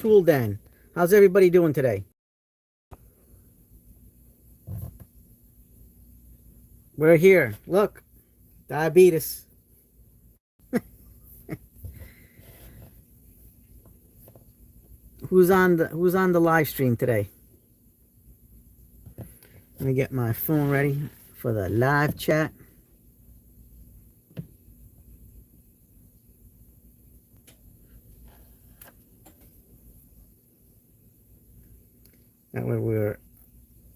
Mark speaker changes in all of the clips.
Speaker 1: Tool Den. How's everybody doing today? We're here. Look, diabetes. Who's on the live stream today? Let me get my phone ready for the live chat. That way in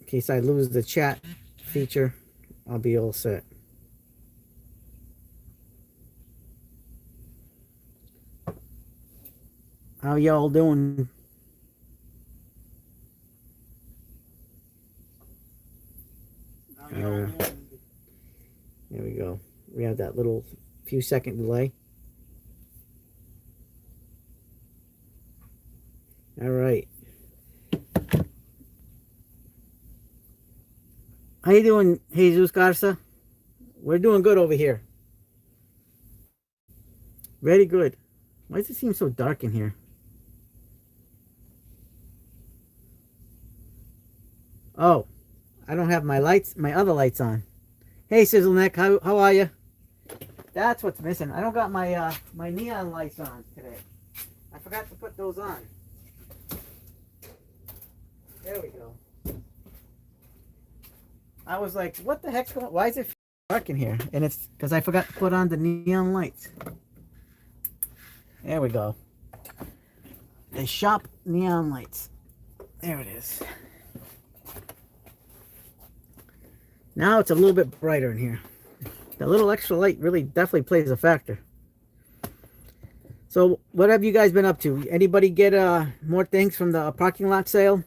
Speaker 1: case I lose the chat feature, I'll be all set. How y'all doing? Here we go. We have that little few second delay. All right. How you doing, Jesus Garza? We're doing good over here. Very good. Why does it seem so dark in here? Oh, I don't have my other lights on. Hey, Sizzleneck, how are you? That's what's missing. I don't got my my neon lights on today. I forgot to put those on. There we go. I was like, what the heck's going on? Why is it dark in here? And it's because I forgot to put on the neon lights. There we go. The shop neon lights. There it is. Now it's a little bit brighter in here. The little extra light really definitely plays a factor. So what have you guys been up to? Anybody get more things from the parking lot sale?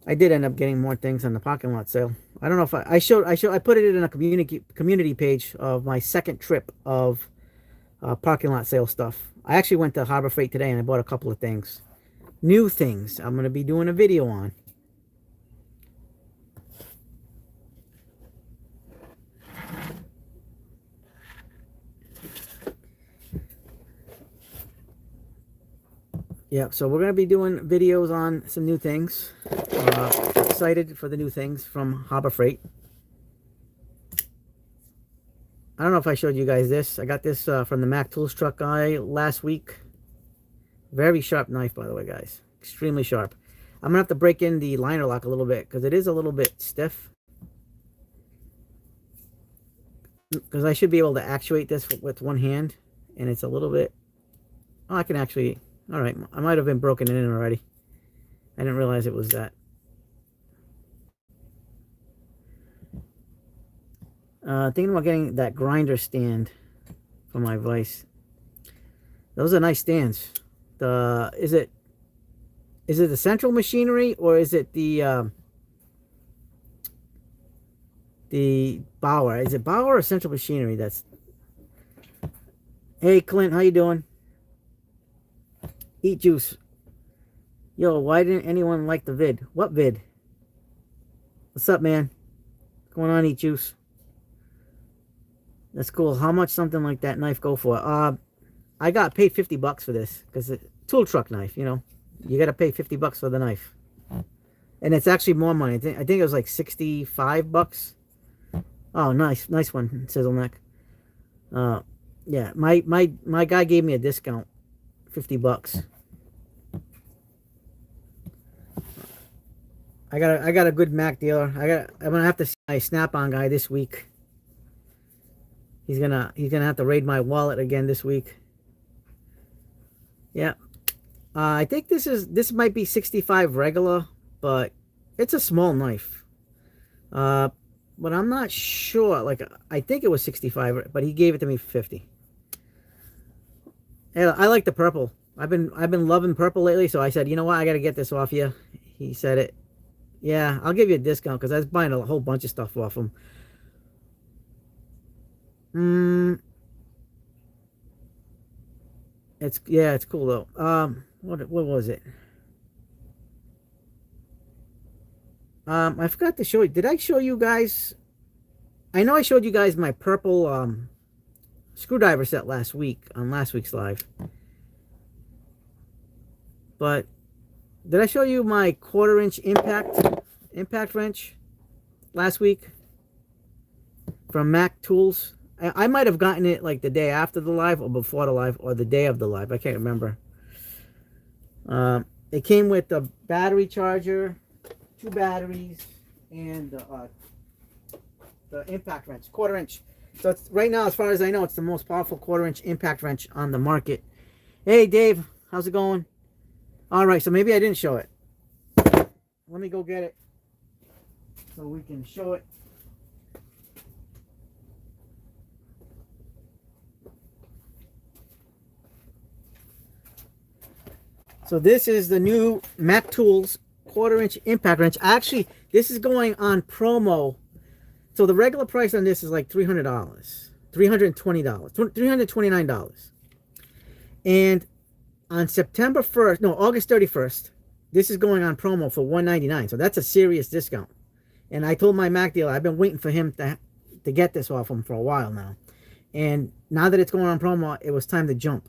Speaker 1: I did end up getting more things on the parking lot sale. I don't know if I put it in a community page of my second trip of parking lot sale stuff. I actually went to Harbor Freight today and I bought a couple of things. New things I'm going to be doing a video on. Yeah, so we're going to be doing videos on some new things. Excited for the new things from Harbor Freight. I don't know if I showed you guys this. I got this from the Mac Tools truck guy last week. Very sharp knife, by the way, guys. Extremely sharp. I'm going to have to break in the liner lock a little bit because it is a little bit stiff. Because I should be able to actuate this with one hand. And it's a little bit... Oh, I can actually... All right, I might have been broken in already. I didn't realize it was that. Thinking about getting that grinder stand for my vise. Those are nice stands. Is it the central machinery or is it the Bauer? Is it Bauer or central machinery? That's... Hey, Clint, how you doing? Eat juice. Yo, why didn't anyone like the vid? What vid? What's up, man? What's going on, Eat Juice? That's cool. How much something like that knife go for? I got paid $50 for this because it's a tool truck knife, you know. You got to pay $50 for the knife. And it's actually more money. I think it was like $65. Oh, nice one, Sizzleneck. Yeah, my guy gave me a discount. $50. I got a good Mac dealer. I'm gonna have to see my Snap-on guy this week. He's gonna have to raid my wallet again this week. Yeah. I think this might be 65 regular, but it's a small knife. But I'm not sure. Like, I think it was 65, but he gave it to me for 50. Yeah, I like the purple. I've been loving purple lately, so I said, you know what, I gotta get this off you. He said it. Yeah, I'll give you a discount because I was buying a whole bunch of stuff off him. It's cool though. What was it? I forgot to show you. Did I show you guys? I know I showed you guys my purple screwdriver set last week on last week's live. But did I show you my 1/4 inch impact wrench last week from Mac Tools? I might have gotten it like the day after the live or before the live or the day of the live. I can't remember. It came with the battery charger, 2 batteries, and the impact wrench, 1/4 inch. So it's, right now, as far as I know, it's the most powerful 1/4 inch impact wrench on the market. Hey, Dave, how's it going? All right, so maybe I didn't show it. Let me go get it so we can show it. So this is the new Mac Tools 1/4 inch impact wrench. Actually, this is going on promo. So the regular price on this is like $300, $320, $329. And on September 1st, no, August 31st, this is going on promo for $199. So that's a serious discount. And I told my Mac dealer, I've been waiting for him to get this off him for a while now. And now that it's going on promo, it was time to jump.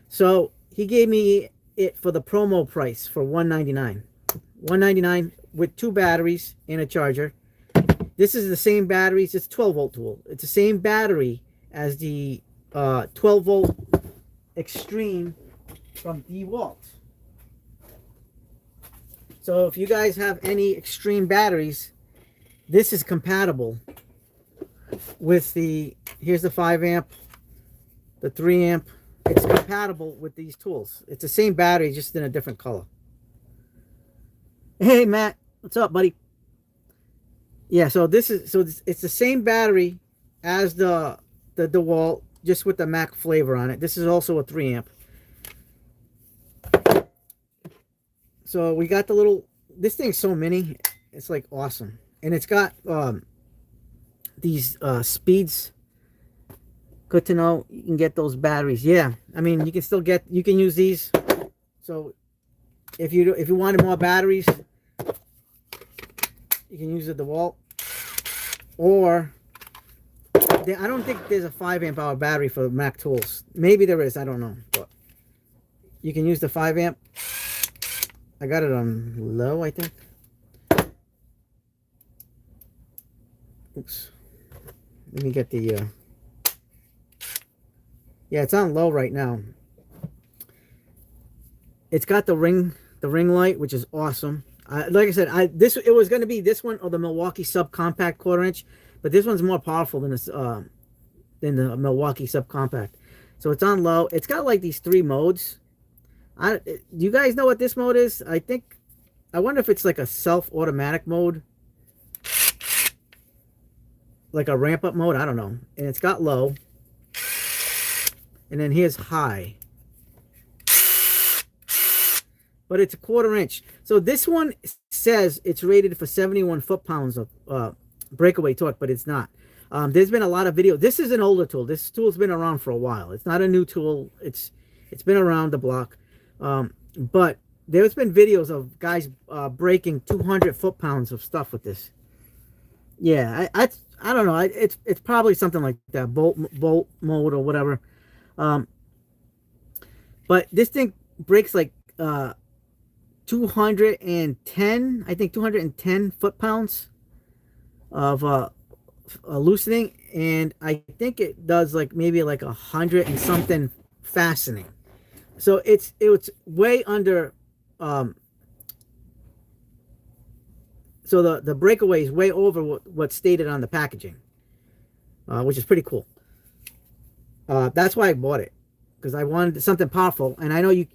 Speaker 1: So he gave me it for the promo price for $199. $199 with 2 batteries and a charger. This is the same batteries. It's 12-volt tool. It's the same battery as the 12-volt Extreme from DeWalt. So if you guys have any Extreme batteries, this is compatible with the, here's the 5 amp, the 3 amp. It's compatible with these tools. It's the same battery, just in a different color. Hey, Matt. What's up, buddy? Yeah, so this is, so it's the same battery as the DeWalt, just with the Mac flavor on it. This is also a 3 amp. So we got the little, this thing's so mini, it's like awesome. And it's got these speeds. Good to know you can get those batteries. Yeah, I mean, you can still get, you can use these. So if you wanted more batteries, you can use the DeWalt. Or I don't think there's a 5 amp hour battery for Mac Tools. Maybe there is, I don't know. But you can use the 5 amp. I got it on low, I think. Oops. Let me get the yeah, it's on low right now. It's got the ring light, which is awesome. Like I said, it was going to be this one or the Milwaukee Subcompact 1/4 inch, but this one's more powerful than this than the Milwaukee Subcompact. So it's on low. It's got like these 3 modes. Do you guys know what this mode is? I wonder if it's like a self-automatic mode, like a ramp up mode. I don't know. And it's got low. And then here's high. But it's a 1/4 inch. So this one says it's rated for 71 foot-pounds of breakaway torque, but it's not. There's been a lot of video. This is an older tool. This tool's been around for a while. It's not a new tool. It's been around the block. But there's been videos of guys breaking 200 foot-pounds of stuff with this. Yeah, I don't know. It's probably something like that, bolt mode or whatever. But this thing breaks like 210, I think 210 foot-pounds of loosening, and I think it does like maybe like 100 and something fastening. So it's way under. So the breakaway is way over what's stated on the packaging, which is pretty cool. That's why I bought it, because I wanted something powerful, and I know you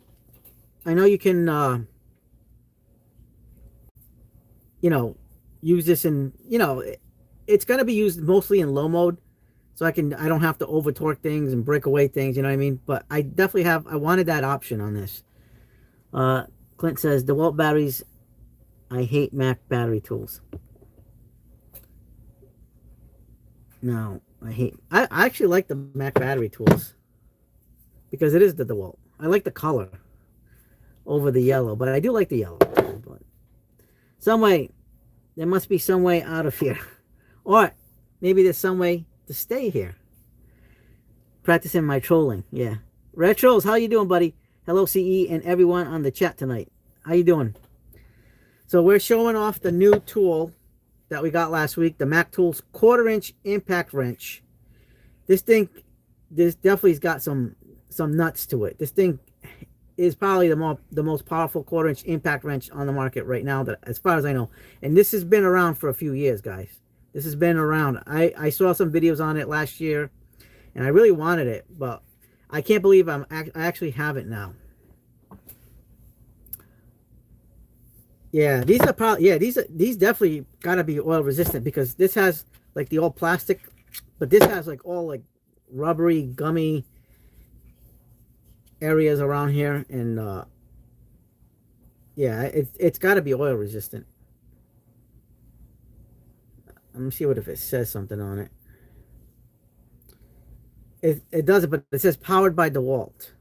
Speaker 1: can you know, use this in, you know, it's going to be used mostly in low mode, so I don't have to over torque things and break away things, you know what I mean? But I definitely I wanted that option on this. Clint says, DeWalt batteries, I hate Mac battery tools. No, I actually like the Mac battery tools, because it is the DeWalt. I like the color over the yellow, but I do like the yellow. But there must be some way out of here. Or maybe there's some way to stay here. Practicing my trolling, yeah. Retros, how you doing, buddy? Hello, CE, and everyone on the chat tonight. How you doing? So we're showing off the new tool that we got last week, the Mac Tools 1/4-inch impact wrench. This definitely's got some nuts to it. This thing is probably the most powerful 1/4-inch impact wrench on the market right now, that as far as I know. And this has been around for a few years, guys. This has been around. I saw some videos on it last year, and I really wanted it, but I can't believe I actually have it now. Yeah, these are probably, yeah, these definitely gotta be oil resistant, because this has like the all plastic, but this has like all like rubbery, gummy areas around here, and yeah, it's got to be oil resistant. Let me see what if it says something on it. It doesn't, but it says powered by DeWalt.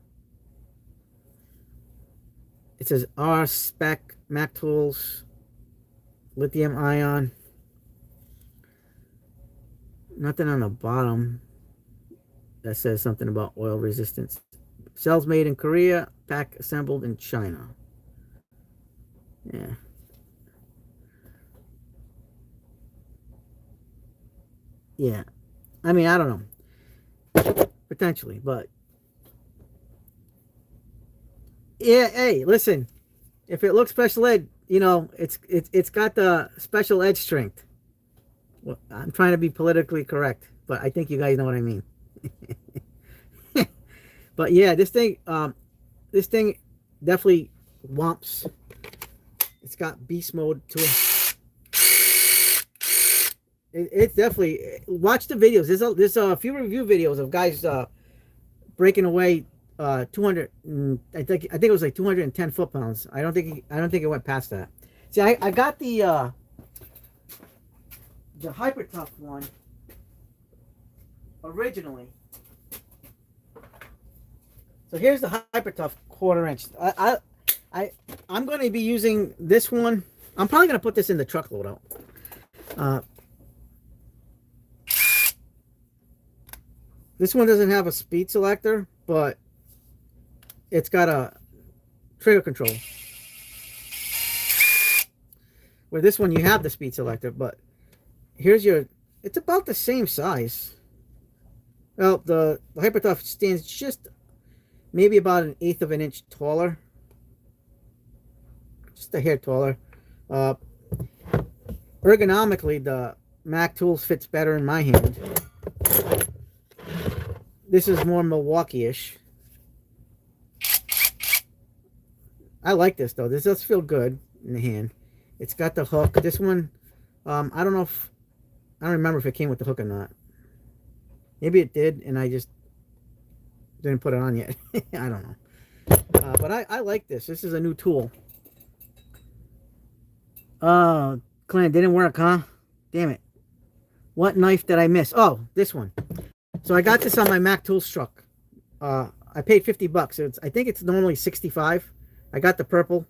Speaker 1: It says R spec Mac Tools lithium ion. Nothing on the bottom that says something about oil resistance. Cells made in Korea, pack assembled in China. Yeah. Yeah. I mean, I don't know. Potentially, but yeah, hey, listen. If it looks special ed, you know, it's got the special edge strength. Well, I'm trying to be politically correct, but I think you guys know what I mean. But yeah, this thing definitely whomps. It's got beast mode to it. It's definitely, watch the videos. There's a few review videos of guys breaking away 200. I think it was like 210 foot-pounds. I don't think it went past that. See, I got the Hyper Tough one originally. So here's the Hyper Tough 1/4-inch. I'm going to be using this one. I'm probably going to put this in the truck loadout. This one doesn't have a speed selector, but it's got a trigger control. Where this one you have the speed selector, but here's your, it's about the same size. Well, the Hyper Tough stands just maybe about 1/8 of an inch taller. Just a hair taller. Ergonomically, the Mac Tools fits better in my hand. This is more Milwaukee-ish. I like this though. This does feel good in the hand. It's got the hook. This one, I don't know if, I don't remember if it came with the hook or not. Maybe it did, and I just didn't put it on yet. I don't know. But I like this. This is a new tool. Clint, didn't work, huh? Damn it. What knife did I miss? Oh, this one. So I got this on my Mac Tools truck. I paid 50 bucks. I think it's normally 65. I got the purple.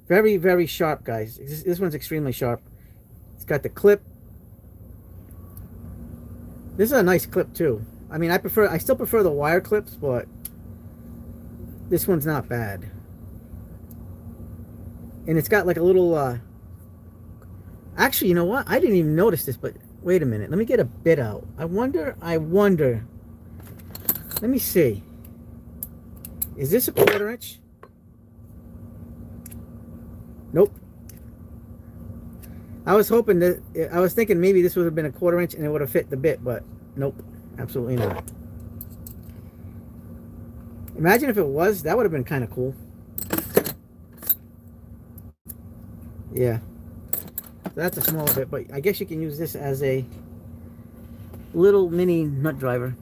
Speaker 1: Very, very sharp, guys. This one's extremely sharp. It's got the clip. This is a nice clip too. I mean, I still prefer the wire clips, but this one's not bad. And it's got like a little, actually, you know what? I didn't even notice this, but wait a minute. Let me get a bit out. I wonder. Let me see. Is this a 1/4-inch? Nope. I was hoping that, I was thinking maybe this would have been a 1/4-inch and it would have fit the bit, but nope, absolutely not. Imagine if it was, that would have been kind of cool. Yeah. So that's a small bit, but I guess you can use this as a little mini nut driver.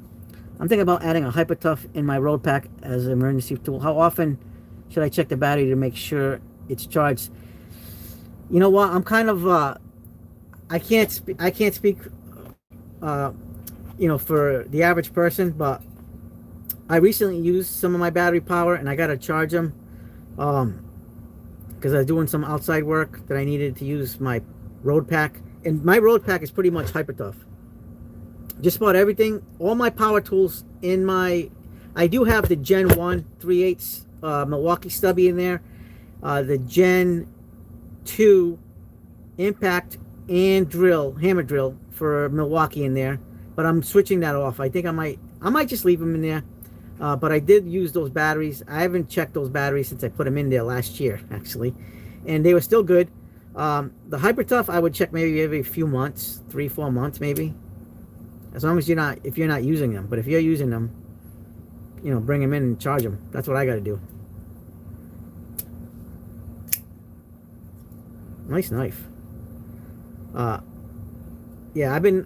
Speaker 1: I'm thinking about adding a Hyper Tough in my road pack as an emergency tool. How often should I check the battery to make sure it's charged? You know what? I'm kind of I can't speak you know, for the average person, but I recently used some of my battery power and I got to charge them because I was doing some outside work that I needed to use my road pack, and my road pack is pretty much Hyper Tough. just about everything. All my power tools in my, I do have the Gen 1 3/8 Milwaukee stubby in there, the Gen 2 impact and drill, hammer drill for Milwaukee in there, but I'm switching that off. I think I might just leave them in there. But I did use those batteries. I haven't checked those batteries since I put them in there last year, actually, and they were still good. The Hyper Tough I would check maybe every few months, 3-4 months maybe, as long as if you're not using them. But if you're using them, you know, bring them in and charge them. That's what I got to do. Nice knife. Yeah, and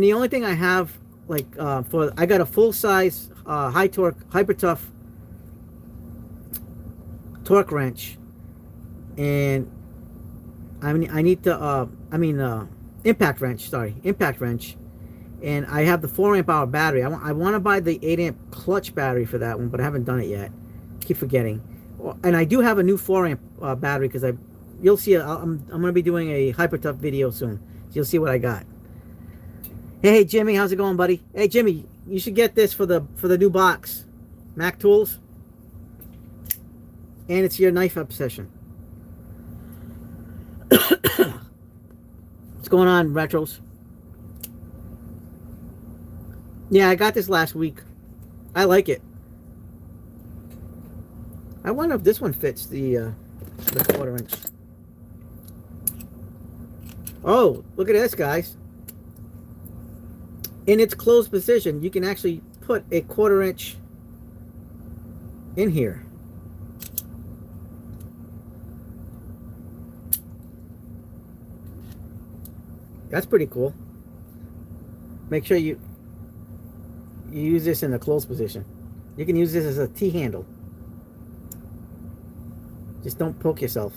Speaker 1: the only thing I have, like, I got a full size high torque Hyper Tough torque wrench, and I need to impact wrench, and I have the 4 amp hour battery. I want to buy the 8 amp clutch battery for that one, but I haven't done it yet. Keep forgetting. And I do have a new 4 amp battery, because you'll see I'm going to be doing a Hyper Tough video soon, so you'll see what I got. Hey Jimmy, how's it going, buddy? Hey Jimmy, you should get this for the new box, Mac Tools, and it's your knife obsession. What's going on, Retros? Yeah, I got this last week. I like it. I wonder if this one fits the 1/4 inch. Oh, look at this, guys. In its closed position, you can actually put a 1/4 inch in here. That's pretty cool. Make sure you use this in the closed position. You can use this as a T-handle. Just don't poke yourself,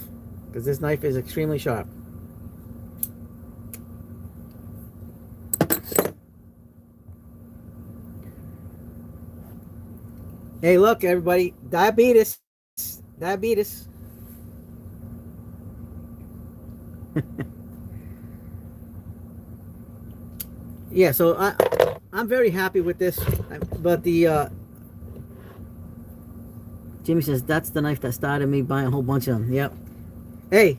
Speaker 1: because this knife is extremely sharp. Hey, look, everybody. Diabetes. Yeah, so I'm very happy with this. But the Jimmy says that's the knife that started me buying a whole bunch of them. Yep. Hey,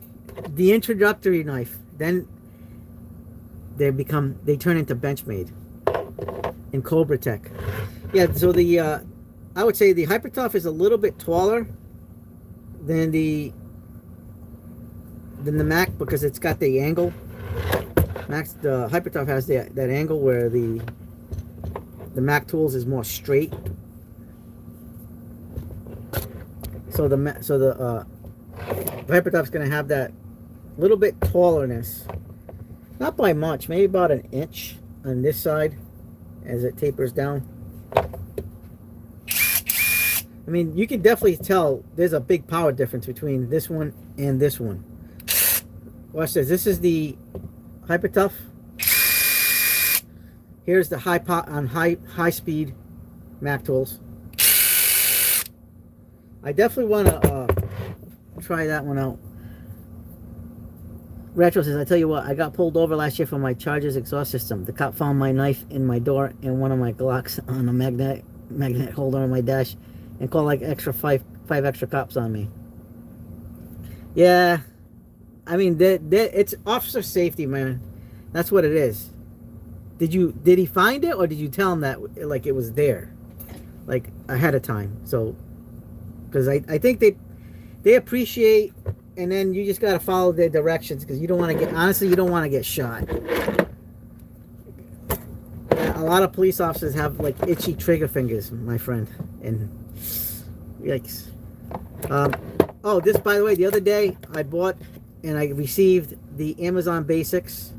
Speaker 1: the introductory knife. Then they turn into Benchmade and Cobra Tech. Yeah, so I would say the Hyper Tough is a little bit taller than the Mac, because it's got the angle. The Hyper Tough has that angle where the Mac Tools is more straight. So the Hyper Tough's gonna have that little bit tallerness, not by much, maybe about an inch on this side as it tapers down. I mean, you can definitely tell there's a big power difference between this one and this one. Watch this. This is the Hyper Tough. Here's the high speed Mac Tools. I definitely want to try that one out. Retro says, I tell you what, I got pulled over last year for my Charger's exhaust system. The cop found my knife in my door and one of my Glocks on a magnetic holder on my dash, and called like five extra cops on me. Yeah, I mean, it's officer safety, man. That's what it is. Did he find it, or did you tell him that, like, it was there, like, ahead of time? So, because I think they appreciate, and then you just got to follow their directions, because you don't want to get, honestly, you don't want to get shot. A lot of police officers have, like, itchy trigger fingers, my friend, and yikes. Oh, this, by the way, the other day I bought and I received the Amazon Basics.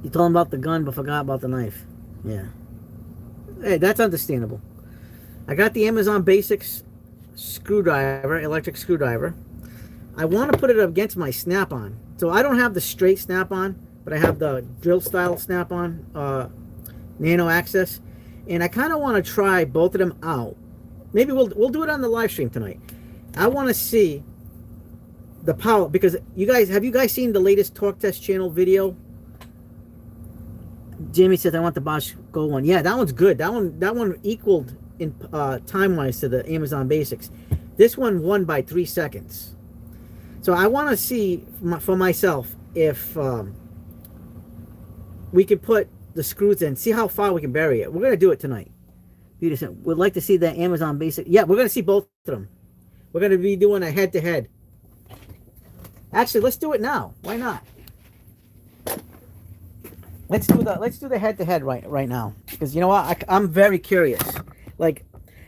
Speaker 1: You told him about the gun but forgot about the knife. Yeah. Hey, that's understandable. I got the Amazon Basics screwdriver, electric screwdriver. I want to put it up against my Snap-on. So I don't have the straight Snap-on, but I have the drill style Snap-on, Nano Access. And I kind of want to try both of them out. Maybe we'll do it on the live stream tonight. I want to see the power, because have you guys seen the latest Torque Test channel video? Jamie says I want the Bosch Go one. Yeah, that one's good. That one equaled in time wise to the Amazon Basics. This one won by 3 seconds. So I want to see for myself if we can put the screws in, see how far we can bury it. We're gonna do it tonight. Peterson would like to see the Amazon Basic. Yeah, we're gonna see both of them. We're gonna be doing a head-to-head. Actually, let's do it now. Why not? Let's do the head-to-head right now, because you know what, I'm very curious. Like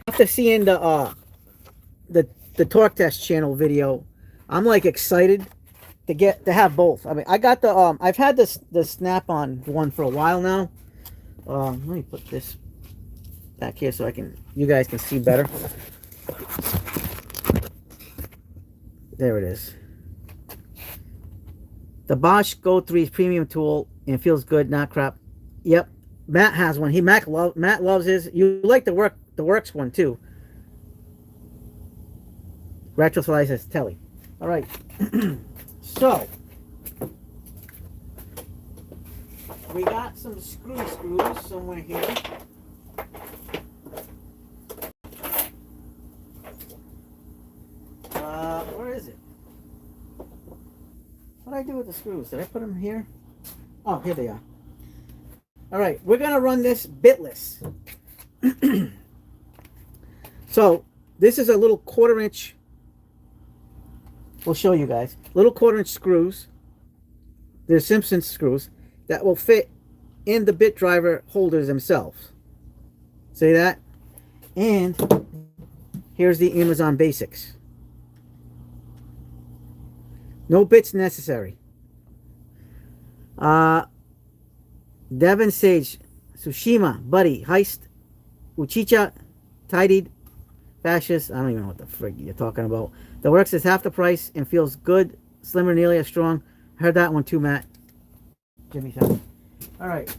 Speaker 1: after seeing the Torque Test channel video, I'm like excited to have both. I mean, I got the I've had the Snap-on one for a while now. Let me put this back here so you guys can see better. There it is. The Bosch Go 3 premium tool, and it feels good, not crap. Yep, Matt has one. Matt loves his. You like the Works one too. Retro Slice says Telly. All right. So we got some screws somewhere here. Where is it? What did I do with the screws? Did I put them here? Oh, here they are. All right, we're gonna run this bitless. So this is a little 1/4 inch. We'll show you guys. Little 1/4 inch screws. They're Simpson screws that will fit in the bit driver holders themselves. See that? And here's the Amazon Basics. No bits necessary. Devin Sage, Tsushima, Buddy, Heist, Uchicha, Tidied, Fascist. I don't even know what the frig you're talking about. The Works is half the price and feels good, slimmer, nearly as strong. Heard that one too, Matt. Jimmy said. All right.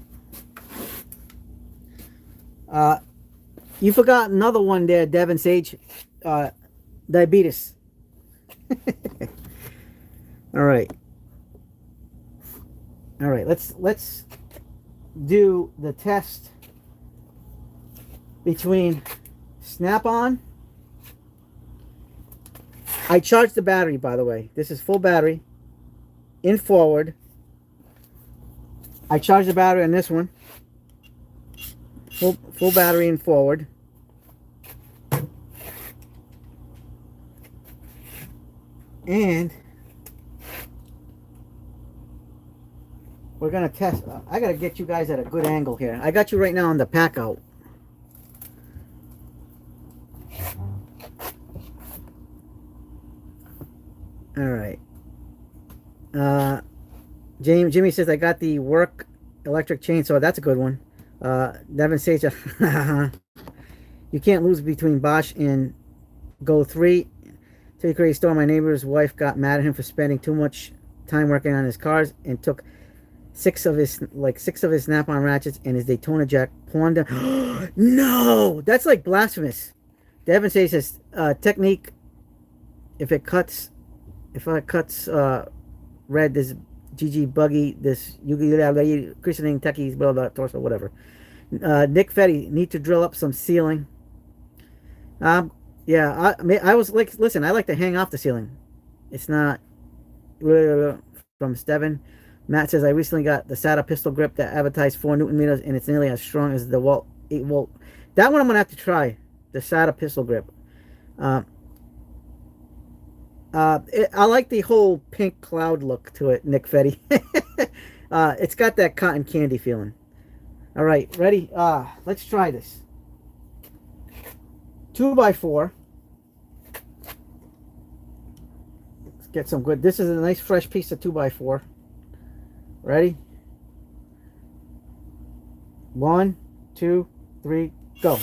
Speaker 1: You forgot another one there, Devin Sage. Diabetes. All right. All right. Let's do the test between Snap-on. I charged the battery, by the way. This is full battery in forward. I charged the battery on this one. Full battery in forward. And we're gonna test. I gotta get you guys at a good angle here. I got you right now on the pack out. All right. Jimmy says I got the Work electric chainsaw. That's a good one. Devin says you can't lose between Bosch and Go 3. Till you create store, my neighbor's wife got mad at him for spending too much time working on his cars and took six of his Snap-on ratchets and his Daytona jack, pawned them. No, that's like blasphemous. Devin says technique. If it cuts red, this GG buggy, this Yugi christening techies, blah blah torso, whatever. Nick Fetty, need to drill up some ceiling. Yeah, I was like, listen, I like to hang off the ceiling. It's not from Steven. Matt says I recently got the SATA pistol grip that advertised 4 Newton meters, and it's nearly as strong as the Walt 8 volt. That one I'm gonna have to try. The SATA pistol grip. I like the whole pink cloud look to it, Nick Fetty. It's got that cotton candy feeling. All right, ready? Let's try this. 2x4. Let's get some good. This is a nice fresh piece of 2x4. Ready? 1, 2, 3, go.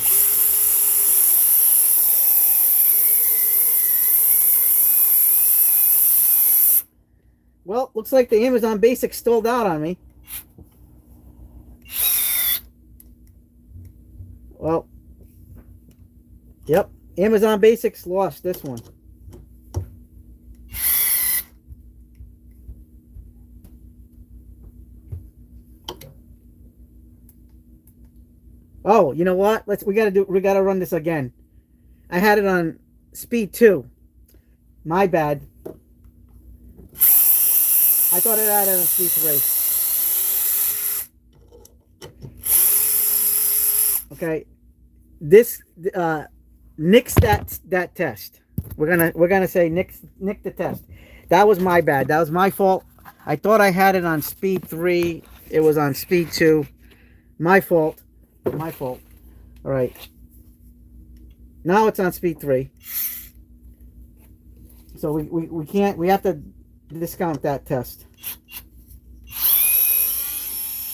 Speaker 1: Well, looks like the Amazon Basics stalled out on me. Well, yep, Amazon Basics lost this one. Oh, you know what? We gotta run this again. I had it on speed 2. My bad. I thought it had it on speed 3. Okay. This nix that test. We're gonna say nix the test. That was my bad. That was my fault. I thought I had it on speed 3. It was on speed 2. My fault. My fault. All right. Now it's on speed 3. So we can't. We have to discount that test.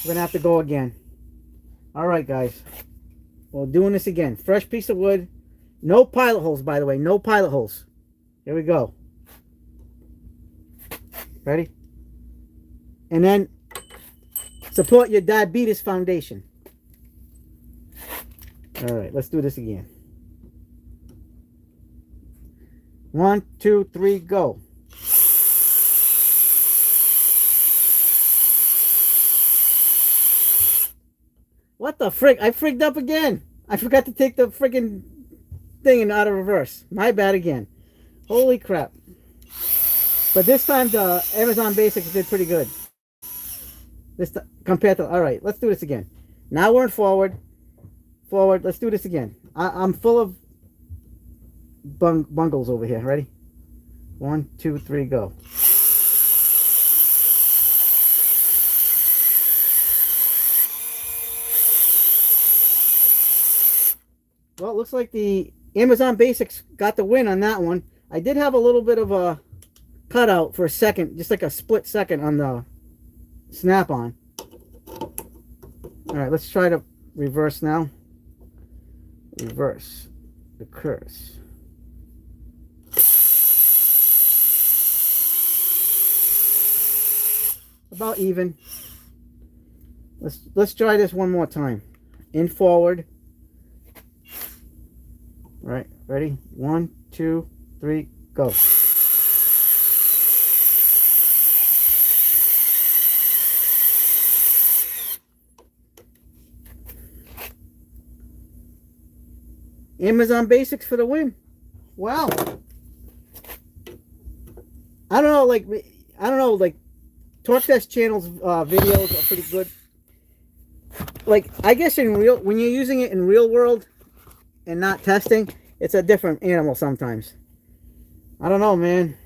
Speaker 1: We're gonna have to go again. All right, guys. We're doing this again. Fresh piece of wood. No pilot holes, by the way. No pilot holes. Here we go. Ready? And then support your diabetes foundation. All right, let's do this again. 1, 2, 3, go. What the frick? I frigged up again. I forgot to take the friggin' thing and out of reverse. My bad again. Holy crap. But this time the Amazon Basics did pretty good. Compared to, all right, let's do this again. Now we're in forward. Forward, let's do this again. I'm full of bungles over here. Ready? 1, 2, 3, go. Well, it looks like the Amazon Basics got the win on that one. I did have a little bit of a cutout for a second, just like a split second on the Snap-on. All right, let's try to reverse now. Reverse the curse. About even. Let's try this one more time. In forward. All right, ready? 1, 2, 3, go. Amazon Basics for the win. Wow. I don't know, like Torque Test Channel's videos are pretty good. Like, I guess when you're using it in real world and not testing, it's a different animal sometimes. I don't know, man.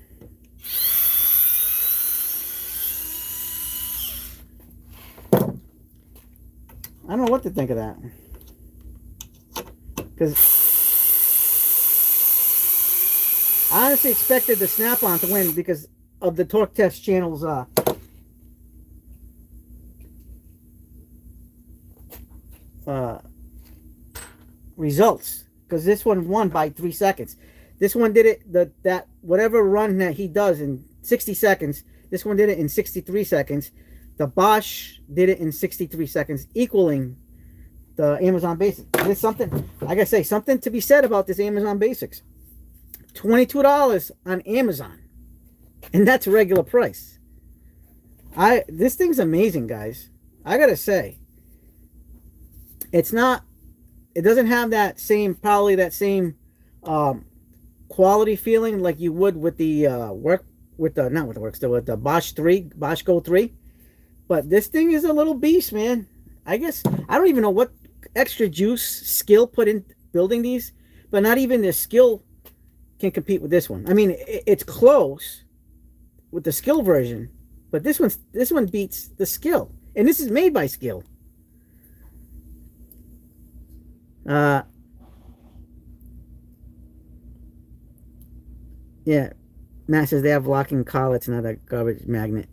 Speaker 1: I don't know what to think of that. Because I honestly expected the Snap-on to win because of the Torque Test Channel's results, because this one won by 3 seconds. This one did it that whatever run that he does in 60 seconds. This one did it in 63 seconds. The Bosch did it in 63 seconds, equaling the Amazon Basics. There's something, like I say, something to be said about this Amazon Basics. $22 on Amazon, and that's regular price. This thing's amazing, guys. I gotta say, it doesn't have that same, probably that same quality feeling like you would with the with the Bosch Go 3. But this thing is a little beast, man. I guess I don't even know what extra skill put in building these, but not even the skill can compete with this one. I mean, it's close with the skill version, but this one beats the skill, and this is made by Skill. Yeah, Matt says they have locking collets, not a garbage magnet.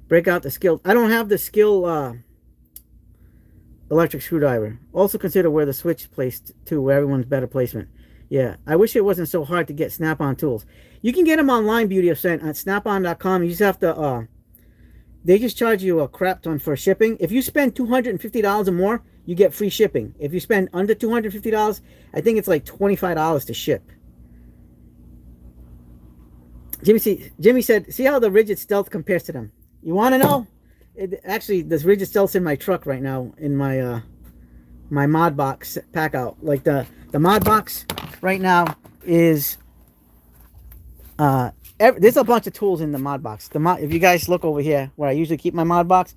Speaker 1: Break out the Skill. I don't have the Skill electric screwdriver. Also consider where the switch placed too, where everyone's better placement. Yeah, I wish it wasn't so hard to get Snap-on tools. You can get them online, Beauty of Scent, at snapon.com. You just have to, they just charge you a crap ton for shipping. If you spend $250 or more, you get free shipping. If you spend under $250, I think it's like $25 to ship. Jimmy said, see how the Rigid Stealth compares to them. You want to know? Actually, this Rigid Stealth's in my truck right now, in my my mod box pack out. Like the mod box right now is there's a bunch of tools in the mod box. If you guys look over here where I usually keep my mod box,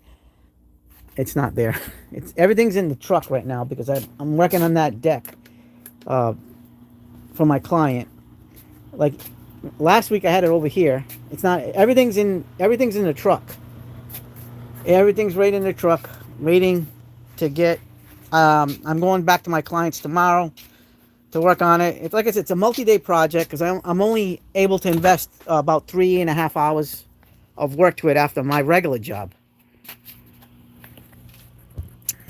Speaker 1: it's not there. Everything's in the truck right now because I'm working on that deck for my client. Like last week I had it over here. It's not, everything's in the truck. Everything's right in the truck waiting to get I'm going back to my clients tomorrow to work on it. It's like I said, it's a multi-day project because I'm only able to invest about 3.5 hours of work to it after my regular job.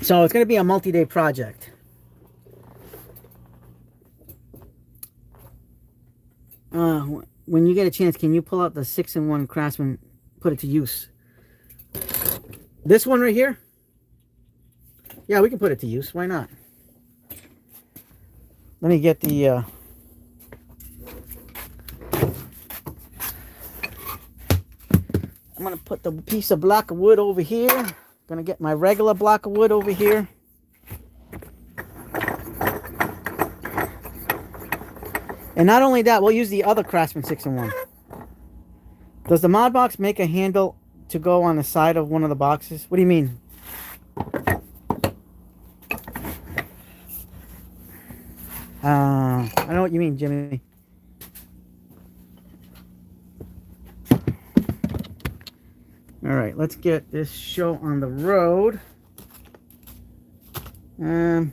Speaker 1: So it's going to be a multi-day project. When you get a chance, can you pull out the 6-in-1 Craftsman, put it to use? This one right here? Yeah, we can put it to use. Why not? Let me get the... I'm going to put the piece of block of wood over here. I'm going to get my regular block of wood over here. And not only that, we'll use the other Craftsman 6-in-1. Does the mod box make a handle to go on the side of one of the boxes? What do you mean? I know what you mean, Jimmy. All right, let's get this show on the road. All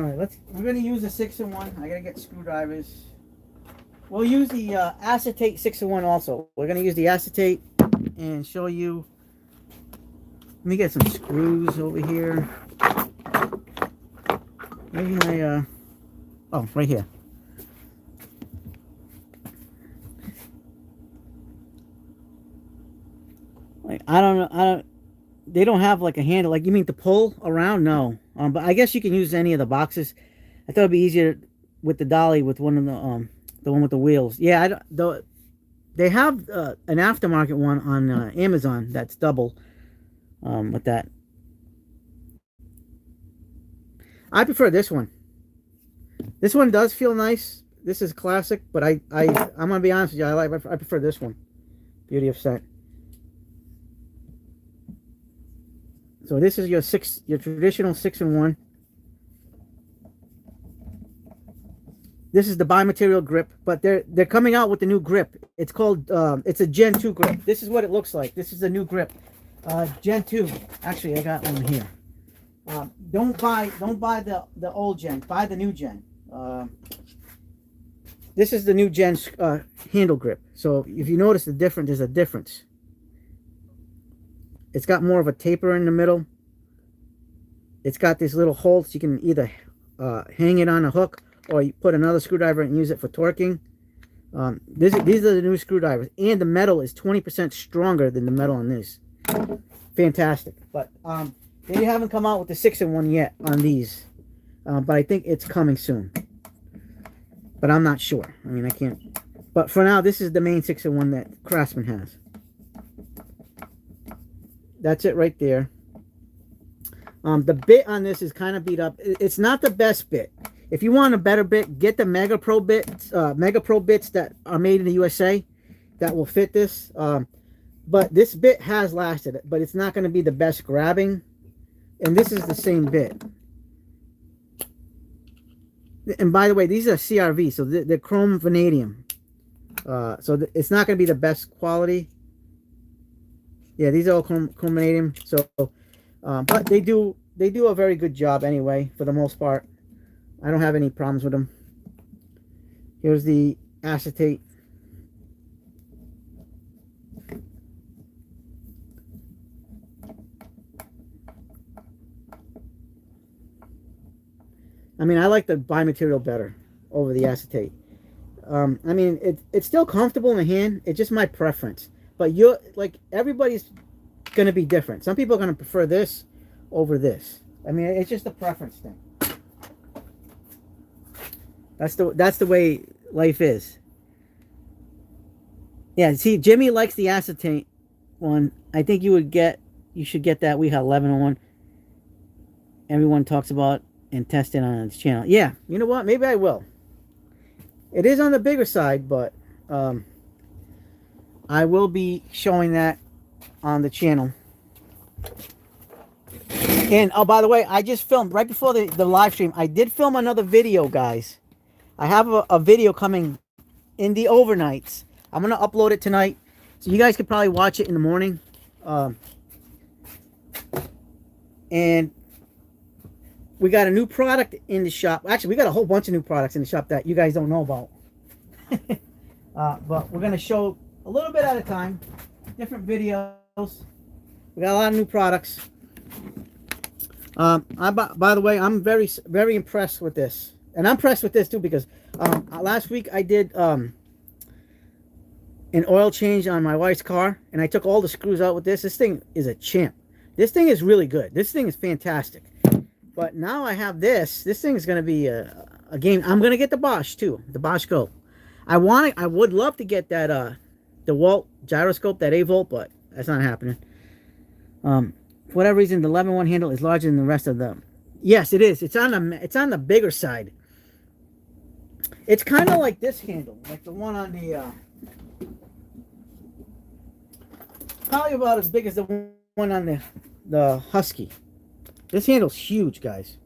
Speaker 1: right, we're gonna use a 6-in-1. I gotta get screwdrivers. We'll use the acetate 6-in-1 also. We're gonna use the acetate and show you. Let me get some screws over here. Where's my oh, right here. Like I don't they don't have like a handle. Like you mean to pull around? No. But I guess you can use any of the boxes. I thought it'd be easier with the dolly with one of the one with the wheels. Yeah, they have an aftermarket one on Amazon that's double with that. I prefer this one. This one does feel nice. This is classic, but I'm gonna be honest with you. I prefer this one. Beauty of Scent. So this is your traditional 6-in-1. This is the bi-material grip, but they're coming out with the new grip. It's called it's a Gen 2 grip. This is what it looks like. This is the new grip. Gen 2. Actually, I got one here. Don't buy the old Gen. Buy the new Gen. This is the new Gen handle grip. So if you notice the difference, there's a difference. It's got more of a taper in the middle. It's got this little hole so you can either hang it on a hook or you put another screwdriver and use it for torquing. These are the new screwdrivers. And the metal is 20% stronger than the metal on this. Fantastic. But they haven't come out with the 6-in-1 yet on these. But I think it's coming soon. But I'm not sure. I mean, I can't. But for now, this is the main 6-in-1 that Craftsman has. That's it right there. The bit on this is kind of beat up. It's not the best bit. If you want a better bit, get the Mega Pro bits that are made in the USA that will fit this. But this bit has lasted, but it's not going to be the best grabbing. And this is the same bit. And by the way, these are CRV, so they're chrome vanadium. So it's not going to be the best quality. Yeah, these are all chrome vanadium. So, but they do a very good job anyway, for the most part. I don't have any problems with them. Here's the acetate. I mean, I like the bi-material better over the acetate. I mean, it's still comfortable in the hand. It's just my preference. But everybody's going to be different. Some people are going to prefer this over this. I mean, it's just a preference thing. That's the way life is. Yeah, see, Jimmy likes the acetate one. I think you would get you should get that. We have 1101. Everyone talks about and test it on its channel. Yeah, you know what? Maybe I will. It is on the bigger side, but I will be showing that on the channel. And oh, by the way, I just filmed right before the live stream. I did film another video, guys. I have a video coming in the overnights. I'm gonna upload it tonight, so you guys could probably watch it in the morning. And we got a new product in the shop. Actually, we got a whole bunch of new products in the shop that you guys don't know about. But we're gonna show a little bit at a time, different videos. We got a lot of new products. By the way, I'm very impressed with this, and I'm impressed with this too because last week I did an oil change on my wife's car, and I took all the screws out with this. This thing is a champ. This thing is really good. This thing is fantastic. But now I have this. This thing is going to be a game. I'm going to get the Bosch too, the Bosch Go. I would love to get that DeWalt gyroscope, that A-Volt, but that's not happening. For whatever reason, the 11-1 handle is larger than the rest of them. Yes, it is. It's on the bigger side. It's kind of like this handle, like the one on the probably about as big as the one on the Husky. This handle's huge, guys.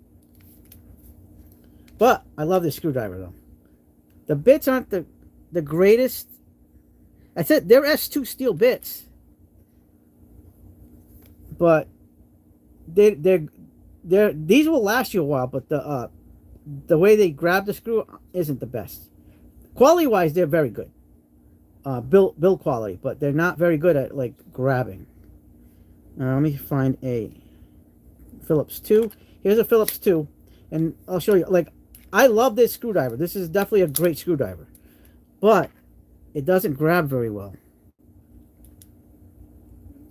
Speaker 1: But I love this screwdriver though. The bits aren't the greatest. I said they're S2 steel bits, but these will last you a while. But the way they grab the screw isn't the best. Quality wise, they're very good. Build quality, but they're not very good at like grabbing. Let me find a Phillips 2. Here's a Phillips 2, and I'll show you. Like, I love this screwdriver. This is definitely a great screwdriver, but it doesn't grab very well.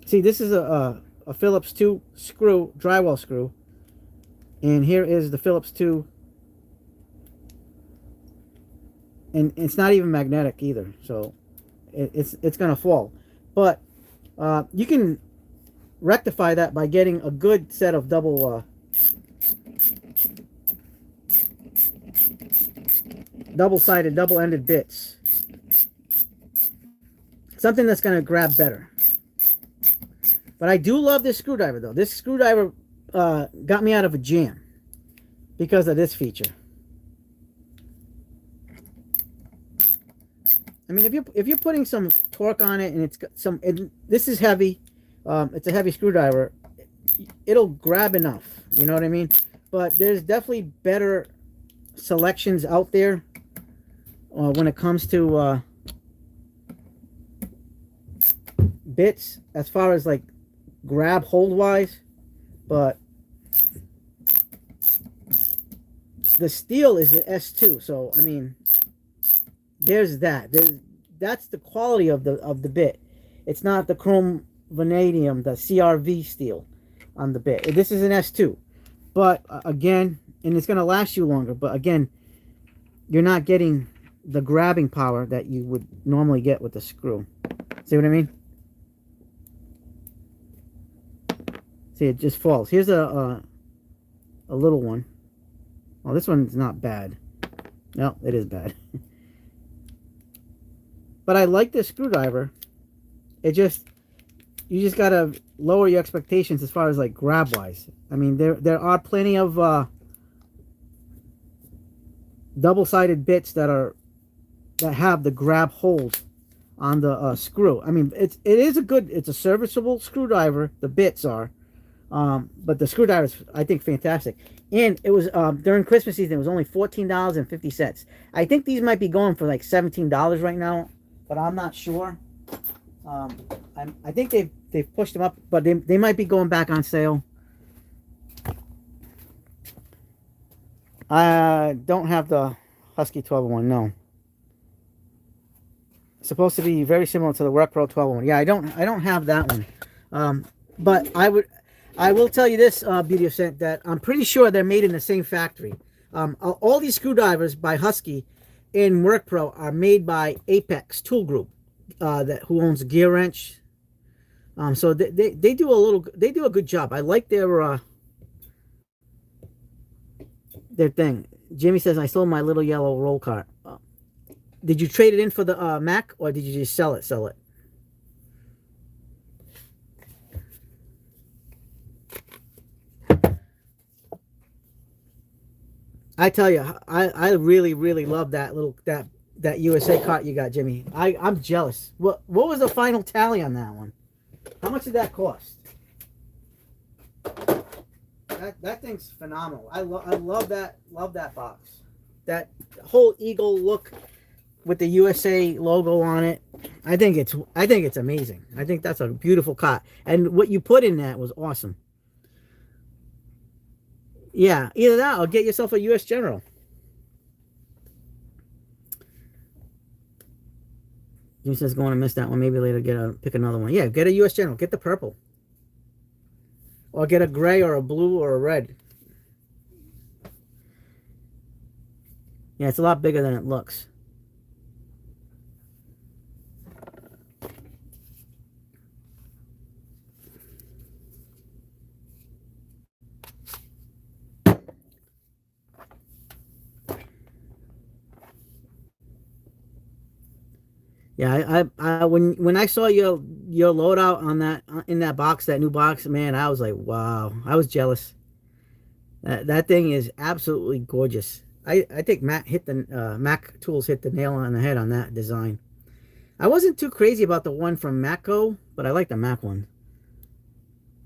Speaker 1: See, this is a Phillips 2 screw, drywall screw, and here is the Phillips 2, and it's not even magnetic either, so it's gonna fall. But you can rectify that by getting a good set of double-sided, double-ended bits. Something that's going to grab better. But I do love this screwdriver, though. This screwdriver got me out of a jam because of this feature. I mean, if you're putting some torque on it and it's got some, this is heavy. It's a heavy screwdriver. It'll grab enough. You know what I mean? But there's definitely better selections out there when it comes to bits as far as like grab hold wise. But the steel is an S2, so I mean, there's that. That's the quality of the bit. It's not the chrome vanadium, the CRV steel on the bit. This is an S2, but again, and it's going to last you longer, but again, you're not getting the grabbing power that you would normally get with the screw. See what I mean? See, it just falls. Here's a little one. Oh, this one's not bad. No, it is bad. But I like this screwdriver. You just gotta lower your expectations as far as like grab wise. I mean, there are plenty of double-sided bits that have the grab hold on the screw. I mean, it's a serviceable screwdriver. The bits are, but the screwdriver is, I think, fantastic. And it was during Christmas season. It was only $14.50. I think these might be going for like $17 right now, but I'm not sure. I think they've pushed them up, but they might be going back on sale. I don't have the Husky 1201, no. It's supposed to be very similar to the WorkPro 1201. Yeah, I don't have that one. But I will tell you this, Beauty of Scent, that I'm pretty sure they're made in the same factory. All these screwdrivers by Husky and WorkPro are made by Apex Tool Group, who owns Gear Wrench. So they do a little, they do a good job. I like their thing. Jimmy says I sold my little yellow roll cart. Did you trade it in for the Mac, or did you just sell it? Sell it. I tell you, I really really love that little that USA cart you got, Jimmy. I'm jealous. What was the final tally on that one? How much did that cost? That thing's phenomenal. I love that box. That whole eagle look with the USA logo on it. I think it's amazing. I think that's a beautiful cart. And what you put in that was awesome. Yeah, either that or get yourself a US General. Jim says going to miss that one. Maybe later pick another one. Yeah, get a US General. Get the purple. Or get a gray or a blue or a red. Yeah, it's a lot bigger than it looks. Yeah, I when I saw your loadout on that in that box, that new box, man, I was like, wow, I was jealous. That thing is absolutely gorgeous. I think Mac Tools hit the nail on the head on that design. I wasn't too crazy about the one from Matco, but I like the Mac one.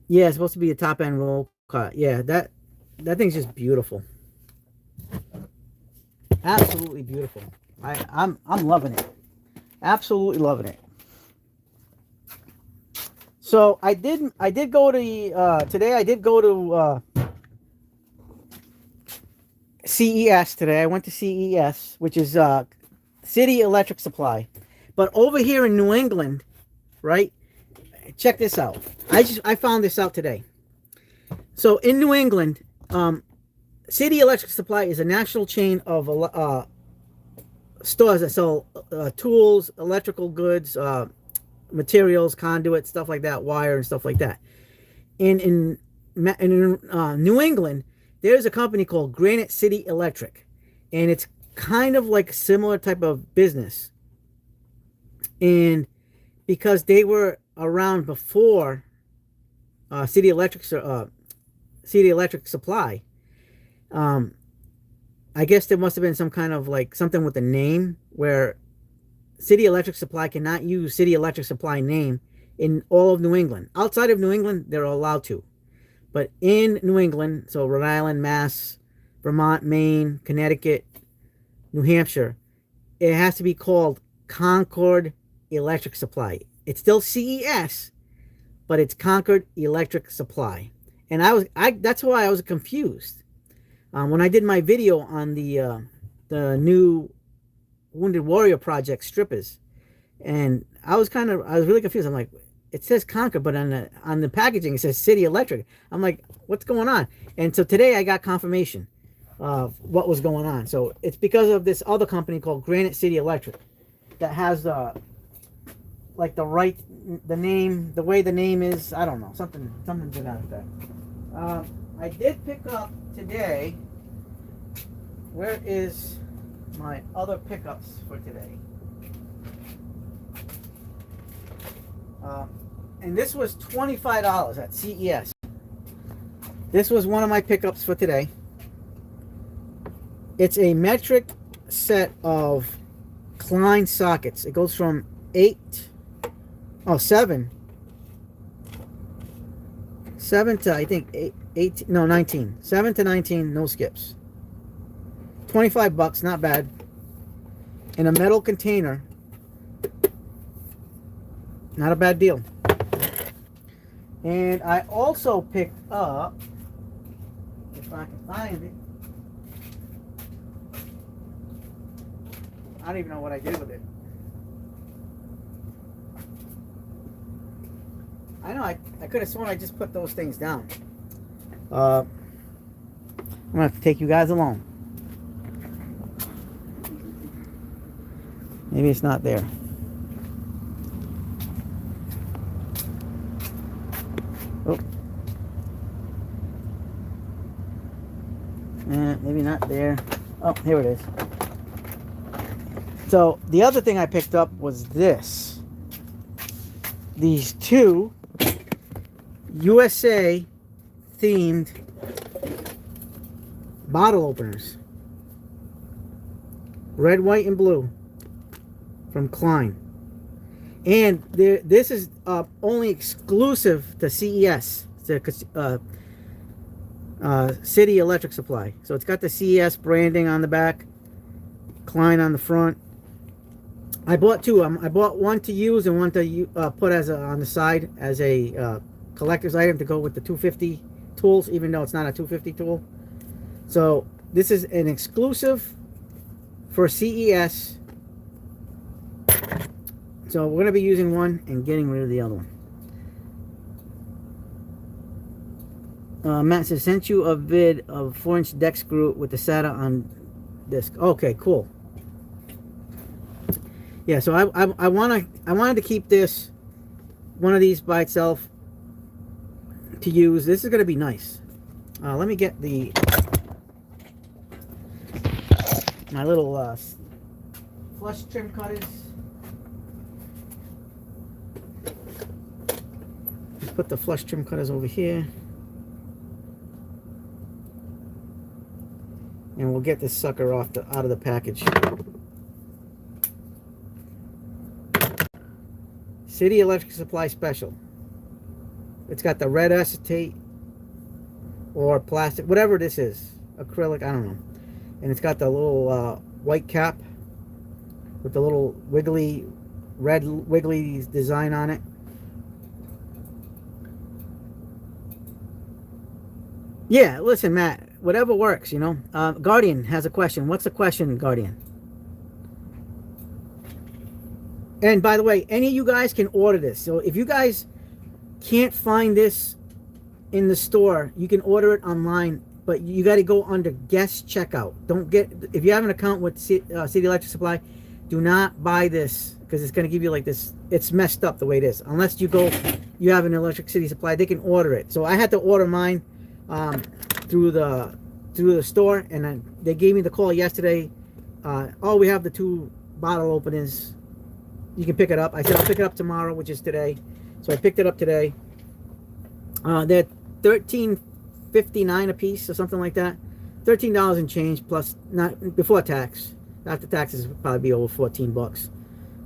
Speaker 1: Yeah, it's supposed to be a top end roll cut. Yeah, that thing's just beautiful. Absolutely beautiful. I'm loving it. Absolutely loving it. So I did go to today. I did go to CES today. I went to CES, which is City Electric Supply. But over here in New England, right? Check this out. I found this out today. So in New England, City Electric Supply is a national chain of stores that sell tools, electrical goods, materials, conduit, stuff like that, wire and stuff like that. In New England, there's a company called Granite City Electric, and it's kind of like a similar type of business. And because they were around before City Electric Supply, I guess there must have been some kind of like something with the name where City Electric Supply cannot use City Electric Supply name in all of New England. Outside of New England, they're allowed to. But in New England, so Rhode Island, Mass, Vermont, Maine, Connecticut, New Hampshire, it has to be called Concord Electric Supply. It's still CES, but it's Concord Electric Supply. And that's why I was confused. When I did my video on the new Wounded Warrior Project strippers, and I was really confused. I'm like, it says Concord, but on the packaging it says City Electric. I'm like, what's going on? And so today I got confirmation of what was going on. So it's because of this other company called Granite City Electric that has like the name, the way the name is. I don't know, something to that effect. I did pick up today. Where is my other pickups for today? And this was $25 at CES. This was one of my pickups for today. It's a metric set of Klein sockets. It goes from 7 to I think 19. 7 to 19, no skips. $25, not bad. In a metal container. Not a bad deal. And I also picked up, if I can find it, I don't even know what I did with it. I know I could have sworn I just put those things down. I'm gonna have to take you guys along. Maybe it's not there. Maybe not there. Oh, here it is. So the other thing I picked up was this. These two USA themed bottle openers. Red, white, and blue from Klein. And this is only exclusive to CES, to City Electric Supply. So it's got the CES branding on the back, Klein on the front. I bought two. I bought one to use and one to put as on the side as a collector's item to go with the 250 tools, even though it's not a 250 tool. So this is an exclusive for CES. So we're going to be using one and getting rid of the other one. Matt says, sent you a vid of 4-inch deck screw with the SATA on disc. Okay, cool. Yeah, so I wanted to keep this, one of these by itself to use. This is going to be nice. Let me get my little flush trim cutters. Put the flush trim cutters over here, and we'll get this sucker out of the package. City Electric Supply Special. It's got the red acetate or plastic, whatever this is, acrylic, I don't know, and it's got the little white cap with the little wiggly red wiggly design on it. Yeah, listen, Matt, whatever works, you know. Guardian has a question. What's the question, Guardian? And by the way, any of you guys can order this. So if you guys can't find this in the store, you can order it online, but you got to go under guest checkout. If you have an account with City Electric Supply, do not buy this because it's going to give you like this. It's messed up the way it is. Unless you have an Electric City Supply, they can order it. So I had to order mine through the store, and then they gave me the call yesterday. Oh, we have the two bottle openers. You can pick it up. I said I'll pick it up tomorrow, which is today. So I picked it up today. They're $13.59 a piece or something like that. $13 and change plus, not before tax. After taxes, would probably be over 14 bucks.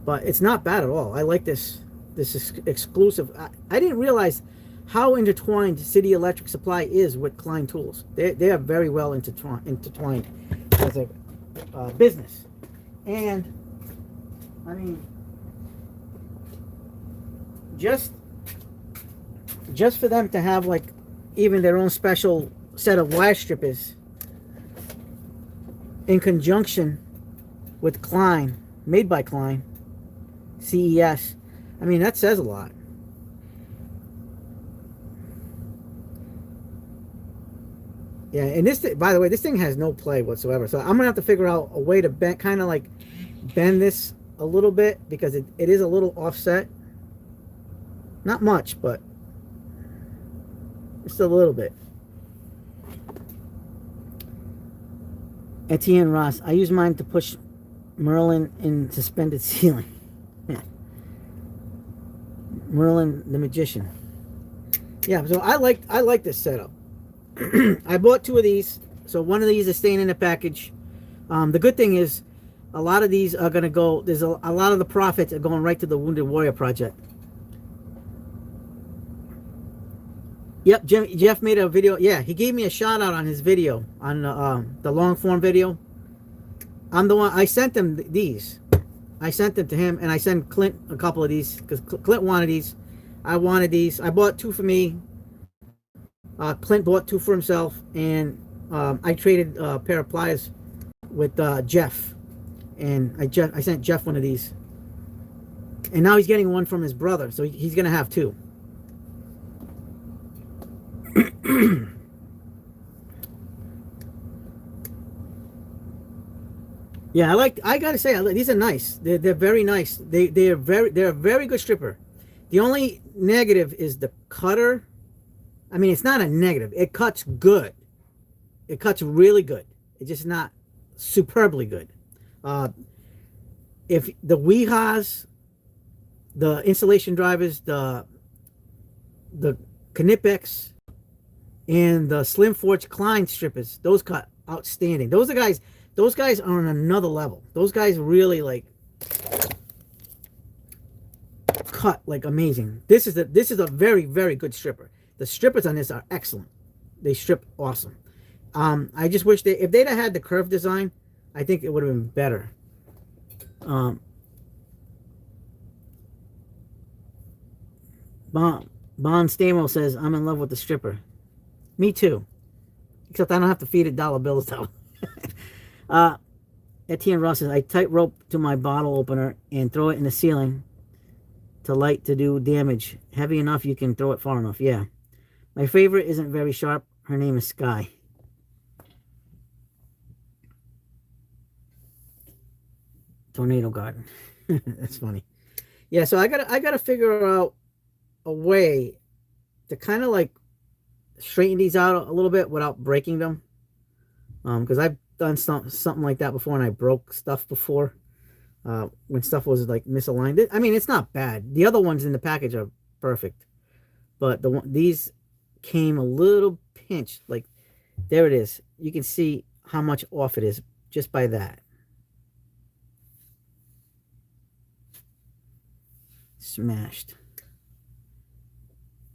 Speaker 1: But it's not bad at all. I like this. This is exclusive. I didn't realize how intertwined City Electric Supply is with Klein Tools. They are very well intertwined as a business. And I mean, just for them to have like even their own special set of wire strippers in conjunction with Klein, made by Klein, CES, I mean, that says a lot. Yeah, and this, by the way, this thing has no play whatsoever. So I'm gonna have to figure out a way to bend, kind of like bend this a little bit, because it is a little offset. Not much, but just a little bit. Etienne Ross, I use mine to push Merlin in suspended ceiling. Merlin the Magician. Yeah, so I like this setup. I bought two of these, so one of these is staying in the package. The good thing is, a lot of these are going to go, there's a lot of the profits are going right to the Wounded Warrior Project. Yep, Jeff made a video. Yeah, he gave me a shout out on his video, on the long form video. I'm the one, I sent him these. I sent them to him, and I sent Clint a couple of these, because Clint wanted these. I wanted these. I bought two for me. Clint bought two for himself, and I traded a pair of pliers with Jeff, and I sent Jeff one of these, and now he's getting one from his brother, so he's gonna have two. Yeah, I gotta say, these are nice. They're very nice. They're a very good stripper. The only negative is the cutter. I mean, it's not a negative. It cuts good. It cuts really good. It's just not superbly good. Uh, if the Wehas, the installation drivers, the Knipex, and the Slim Forge Klein strippers, those cut outstanding. Those are guys. Those guys are on another level. Those guys really like cut like amazing. This is a very, very good stripper. The strippers on this are excellent. They strip awesome. I just wish if they'd have had the curved design, I think it would have been better. Bon Stamo says, I'm in love with the stripper. Me too. Except I don't have to feed it dollar bills though. Etienne Ross says, I tight rope to my bottle opener and throw it in the ceiling to light to do damage. Heavy enough you can throw it far enough. Yeah. My favorite isn't very sharp. Her name is Sky. Tornado Garden. That's funny. Yeah, so I gotta figure out a way to kind of like straighten these out a little bit without breaking them. Because I've done something like that before, and I broke stuff before. When stuff was like misaligned. I mean, it's not bad. The other ones in the package are perfect, but these came a little pinched. Like, there it is. You can see how much off it is just by that. Smashed.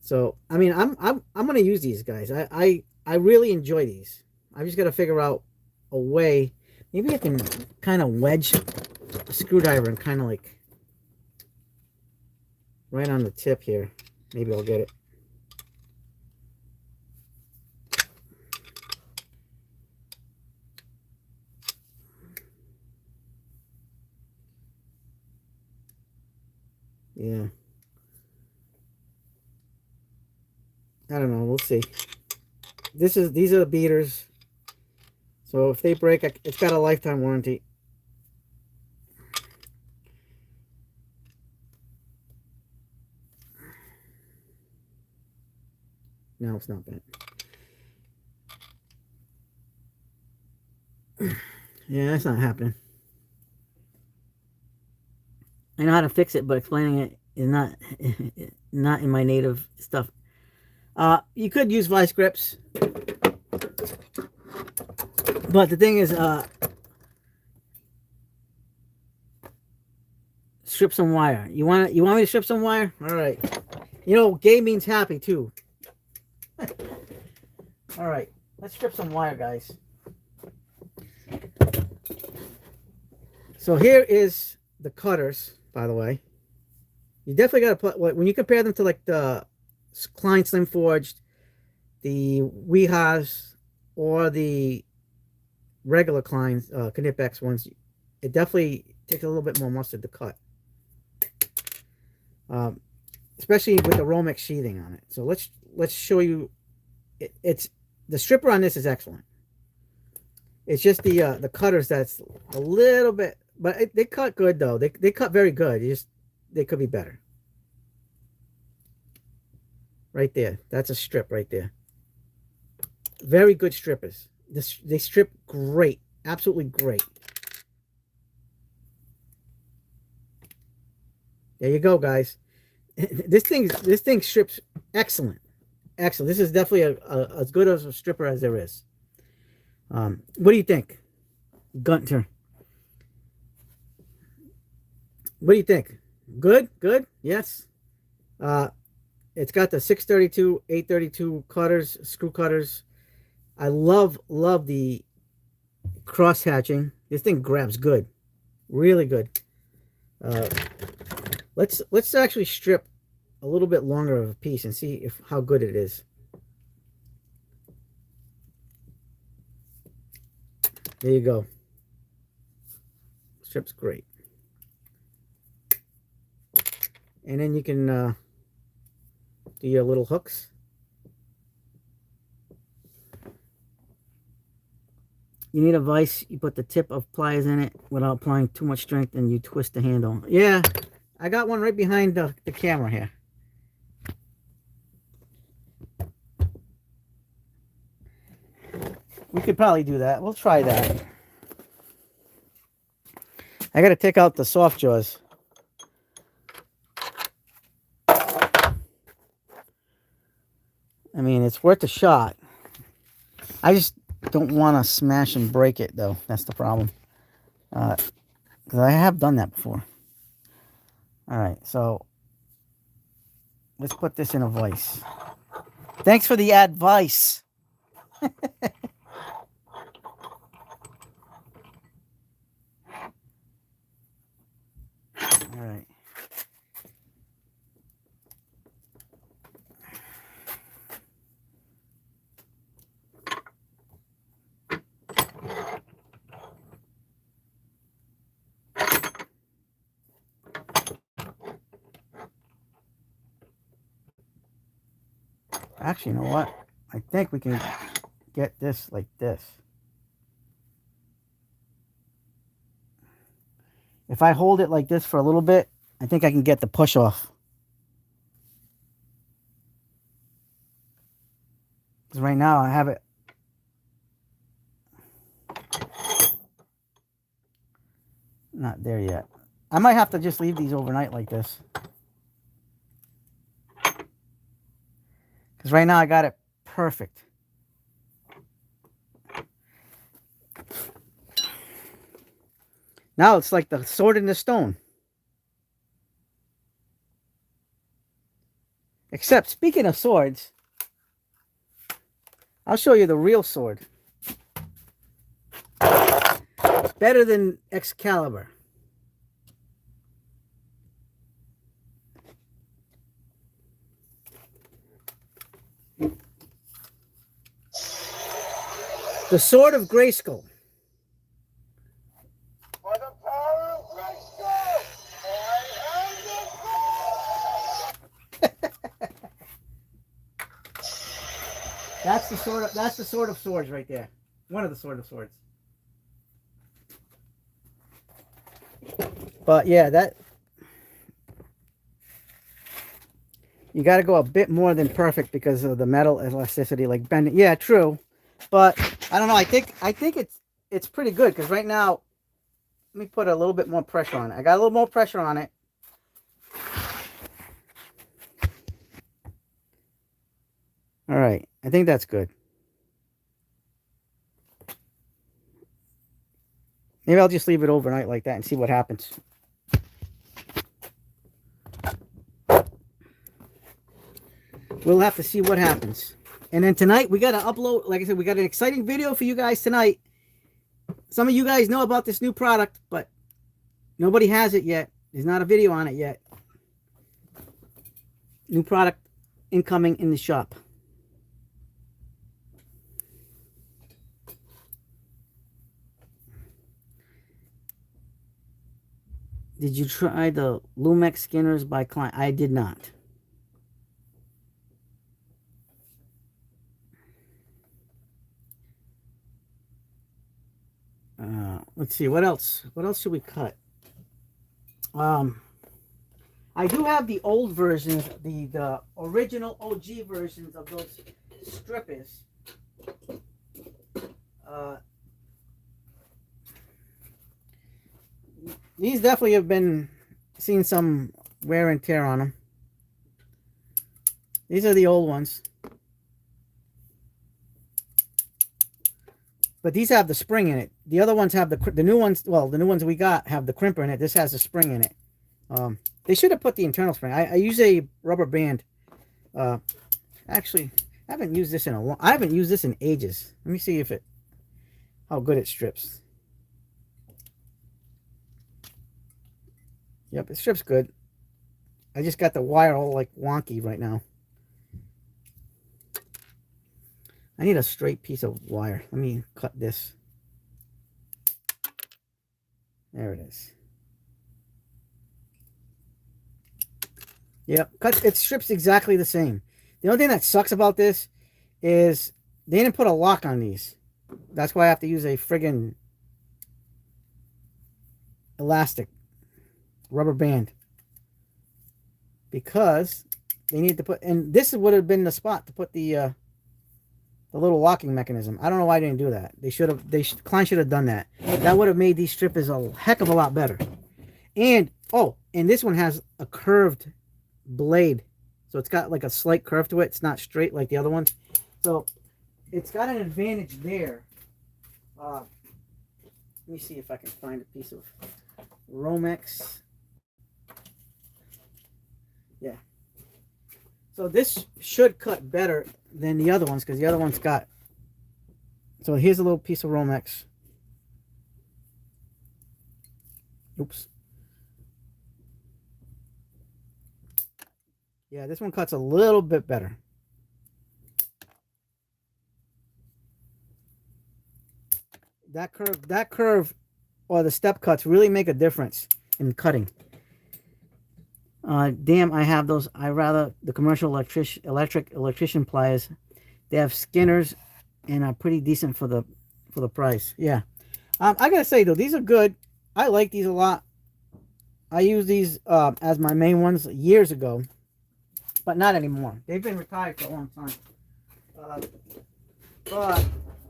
Speaker 1: So I mean, I'm gonna use these guys. I really enjoy these. I just gotta figure out a way. Maybe I can kind of wedge a screwdriver and kind of like right on the tip here. Maybe I'll get it. Yeah. I don't know. We'll see. These are the beaters. So if they break, it's got a lifetime warranty. No, it's not bent. Yeah, that's not happening. I know how to fix it, but explaining it is not in my native stuff. You could use vice grips, but the thing is, strip some wire. You want me to strip some wire? All right. You know, gay means happy too. All right, let's strip some wire, guys. So here is the cutters, by the way. You definitely got to put, when you compare them to like the Klein Slim Forged, the Wehas, or the regular Klein Knipex ones, it definitely takes a little bit more mustard to cut. Especially with the Romex sheathing on it. So let's show you. It's the stripper on this is excellent. It's just the cutters that's a little bit, but they cut good though. They cut very good. They could be better. Right there. That's a strip right there. Very good strippers. They strip great. Absolutely great. There you go, guys. This thing strips excellent. Excellent. This is definitely as good as a stripper as there is. What do you think, Gunter? What do you think? Good? Good? Yes. It's got the 632, 832 cutters, screw cutters. I love the cross hatching. This thing grabs good. Really good. Let's actually strip a little bit longer of a piece and see how good it is. There you go. Strip's great. And then you can do your little hooks. You need a vise. You put the tip of pliers in it without applying too much strength, and you twist the handle. Yeah, I got one right behind the camera here. we could probably do that. We'll try that. I got to take out the soft jaws. I mean, it's worth a shot. I just don't want to smash and break it, though. That's the problem. Because I have done that before. All right, so let's put this in a vise. Thanks for the advice. All right. Actually, you know what? I think we can get this like this. If I hold it like this for a little bit, I think I can get the push off. Because right now I have it. Not there yet. I might have to just leave these overnight like this. Because right now I got it perfect. Now it's like the sword in the stone. Except, speaking of swords, I'll show you the real sword. It's better than Excalibur. The Sword of Grayskull.
Speaker 2: For the power of Grayskull, I am the
Speaker 1: That's the sword of swords right there. One of the sword of swords. But yeah, that you got to go a bit more than perfect because of the metal elasticity, like bending. Yeah, true. But I don't know. I think it's pretty good because right now, let me put a little bit more pressure on it. I got a little more pressure on it. All right, I think that's good. Maybe I'll just leave it overnight like that and see what happens. We'll have to see what happens. And then tonight, we got to upload, like I said, we got an exciting video for you guys tonight. Some of you guys know about this new product, but nobody has it yet. There's not a video on it yet. New product incoming in the shop. Did you try the Lumex skinners by Klein? I did not. Let's see, what else? What else should we cut? I do have the old versions, the original OG versions of those strippers. These definitely have been seen some wear and tear on them. These are the old ones. But these have the spring in it. The other ones have the new ones. Well, the new ones we got have the crimper in it. This has a spring in it. They should have put the internal spring. I use a rubber band. Actually, I haven't used this in a long. I haven't used this in ages. Let me see how good it strips. Yep, it strips good. I just got the wire all like wonky right now. I need a straight piece of wire. Let me cut this. There it is. Yep, it strips exactly the same. The only thing that sucks about this is they didn't put a lock on these. That's why I have to use a friggin' elastic rubber band. Because they need to put, and this would have been the spot to put the The little locking mechanism. I don't know why I didn't do that. They should have. Klein should have done that. That would have made these strippers a heck of a lot better. And oh, and this one has a curved blade, so it's got like a slight curve to it. It's not straight like the other ones. So it's got an advantage there. Let me see if I can find a piece of Romex. Yeah. So this should cut better than the other ones because the other one's got. So here's a little piece of Romex. Oops. Yeah, this one cuts a little bit better. That curve, or the step cuts really make a difference in cutting. Damn, I have those. I rather the commercial electrician pliers. They have Skinners and are pretty decent for the price. Yeah, I gotta say though, these are good. I like these a lot. I use these as my main ones years ago, but not anymore. They've been retired for a long time. But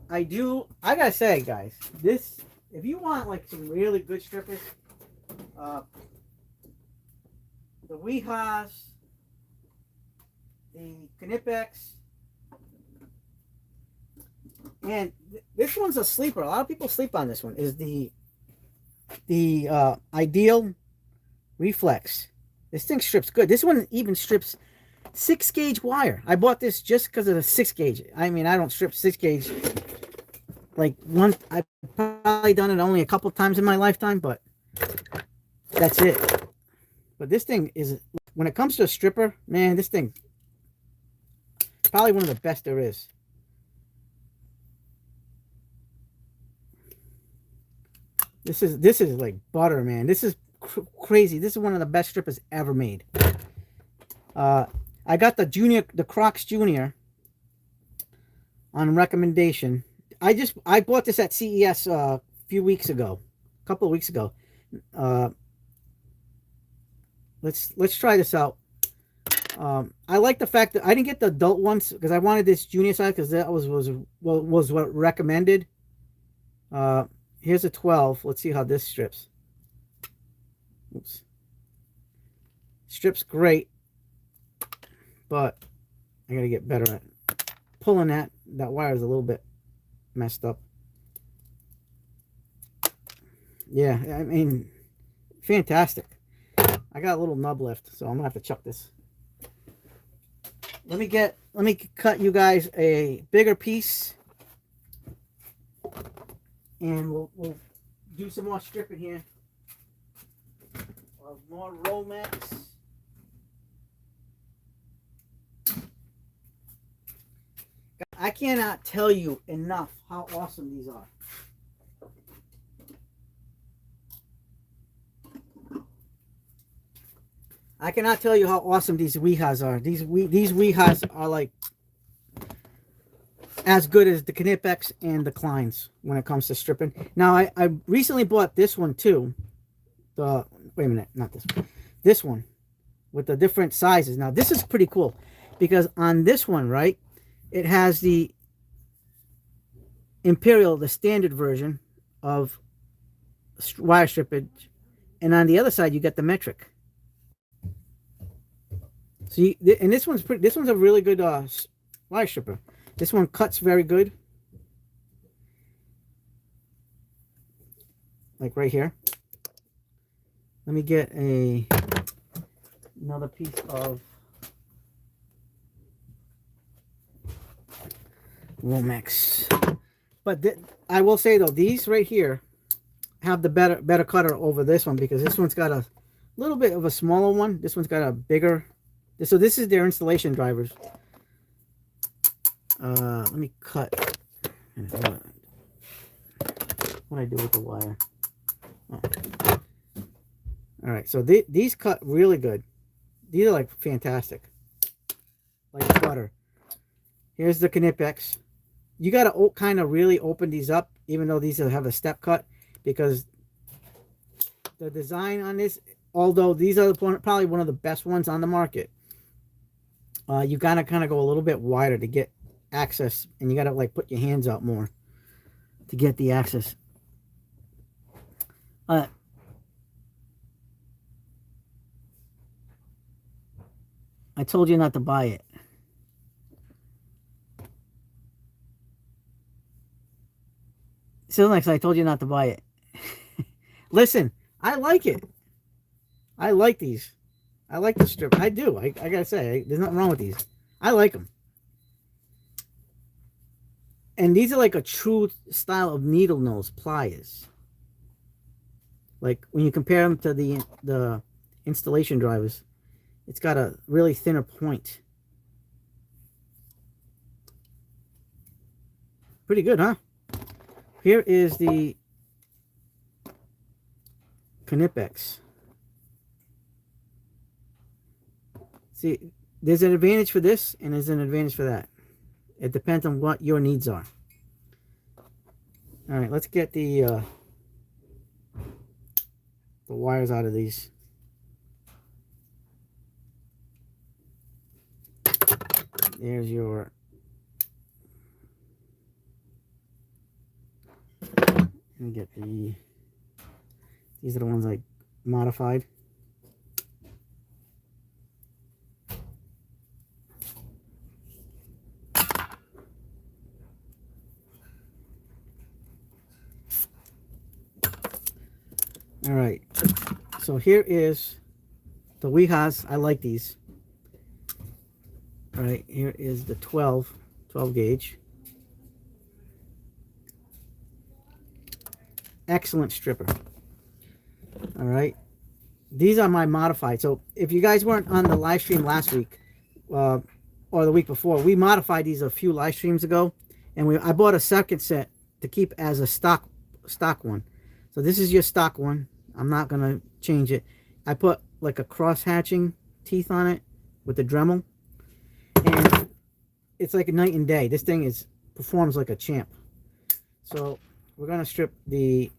Speaker 1: I gotta say, guys, this, if you want like some really good strippers, the Wehas, the Knipex, and this one's a sleeper. A lot of people sleep on this one. Is the Ideal Reflex. This thing strips good. This one even strips 6-gauge wire. I bought this just because of the 6-gauge. I mean, I don't strip 6-gauge like one. I've probably done it only a couple times in my lifetime, but that's it. But this thing is, when it comes to a stripper, man, this thing probably one of the best there is. This is like butter, man. This is crazy. This is one of the best strippers ever made. I got the Crocs Junior on recommendation. I bought this at CES a few weeks ago, a couple of weeks ago. Let's try this out. I like the fact that I didn't get the adult ones because I wanted this junior size because that was what recommended. Here's a 12. Let's see how this strips. Oops. Strips great, but I gotta get better at pulling that. That wire is a little bit messed up. Yeah, I mean, fantastic. I got a little nub left, so I'm gonna have to chuck this. Let me cut you guys a bigger piece, and we'll do some more stripping here. More Romex. I cannot tell you enough how awesome these are. I cannot tell you how awesome these Wehas are. These Wehas are like as good as the Knipex and the Kleins when it comes to stripping. Now I recently bought this one too. Wait a minute, not this one. This one with the different sizes. Now this is pretty cool because on this one, right, it has the Imperial, the standard version of wire strippage, and on the other side you get the metric. So and this one's pretty. This one's a really good wire stripper. This one cuts very good, like right here. Let me get another piece of Romex. But I will say though, these right here have the better cutter over this one because this one's got a little bit of a smaller one. This one's got a bigger. So this is their installation drivers. Let me cut. What do I do with the wire? Oh. All right, so these cut really good. These are like fantastic, like butter. Here's the Knipex. You got to kind of really open these up, even though these have a step cut, because the design on this, although these are probably one of the best ones on the market, you got to kind of go a little bit wider to get access, and you gotta like put your hands out more to get the access. I told you not to buy it. Still next, I told you not to buy it. Listen, I like it. I like these. I like the strip. I do. I gotta say, there's nothing wrong with these. I like them. And these are like a true style of needle nose pliers. Like when you compare them to the installation drivers, it's got a really thinner point. Pretty good, huh? Here is the Knipex. See, there's an advantage for this and there's an advantage for that. It depends on what your needs are. All right, let's get the wires out of these. There's your... Let me get the... These are the ones I modified. All right, so here is the Wehas. I like these. All right, here is the 12 gauge. Excellent stripper. All right, these are my modified. So if you guys weren't on the live stream last week or the week before, we modified these a few live streams ago, and I bought a second set to keep as a stock one. So this is your stock one. I'm not gonna change it. I put like a cross hatching teeth on it with the Dremel, and it's like a night and day. This thing performs like a champ. So we're gonna strip the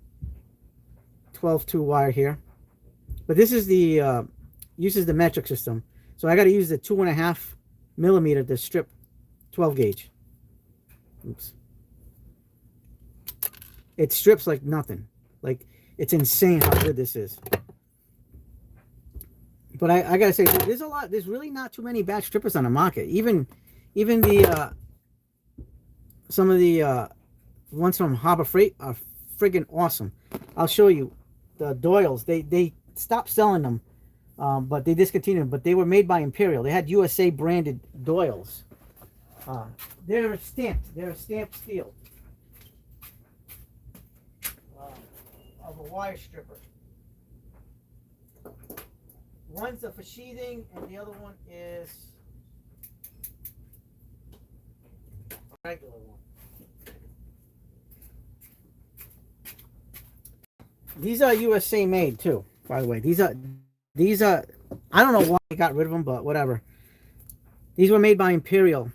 Speaker 1: 12-2 wire here, but this is the uses the metric system. So I got to use the 2.5 millimeter to strip 12 gauge. Oops. It strips like nothing. Like, it's insane how good this is. But I gotta say, there's really not too many batch strippers on the market. Even the some of the ones from Harbor Freight are friggin' awesome. I'll show you the Doyles. They stopped selling them, but they discontinued them. But they were made by Imperial. They had USA branded Doyles. They're stamped. They're stamped steel. Of a wire stripper. One's for sheathing, and the other one is a regular one. These are USA made too, by the way. These are I don't know why they got rid of them, but whatever. These were made by Imperial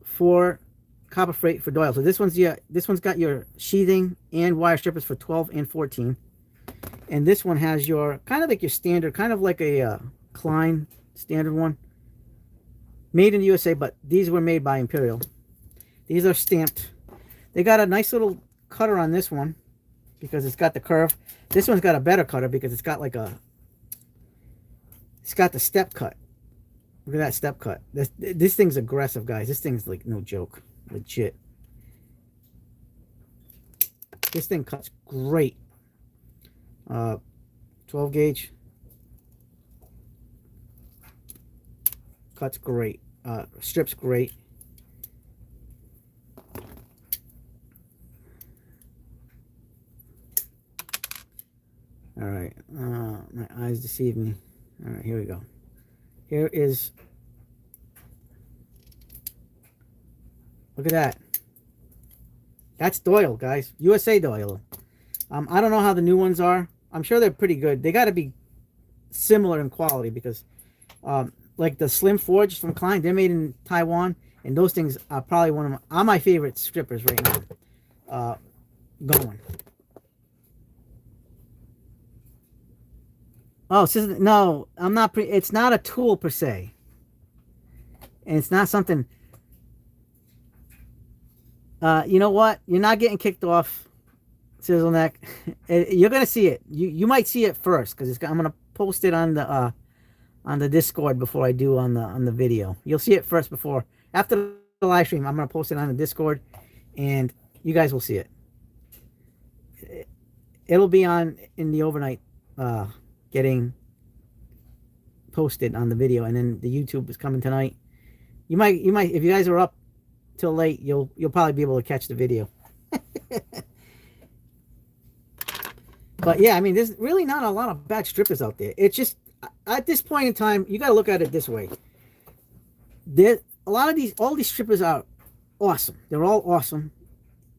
Speaker 1: for Harbor Freight for Doyle. So this one's got your sheathing and wire strippers for 12 and 14. And this one has your kind of like your standard, kind of like a Klein standard one. Made in the USA, but these were made by Imperial. These are stamped. They got a nice little cutter on this one because it's got the curve. This one's got a better cutter because it's got it's got the step cut. Look at that step cut. This thing's aggressive, guys. This thing's like no joke. Legit. This thing cuts great. 12 gauge. Cuts great. Strips great. All right. My eyes deceive me. All right, here we go. Here is... Look at that. That's Doyle, guys. USA Doyle. I don't know how the new ones are. I'm sure they're pretty good. They got to be similar in quality because, like the Slim Forge from Klein, they're made in Taiwan, and those things are probably are my favorite strippers right now. Going. Oh, no, I'm not. It's not a tool per se, and it's not something. You know what? You're not getting kicked off, Sizzle Neck. You're gonna see it. You might see it first because I'm gonna post it on the Discord before I do on the video. You'll see it first before after the live stream. I'm gonna post it on the Discord, and you guys will see it. It'll be on in the overnight, getting posted on the video, and then the YouTube is coming tonight. You might if you guys are up till late, you'll probably be able to catch the video. But yeah, I mean, there's really not a lot of bad strippers out there. It's just at this point in time, you got to look at it this way. All these strippers are awesome. They're all awesome.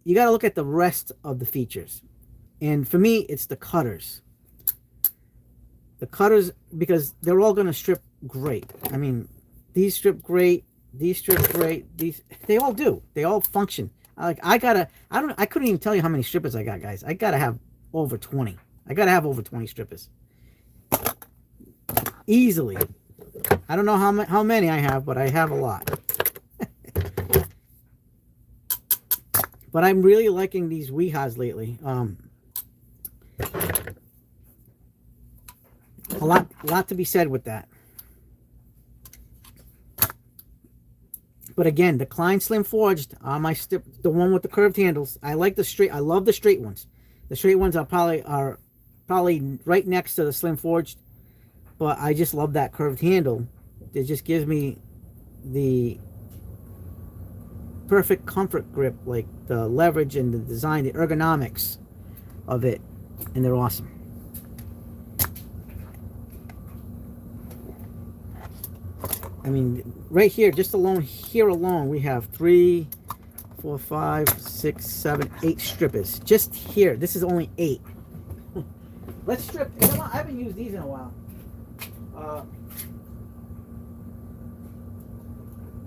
Speaker 1: You got to look at the rest of the features. And for me, it's the cutters. The cutters, because they're all going to strip great. I mean, these strip great. These strip great. They all do. They all function. I couldn't even tell you how many strippers I got, guys. I got to have over 20. I got to have over 20 strippers. Easily. I don't know how many I have, but I have a lot. But I'm really liking these Wihas lately. A lot to be said with that. But again, the Klein Slim Forged on my the one with the curved handles. I like the straight. I love the straight ones. The straight ones are probably right next to the Slim Forged. But I just love that curved handle. It just gives me the perfect comfort grip, like the leverage and the design, the ergonomics of it, and they're awesome. I mean, right here, just alone, here alone, we have 3, 4, 5, 6, 7, 8 strippers. Just here, this is only 8. Let's strip. You know what? I haven't used these in a while.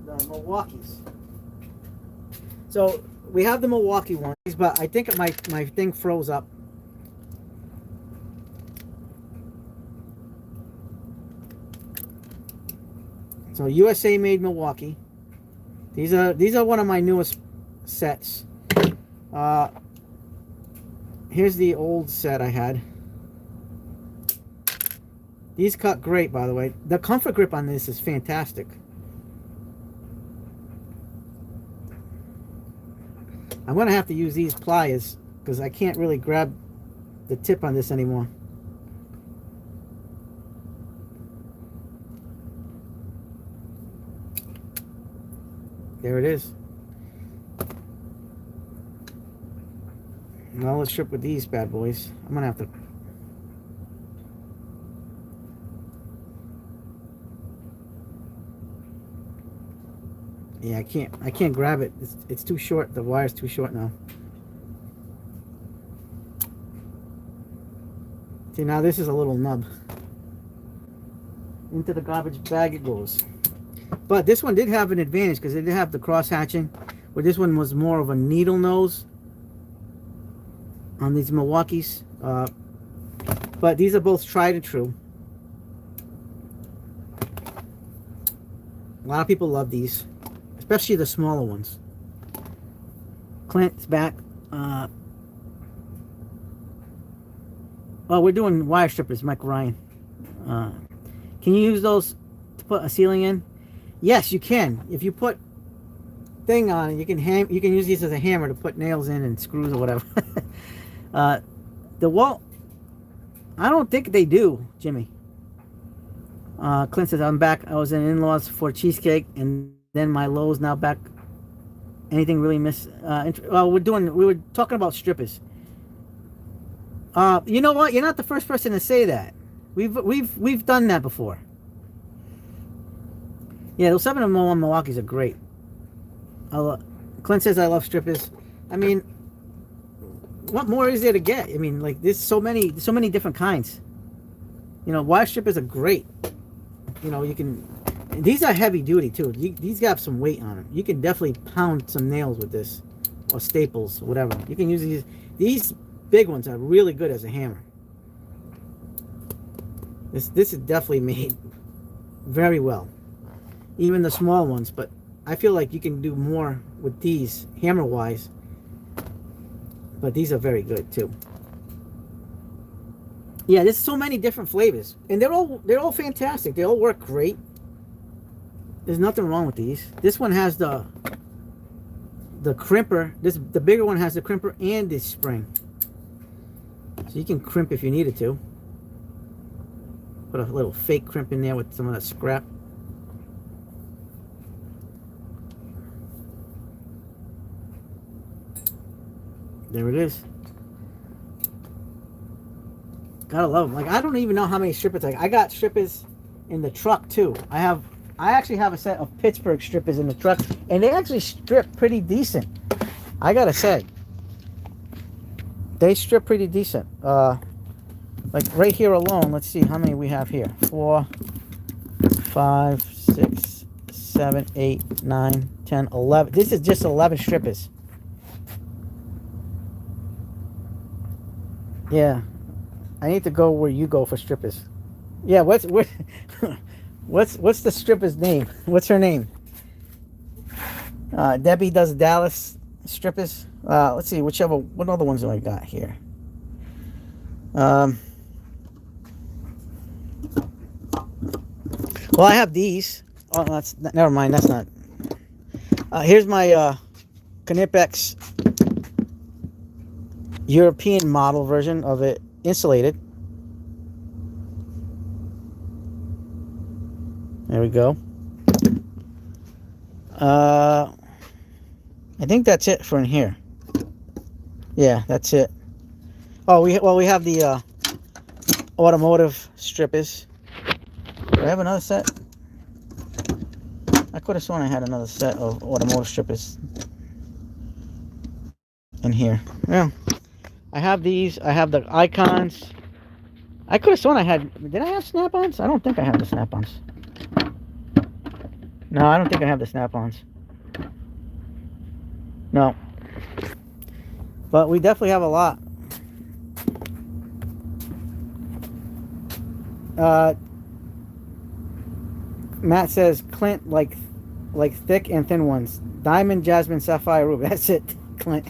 Speaker 1: The Milwaukee's. So we have the Milwaukee ones, but I think my thing froze up. So USA made Milwaukee. These are one of my newest sets. Here's the old set I had. These cut great, by the way. The comfort grip on this is fantastic. I'm going to have to use these pliers because I can't really grab the tip on this anymore. There it is. Now let's strip with these bad boys. I'm going to have to... Yeah, I can't grab it. It's too short. The wire's too short now. See, now this is a little nub. Into the garbage bag it goes. But this one did have an advantage because it did have the cross hatching, where this one was more of a needle nose on these Milwaukee's. But these are both tried and true. A lot of people love these, especially the smaller ones. Clint's back. Well, we're doing wire strippers, Mike Ryan. Can you use those to put a ceiling in? Yes, you can. If you put thing on it, you can use these as a hammer to put nails in and screws or whatever. The wall, I don't think they do, Jimmy. Clint says, I'm back. I was in in-laws for cheesecake, and then my Lowe's now back. Anything really miss? Well, we were talking about strippers. You know what? You're not the first person to say that. We've done that before. Yeah, those 701 Milwaukee's are great. Clint says I love strippers. I mean, what more is there to get? I mean, like there's so many different kinds. You know, wire strippers are great. You know, you can. These are heavy duty too. These got some weight on them. You can definitely pound some nails with this, or staples, whatever. You can use these. These big ones are really good as a hammer. This is definitely made very well. Even the small ones, but I feel like you can do more with these hammer wise, but these are very good too. Yeah, there's so many different flavors, and they're all fantastic. They all work great. There's nothing wrong with these. This one has the crimper. The bigger one has the crimper and this spring, so you can crimp if you needed to. Put a little fake crimp in there with some of that scrap. There it is. Gotta love them. Like, I don't even know how many strippers. Like, I got strippers in the truck too. I actually have a set of Pittsburgh strippers in the truck, and they actually strip pretty decent. I gotta say, they strip pretty decent. Like right here alone, let's see how many we have here. 4, 5, 6, 7, 8, 9, 10, 11. This is just 11 strippers. Yeah, I need to go where you go for strippers. Yeah, what's the stripper's name? What's her name? Debbie does Dallas strippers. Let's see, what other ones do I got here? Well, I have these. Oh, never mind. That's not. Here's my Knipex European model version of it, insulated. There we go. I think that's it for in here. Yeah, that's it. Oh, we have the automotive strippers. Do I have another set? I could have sworn I had another set of automotive strippers in here. Yeah, I have these. I have the icons. I could have sworn I had. Did I have snap-ons? I don't think I have the snap-ons. No, I don't think I have the snap-ons. No. But we definitely have a lot. Matt says Clint like thick and thin ones. Diamond, jasmine, sapphire, ruby. That's it, Clint.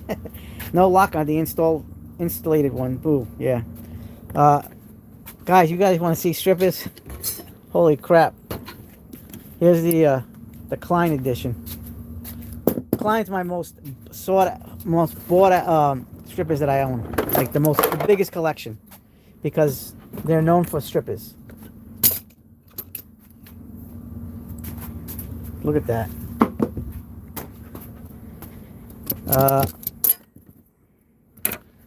Speaker 1: No lock on the installated one. Boo. Yeah. Guys, you guys want to see strippers? Holy crap! Here's the Klein edition. Klein's my most bought strippers that I own. Like the biggest collection, because they're known for strippers. Look at that.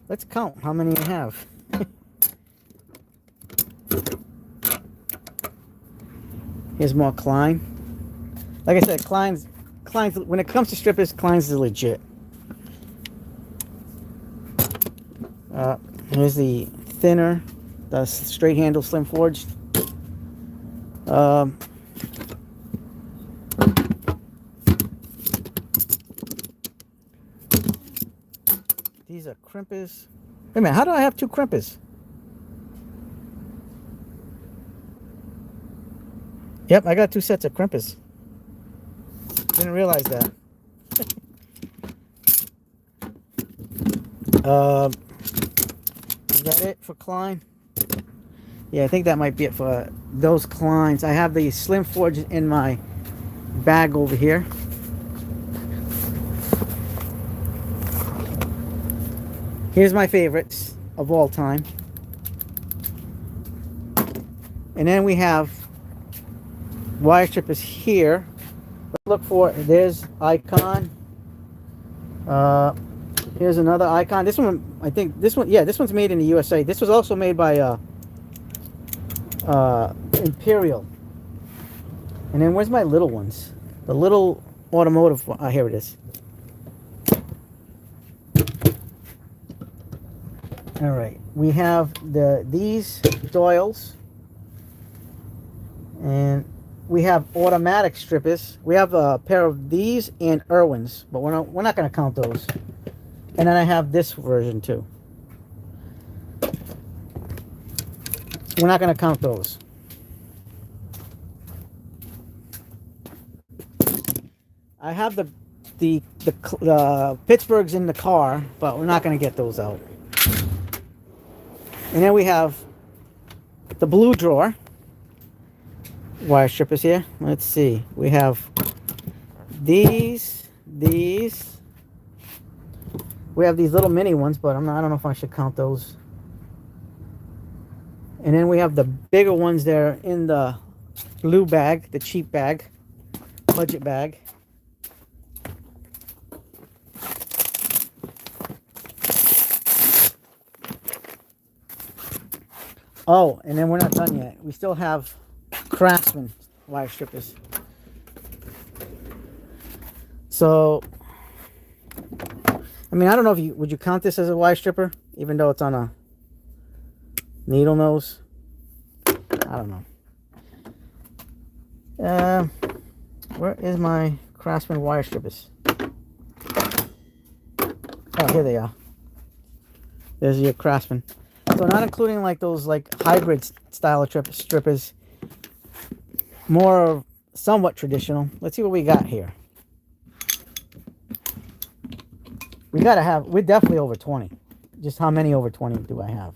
Speaker 1: Let's count how many I have. Here's more Klein. Like I said, Klein's when it comes to strippers, Klein's is legit. Here's the thinner, the straight handle slim forged. These are crimpers. Wait a minute, how do I have two crimpers? Yep, I got two sets of crimpers. Didn't realize that. Is that it for Klein? Yeah, I think that might be it for those Kleins. I have the Slim Forge in my bag over here. Here's my favorites of all time. And then we have wire strippers here. Look for, there's Icon. Here's another Icon. This one, I think, this one's made in the USA. This was also made by Imperial. And then where's my little ones? The little automotive one. Here it is. All right, we have these Doyles, and we have automatic strippers. We have a pair of these and Irwins, but we're not going to count those. And then I have this version too. We're not going to count those. I have the Pittsburghs in the car, but we're not going to get those out. And then we have the blue drawer wire strippers here. Let's see. We have these. We have these little mini ones, but I don't know if I should count those. And then we have the bigger ones there in the blue bag, the cheap bag, budget bag. Oh, and then we're not done yet. We still have Craftsman wire strippers. So, I mean, I don't know if would you count this as a wire stripper, even though it's on a needle nose? I don't know. Where is my Craftsman wire strippers? Oh, here they are. There's your Craftsman. So not including like those like hybrid style of strippers. More somewhat traditional. Let's see what we got here. We're definitely over 20. Just how many over 20 do I have?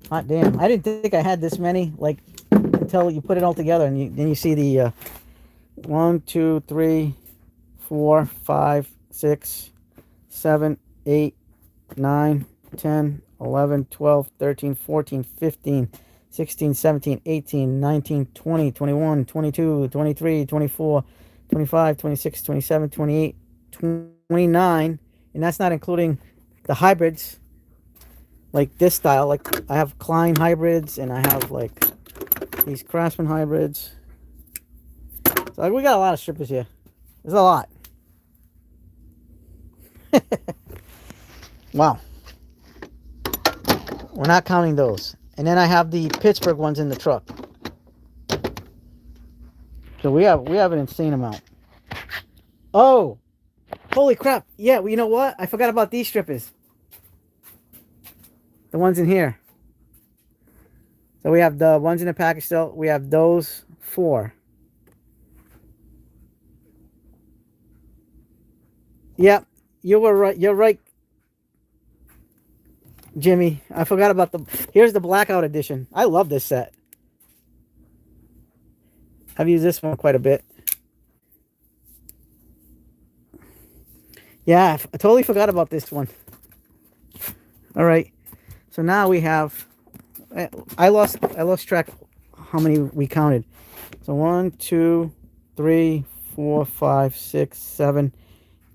Speaker 1: Hot damn. I didn't think I had this many, like, until you put it all together and then you see the 1, 2, 3, 4, 5, 6, 7, 8, 9, 10, 11, 12, 13, 14, 15, 16, 17, 18, 19, 20, 21, 22, 23, 24, 25, 26, 27, 28, 29. And that's not including the hybrids. Like this style, like I have Klein hybrids and I have like these Craftsman hybrids. So like, we got a lot of strippers here. There's a lot. Wow. We're not counting those. And then I have the Pittsburgh ones in the truck. So we have an insane amount. Oh, holy crap. Yeah, well, you know what? I forgot about these strippers. The ones in here. So we have the ones in the package still. We have those 4. Yep, you were right. You're right, Jimmy. I forgot about here's the blackout edition. I love this set. I've used this one quite a bit. Yeah, I totally forgot about this one. All right. So now we have, I lost track how many we counted. So 1, 2, 3, 4, 5, 6, 7,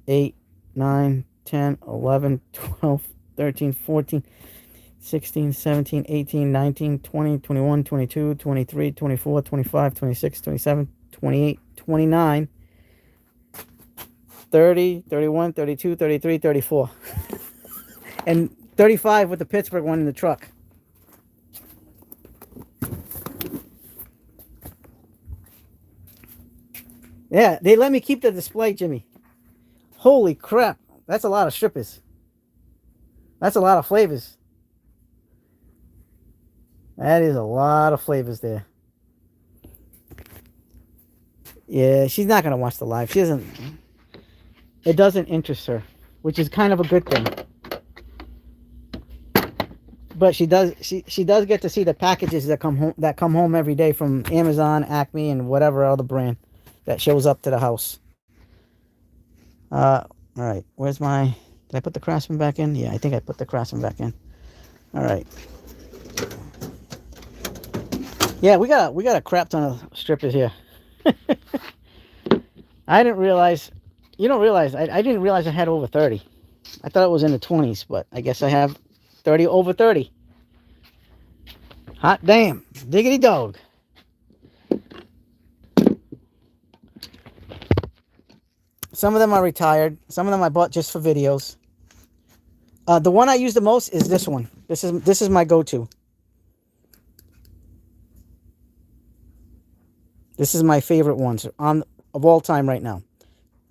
Speaker 1: 8, 9, 10, 11, 12, 13, 14, 16, 17, 18, 19, 20, 21, 22, 23, 24, 25, 26, 27, 28, 29, 30, 31, 32, 33, 34. And 35 with the Pittsburgh one in the truck. Yeah, they let me keep the display, Jimmy. Holy crap. That's a lot of strippers. That's a lot of flavors. That is a lot of flavors there. Yeah, she's not going to watch the live. She doesn't. It doesn't interest her, which is kind of a good thing. But she does get to see the packages that come home every day from Amazon, Acme, and whatever other brand that shows up to the house. All right, where's my? Did I put the Craftsman back in? Yeah, I think I put the Craftsman back in. All right. Yeah, we got a crap ton of strippers here. I didn't realize. You don't realize. I didn't realize I had over 30. I thought it was in the 20s, but I guess I have 30 over 30. Hot damn. Diggity dog. Some of them are retired. Some of them I bought just for videos. The one I use the most is this one. This is my go-to. This is my favorite ones of all time right now.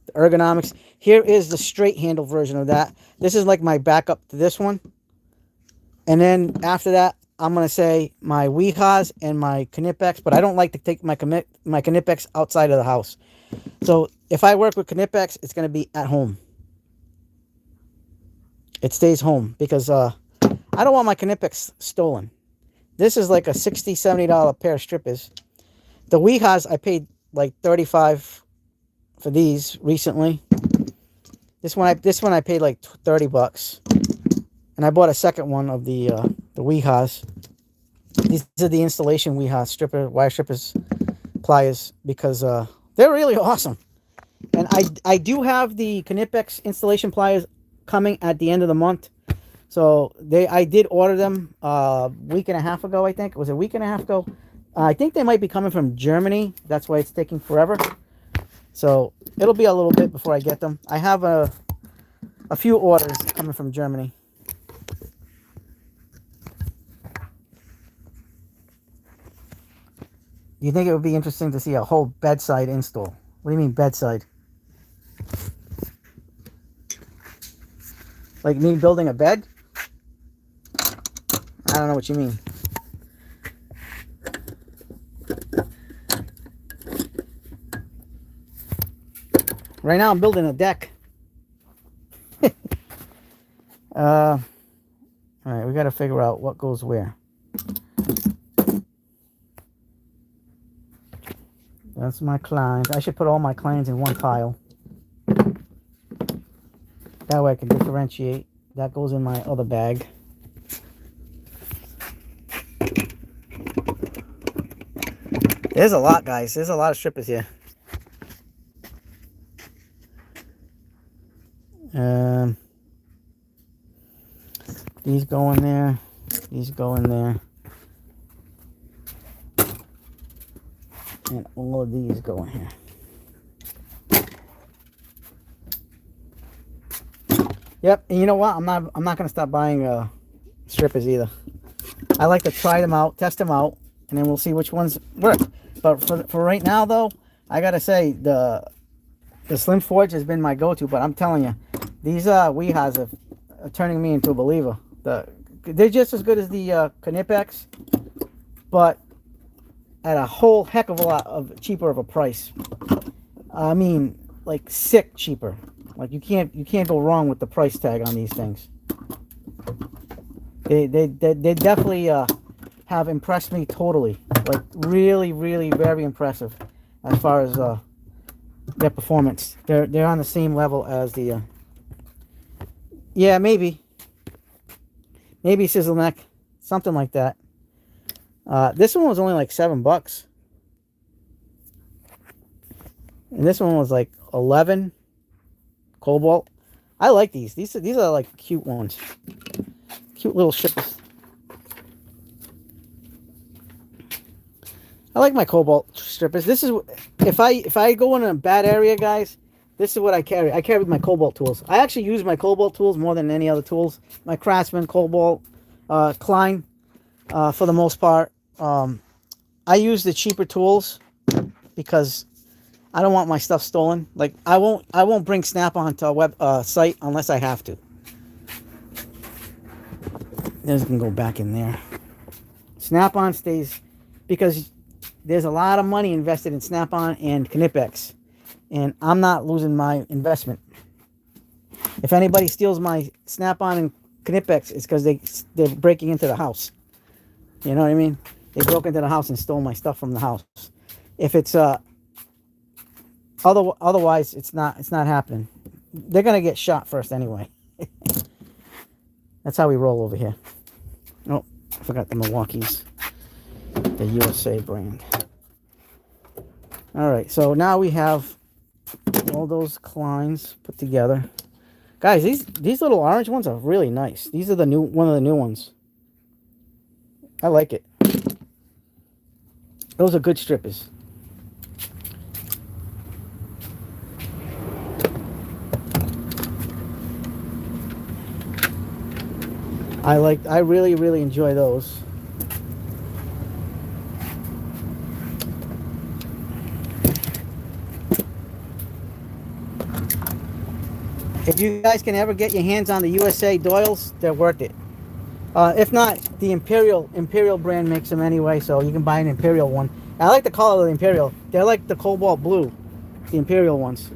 Speaker 1: The ergonomics. Here is the straight handle version of that. This is like my backup to this one. And then after that, I'm going to say my Weehaws and my Knipex, but I don't like to take my Knipex outside of the house. So if I work with Knipex, it's going to be at home. It stays home because I don't want my Knipex stolen. This is like a $60, $70 pair of strippers. The Weehaws, I paid like $35 for these recently. This one I paid like $30. And I bought a second one of the Weehaws. These are the installation Weehaws wire strippers pliers because they're really awesome. And I do have the Knipex installation pliers coming at the end of the month. So I did order them a week and a half ago, I think. Was it a week and a half ago? I think they might be coming from Germany. That's why it's taking forever. So it'll be a little bit before I get them. I have a few orders coming from Germany. Do you think it would be interesting to see a whole bedside install? What do you mean bedside? Like me building a bed? I don't know what you mean. Right now I'm building a deck. All right, we got to figure out what goes where. That's my Kleins. I should put all my Kleins in one pile. That way I can differentiate. That goes in my other bag. There's a lot, guys. There's a lot of strippers here. These go in there. These go in there. And all of these go in here. Yep, and you know what? I'm not gonna stop buying strippers either. I like to try them out, test them out, and then we'll see which ones work. But for right now though, I gotta say the Slim Forge has been my go-to, but I'm telling you, these Weehaws are turning me into a believer. They're just as good as the Knipex, but at a whole heck of a lot of cheaper of a price. I mean, like sick cheaper. Like you can't go wrong with the price tag on these things. They definitely have impressed me totally. Like really, really very impressive as far as their performance. They're on the same level as the yeah, maybe Sizzle Neck, something like that. This one was only like $7, and this one was like 11. Cobalt. I like these. These are like cute ones, cute little strippers. I like my Cobalt strippers. This is if I go in a bad area, guys. This is what I carry. I carry my Cobalt tools. I actually use my Cobalt tools more than any other tools. My Craftsman, Cobalt, Klein, for the most part. I use the cheaper tools because I don't want my stuff stolen. Like I won't bring Snap-on to a web site unless I have to. This can go back in there. Snap-on stays because there's a lot of money invested in Snap-on and Knipex. And I'm not losing my investment. If anybody steals my Snap-on and Knipex, it's because they're breaking into the house. You know what I mean? They broke into the house and stole my stuff from the house. If it's otherwise, it's not happening. They're gonna get shot first anyway. That's how we roll over here. Oh, I forgot the Milwaukee's, the USA brand. All right, so now we have all those Kleins put together. Guys, these little orange ones are really nice. These are one of the new ones. I like it. Those are good strippers. I really, really enjoy those. If you guys can ever get your hands on the USA Doyles, they're worth it. If not, the Imperial brand makes them anyway, so you can buy an Imperial one. I like the color of the Imperial. They're like the cobalt blue, the Imperial ones.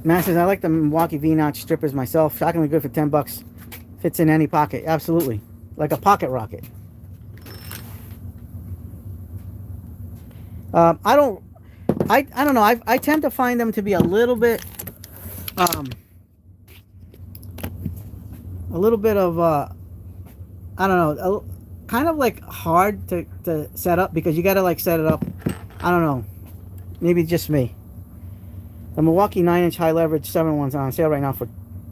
Speaker 1: Masters, I like the Milwaukee V-notch strippers myself. Shockingly good for $10. Fits in any pocket, absolutely, like a pocket rocket. I don't know. I tend to find them to be a little bit of I don't know, kind of like hard to set up, because you got to like set it up. I don't know, maybe just me. The Milwaukee 9-inch high leverage 7-1's on sale right now for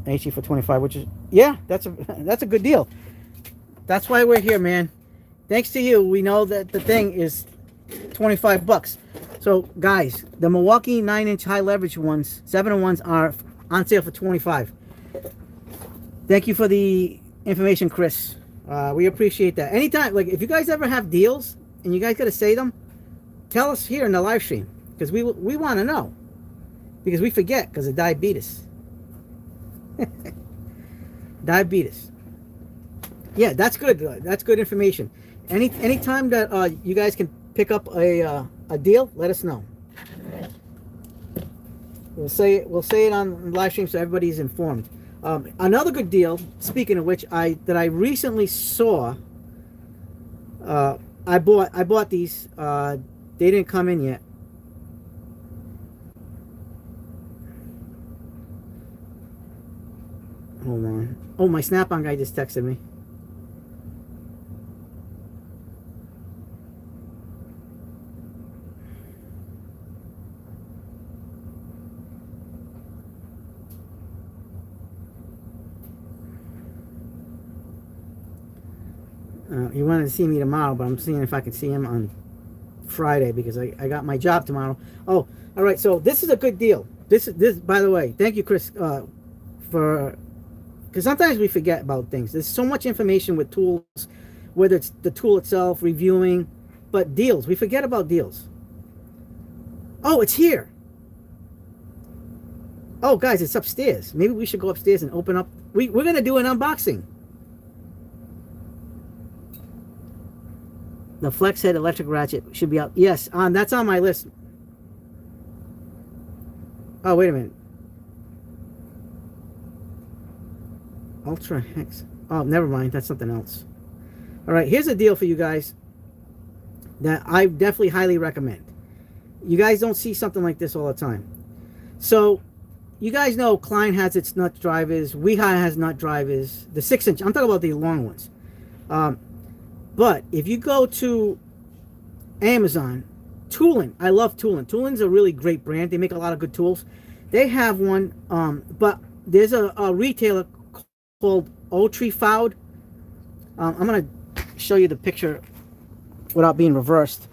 Speaker 1: HE for $25, which is, yeah, that's a good deal. That's why we're here, man. Thanks to you, we know that the thing is $25. So guys, the Milwaukee 9-inch high leverage ones, 7-1s, are on sale for $25. Thank you for the information, Chris. We appreciate that. Anytime, like, if you guys ever have deals and you guys got to say them, tell us here in the live stream, because we want to know, because we forget because of diabetes. Diabetes. Yeah, that's good. That's good information. Anytime that you guys can pick up a deal, let us know. We'll say it on live stream so everybody's informed. Another good deal, speaking of which, that I recently saw. I bought these. They didn't come in yet. Hold on. Oh, my Snap-on guy just texted me. He wanted to see me tomorrow, but I'm seeing if I can see him on Friday, because I got my job tomorrow. Oh, all right. So this is a good deal. This by the way, thank you, Chris, for, because sometimes we forget about things. There's so much information with tools, whether it's the tool itself, reviewing, but deals. We forget about deals. Oh, it's here. Oh, guys, it's upstairs. Maybe we should go upstairs and open up. We're gonna do an unboxing. The flex head electric ratchet should be out. Yes, that's on my list. Oh, wait a minute. Ultra Hex. Oh, never mind. That's something else. All right, here's a deal for you guys that I definitely highly recommend. You guys don't see something like this all the time. So, you guys know Klein has its nut drivers. Weeha has nut drivers. The 6-inch. I'm talking about the long ones. But if you go to Amazon, Toolin, I love Toolin. Toolin's a really great brand. They make a lot of good tools. They have one, but there's a retailer called Ultrafoud. I'm going to show you the picture without being reversed.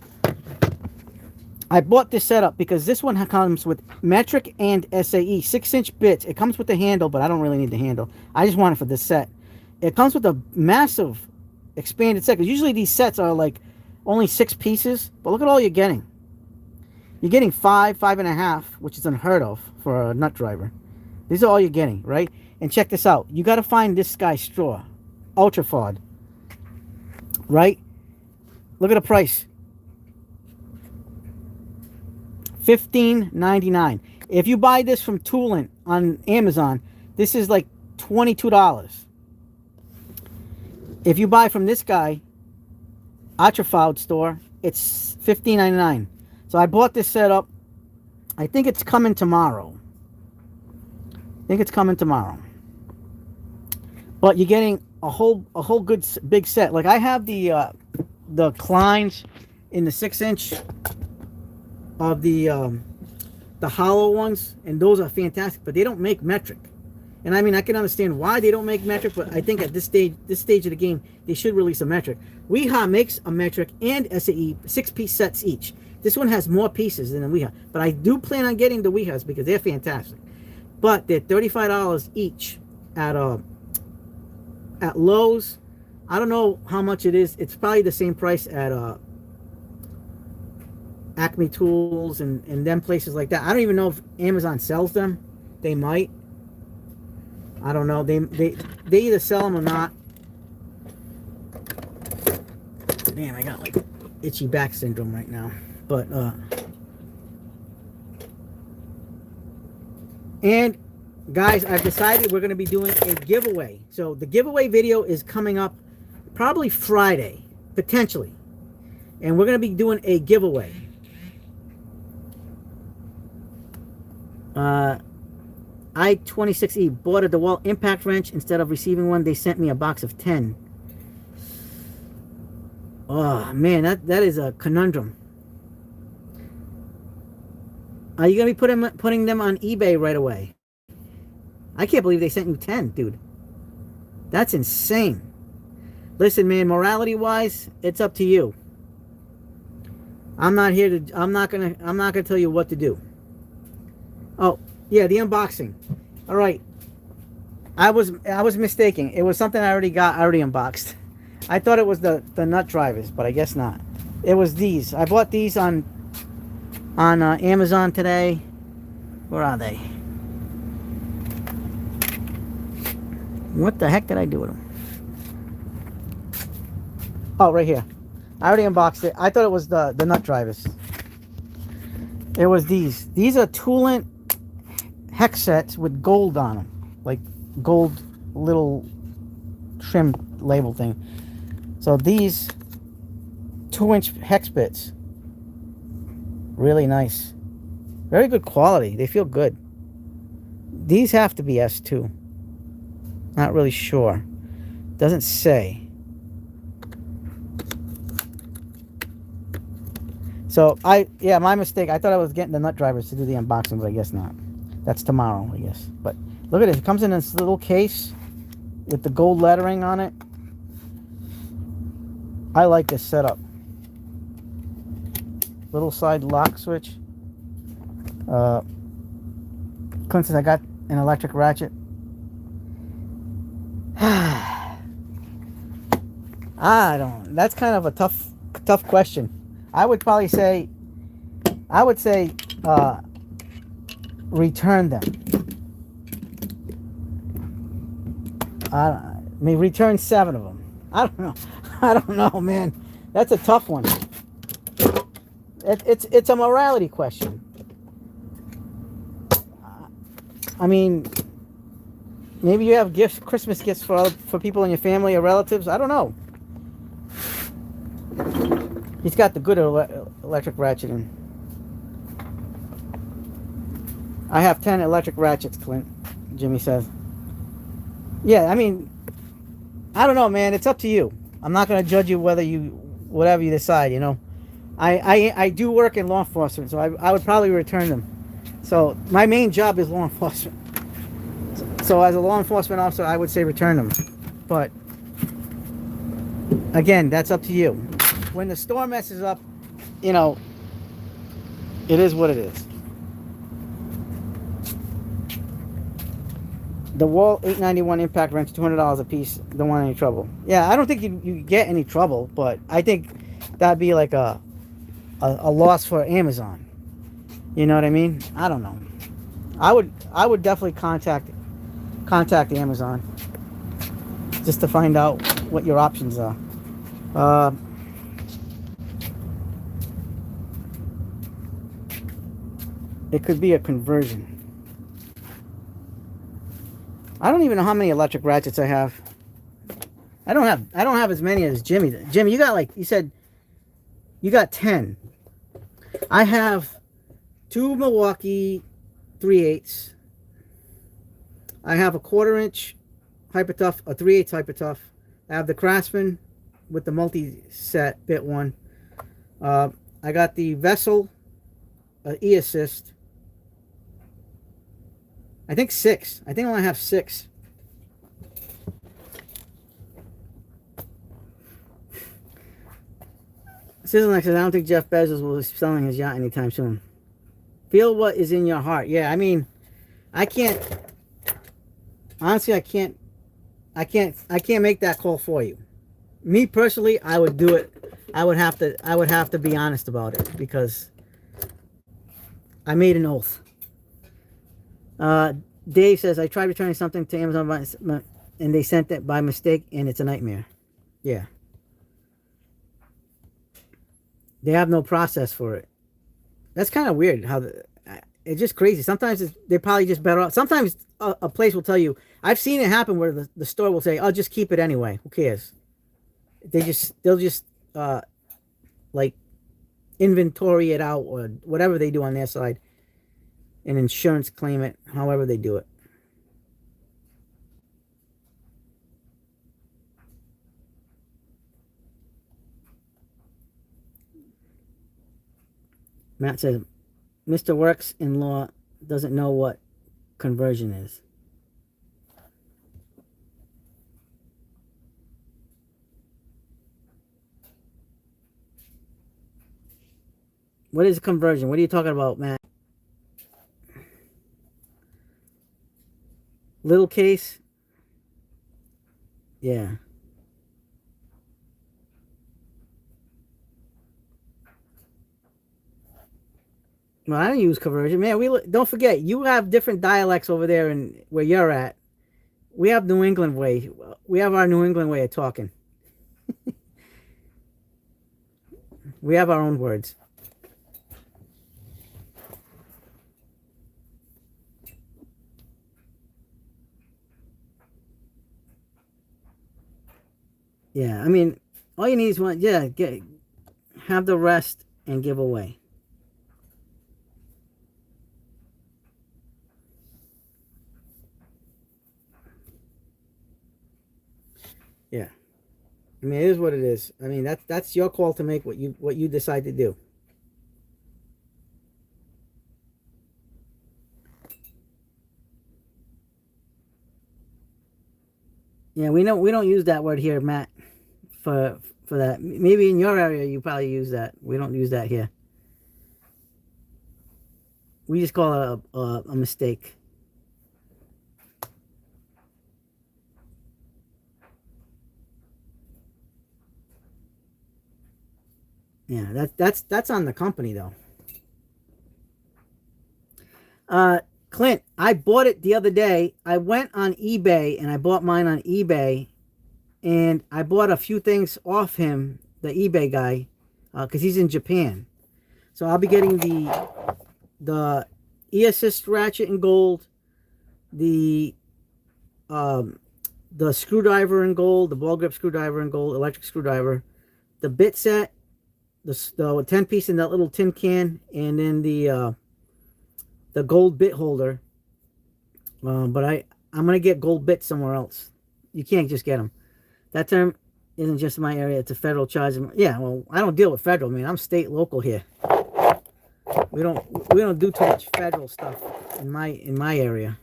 Speaker 1: I bought this setup because this one comes with metric and SAE, 6-inch bits. It comes with the handle, but I don't really need the handle. I just want it for this set. It comes with a massive expanded set, because usually these sets are like only 6 pieces, but look at all you're getting. You're getting 5.5, which is unheard of for a nut driver. These are all you're getting, right? And check this out. You got to find this guy's straw, Ultrafoud, right? Look at the price, $15.99. If you buy this from Toolin on Amazon, this is like $22. If you buy from this guy, Ultrafoud store, it's $15.99. So I bought this setup. I think it's coming tomorrow. But you're getting a whole good big set. Like, I have the Kleins in the 6-inch of the hollow ones, and those are fantastic. But they don't make metric. And I mean, I can understand why they don't make metric, but I think at this stage of the game, they should release a metric. Weeha makes a metric and SAE 6-piece sets each. This one has more pieces than the Weeha, but I do plan on getting the Weehas because they're fantastic. But they're $35 each at Lowe's. I don't know how much it is. It's probably the same price at Acme Tools and them places like that. I don't even know if Amazon sells them. They might. I don't know. They either sell them or not. Damn, I got like itchy back syndrome right now. But and guys, I've decided we're going to be doing a giveaway. So the giveaway video is coming up probably Friday, potentially. And we're going to be doing a giveaway. I-26E bought a DeWalt impact wrench. Instead of receiving one, they sent me a box of 10. Oh, man, that is a conundrum. Are you going to be putting them on eBay right away? I can't believe they sent you 10, dude. That's insane. Listen, man, morality-wise, it's up to you. I'm not gonna tell you what to do. Oh, yeah, the unboxing. All right. I was mistaken. It was something I already unboxed. I thought it was the nut drivers, but I guess not. It was these. I bought these on Amazon today. Where are they? What the heck did I do with them? Oh, right here. I already unboxed it. I thought it was the nut drivers. It was these. These are Toolant hex sets with gold on them. Like gold little trim label thing. So these 2-inch hex bits. Really nice. Very good quality. They feel good. These have to be S2. Not really sure. Doesn't say. So yeah, my mistake. I thought I was getting the nut drivers to do the unboxing, but I guess not. That's tomorrow, I guess. But look at it. It comes in this little case with the gold lettering on it. I like this setup. Little side lock switch. Since I got an electric ratchet. I don't. That's kind of a tough question. I would probably say, return them. I mean, return 7 of them. I don't know. I don't know, man. That's a tough one. It's a morality question. I mean, maybe you have gifts, Christmas gifts for people in your family or relatives. I don't know. He's got the good electric ratchet in. I have 10 electric ratchets, Clint. Jimmy says. Yeah, I mean, I don't know, man. It's up to you. I'm not going to judge you whatever you decide, you know. I do work in law enforcement, so I would probably return them. So my main job is law enforcement. So as a law enforcement officer, I would say return them. But again, that's up to you. When the store messes up, you know, it is what it is. The Wall 891 impact wrench, $200 a piece. Don't want any trouble. Yeah, I don't think you get any trouble, but I think that'd be like a loss for Amazon. You know what I mean? I don't know. I would definitely contact Amazon just to find out what your options are. It could be a conversion. I don't even know how many electric ratchets I have. I don't have as many as Jimmy. Jimmy, you got, like you said, you got 10. I have 2 Milwaukee 3/8. I have a 1/4 inch Hyper Tough, a 3/8 Hyper Tough. I have the Craftsman with the multi-set bit one. I got the Vessel E-Assist. I think 6. I think I only have 6. Sizzleneck says, I don't think Jeff Bezos will be selling his yacht anytime soon. Feel what is in your heart. Yeah, I mean, I can't. Honestly, I can't make that call for you. Me personally, I would do it. I would have to be honest about it because I made an oath. Dave says, I tried returning something to Amazon and they sent it by mistake and it's a nightmare. Yeah. They have no process for it. That's kind of weird how it's just crazy. Sometimes they're probably just better off. Sometimes a place will tell you, I've seen it happen where the store will say, I'll just keep it anyway. Who cares? They'll just like inventory it out or whatever they do on their side and insurance claim it, however they do it. Matt says, Mr. Works in law doesn't know what conversion is. What is conversion? What are you talking about, Matt? Little case? Yeah. Well, I don't use conversion, man. We don't forget you have different dialects over there, and where you're at, we have New England way. We have our New England way of talking. We have our own words. Yeah, I mean, all you need is one. Yeah, have the rest and give away. Yeah, I mean, it is what it is. I mean, that's your call to make what you decide to do. Yeah, we don't use that word here, Matt, for that. Maybe in your area you probably use that. We don't use that here. We just call it a mistake. Yeah, that's on the company though. Clint, I bought it the other day. I went on eBay and I bought mine on eBay, and I bought a few things off him, the eBay guy, because he's in Japan. So I'll be getting the e-assist ratchet in gold, the screwdriver in gold, the ball grip screwdriver in gold, electric screwdriver, the bit set, the 10 piece in that little tin can, and then the gold bit holder. But I'm gonna get gold bits somewhere else. You can't just get them. That term isn't just my area; it's a federal charge. Yeah, well, I don't deal with federal. I mean, I'm state local here. We don't do too much federal stuff in my area.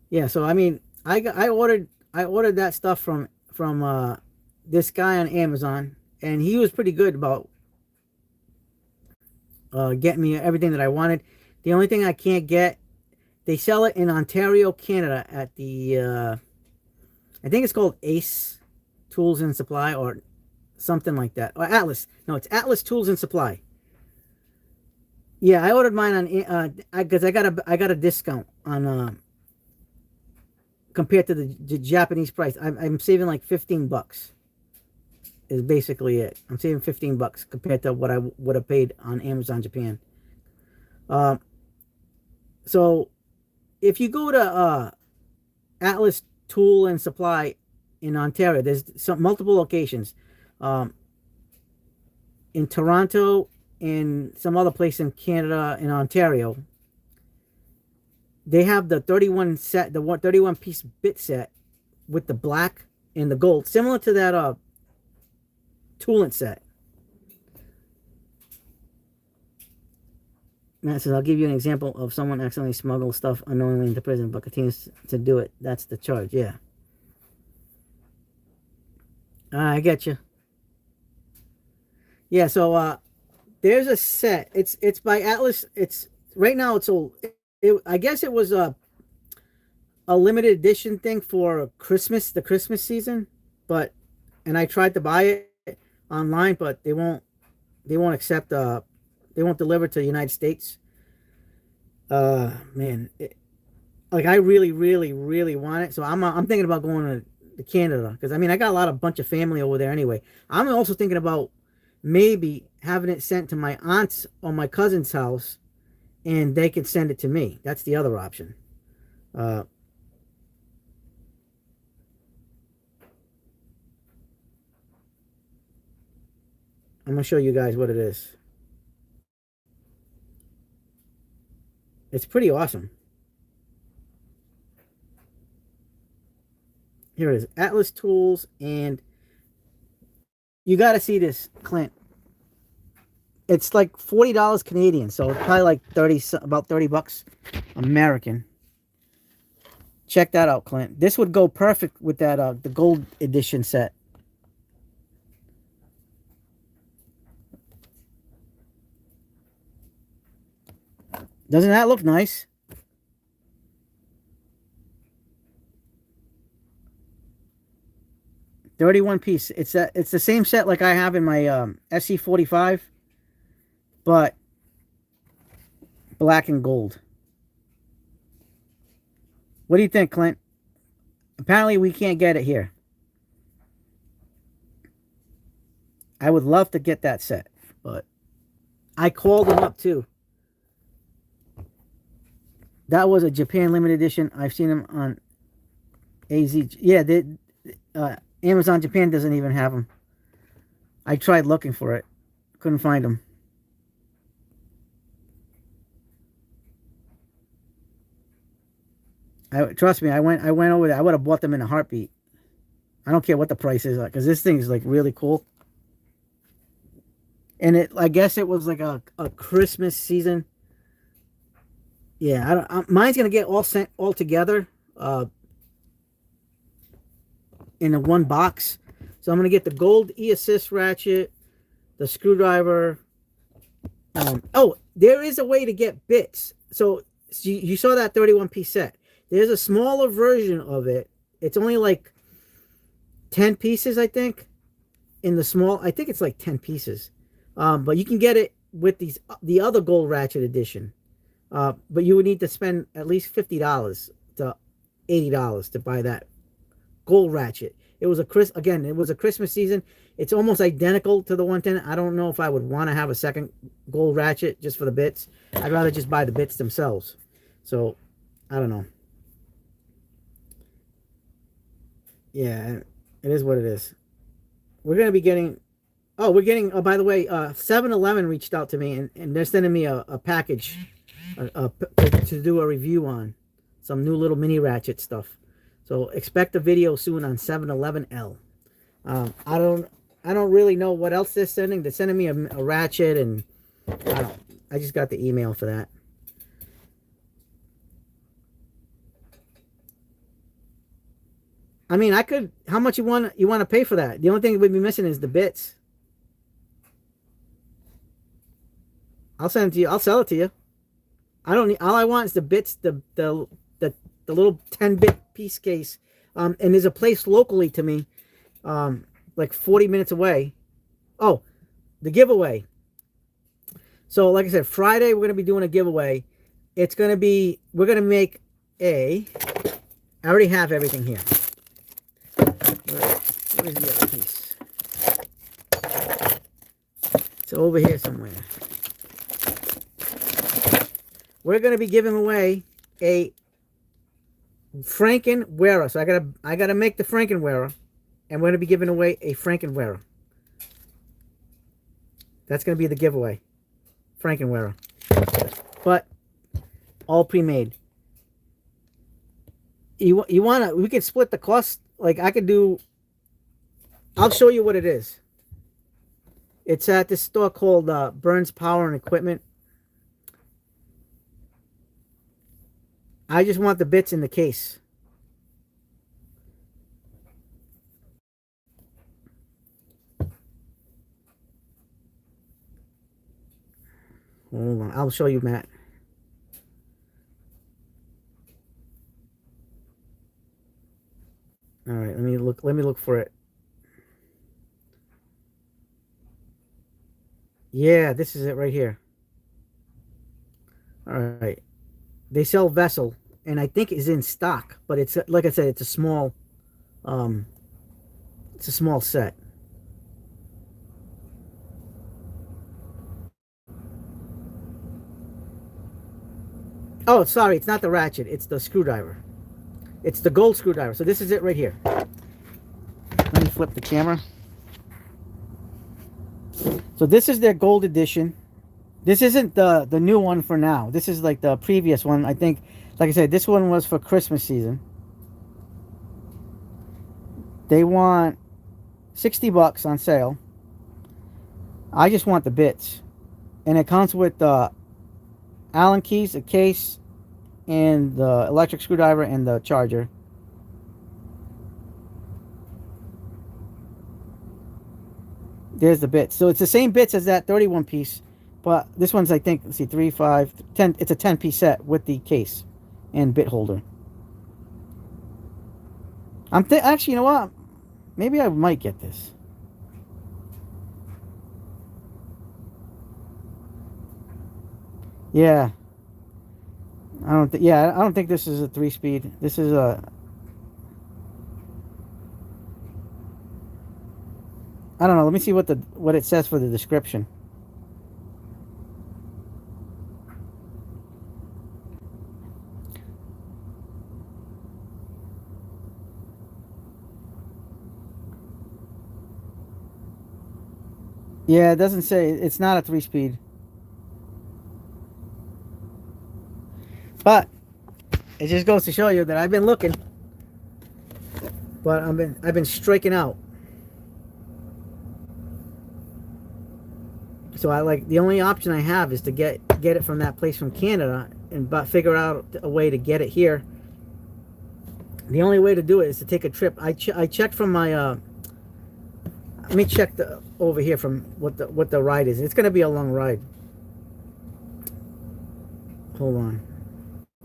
Speaker 1: Yeah, so I mean, I ordered that stuff from this guy on Amazon, and he was pretty good about getting me everything that I wanted. The only thing I can't get, they sell it in Ontario, Canada, at the I think it's called Ace Tools and Supply or something like that, or Atlas. No, it's Atlas Tools and Supply. Yeah, I ordered mine on because I got a discount on compared to the Japanese price. I'm saving like $15 is basically it. I'm saving $15 compared to what I would have paid on Amazon Japan. So if you go to Atlas Tool and Supply in Ontario, there's multiple locations. In Toronto and some other place in Canada and Ontario, they have the 31 piece bit set with the black and the gold, similar to that toolant set. Matt says, I'll give you an example of someone accidentally smuggled stuff unknowingly into prison but continues to do it. That's the charge. Yeah. I get you. Yeah, so there's a set. It's by Atlas. It's right now it's old. I guess it was a limited edition thing for Christmas, the Christmas season, and I tried to buy it online, but they won't accept they won't deliver to the United States. Man, like I really, really, really want it. So I'm thinking about going to Canada because I mean I got a bunch of family over there anyway. I'm also thinking about maybe having it sent to my aunt's or my cousin's house, and they can send it to me. That's the other option. Uh, I'm gonna show you guys what it is. It's pretty awesome. Here it is, Atlas Tools, and you got to see this, Clint. It's like $40 Canadian, so it's probably like about 30 bucks American. Check that out, Clint. This would go perfect with that the gold edition set. Doesn't that look nice? $31 piece. It's the same set like I have in my SC45, but black and gold. What do you think, Clint? Apparently we can't get it here. I would love to get that set, but I called them up too. That was a Japan limited edition. I've seen them on AZ. Yeah, Amazon Japan doesn't even have them. I tried looking for it. Couldn't find them. Trust me, I went over there. I would have bought them in a heartbeat. I don't care what the price is, because this thing is like really cool. And I guess it was like a Christmas season. Yeah, mine's gonna get all sent all together in a one box. So I'm gonna get the gold E-assist ratchet, the screwdriver. Oh, there is a way to get bits. So you saw that 31 piece set. There's a smaller version of it. It's only like 10 pieces, I think. In the small, I think it's like 10 pieces. But you can get it with the other gold ratchet edition. But you would need to spend at least $50 to $80 to buy that gold ratchet. It was a Christmas season. It's almost identical to the 110. I don't know if I would want to have a second gold ratchet just for the bits. I'd rather just buy the bits themselves. So, I don't know. Yeah, it is what it is. We're going to be getting... Oh, by the way, 7-Eleven reached out to me, and they're sending me a package to do a review on some new little mini ratchet stuff. So expect a video soon on 7-Eleven-L. I don't really know what else they're sending. They're sending me a ratchet, and I just got the email for that. I mean, how much you want to pay for that? The only thing we'd be missing is the bits. I'll send it to you. I'll sell it to you. I don't need. All I want is the bits, the little 10-bit piece case. And there's a place locally to me, like 40 minutes away. Oh, the giveaway. So, like I said, Friday we're gonna be doing a giveaway. We're gonna make I already have everything here. Where's the other piece? It's over here somewhere. We're going to be giving away a Frankenwearer. So I gotta make the Frankenwearer, and we're going to be giving away a Frankenwearer. That's going to be the giveaway. Frankenwearer. But all pre-made. You want to... We could split the cost. Like, I could do... I'll show you what it is. It's at this store called Burns Power and Equipment. I just want the bits in the case. Hold on. I'll show you, Matt. Let me look for it. Yeah, this is it right here. All right. They sell Vessel, and I think is in stock, but it's like I said, um, it's a small set. Oh, sorry, it's not the ratchet. It's the screwdriver. It's the gold screwdriver. So this is it right here. Let me flip the camera. So this is their gold edition. This isn't the new one for now. This is like the previous one. I think, like I said, this one was for Christmas season. They want 60 bucks on sale. I just want the bits. And it comes with the Allen keys, a case, and the electric screwdriver and the charger. There's the bits. So it's the same bits as that 31 piece, but this one's, I think, let's see, 3, 5, 10. It's a 10-piece set with the case and bit holder. Actually, you know what? Maybe I might get this. Yeah. I don't think this is a 3-speed. This is a, I don't know. Let me see what it says for the description. Yeah, it doesn't say. It's not a 3-speed. But it just goes to show you that I've been looking, but I've been striking out. So the only option I have is to get it from that place from Canada and figure out a way to get it here. The only way to do it is to take a trip. I checked from my let me check over here from what the ride is. It's going to be a long ride. Hold on.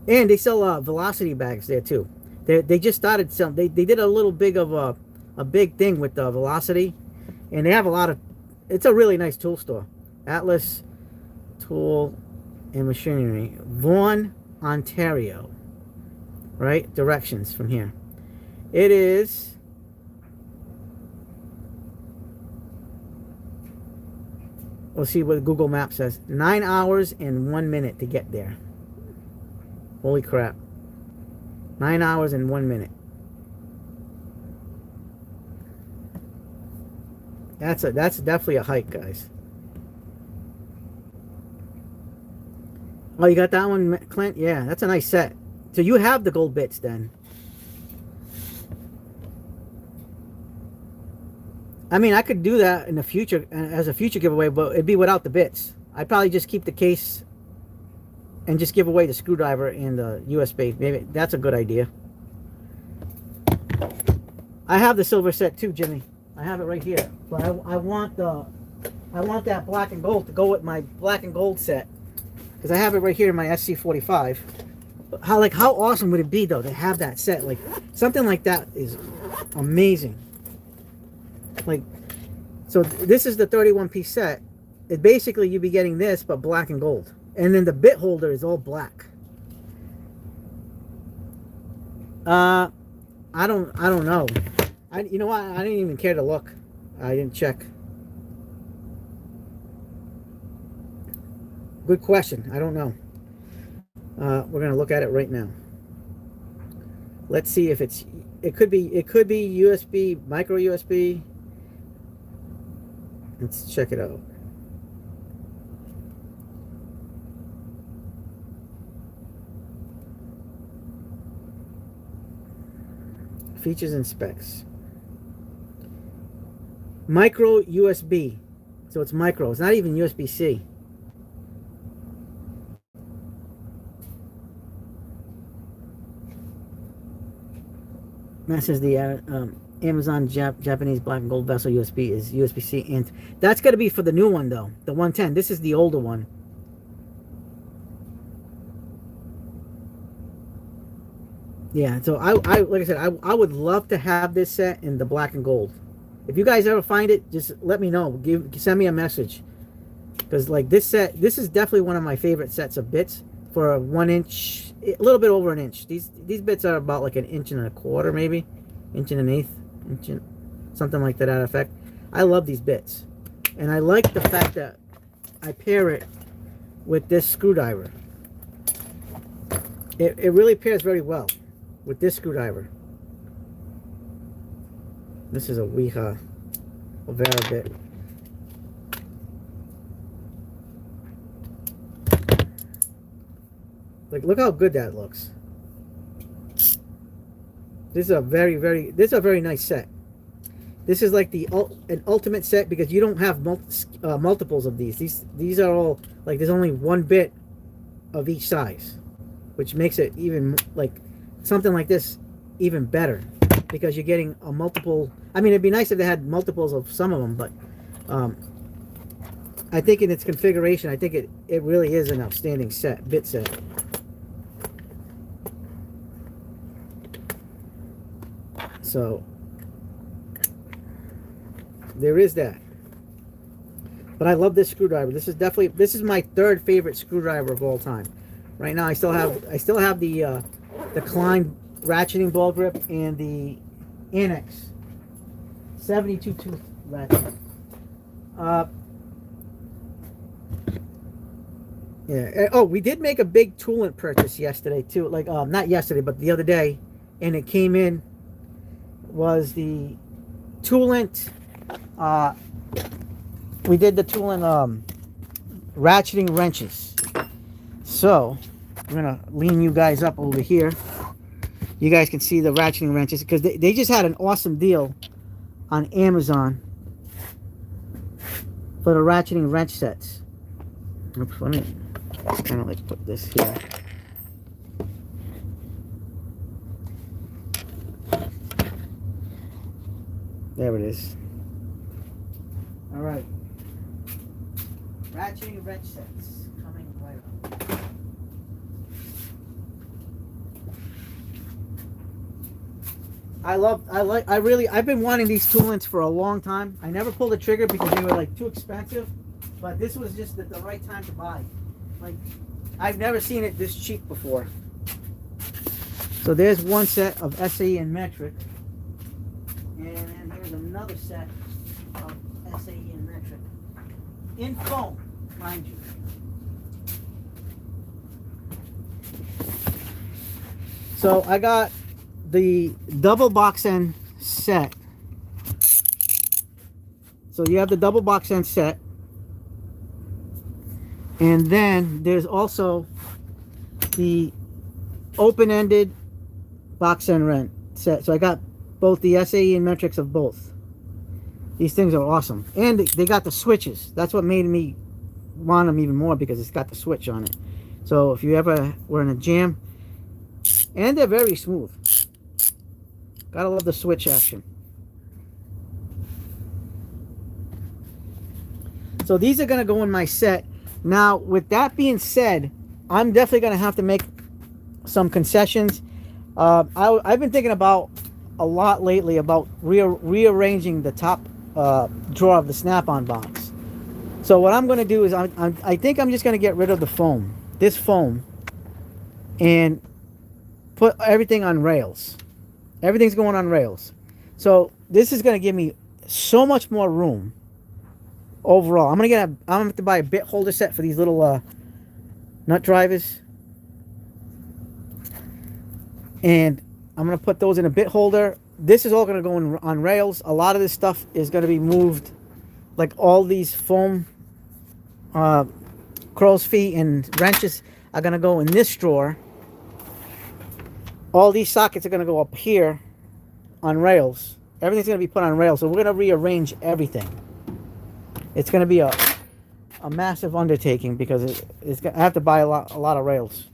Speaker 1: And they sell velocity bags there too. They just started selling. They did a little big of a big thing with the velocity, and they have a lot of. It's a really nice tool store. Atlas Tool and Machinery, Vaughan, Ontario. Right, directions from here. It is. We'll see what Google Maps says. 9 hours and 1 minute to get there. Holy crap. 9 hours and 1 minute. That's definitely a hike, guys. Oh, you got that one, Clint? Yeah, that's a nice set. So you have the gold bits then. I mean, I could do that in the future as a future giveaway, but it'd be without the bits. I'd probably just keep the case and just give away the screwdriver and the USB. Maybe that's a good idea. I have the silver set too, Jimmy. I have it right here. But I want that black and gold to go with my black and gold set, because I have it right here in my SC45. How awesome would it be though to have that set? Like something like that is amazing. Like, so this is the 31-piece set. It basically you'd be getting this but black and gold, and then the bit holder is all black. I don't know. You know what? I didn't even care to look. I didn't check. Good question. I don't know. We're gonna look at it right now. Let's see if it could be USB, micro USB. Let's check it out. Features and specs. Micro USB. So it's micro. It's not even USB-C. That says the Amazon Japanese black and gold vessel USB is USB-C, and that's got to be for the new one though, the 110. This is the older one. Yeah, so I like I said, I would love to have this set in the black and gold. If you guys ever find it, just let me know. Send me a message, because like this set, this is definitely one of my favorite sets of bits for a 1 inch, a little bit over an inch. These bits are about like an inch and a quarter, maybe, inch and an eighth, something like that effect. I love these bits, and I like the fact that I pair it with this screwdriver. It really pairs very well with this screwdriver. This is a Wiha Overa bit. Like, look how good that looks. This is a very nice set. This is like an ultimate set because you don't have multiples of these. These are all like, there's only one bit of each size, which makes it even like something like this even better, because you're getting a multiple. I mean, it'd be nice if they had multiples of some of them, but I think in its configuration, I think it really is an outstanding bit set. So there is that. But I love this screwdriver. This is my third favorite screwdriver of all time. Right now I still have the Klein ratcheting ball grip and the Annex 72 tooth ratchet. Yeah. Oh, we did make a big toolant purchase yesterday too. Like not yesterday, but the other day, and it came in was the toolant. We did the toolant ratcheting wrenches. So I'm gonna lean you guys up over here. You guys can see the ratcheting wrenches because they just had an awesome deal on Amazon for the ratcheting wrench sets. Oops, let me just kind of like put this here. There it is. All right. Ratcheting wrench sets coming right up. I've been wanting these toolants for a long time. I never pulled the trigger because they were like too expensive, but this was just the right time to buy. Like, I've never seen it this cheap before. So there's one set of SAE and metric, and then here's another set of SAE and metric in foam, mind you. So I got the double box end set. So you have the double box end set, and then there's also the open-ended box end wrench set. So I got both the SAE and metrics of both. These things are awesome, and they got the switches. That's what made me want them even more, because it's got the switch on it. So if you ever were in a jam, and they're very smooth. Gotta love the switch action. So these are gonna go in my set. Now, with that being said, I'm definitely gonna have to make some concessions. I've been thinking about a lot lately about rearranging the top drawer of the Snap-on box. So what I'm gonna do is I think I'm just gonna get rid of the foam, this foam, and put everything on rails. Everything's going on rails. So this is going to give me so much more room overall. I'm gonna have to buy a bit holder set for these little nut drivers, and I'm gonna put those in a bit holder. This is all gonna go on rails. A lot of this stuff is gonna be moved, like all these foam crow's feet and wrenches are gonna go in this drawer. All these sockets are going to go up here on rails. Everything's going to be put on rails. So we're going to rearrange everything. It's going to be a massive undertaking, because I have to buy a lot of rails.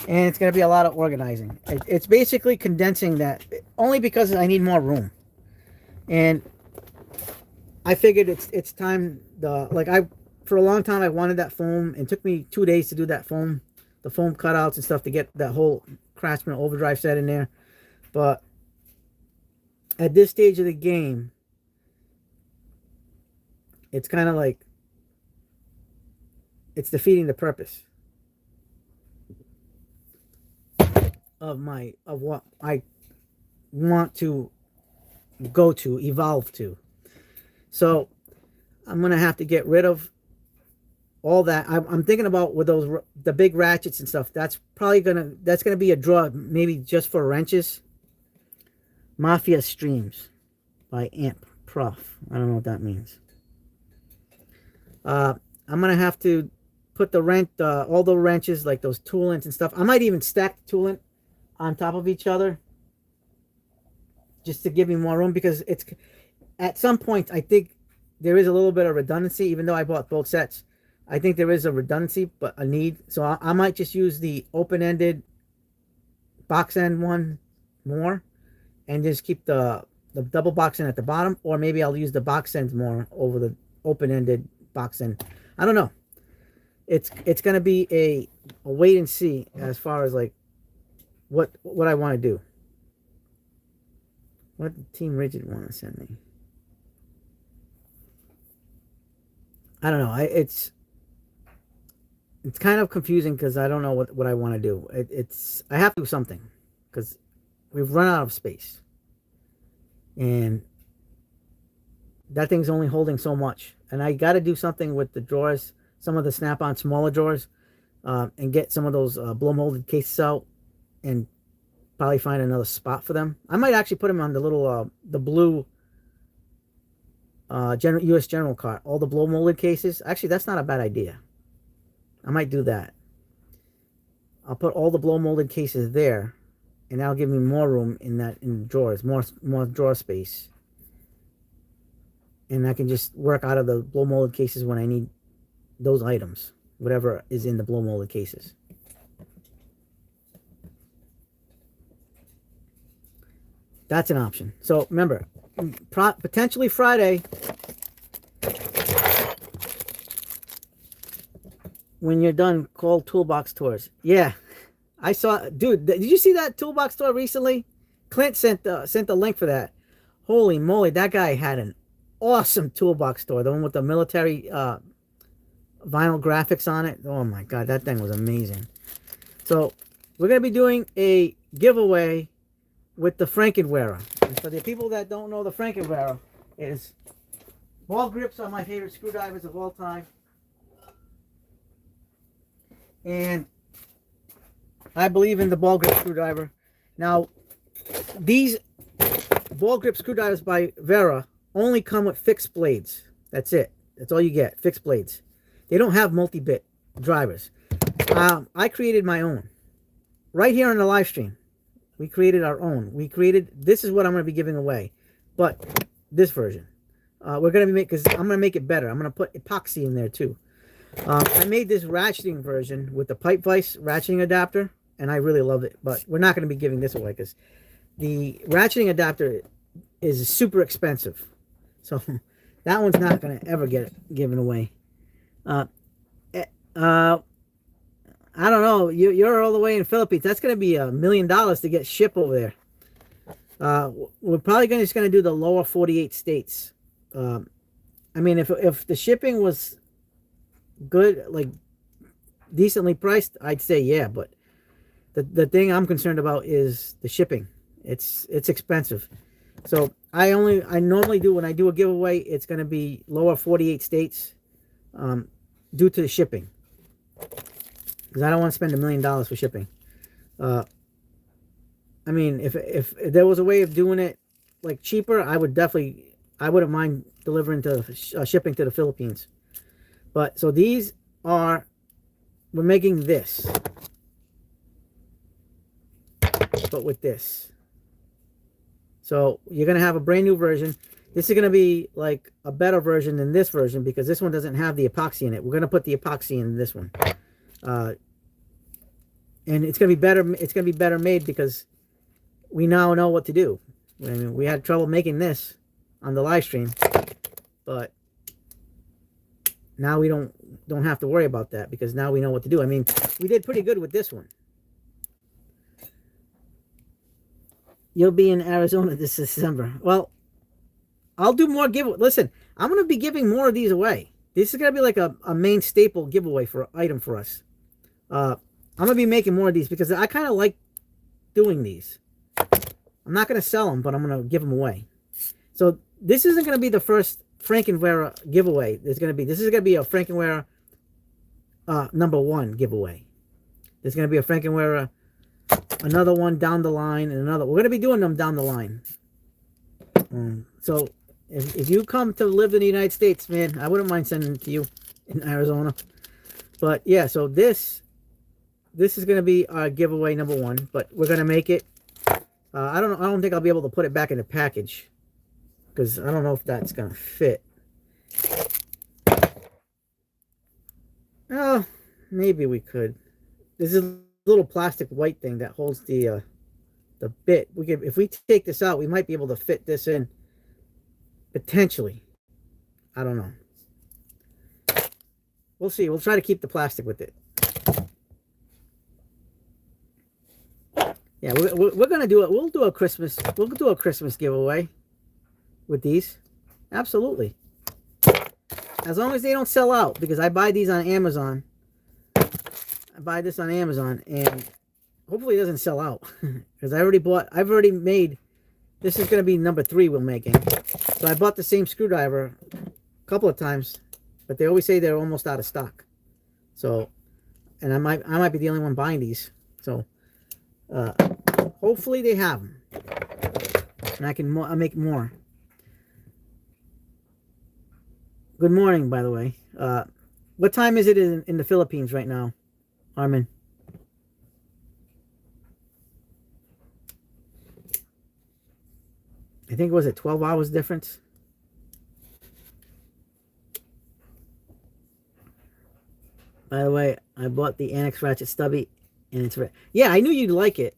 Speaker 1: And it's going to be a lot of organizing. It's basically condensing that, only because I need more room. And I figured it's time, for a long time I wanted that foam. It took me 2 days to do that foam, the foam cutouts and stuff to get that whole Craftsman overdrive set in there. But at this stage of the game, it's kind of like it's defeating the purpose of what I want to evolve to. So I'm gonna have to get rid of all that. I'm thinking about with the big ratchets and stuff. That's gonna be a draw, maybe just for wrenches. Mafia Streams by Amp Prof. I don't know what that means. I'm gonna have to put all the wrenches, like those toolants and stuff. I might even stack the toolant on top of each other just to give me more room, because it's at some point I think there is a little bit of redundancy. Even though I bought both sets, I think there is a redundancy, but a need. So I might just use the open-ended box end one more and just keep the double box end at the bottom, or maybe I'll use the box ends more over the open-ended box end. I don't know. It's gonna be a wait and see as far as like what I want to do. What did Team Rigid want to send me? I don't know. It's kind of confusing because I don't know what I want to do. I have to do something because we've run out of space, and that thing's only holding so much. And I got to do something with the drawers, some of the snap-on smaller drawers, and get some of those blow molded cases out, and probably find another spot for them. I might actually put them on the little the blue US General cart, all the blow molded cases. Actually, that's not a bad idea. I might do that. I'll put all the blow molded cases there, and that'll give me more room in the drawers, more drawer space, and I can just work out of the blow molded cases when I need those items, whatever is in the blow molded cases. That's an option. So remember, potentially Friday, when you're done, call Toolbox Tours. Yeah, I saw, dude. Did you see that Toolbox tour recently? Clint sent the link for that. Holy moly, that guy had an awesome toolbox store. The one with the military vinyl graphics on it. Oh my god, that thing was amazing. So we're gonna be doing a giveaway with the Frankenwearer. And for the people that don't know, the Frankenwearer is ball grips are my favorite screwdrivers of all time. And I believe in the ball grip screwdriver. Now, these ball grip screwdrivers by Vera only come with fixed blades. That's it. That's all you get, fixed blades. They don't have multi-bit drivers. I created my own. Right here on the live stream, we created our own. This is what I'm going to be giving away. But this version. We're going to because I'm going to make it better. I'm going to put epoxy in there too. I made this ratcheting version with the pipe vise ratcheting adapter, and I really love it. But we're not going to be giving this away because the ratcheting adapter is super expensive. So that one's not going to ever get given away. I don't know. You're all the way in Philippines. That's going to be $1 million to get shipped over there. We're probably just going to do the lower 48 states. I mean, if the shipping was good, like decently priced, I'd say yeah. But the thing I'm concerned about is the shipping. It's expensive. So I normally do, when I do a giveaway, it's going to be lower 48 states due to the shipping. Because I don't want to spend $1 million for shipping. I mean, if there was a way of doing it like cheaper, I wouldn't mind delivering shipping to the Philippines. But so we're making this, but with this. So you're gonna have a brand new version. This is gonna be like a better version than this version because this one doesn't have the epoxy in it. We're gonna put the epoxy in this one. And it's gonna be better. It's gonna be better made because we now know what to do. I mean, we had trouble making this on the live stream, but now we don't have to worry about that because now we know what to do. I mean, we did pretty good with this one. You'll be in Arizona this December. Well, I'll do more giveaway. Listen, I'm going to be giving more of these away. This is going to be like a main staple giveaway for item for us. I'm going to be making more of these because I kind of like doing these. I'm not going to sell them, but I'm going to give them away. So this isn't going to be the first Frankenwear giveaway. This is going to be a Frankenwear #1 giveaway. There's going to be a Frankenwear another one down the line, and another. We're going to be doing them down the line. So if you come to live in the United States, man, I wouldn't mind sending it to you in Arizona. But yeah, so this is going to be our giveaway #1, but we're going to make it. I don't think I'll be able to put it back in the package because I don't know if that's going to fit. Oh, maybe we could. This is a little plastic white thing that holds the bit. We could, if we take this out, we might be able to fit this in potentially. I don't know. We'll see. We'll try to keep the plastic with it. Yeah, we're gonna do it. We'll do a Christmas giveaway with these. Absolutely. As long as they don't sell out, because I buy these on Amazon. I buy this on Amazon, and hopefully it doesn't sell out. Because I've already made, this is going to be #3 we're making. So I bought the same screwdriver a couple of times, but they always say they're almost out of stock. So, and I might be the only one buying these. So, hopefully they have them. And I'll make more. Good morning, by the way. What time is it in the Philippines right now, Armin? I think, was it 12 hours difference? By the way, I bought the Annex ratchet stubby, and it's yeah, I knew you'd like it.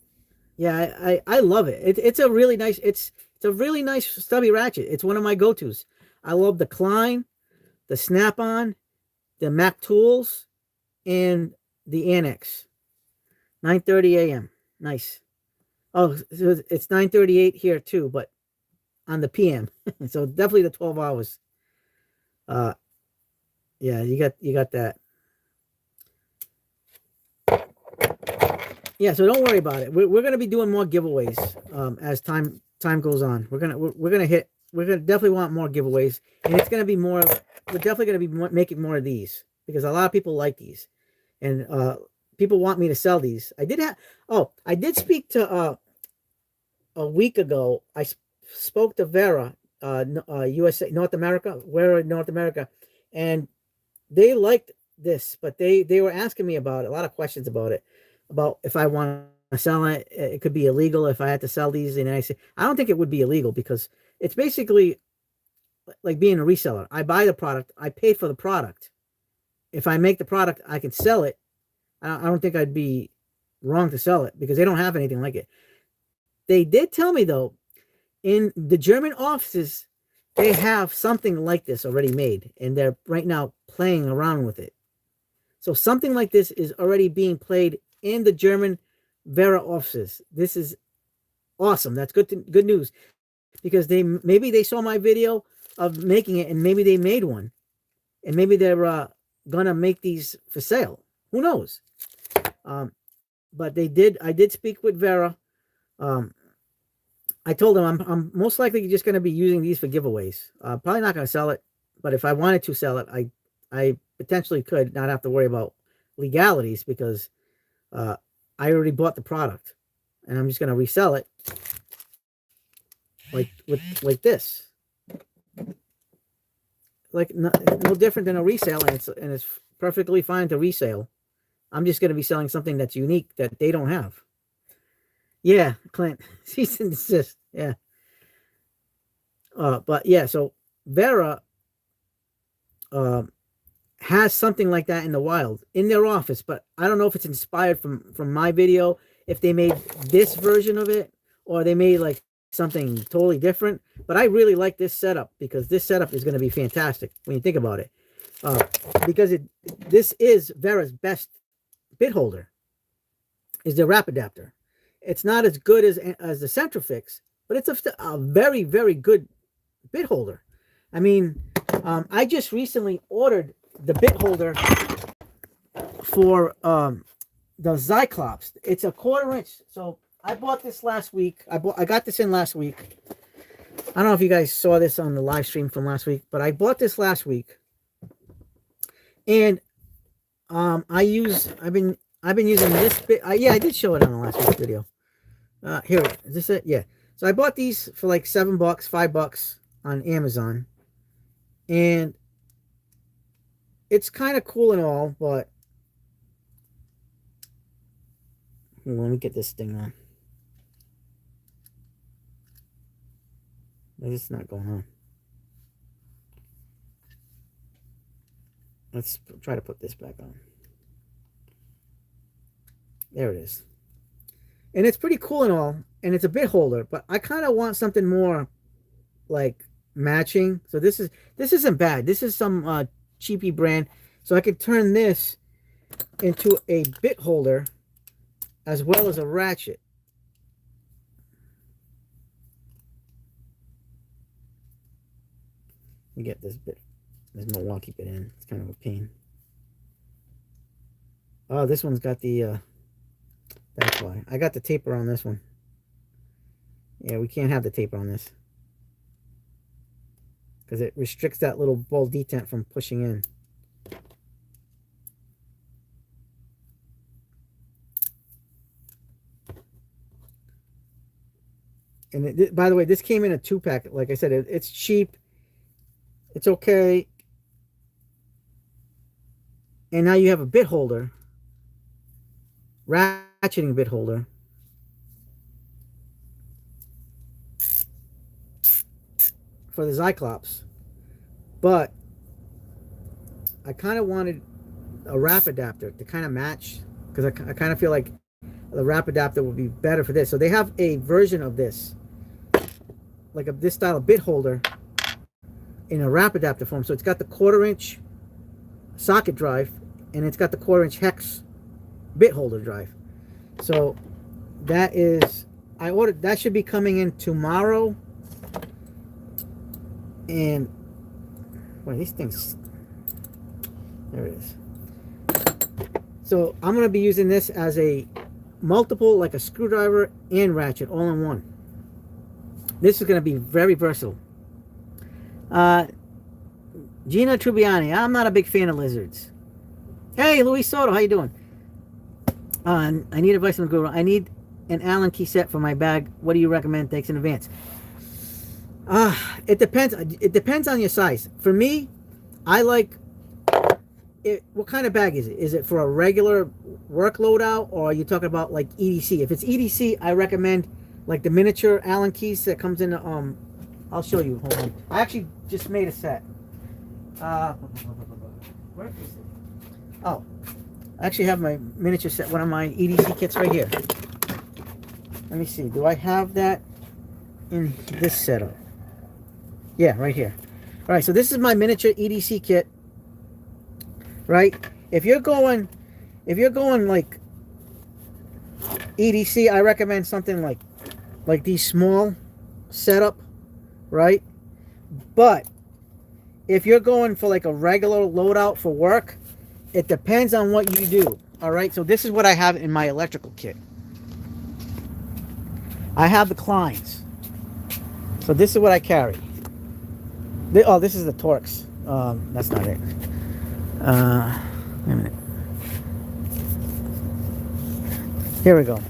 Speaker 1: Yeah, I love it. It's a really nice stubby ratchet. It's one of my go-tos. I love the Klein, the Snap-on, the Mac Tools, and the Annex. 9:30 a.m. Nice. Oh, so it's 9:38 here too, but on the PM. So definitely the 12 hours. Yeah, you got that. Yeah, so don't worry about it. We're gonna be doing more giveaways as time goes on. We're gonna definitely want more giveaways, and it's gonna be more. We're definitely gonna be making more of these because a lot of people like these, and people want me to sell these. I did speak to a week ago. I spoke to Vera, USA North America, and they liked this, but they were asking me about it, a lot of questions about it, about if I want to sell it. It could be illegal if I had to sell these. And I said, I don't think it would be illegal because it's basically like being a reseller. I buy the product, I paid for the product. If I make the product, I can sell it. I don't think I'd be wrong to sell it because they don't have anything like it. They did tell me though, in the German offices, they have something like this already made, and they're right now playing around with it. So something like this is already being played in the German Vera offices. This is awesome. That's good news, because maybe they saw my video of making it, and maybe they made one, and maybe they're gonna make these for sale. Who knows? But they did. I did speak with Vera. I told them I'm most likely just going to be using these for giveaways. Probably not going to sell it, but if I wanted to sell it, I potentially could not have to worry about legalities because I already bought the product, and I'm just going to resell it like this, like no different than a resale, and it's perfectly fine to resale. I'm just going to be selling something that's unique that they don't have. Yeah, Clint, cease and desist. Yeah. But yeah, so Vera has something like that in the wild in their office, but I don't know if it's inspired from my video, if they made this version of it, or they made like something totally different. But I really like this setup because this setup is going to be fantastic when you think about it. because this is Vera's best bit holder, is the wrap adapter. It's not as good as the Centrifix, but it's a very, very good bit holder. I mean, I just recently ordered the bit holder for the Cyclops. It's a 1/4 inch. So I bought this last week. I got this in last week. I don't know if you guys saw this on the live stream from last week, but I bought this last week. And I've been using this bit. Yeah, I did show it on the last week's video. Here, is this it? Yeah. So I bought these for like $7, $5 on Amazon. And it's kind of cool and all, but let me get this thing on. This is not going on. Let's try to put this back on. There it is. And it's pretty cool and all, and it's a bit holder, but I kind of want something more like matching. So this isn't bad. This is some cheapy brand. So I could turn this into a bit holder as well as a ratchet. Let me get this Milwaukee bit in. It's kind of a pain. Oh, this one's got the that's why. I got the taper on this one. Yeah, we can't have the taper on this, because it restricts that little ball detent from pushing in. And by the way, this came in a 2-pack. Like I said, it's cheap. It's okay. And now you have a bit holder. Ratcheting bit holder. For the Cyclops. But I kind of wanted a wrap adapter to kind of match, because I kind of feel like the wrap adapter would be better for this. So they have a version of this, like this style of bit holder in a wrap adapter form. So it's got the 1/4 inch socket drive, and it's got the 1/4 inch hex bit holder drive. So that is, I ordered, that should be coming in tomorrow. And well, these things, there it is. So I'm going to be using this as a multiple, like a screwdriver and ratchet all in one. This is going to be very versatile. Gina Trubiani, I'm not a big fan of lizards. Hey, Luis Soto, how you doing? I need advice from the guru. I need an Allen key set for my bag. What do you recommend? Thanks in advance. It depends. It depends on your size. For me, I like it. What kind of bag is it? Is it for a regular work loadout, or are you talking about like EDC? If it's EDC, I recommend like the miniature Allen keys that comes in. I'll show you. Hold on. I actually just made a set. Where is it? Oh, I actually have my miniature set. One of my EDC kits right here. Let me see. Do I have that in this setup? Yeah, right here. All right. So this is my miniature EDC kit. Right. If you're going like EDC, I recommend something like these small setup. Right. But if you're going for like a regular loadout for work, it depends on what you do. All right. So this is what I have in my electrical kit. I have the Kleins. So this is what I carry. Oh, this is the Torx. That's not it. Wait a minute. Here we go.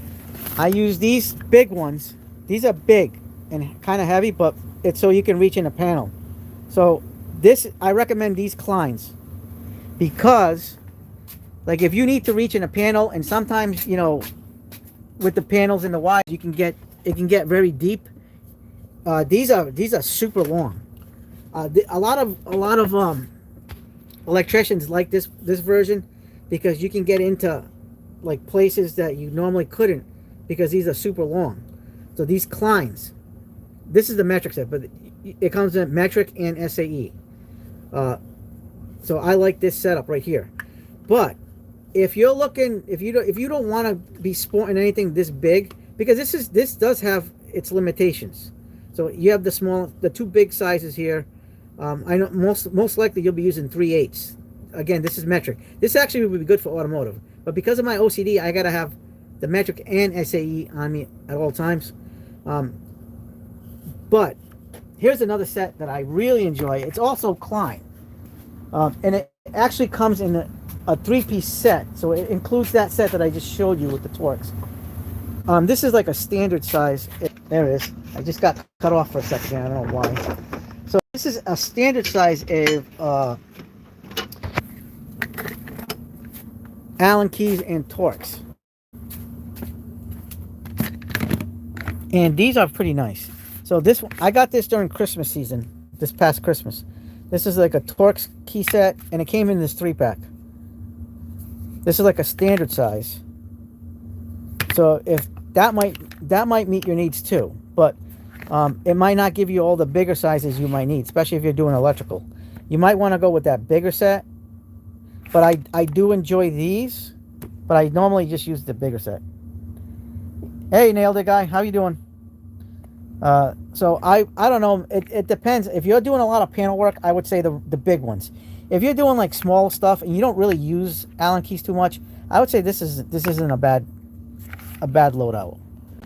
Speaker 1: I use these big ones. These are big and kind of heavy, but it's so you can reach in a panel. So this, I recommend these Kleins, because like if you need to reach in a panel, and sometimes, you know, with the panels and the wires, it can get very deep. These are super long. A lot of electricians like this version, because you can get into like places that you normally couldn't, because these are super long. So these Kleins, this is the metric set, but it comes in metric and SAE. So I like this setup right here. But if you're looking, if you don't want to be sporting anything this big, because this does have its limitations. So you have the two big sizes here. I know most likely you'll be using 3/8. Again, this is metric. This actually would be good for automotive, but because of my OCD, I gotta have the metric and SAE on me at all times. But here's another set that I really enjoy. It's also Klein, and it actually comes in a 3-piece set, so it includes that set that I just showed you with the Torx. This is like a standard size. There it is. I just got cut off for a second. I don't know why. So this is a standard size of Allen keys and Torx, and these are pretty nice. So this I got this during Christmas season, this past Christmas. This is like a Torx key set, and it came in this 3-pack. This is like a standard size. So if that might meet your needs too, but it might not give you all the bigger sizes you might need, especially if you're doing electrical. You might want to go with that bigger set. But I do enjoy these, but I normally just use the bigger set. Hey, Nailed It Guy, how you doing? So I don't know. It depends. If you're doing a lot of panel work, I would say the big ones. If you're doing like small stuff and you don't really use Allen keys too much, I would say this isn't a bad loadout.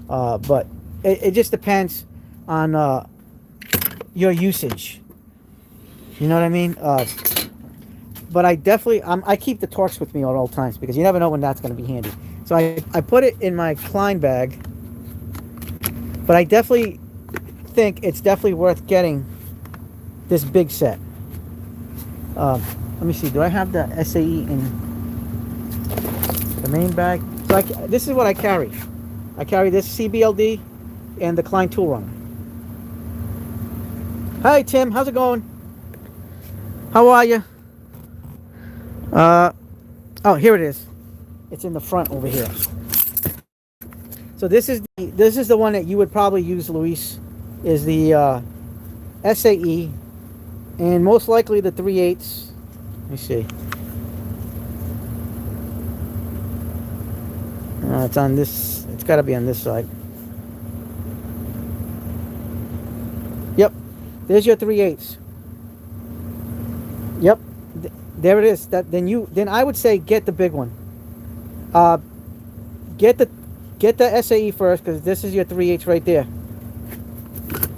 Speaker 1: But it just depends on your usage. You know what I mean? But I definitely I keep the Torx with me at all times because you never know when that's going to be handy. So I put it in my Klein bag. But I definitely think it's definitely worth getting this big set. Let me see. Do I have the SAE in the main bag? So this is what I carry. I carry this CBLD and the Klein Tool Runner. Hi Tim, how's it going? How are you? Oh, here it is. It's in the front over here. So this is the one that you would probably use, Luis, is the SAE, and most likely the 3/8. Let me see. It's on this. It's got to be on this side. Yep. There's your 3/8. Yep. There it is. Then I would say get the big one. Get the SAE first, because this is your 3/8 right there.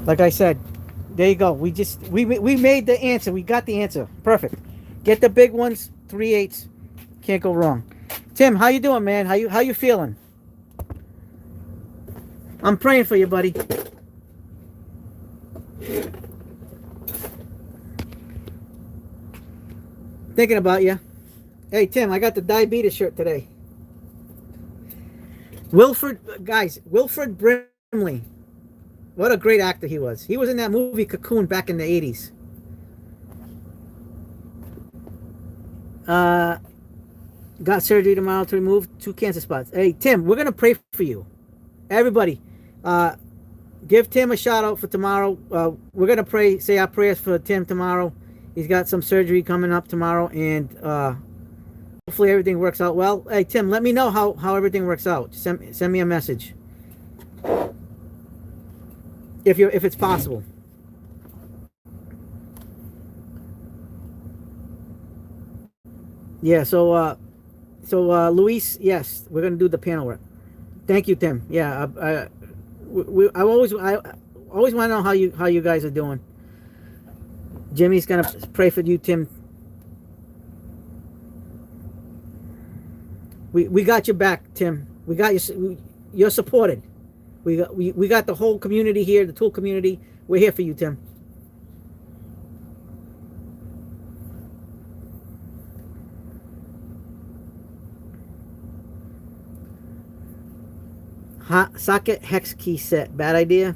Speaker 1: Like I said, there you go. We made the answer. We got the answer. Perfect. Get the big ones, 3/8. Can't go wrong. Tim, how you doing, man? How you feeling? I'm praying for you, buddy. Thinking about you. Hey, Tim, I got the diabetes shirt today. Wilford Brimley. What a great actor he was. He was in that movie Cocoon back in the 80s. Got surgery tomorrow to remove 2 cancer spots. Hey, Tim, we're going to pray for you. Everybody, give Tim a shout out for tomorrow. We're going to pray, say our prayers for Tim tomorrow. He's got some surgery coming up tomorrow, and hopefully everything works out well. Hey, Tim, let me know how everything works out. Send me a message. If it's possible. Yeah, so Luis, yes, we're gonna do the panel work. Thank you, Tim. Yeah, I always want to know how you guys are doing. Jimmy's gonna pray for you, Tim. We got your back, Tim. We got you. You're supported. We got the whole community here, the tool community. We're here for you, Tim. Socket hex key set. Bad idea.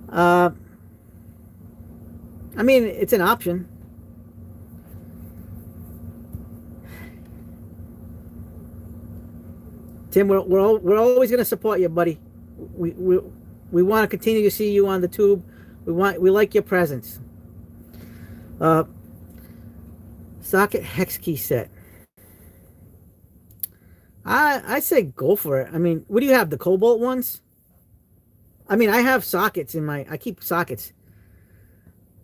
Speaker 1: I mean, it's an option. Tim, we're always going to support you, buddy. We want to continue to see you on the tube. We like your presence. Socket hex key set. I say go for it. I mean, what do you have? The Cobalt ones? I mean, I have sockets in my. I keep sockets.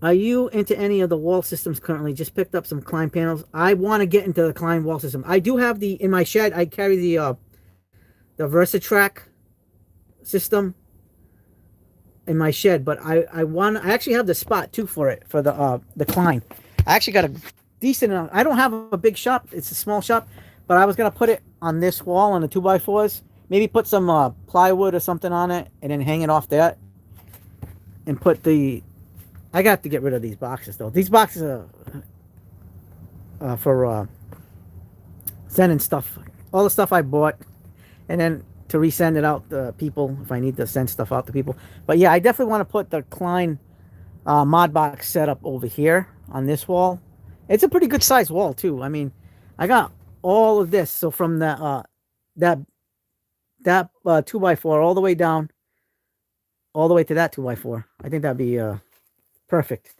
Speaker 1: Are you into any of the wall systems currently? Just picked up some Klein panels. I want to get into the Klein wall system. I do have the in my shed. I carry the Versatrack system in my shed, but I want. I actually have the spot too for it for the Klein. I actually got a decent enough. I don't have a big shop. It's a small shop, but I was gonna put it on this wall on the 2x4s. Maybe put some plywood or something on it, and then hang it off that, and put the. I got to get rid of these boxes though. These boxes are for sending stuff, all the stuff I bought, and then to resend it out to people if I need to send stuff out to people. But yeah, I definitely want to put the Klein mod box setup over here on this wall. It's a pretty good sized wall too. I mean, I got all of this. So from that 2x4 all the way down, all the way to that 2x4. I think that'd be perfect.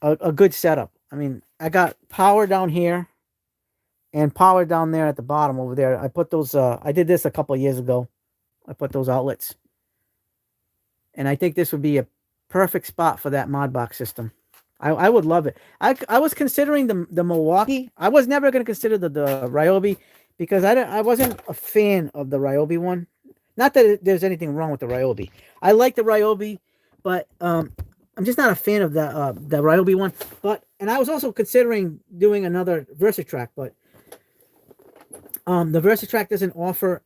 Speaker 1: A good setup. I mean, I got power down here and power down there at the bottom over there. I put those, I did this a couple of years ago. I put those outlets. And I think this would be a perfect spot for that mod box system. I would love it. I was considering the Milwaukee. I was never going to consider the Ryobi because I wasn't a fan of the Ryobi one. Not that there's anything wrong with the Ryobi. I like the Ryobi, but I'm just not a fan of the Ryobi one. And I was also considering doing another Versatrack, but the Versatrack doesn't offer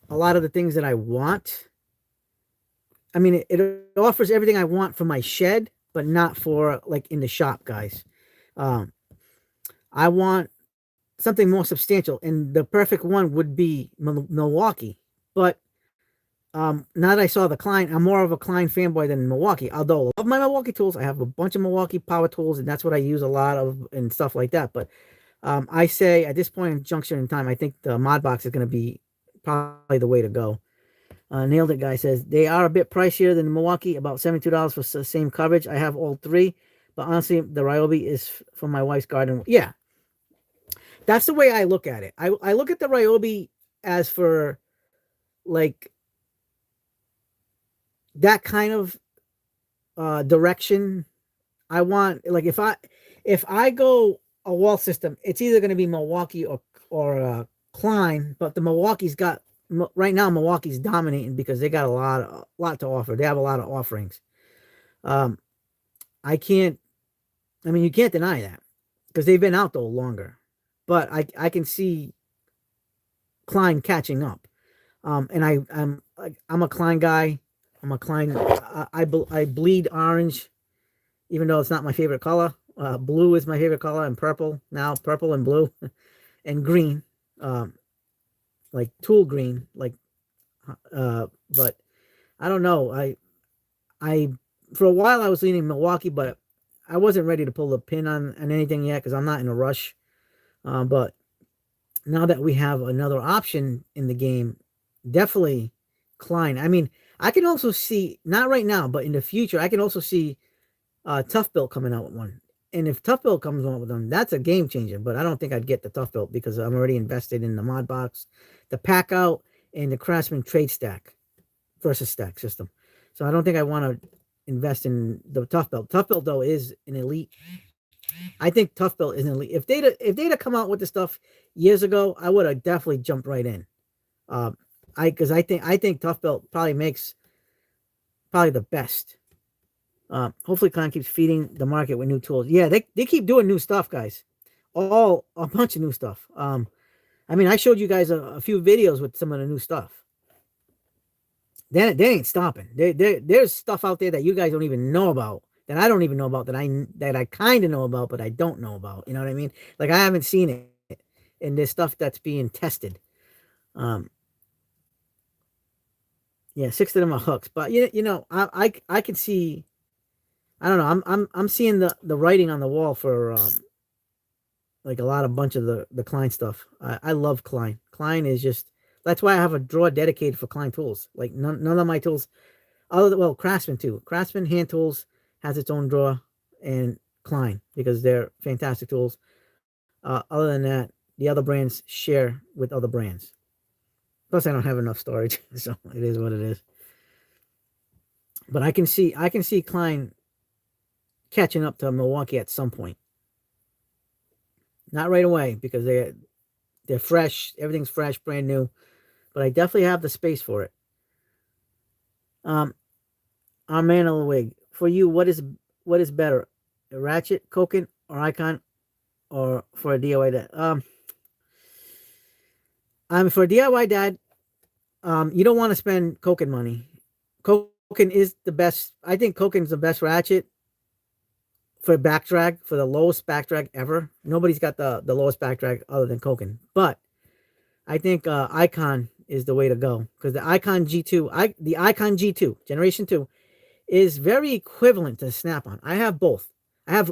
Speaker 1: a lot of the things that I want. I mean, it offers everything I want for my shed, but not for like in the shop, guys. I want something more substantial, and the perfect one would be Milwaukee. But now that I saw the Klein, I'm more of a Klein fanboy than Milwaukee. Although I love my Milwaukee tools, I have a bunch of Milwaukee power tools, and that's what I use a lot of and stuff like that. But I say at this point in junction in time, I think the mod box is going to be probably the way to go. Nailed it guy says they are a bit pricier than Milwaukee, about $72 for the same coverage. I have all three, but honestly, the Ryobi is for my wife's garden. Yeah, that's the way I look at it. I look at the Ryobi as for like that kind of direction. I want like if I go a wall system, it's either going to be Milwaukee or Klein, but the Milwaukee's got. Right now, Milwaukee's dominating because they got a lot to offer. They have a lot of offerings. I mean, you can't deny that because they've been out though longer. But I can see Klein catching up. And I'm a Klein guy. I'm a Klein. I bleed orange, even though it's not my favorite color. Blue is my favorite color, and purple now. Purple and blue, and green. Like tool green, like but I don't know. I for a while I was leaning Milwaukee, but I wasn't ready to pull the pin on anything yet because I'm not in a rush. But now that we have another option in the game, definitely Klein. I mean, I can also see, not right now, but in the future, I can also see Tough Built coming out with one. And if Tough Built comes on with them, that's a game changer. But I don't think I'd get the Tough Built because I'm already invested in the mod box, the pack out, and the Craftsman trade stack versus stack system. So I don't think I want to invest in the Tough Built. Tough Built though is an elite. I think Tough Built is an elite. If they'd have come out with the stuff years ago, I would have definitely jumped right in. I think Tough Built probably makes the best. Hopefully Klein keeps feeding the market with new tools. Yeah, they keep doing new stuff, guys. A bunch of new stuff. I mean, I showed you guys a few videos with some of the new stuff. They ain't stopping. There's stuff out there that you guys don't even know about, that I don't even know about, that I kind of know about, but I don't know about. You know what I mean? Like I haven't seen it, and there's stuff that's being tested. Yeah, 6 of them are hooks, but you know, I can see. I don't know. I'm seeing the writing on the wall for like a bunch of the Klein stuff. I love Klein. Klein is just, that's why I have a drawer dedicated for Klein tools. Like none of my tools, Craftsman too. Craftsman hand tools has its own drawer, and Klein because they're fantastic tools. Other than that, the other brands share with other brands. Plus, I don't have enough storage, so it is what it is. But I can see Klein catching up to Milwaukee at some point. Not right away because they're fresh, everything's fresh, brand new. But I definitely have the space for it. Our man of the wig. For you, what is better, a Ratchet, Koken, or Icon, or for a DIY dad? For a DIY dad, you don't want to spend Koken money. Koken is the best. I think Koken's the best ratchet for back drag, for the lowest back drag ever. Nobody's got the lowest back drag other than Koken. But I think Icon is the way to go because the Icon G2 Generation 2 is very equivalent to Snap-on. I have both. I have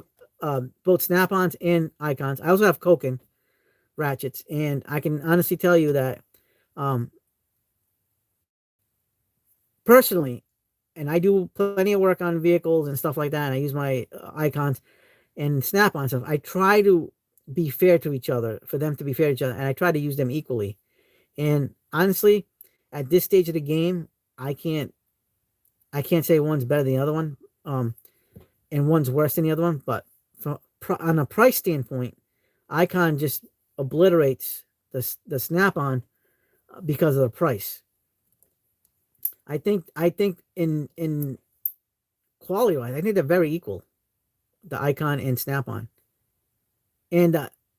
Speaker 1: both Snap-ons and Icons. I also have Koken ratchets, and I can honestly tell you that personally, and I do plenty of work on vehicles and stuff like that, and I use my Icons and Snap-on stuff. I try to be fair to each other, for them to be fair to each other, and I try to use them equally. And honestly, at this stage of the game, I can't say one's better than the other one, and one's worse than the other one. But on a price standpoint, Icon just obliterates the Snap-on because of the price. I think in quality wise, I think they're very equal, the Icon and Snap-on. And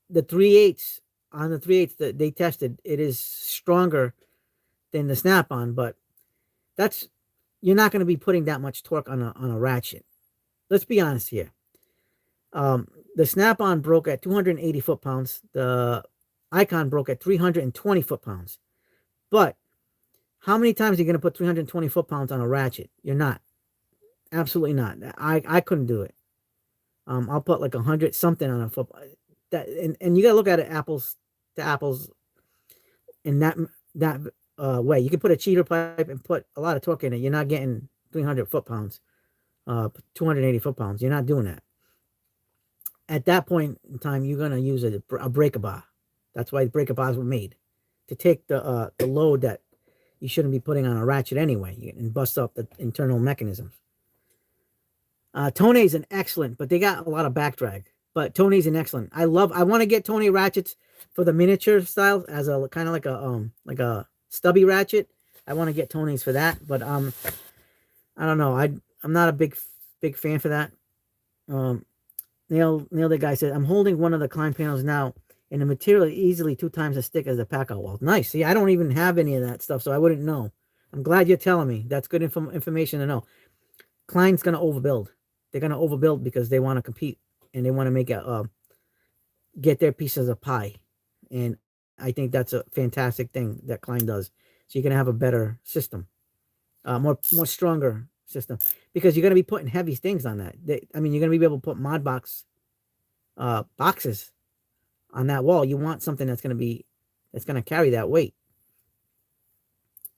Speaker 1: the 3/8 on the 3/8 that they tested, it is stronger than the Snap-on, but you're not going to be putting that much torque on a ratchet. Let's be honest here. The Snap-on broke at 280 foot-pounds. The Icon broke at 320 foot-pounds. But how many times are you going to put 320 foot-pounds on a ratchet? You're not. Absolutely not. I couldn't do it. I'll put like 100 something on a foot. And you got to look at it apples to apples in that way. You can put a cheater pipe and put a lot of torque in it. You're not getting 300 foot-pounds, 280 foot-pounds. You're not doing that. At that point in time, you're going to use a breaker bar. That's why breaker bars were made, to take the load that you shouldn't be putting on a ratchet anyway and bust up the internal mechanisms. Tony's an excellent, but they got a lot of back drag. But Tony's an excellent. I want to get Tony ratchets for the miniature style as a kind of like a stubby ratchet. I want to get Tony's for that, but I don't know. I'm not a big fan for that. Neil the guy said, I'm holding one of the Klein panels now, and the material is easily 2 times as thick as the pack-out wall. Nice. See, I don't even have any of that stuff, so I wouldn't know. I'm glad you're telling me. That's good information to know. Klein's going to overbuild. They're going to overbuild because they want to compete, and they want to make get their pieces of pie. And I think that's a fantastic thing that Klein does. So you're going to have a better system, more stronger system, because you're going to be putting heavy things on that. You're going to be able to put mod boxes on that wall. You want something that's going to carry that weight.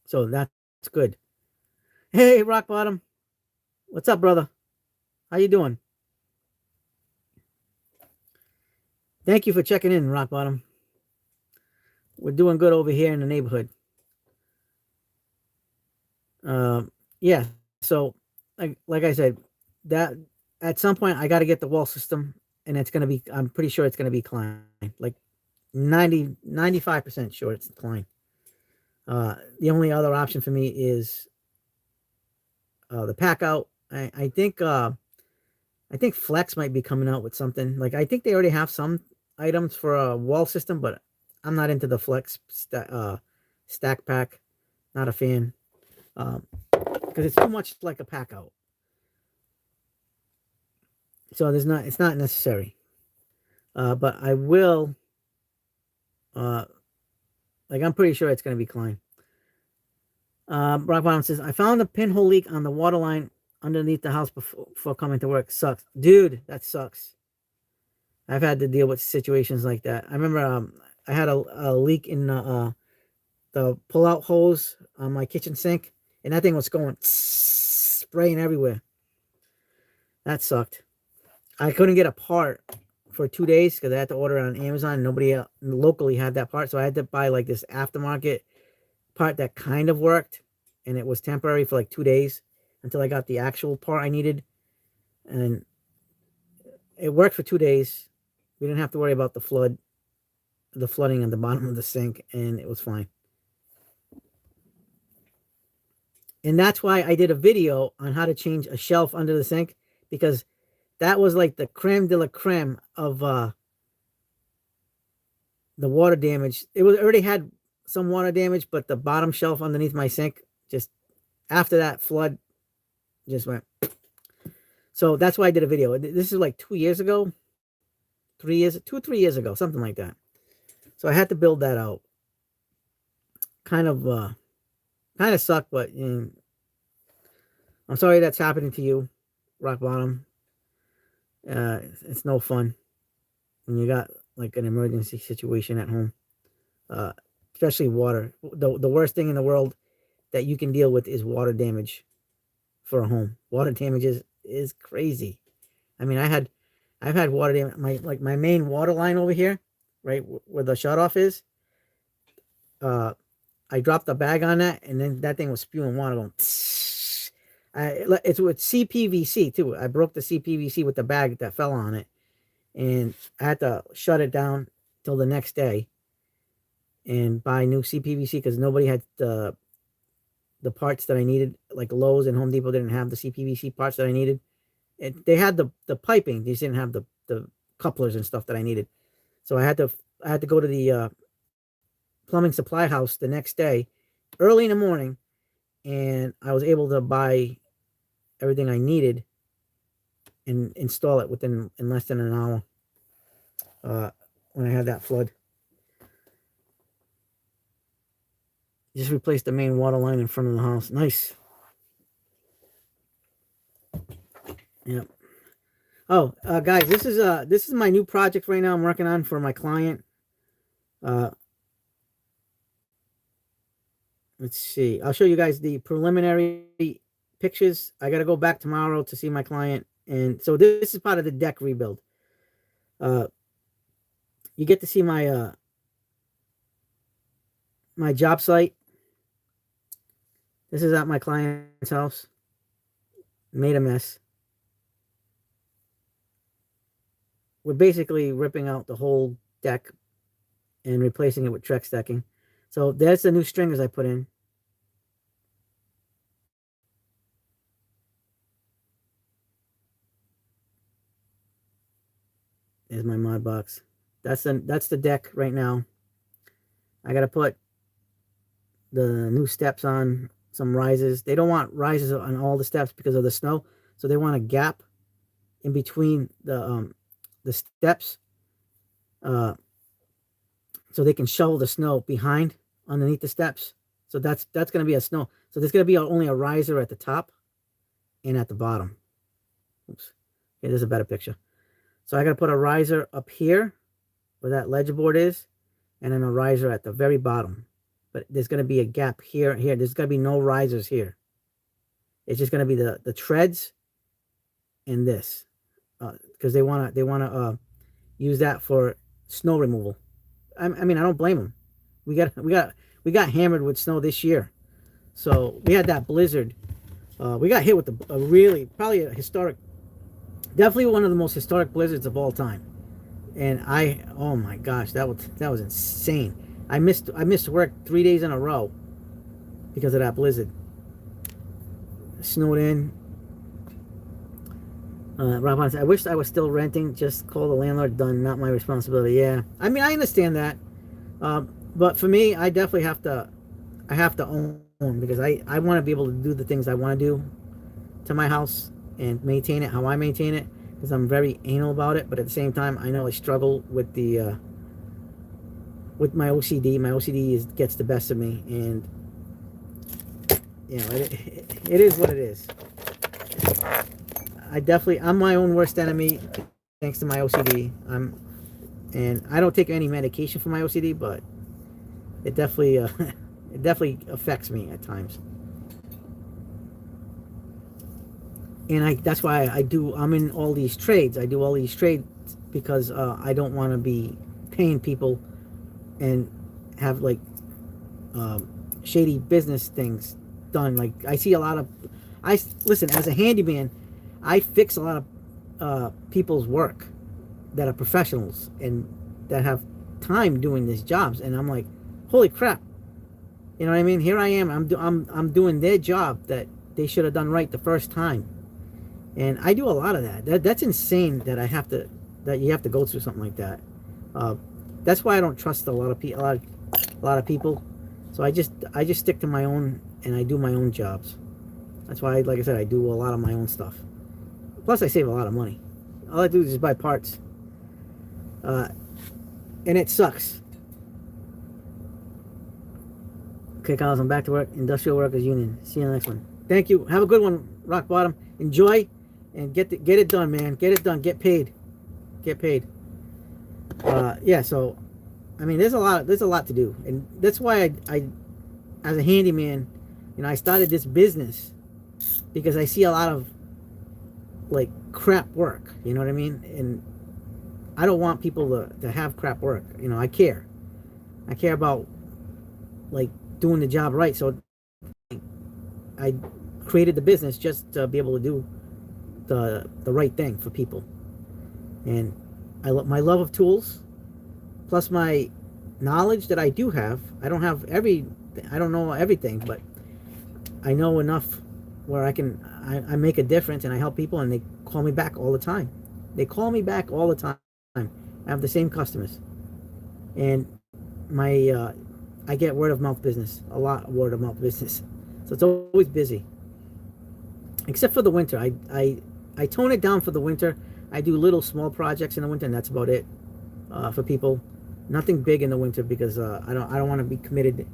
Speaker 1: So that's good. Hey, Rock Bottom. What's up, brother? How you doing? Thank you for checking in, Rock Bottom. We're doing good over here in the neighborhood. Yeah. So, like I said, that at some point I got to get the wall system, and it's going to be, I'm pretty sure it's going to be Klein. Like 95% sure it's Klein. The only other option for me is the pack out. I think Flex might be coming out with something. Like, I think they already have some items for a wall system, but I'm not into the Flex stack pack. Not a fan. Because it's too much like a pack out. So it's not necessary. But I will, I'm pretty sure it's going to be Klein. Rock Bottom says, I found a pinhole leak on the water line underneath the house before coming to work. Sucks. Dude, that sucks. I've had to deal with situations like that. I remember I had a leak in the pull-out hose on my kitchen sink, and that thing was going spraying everywhere. That sucked. I couldn't get a part for 2 days because I had to order it on Amazon. Nobody locally had that part, so I had to buy like this aftermarket part that kind of worked, and it was temporary for like 2 days until I got the actual part I needed, and it worked for 2 days. We didn't have to worry about the flooding at the bottom of the sink, and it was fine. And that's why I did a video on how to change a shelf under the sink, because that was like the creme de la creme of the water damage. It already had some water damage, but the bottom shelf underneath my sink, just after that flood, just went. So that's why I did a video. This is like 2 years ago, 2 or 3 years ago, something like that. So I had to build that out. Kind of sucked, but I'm sorry that's happening to you, Rock Bottom. It's no fun when you got like an emergency situation at home, especially water. The worst thing in the world that you can deal with is water damage for a home. Water damage is crazy. I mean, I've had water damage. My main water line over here, right where the shut off is. I dropped a bag on that, and then that thing was spewing water going. It's with CPVC too. I broke the CPVC with the bag that fell on it, and I had to shut it down till the next day and buy new CPVC because nobody had the parts that I needed. Like Lowe's and Home Depot didn't have the CPVC parts that I needed. They had the piping, they just didn't have the couplers and stuff that I needed. So I had to go to the plumbing supply house the next day, early in the morning, and I was able to buy everything I needed and install it in less than an hour when I had that flood. Just replaced the main water line in front of the house. Nice. Yep. Oh, guys, this is my new project right now I'm working on for my client. Let's see. I'll show you guys the preliminary pictures. I got to go back tomorrow to see my client. And so this is part of the deck rebuild. You get to see my my job site. This is at my client's house. Made a mess. We're basically ripping out the whole deck and replacing it with Trex decking. So there's the new stringers I put in. There's my mod box. That's the deck right now. I got to put the new steps on, some risers. They don't want risers on all the steps because of the snow, so they want a gap in between the steps, so they can shovel the snow behind underneath the steps. So that's going to be a snow. So there's going to be only a riser at the top and at the bottom. Oops. Okay, there's a better picture. So I got to put a riser up here where that ledger board is, and then a riser at the very bottom. But there's going to be a gap here. There's going to be no risers here. It's just going to be the treads and this, because they want to use that for snow removal. I mean, I don't blame them. We got hammered with snow this year, so we had that blizzard. We got hit with probably a historic, definitely one of the most historic blizzards of all time. And oh my gosh, that was insane. I missed work 3 days in a row because of that blizzard. Snowed in. Rob Hunt said, I wish I was still renting. Just call the landlord. Done. Not my responsibility. Yeah. I mean, I understand that. But for me, I definitely have to own, because I want to be able to do the things I want to do to my house and maintain it how I maintain it, because I'm very anal about it. But at the same time, I know I struggle with with my OCD. My OCD gets the best of me, and you know, it is what it is. I'm my own worst enemy thanks to my OCD. And I don't take any medication for my OCD, but it definitely it definitely affects me at times. and that's why I'm in all these trades. I do all these trades because I don't want to be paying people and have like shady business things done. Like I see a lot of, I listen, as a handyman, I fix a lot of people's work that are professionals and that have time doing these jobs, and I'm like, holy crap, you know what I mean? Here I am, I'm doing their job that they should have done right the first time, and I do a lot of that's insane that that you have to go through something like that. That's why I don't trust a lot of people. So I just stick to my own, and I do my own jobs. That's why, like I said, I do a lot of my own stuff. Plus, I save a lot of money. All I do is just buy parts. And it sucks. Okay, Carlos, I'm back to work. Industrial Workers Union. See you in the next one. Thank you. Have a good one, Rock Bottom. Enjoy and get it done, man. Get it done. Get paid. Get paid. Yeah, so I mean, there's a lot to do, and that's why I as a handyman, you know, I started this business because I see a lot of like crap work, you know what I mean? And I don't want people to have crap work. You know, I care about like doing the job right. So I created the business just to be able to do the right thing for people. And my love of tools, plus my knowledge that I do have. I don't know everything, but I know enough where I make a difference, and I help people, and they call me back all the time. I have the same customers, and I get word of mouth business, a lot of word of mouth business. So it's always busy, except for the winter. I tone it down for the winter. I do little small projects in the winter, and that's about it for people. Nothing big in the winter because I don't want to be committed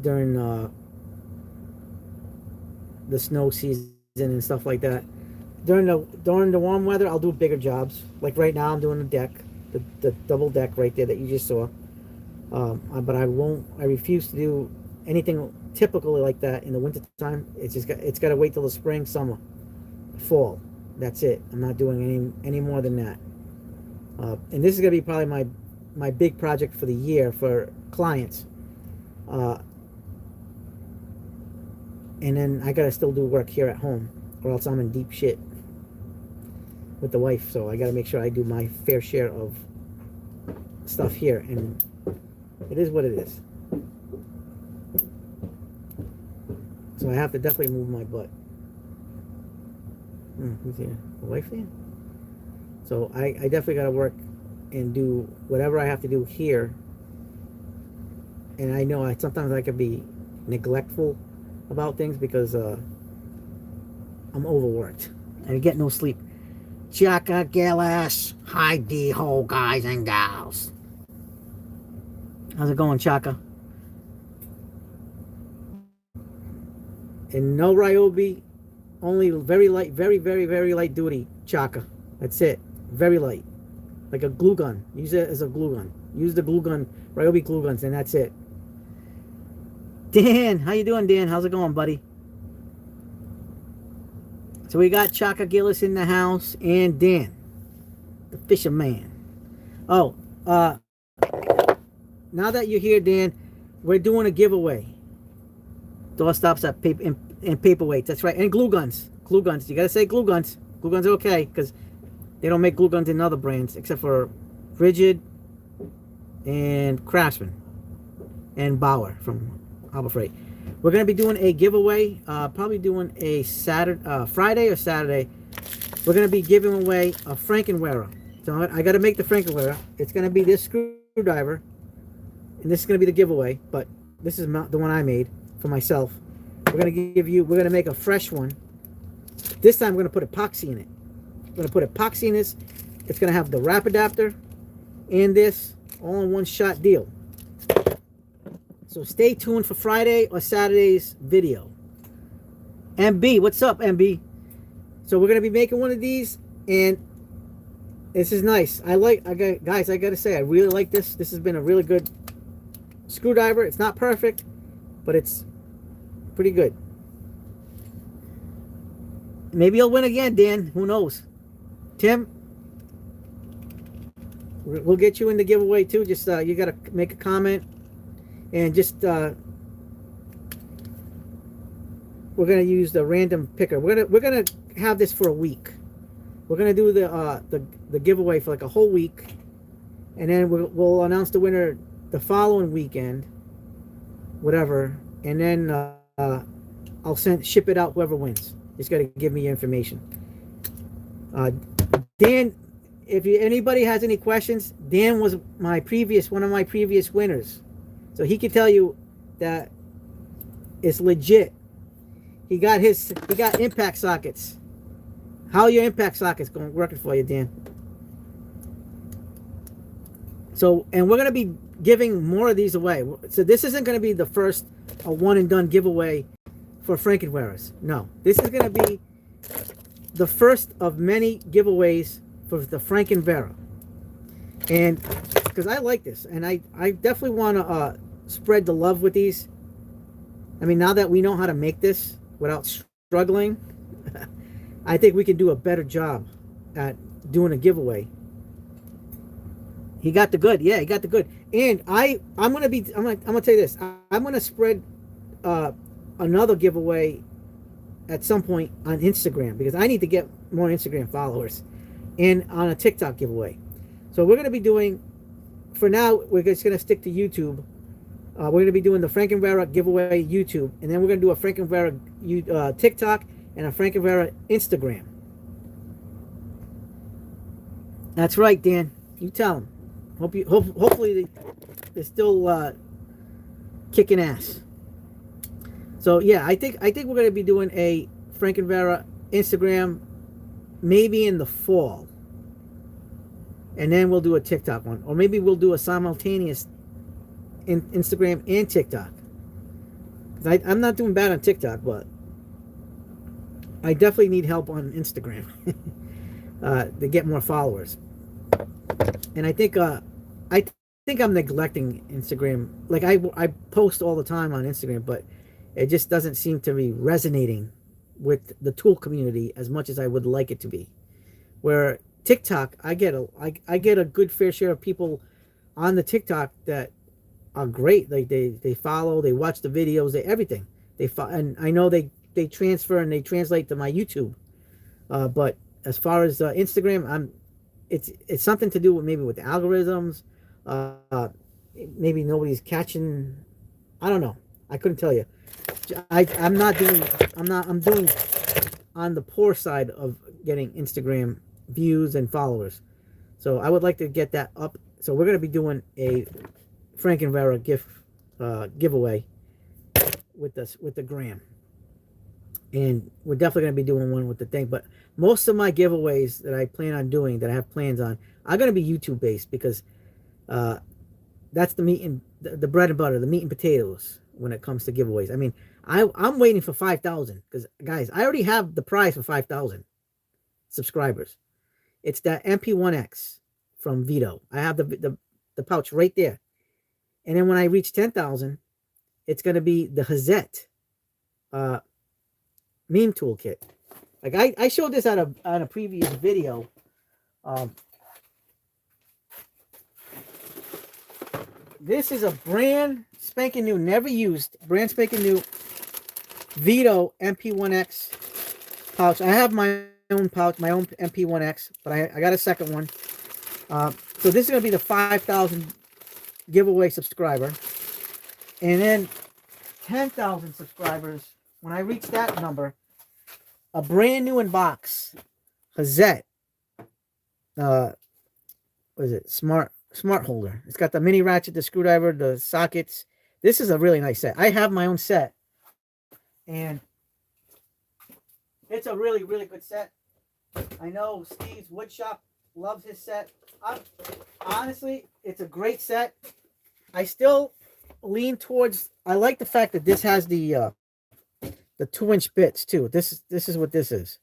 Speaker 1: during the snow season and stuff like that. During the warm weather, I'll do bigger jobs. Like right now, I'm doing the deck, the double deck right there that you just saw. But I refuse to do anything typical like that in the winter time. It's got to wait till the spring, summer, fall. That's it. I'm not doing any more than that. And this is gonna be probably my big project for the year for clients. And then I gotta still do work here at home, or else I'm in deep shit with the wife. So I gotta make sure I do my fair share of stuff here, and it is what it is. So I have to definitely move my butt. Who's here? The wife there? So I definitely gotta work and do whatever I have to do here. And I know sometimes I can be neglectful about things because I'm overworked. I get no sleep. Chaka Gillis. Hi, D-hole guys and gals. How's it going, Chaka? And no Ryobi, only very light, very, very, very light duty Chaka. That's it. Very light. Like a glue gun. Use it as a glue gun. Use the glue gun, Ryobi glue guns, and that's it. Dan, how you doing, Dan? How's it going, buddy? So we got Chaka Gillis in the house and Dan, the fisherman. Oh, now that you're here, Dan, we're doing a giveaway. Door stops at paper and paperweights. That's right, and glue guns. Glue guns. You gotta say glue guns. Glue guns are okay because they don't make glue guns in other brands except for Rigid and Craftsman and Bauer from Harbor Freight. We're going to be doing a giveaway, probably doing a Friday or Saturday. We're going to be giving away a Frankenwearer. So I got to make the Frankenwearer. It's going to be this screwdriver, and this is going to be the giveaway, but this is the one I made for myself. We're going to make a fresh one. This time we're going to put epoxy in it. We're going to put epoxy in this. It's going to have the wrap adapter and this all in one shot deal. So stay tuned for Friday or Saturday's video. MB, what's up, MB? So we're going to be making one of these, and this is nice. Guys, I got to say, I really like this. This has been a really good screwdriver. It's not perfect, but it's pretty good. maybe he'll win again, Dan. Who knows? Tim, we'll get you in the giveaway too. Just you got to make a comment and just we're gonna use the random picker. We're gonna have this for a week. We're gonna do the giveaway for like a whole week, and then we'll announce the winner the following weekend, whatever, and then I'll ship it out whoever wins. Just got to give me your information. Dan, if anybody has any questions, Dan was one of my previous winners, so he can tell you that it's legit. He got impact sockets. How are your impact sockets working for you, Dan? So, and we're gonna be giving more of these away. So this isn't gonna be the first one and done giveaway for Frankenwearers. No, this is gonna be the first of many giveaways for the Frankenwearer. And because I like this, and I definitely want to spread the love with these. I mean, now that we know how to make this without struggling, I think we can do a better job at doing a giveaway. He got the good. Yeah, he got the good. And I'm gonna tell you this. I'm gonna spread another giveaway at some point on Instagram, because I need to get more Instagram followers, and on a TikTok giveaway. So we're gonna be doing, for now, we're just gonna stick to YouTube. We're gonna be doing the Frankenwearer giveaway YouTube, and then we're gonna do a Frankenwearer TikTok and a Frankenwearer Instagram. That's right, Dan. You tell them. Hopefully they're still kicking ass. So yeah, I think we're gonna be doing a Frankenwearer Instagram maybe in the fall, and then we'll do a TikTok one, or maybe we'll do a simultaneous Instagram and TikTok. I'm not doing bad on TikTok, but I definitely need help on Instagram to get more followers. And I think I'm neglecting Instagram. Like I post all the time on Instagram, but it just doesn't seem to be resonating with the tool community as much as I would like it to be. Where TikTok, I get a good fair share of people on the TikTok that are great. Like they follow, they watch the videos, everything. And I know they transfer and they translate to my YouTube. But as far as Instagram, it's something to do with maybe with the algorithms. Maybe nobody's catching. I don't know. I couldn't tell you. I'm doing on the poor side of getting Instagram views and followers. So I would like to get that up. So we're going to be doing a Frankenwearer giveaway with the gram. And we're definitely going to be doing one with the thing. But most of my giveaways that I plan on doing, that I have plans on, are going to be YouTube based, because that's the meat and the bread and butter, the meat and potatoes when it comes to giveaways. I mean, I'm waiting for 5,000, because guys, I already have the prize for 5,000 subscribers. It's that MP1X from Vito. I have the pouch right there. And then when I reach 10,000, it's going to be the Hazette meme toolkit. Like I showed this on a previous video. This is a brand spanking new, never used, brand spanking new Vito MP1X pouch. I have my own pouch, my own MP1X, but I got a second one. So this is going to be the 5,000 giveaway subscriber. And then 10,000 subscribers, when I reach that number, a brand new in box Hazette, what is it? Smart holder. It's got the mini ratchet, the screwdriver, the sockets. This is a really nice set. I have my own set, and it's a really, really good set. I know Steve's Woodshop loves his set. Honestly, it's a great set. I still lean towards, I like the fact that this has the 2-inch bits too. This is what this is.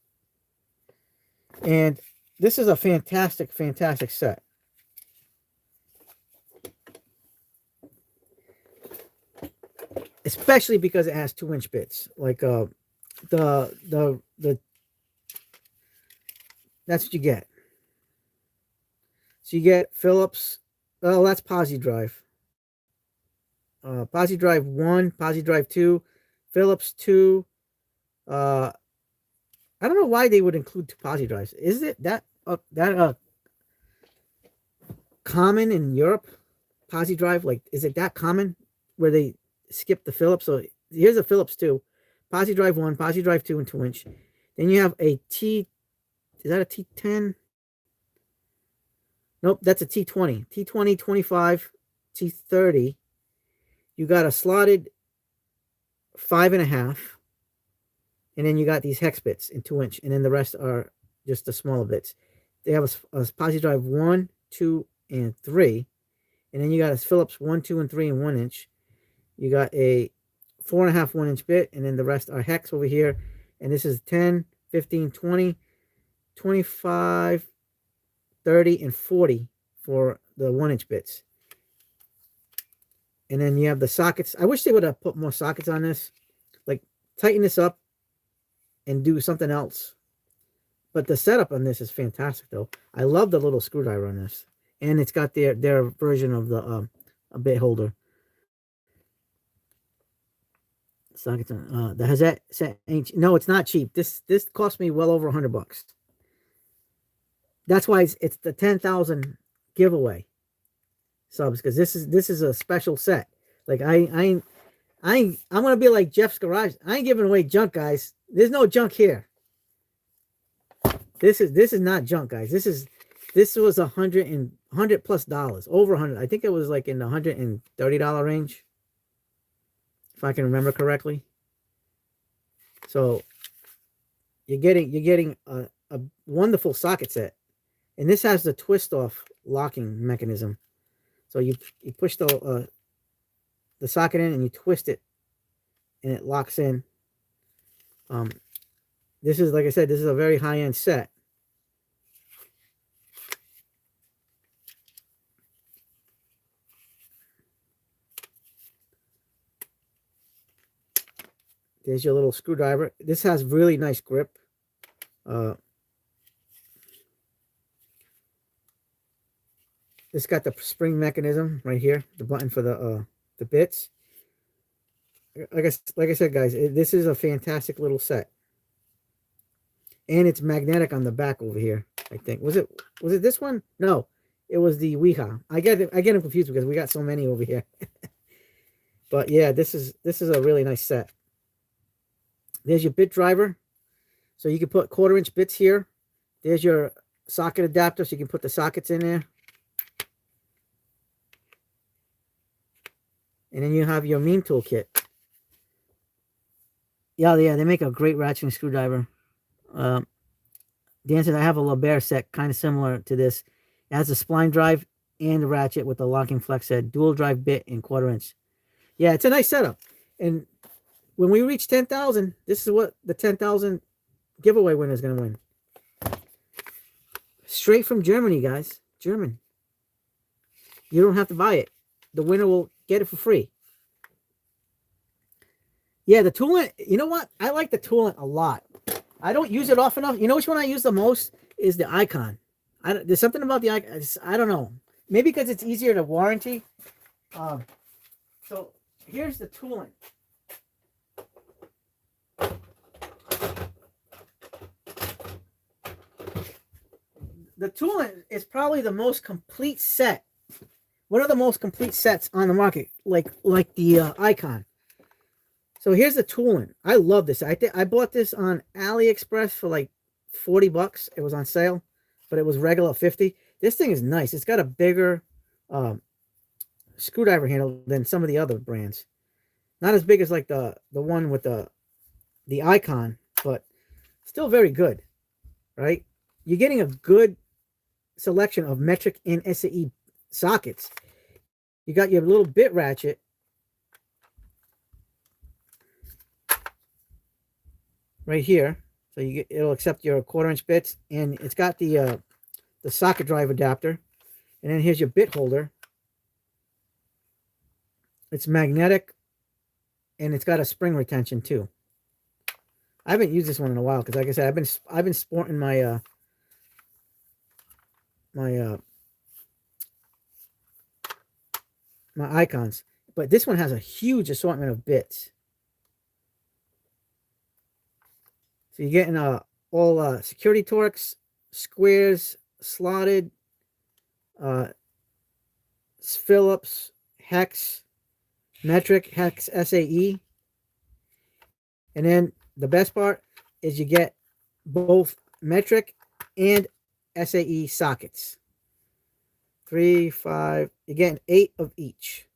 Speaker 1: And this is a fantastic, fantastic set. Especially because it has 2-inch bits. Like the that's what you get. So you get Phillips. Oh, that's Posi Drive. Posi Drive 1, Posi Drive 2, Phillips 2. I don't know why they would include 2 Posi Drives. Is it that common in Europe? Posi Drive, like, is it that common where they skip the Phillips? So here's a Phillips 2, Posi Drive 1, Posi Drive 2 and 2-inch. Then you have a T, is that a T10? Nope, that's a T20. T20, 25, T30. You got a slotted 5.5. And then you got these hex bits in 2-inch. And then the rest are just the smaller bits. They have a Posi Drive 1, 2, and 3. And then you got a Phillips 1, 2, and 3 in 1-inch. You got a 4.5 1-inch bit. And then the rest are hex over here. And this is 10, 15, 20, 25, 30, and 40 for the 1-inch bits. And then you have the sockets. I wish they would have put more sockets on this. Like, tighten this up and do something else. But the setup on this is fantastic, though. I love the little screwdriver on this. And it's got their version of the a bit holder. Sockets on, the Hazette set ain't, no, it's not cheap. This cost me well over $100. That's why it's the 10,000 giveaway subs, because this is a special set. Like I'm gonna be like Jeff's Garage. I ain't giving away junk, guys. There's no junk here. This is not junk, guys. This was $100 plus dollars, over 100. I think it was like in the $130 range, if I can remember correctly. So you're getting a wonderful socket set, and this has the twist off locking mechanism. So you push the socket in and you twist it, and it locks in. This is, like I said, this is a very high-end set. There's your little screwdriver. This has really nice grip. It's got the spring mechanism right here, the button for the bits. Like I said, guys, this is a fantastic little set. And it's magnetic on the back over here, I think. Was it this one? No, it was the Wiha. I get them confused because we got so many over here. But yeah, this is a really nice set. There's your bit driver. So you can put 1/4-inch bits here. There's your socket adapter, so you can put the sockets in there. And then you have your meme tool kit. Yeah, they make a great ratcheting screwdriver. Dan said I have a LeBaire set kind of similar to this. It has a spline drive and a ratchet with a locking flex head, dual drive bit and 1/4-inch. Yeah, it's a nice setup. And when we reach 10,000, this is what the 10,000 giveaway winner is going to win. Straight from Germany, guys. German. You don't have to buy it. The winner will get it for free. Yeah, the Toolant, you know what? I like the Toolant a lot. I don't use it often enough. You know which one I use the most is the Icon. There's something about the Icon. I don't know. Maybe because it's easier to warranty. So here's the Toolant. The Toolant is probably the most complete set. One of the most complete sets on the market, like the Icon. So here's the Toolant. I love this. I bought this on AliExpress for like $40. It was on sale, but it was regular 50. This thing is nice. It's got a bigger screwdriver handle than some of the other brands. Not as big as like the one with the Icon, but still very good, right? You're getting a good selection of metric and SAE sockets. You got your little bit ratchet. Right here, so it'll accept your 1/4-inch bits, and it's got the socket drive adapter, and then here's your bit holder. It's magnetic, and it's got a spring retention too. I haven't used this one in a while because, like I said, I've been sporting my my icons. But this one has a huge assortment of bits. So you're getting all security Torx, squares, slotted, Phillips, hex, metric, hex, SAE. And then the best part is you get both metric and SAE sockets. 3, 5, you're getting 8 of each.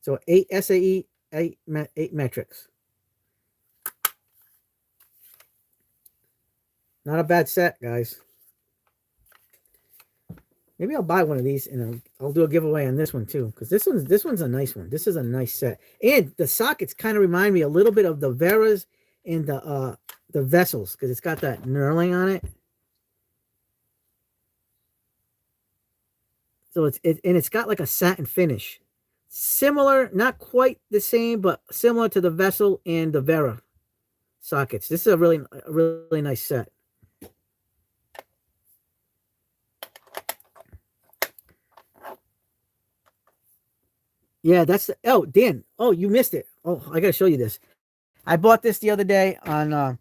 Speaker 1: So 8 SAE, 8 metrics. Not a bad set, guys. Maybe I'll buy one of these and I'll do a giveaway on this one too, because this one's a nice one. This is a nice set, and the sockets kind of remind me a little bit of the Veras and the Vessels, because it's got that knurling on it. So it's got like a satin finish, similar, not quite the same, but similar to the Vessel and the Vera sockets. This is a really nice set. Yeah, that's the, oh, Dan. Oh, you missed it. Oh, I gotta show you this. I bought this the other day on the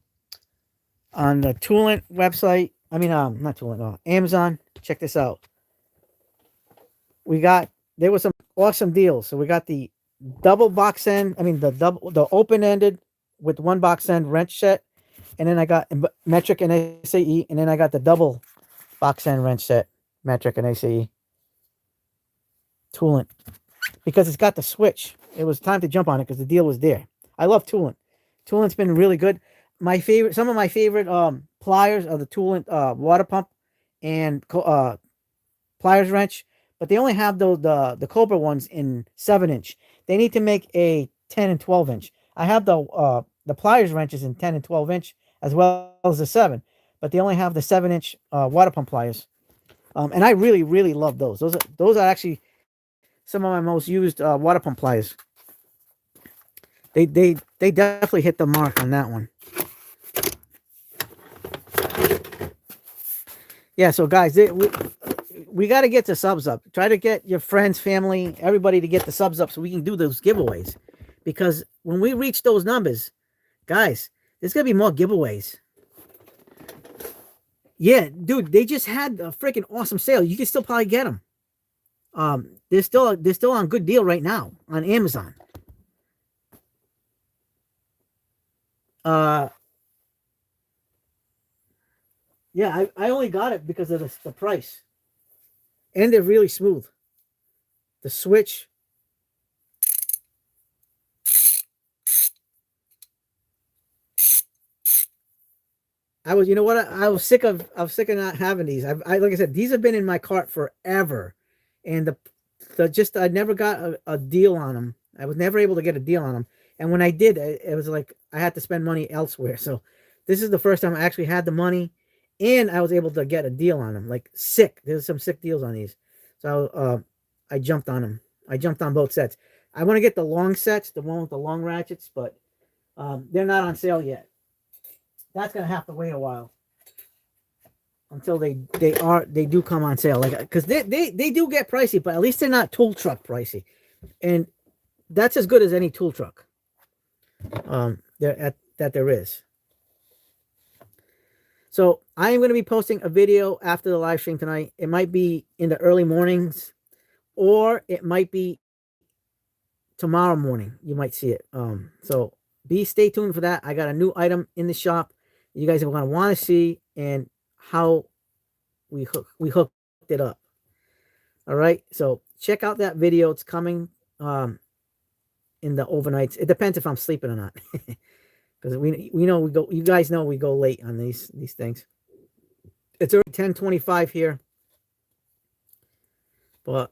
Speaker 1: Toolant website. I mean, not Toolant, Amazon. Check this out. There was some awesome deals. So we got the double box end. I mean, the open ended with one box end wrench set, and then I got metric and SAE, and then I got the double box end wrench set, metric and SAE. Toolant. Because it's got the switch. It was time to jump on it because the deal was there. I love Toolant. Toolant's been really good. Some of my favorite pliers are the Toolant water pump and pliers wrench, but they only have the Cobra ones in 7-inch. They need to make a 10 and 12-inch. I have the pliers wrenches in 10 and 12-inch as well as the 7, but they only have the 7-inch water pump pliers. And I really, really love those. Those are actually some of my most used water pump pliers. They definitely hit the mark on that one. Yeah, so guys, we got to get the subs up. Try to get your friends, family, everybody to get the subs up so we can do those giveaways. Because when we reach those numbers, guys, there's going to be more giveaways. Yeah, dude, they just had a freaking awesome sale. You can still probably get them. They're still on good deal right now on Amazon. Yeah, I only got it because of the price. And they're really smooth. The switch. You know what? I was sick of not having these. Like I said, these have been in my cart forever. And I never got a deal on them. I was never able to get a deal on them. And when I did, it was like I had to spend money elsewhere. So this is the first time I actually had the money, and I was able to get a deal on them. Like there's some sick deals on these. So I jumped on them. I jumped on both sets. I want to get the long sets, the one with the long ratchets, but they're not on sale yet. That's gonna have to wait a while until they do come on sale, like, because they do get pricey, but at least they're not tool truck pricey, and that's as good as any tool truck that there is. So I am going to be posting a video after the live stream tonight. It might be in the early mornings, or it might be tomorrow morning. You might see it. So stay tuned for that. I got a new item in the shop you guys are going to want to see, and how we hooked it up. All right, so check out that video. It's coming in the overnights. It depends if I'm sleeping or not, because we know we go. You guys know we go late on these things. It's already 10:25 here, but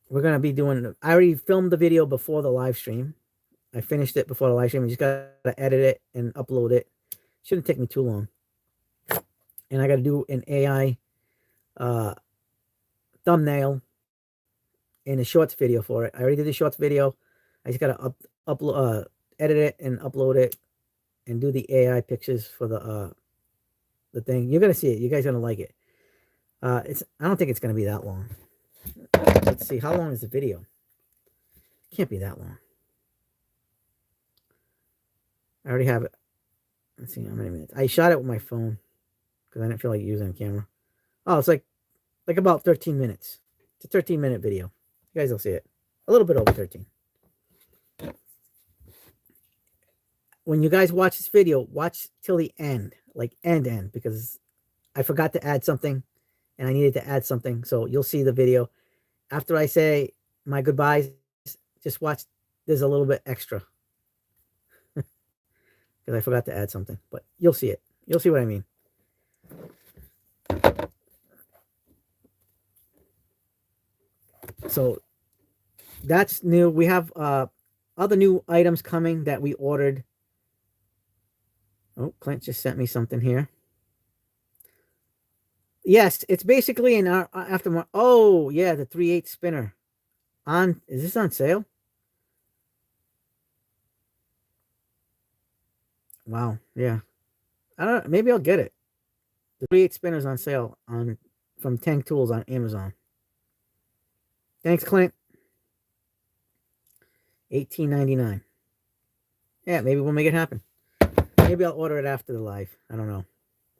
Speaker 1: we're gonna be doing. I already filmed the video before the live stream. I finished it before the live stream. You just gotta edit it and upload it. Shouldn't take me too long. And I got to do an AI thumbnail and a shorts video for it. I already did the shorts video. I just got to upload, edit it and upload it, and do the AI pictures for the thing. You're gonna see it. You guys are gonna like it. I don't think it's going to be that long. Let's see. How long is the video? Can't be that long. I already have it. Let's see how many minutes. I shot it with my phone because I didn't feel like using a camera. Oh, it's like about 13 minutes. It's a 13-minute video. You guys will see it. A little bit over 13. When you guys watch this video, watch till the end. Like end, because I forgot to add something and I needed to add something. So you'll see the video. After I say my goodbyes, just watch. There's a little bit extra. Because I forgot to add something. But you'll see it. You'll see what I mean. So that's new. We have other new items coming that we ordered. Oh, Clint just sent me something here. Yes, it's basically an aftermarket. Oh, yeah, the 3/8 spinner. Is this on sale? Wow, yeah. I don't know, maybe I'll get it. The 3/8 spinner's on sale from Tank Tools on Amazon. Thanks, Clint. $18.99. Yeah, maybe we'll make it happen. Maybe I'll order it after the live. I don't know.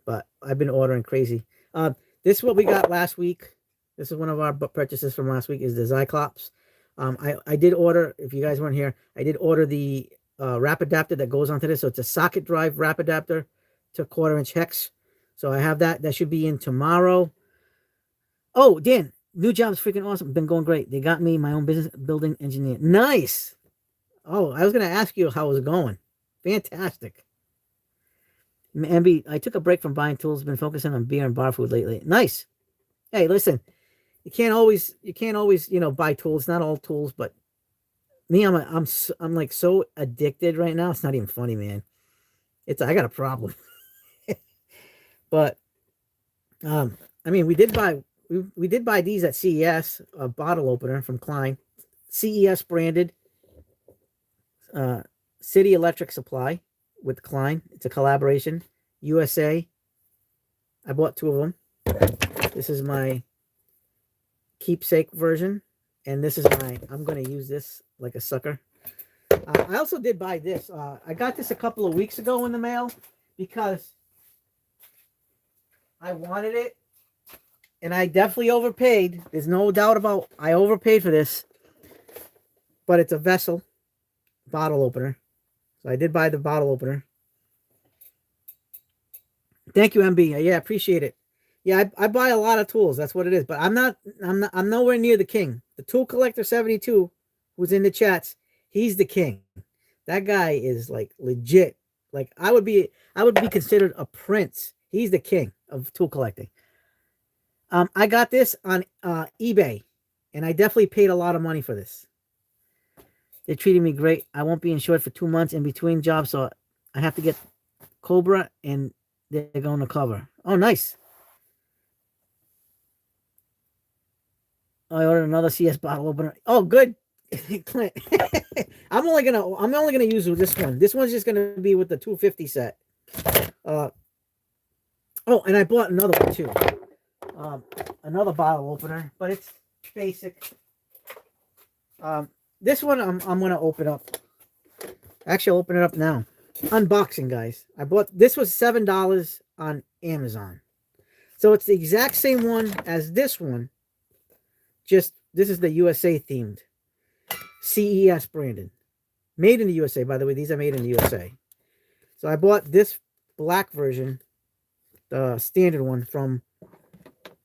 Speaker 1: But I've been ordering crazy. This is what we got last week. This is one of our purchases from last week is the Cyclops. I did order, if you guys weren't here, I did order the wrap adapter that goes onto this. So it's a socket drive wrap adapter to 1/4-inch hex. So I have that. That should be in tomorrow. Oh, Dan, new job's freaking awesome. Been going great. They got me my own business building engineer. Nice. Oh, I was going to ask you how it was going. Fantastic. MB, I took a break from buying tools. Been focusing on beer and bar food lately. Nice. Hey, listen, you can't always, buy tools. Not all tools, but me, I'm like so addicted right now. It's not even funny, man. I got a problem. But, I mean, we did buy these at CES, a bottle opener from Klein, CES branded, City Electric Supply with Klein. It's a collaboration. USA. I bought 2 of them. This is my keepsake version. And this is I'm going to use this like a sucker. I also did buy this. I got this a couple of weeks ago in the mail because I wanted it. And I definitely overpaid. There's no doubt about I overpaid for this. But it's a vessel bottle opener. So I did buy the bottle opener. Thank you, MB. Yeah, appreciate it. Yeah, I buy a lot of tools. That's what it is. But I'm nowhere near the king. The Tool Collector 72, who's in the chats, he's the king. That guy is like legit. Like I would be considered a prince. He's the king of tool collecting. I got this on eBay, and I definitely paid a lot of money for this. They're treating me great. I won't be insured for 2 months in between jobs, so I have to get Cobra, and they're going to cover. Oh, nice. I ordered another CS bottle opener. Oh, good. Clint. I'm only gonna use this one. This one's just gonna be with the 250 set. Oh, and I bought another one too. Another bottle opener, but it's basic. This one I'm gonna open up. Actually, I'll open it up now. Unboxing, guys. This was $7 on Amazon. So it's the exact same one as this one. Just this is the USA themed. CES branded. Made in the USA, by the way. These are made in the USA. So I bought this black version, the standard one from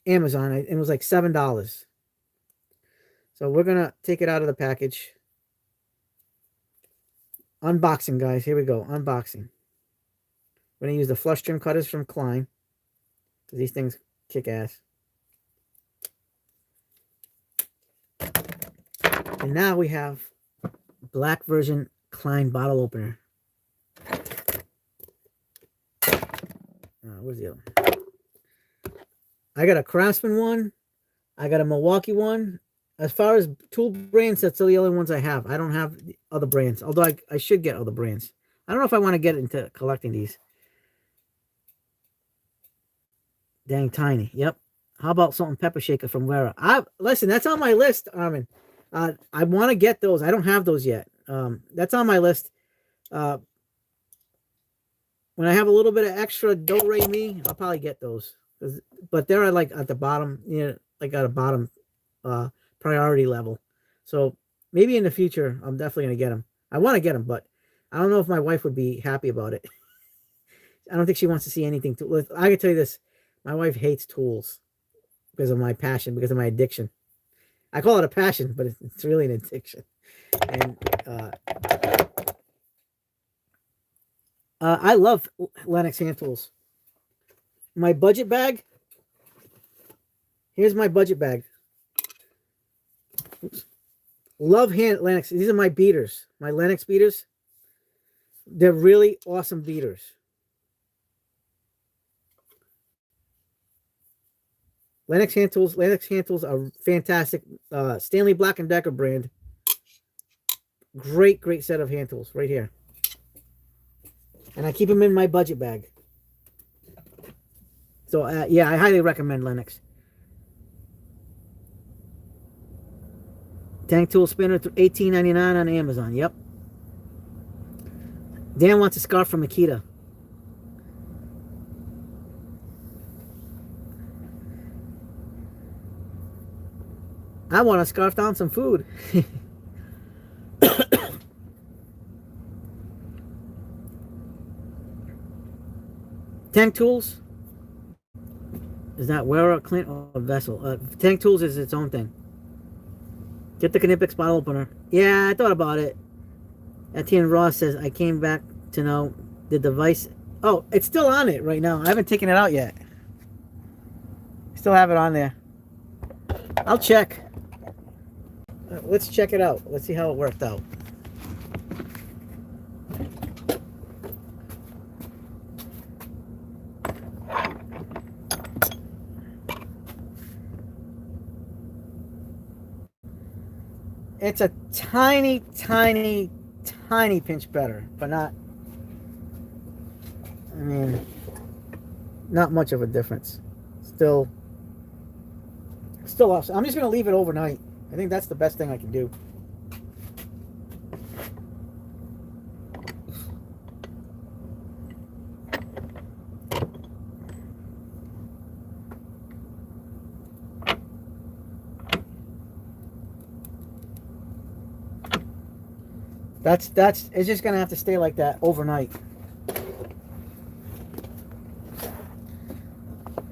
Speaker 1: Amazon. It was like $7. So we're going to take it out of the package. Unboxing, guys. Here we go. Unboxing. We're going to use the flush trim cutters from Klein. Because these things kick ass. And now we have black version Klein bottle opener. Where's the other one? I got a Craftsman one. I got a Milwaukee one. As far as tool brands, that's the other ones I have. I don't have other brands. Although I should get other brands. I don't know if I want to get into collecting these. Dang tiny. Yep. How about salt and pepper shaker from Wera? Listen, that's on my list, Armin. I want to get those. I don't have those yet. That's on my list. When I have a little bit of extra do re mi, I'll probably get those. But they're like at the bottom, like at a bottom priority level. So maybe in the future, I'm definitely gonna get them. I want to get them, but I don't know if my wife would be happy about it. I don't think she wants to see anything. I can tell you this: my wife hates tools because of my passion, because of my addiction. I call it a passion, but it's really an addiction. And I love Lennox hand tools. My budget bag. Here's my budget bag. Oops. Love Lennox. These are my beaters. My Lennox beaters. They're really awesome beaters. Lennox hand tools. Lennox hand tools are fantastic. Stanley Black & Decker brand. Great set of hand tools right here. And I keep them in my budget bag. So, yeah, I highly recommend Lennox. Tank tool spinner, $18.99 on Amazon. Yep. Dan wants a scarf from Makita. I want to scarf down some food. Tank tools. Is that Wera, Clint, or Vessel? Tank tools is its own thing. Get the Knipex bottle opener. Yeah, I thought about it. Etienne Ross says, I came back to know the device. Oh, it's still on it right now. I haven't taken it out yet. Still have it on there. I'll check. Let's check it out. Let's see how it worked out. It's a tiny pinch better, but not, I mean, not much of a difference. Still awesome. I'm just going to leave it overnight. I think that's the best thing I can do. It's just gonna have to stay like that overnight.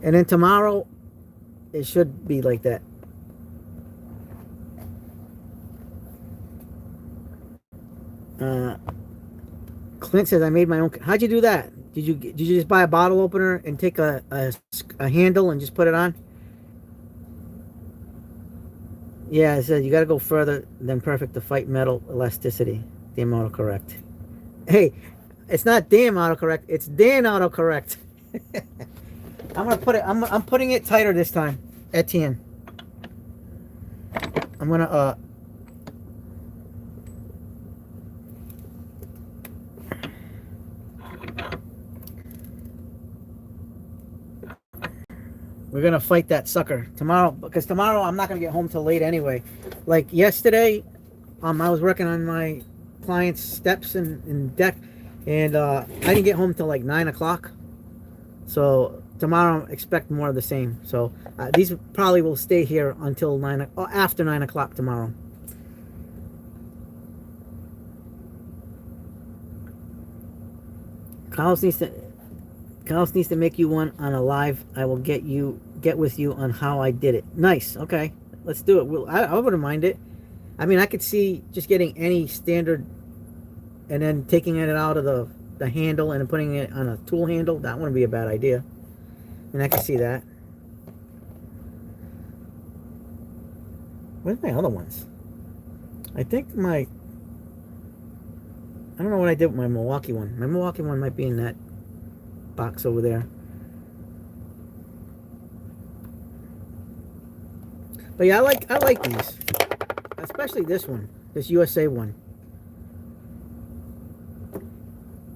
Speaker 1: And then tomorrow it should be like that. Clint says I made my own. How'd you do that? Did you just buy a bottle opener and take a handle and just put it on? Yeah, it says you got to go further than perfect to fight metal elasticity. Damn autocorrect. Hey, it's not damn autocorrect. It's Dan autocorrect. I'm gonna put it. I'm putting it tighter this time, Etienne. I'm gonna we're gonna fight that sucker tomorrow, because tomorrow I'm not gonna get home till late anyway. Like yesterday, I was working on my client's steps and deck, and I didn't get home till like 9 o'clock. So tomorrow expect more of the same. So these probably will stay here until after 9 o'clock tomorrow. Carlos needs to make you one on a live. I will get with you on how I did it. Nice. Okay, let's do it. I wouldn't mind it. I mean, I could see just getting any standard and then taking it out of the handle and putting it on a tool handle. That wouldn't be a bad idea. And I can see that. Where's my other ones? I think I don't know what I did with my Milwaukee one. My Milwaukee one might be in that box over there. But yeah, I like these. Especially this one. This USA one.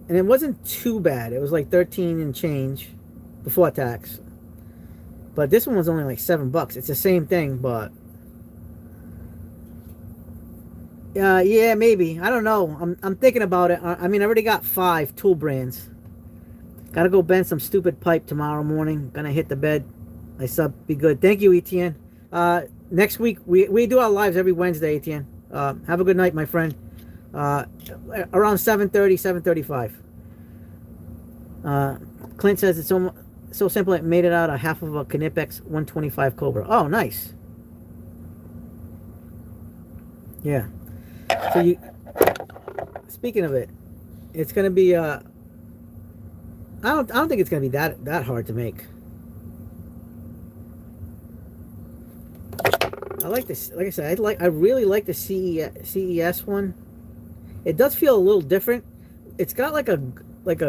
Speaker 1: And it wasn't too bad. It was like 13 and change before tax. But this one was only like $7. It's the same thing, but yeah, maybe. I don't know. I'm thinking about it. I mean, I already got 5 tool brands. Gotta go bend some stupid pipe tomorrow morning. Gonna hit the bed. My sub be good. Thank you, Etienne. Next week we do our lives every Wednesday, Etienne. Have a good night, my friend. Around 7:30, 7:35. Clint says it's so simple it made it out a half of a Knipex 125 Cobra. Oh, nice. Yeah. So speaking of it, it's gonna be I don't think it's gonna be that hard to make. I like this. Like I said, I really like the CES one. It does feel a little different. It's got like a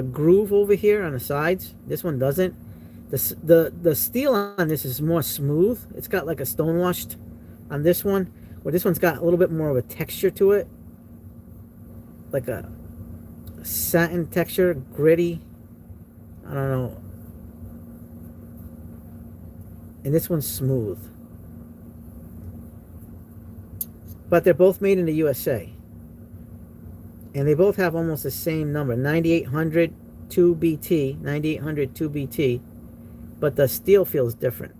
Speaker 1: groove over here on the sides. This one doesn't. The steel on this is more smooth. It's got like a stonewashed on this one, where this one's got a little bit more of a texture to it, like a satin texture, gritty. I don't know. And this one's smooth. But they're both made in the USA. And they both have almost the same number, 9800 2BT, 9800 2BT. But the steel feels different.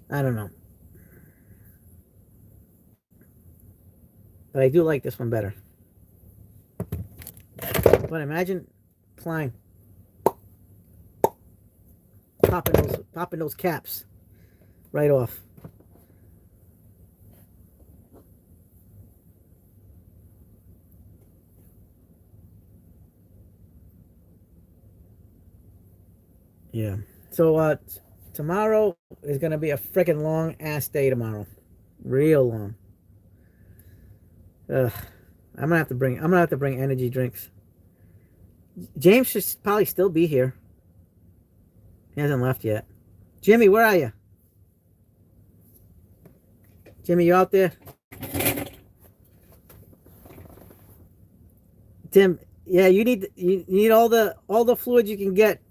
Speaker 1: I don't know. But I do like this one better. But imagine Klein popping those caps right off. Yeah. So tomorrow is gonna be a freaking long ass day tomorrow. Real long. I'm gonna have to bring energy drinks. James should probably still be here. He hasn't left yet. Jimmy, where are you? Jimmy, you out there? Tim, yeah, you need all the fluids you can get.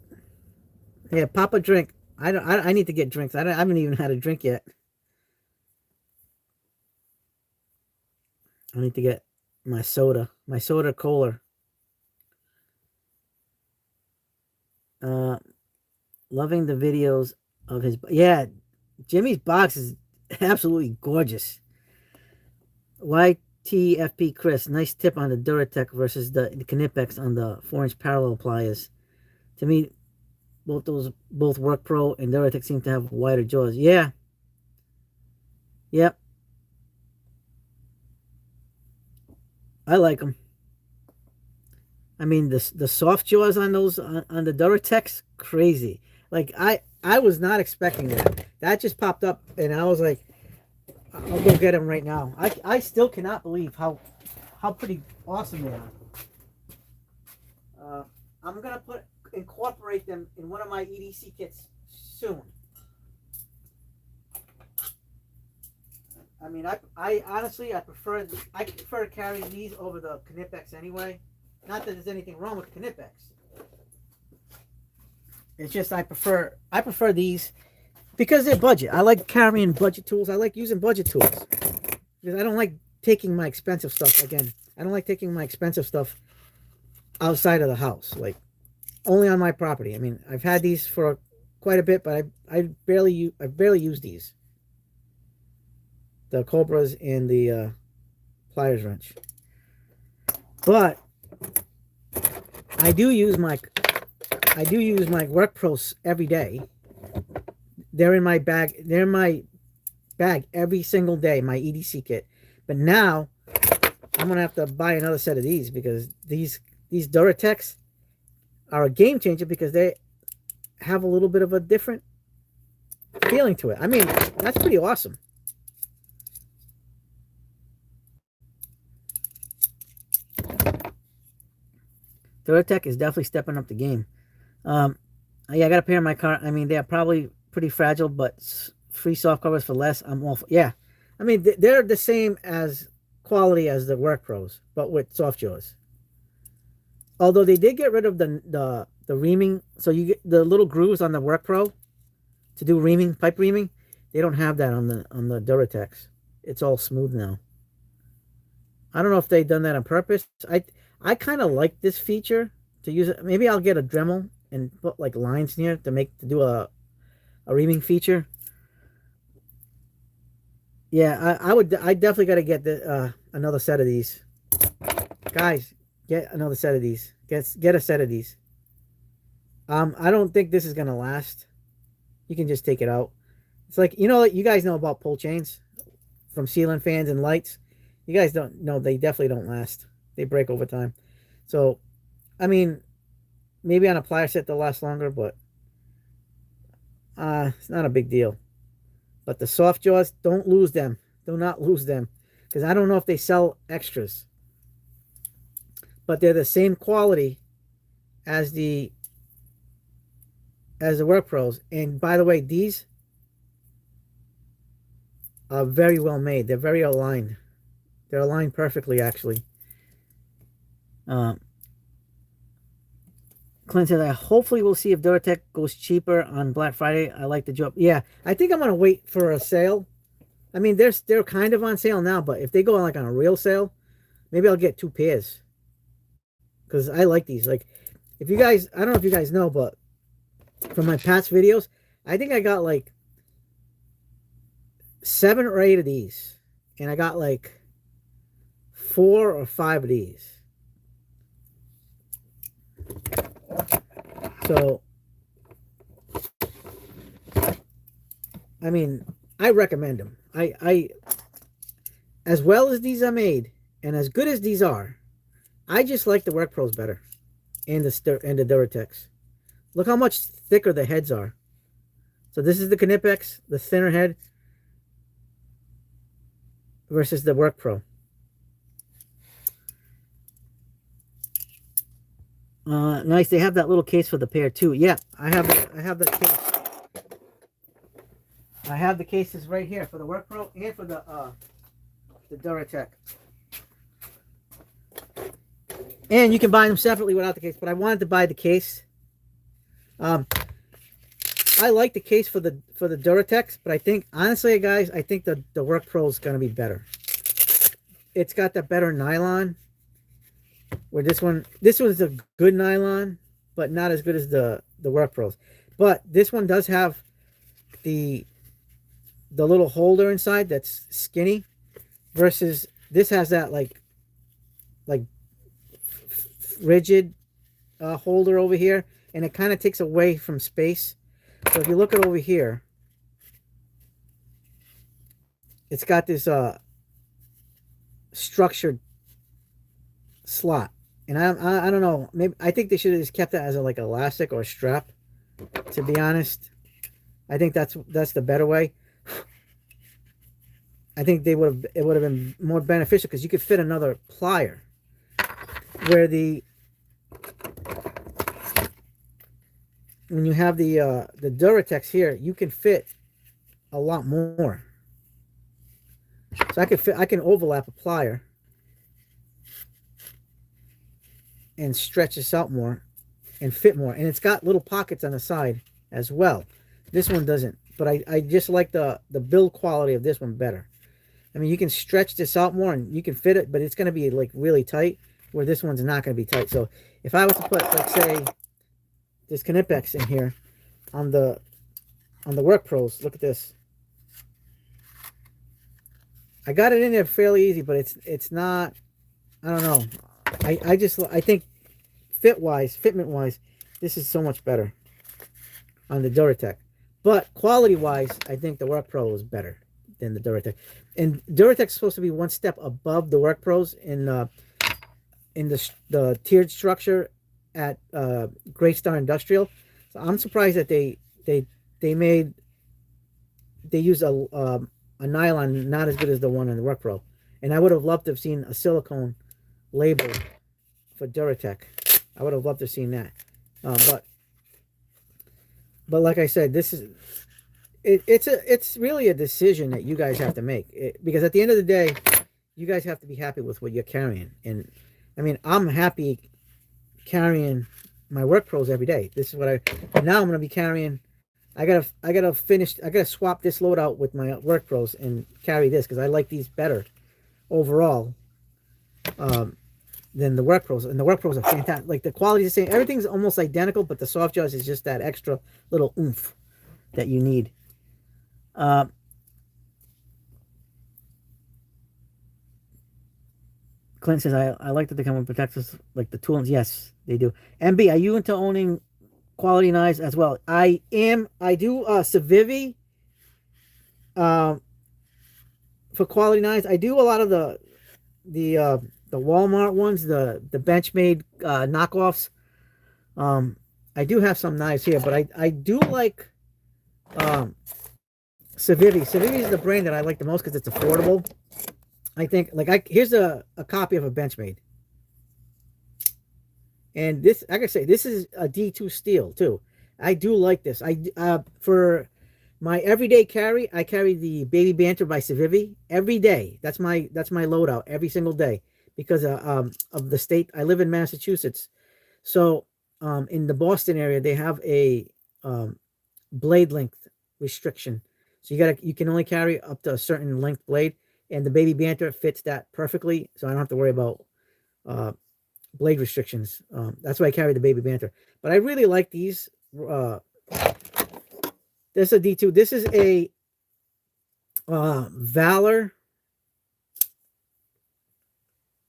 Speaker 1: Yeah, pop a drink. I need to get drinks. I haven't even had a drink yet. I need to get my soda cola. Loving the videos of his. Yeah, Jimmy's box is absolutely gorgeous. YTFP Chris, nice tip on the Duratec versus the Knipex on the 4-inch parallel pliers. To me, both Work Pro and Duratec seem to have wider jaws. Yeah. Yep. I like them. I mean, the soft jaws on those on the Duratec's crazy. Like I was not expecting that. That just popped up, and I was like, I'll go get them right now. I still cannot believe how pretty awesome they are. I'm gonna incorporate them in one of my EDC kits soon. I mean, I honestly prefer to carry these over the Knipex anyway. Not that there's anything wrong with the Knipex. It's just I prefer these because they're budget. I like carrying budget tools. I like using budget tools because I don't like taking my expensive stuff again. I don't like taking my expensive stuff outside of the house, like only on my property. I mean, I've had these for quite a bit, but I barely use these. The Cobras and the pliers wrench. But I do use my Work Pros every day. They're in my bag. They're in my bag every single day, my EDC kit. But now I'm gonna have to buy another set of these because these Duratecs are a game changer because they have a little bit of a different feeling to it. I mean, that's pretty awesome. Duratec is definitely stepping up the game. Yeah, I got a pair in my car. I mean, they're probably pretty fragile, but free soft covers for less. I'm all for, yeah. I mean, they're the same as quality as the Work Pros, but with soft jaws. Although they did get rid of the the reaming. So you get the little grooves on the Work Pro to do reaming, pipe reaming. They don't have that on the Duratex. It's all smooth now. I don't know if they've done that on purpose. I kind of like this feature to use it. Maybe I'll get a Dremel and put like lines in here to do a reaming feature. Yeah, I definitely got to get another set of these. Guys, get another set of these. Get a set of these. I don't think this is gonna last. You can just take it out. It's like, you guys know about pull chains from ceiling fans and lights. You guys don't know, they definitely don't last. They break over time. So, I mean, maybe on a plier set they'll last longer, but it's not a big deal. But the soft jaws, don't lose them. Do not lose them. Because I don't know if they sell extras. But they're the same quality as the Work Pros. And by the way, these are very well made. They're very aligned. They're aligned perfectly, actually. Clint says, I hopefully we'll see if Duratec goes cheaper on Black Friday. I like the job. Yeah, I think I'm going to wait for a sale. I mean, they're kind of on sale now, but if they go on a real sale, maybe I'll get 2 pairs. Because I like these. Like, if you guys, I don't know if you guys know, but from my past videos, I think I got like 7 or 8 of these. And I got like 4 or 5 of these. So, I mean, I recommend them. I as well as these are made, and as good as these are, I just like the Work Pros better, and the Duratex. Look how much thicker the heads are. So this is the Knipex, the thinner head, versus the Work Pro. Nice. They have that little case for the pair too. Yeah, I have the case. I have the cases right here for the Work Pro and for the Duratec. And you can buy them separately without the case, but I wanted to buy the case. I like the case for the Duratex, but I think, honestly, guys, I think the Work Pro is going to be better. It's got the better nylon. Where this one's a good nylon, but not as good as the Work Pros. But this one does have the little holder inside that's skinny, versus this has that like rigid holder over here, and it kind of takes away from space. So if you look at over here, it's got this structured slot, and I don't know, maybe I think they should have just kept that as like elastic or a strap, to be honest. I think that's the better way. I think it would have been more beneficial, because you could fit another plier, where when you have the Duratex here, you can fit a lot more. So I can overlap a plier and stretch this out more and fit more, and it's got little pockets on the side as well. This one doesn't, but I just like the build quality of this one better. I mean, you can stretch this out more and you can fit it, but it's going to be like really tight, where this one's not going to be tight. So if I was to put, like, say, this Knipex in here on the Work Pros, look at this. I got it in there fairly easy, but it's not, I don't know. I think fitment wise, this is so much better on the Duratec. But quality wise, I think the Work Pro is better than the Duratec. And Duratec is supposed to be one step above the Work Pros in the tiered structure at Great Star Industrial. So I'm surprised that they use a nylon not as good as the one in the Work Pro. And I would have loved to have seen a silicone label for Duratec. I would have loved to have seen that. But like I said, it's really a decision that you guys have to make. Because at the end of the day, you guys have to be happy with what you're carrying. And I mean, I'm happy carrying my work pros every day. This is what now I'm gonna be carrying. I gotta swap this load out with my work pros and carry this because I like these better overall than the work pros. And the work pros are fantastic. Like the quality is the same. Everything's almost identical, but the soft jaws is just that extra little oomph that you need. Clint says, I like that they come with protectors like the tools. Yes, they do. MB, are you into owning quality knives as well? I am. I do Civivi for quality knives. I do a lot of the Walmart ones, the Benchmade knockoffs. I do have some knives here, but I do like Civivi. Civivi is the brand that I like the most because it's affordable. I think, like, here's a copy of a Benchmade. And this, like I say, this is a D2 steel, too. I do like this. For my everyday carry, I carry the Baby Banter by Civivi every day. That's my loadout every single day because of the state. I live in Massachusetts. So in the Boston area, they have a blade length restriction. So you can only carry up to a certain length blade. And the Baby Banter fits that perfectly, so I don't have to worry about blade restrictions. That's why I carry the Baby Banter. But I really like these. This is a D2. This is a Valor.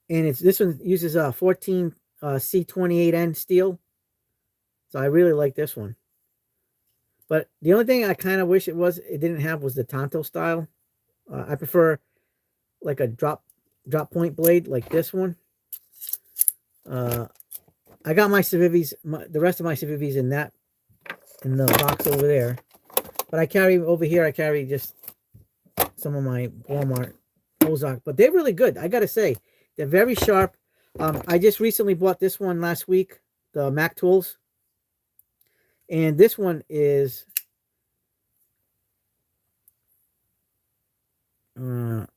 Speaker 1: And this one uses 14 C28N steel. So I really like this one. But the only thing I kind of wish it didn't have was the Tonto style. I prefer like a drop point blade like this one. I got my Civivis, the rest of my Civivis in the box over there. But I carry over here, I carry just some of my Walmart Ozark. But they're really good. I got to say, they're very sharp. I just recently bought this one last week, the Mac Tools. And this one is hold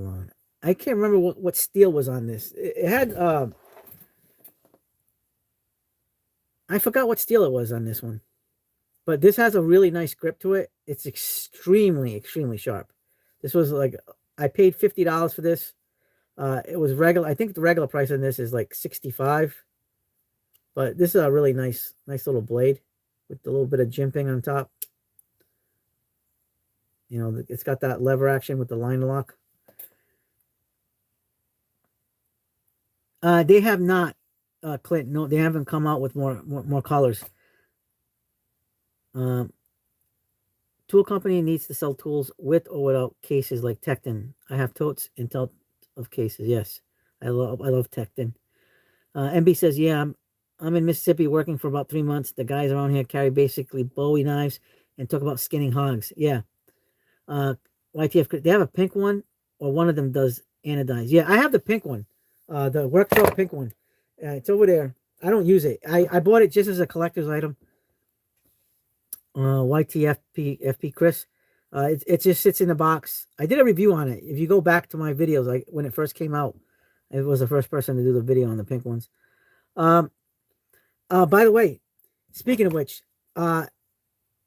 Speaker 1: on. I can't remember what steel was on this. It had I forgot what steel it was on this one. But this has a really nice grip to it. It's extremely, extremely sharp. This was like, I paid $50 for this. It was regular. I think the regular price on this is like $65. But this is a really nice little blade with a little bit of jimping on top. You know, it's got that lever action with the line lock. They have not, Clint. No, they haven't come out with more colors. Tool company needs to sell tools with or without cases like Tekton. I have totes and totes of cases. Yes, I love Tekton. MB says, yeah, I'm in Mississippi working for about 3 months. The guys around here carry basically Bowie knives and talk about skinning hogs. Yeah. YTF, they have a pink one, or one of them does anodized. Yeah, I have the pink one. The Workflow pink one. It's over there. I don't use it. I bought it just as a collector's item. YTFP Chris. It just sits in the box. I did a review on it. If you go back to my videos, when it first came out, it was the first person to do the video on the pink ones. By the way, speaking of which,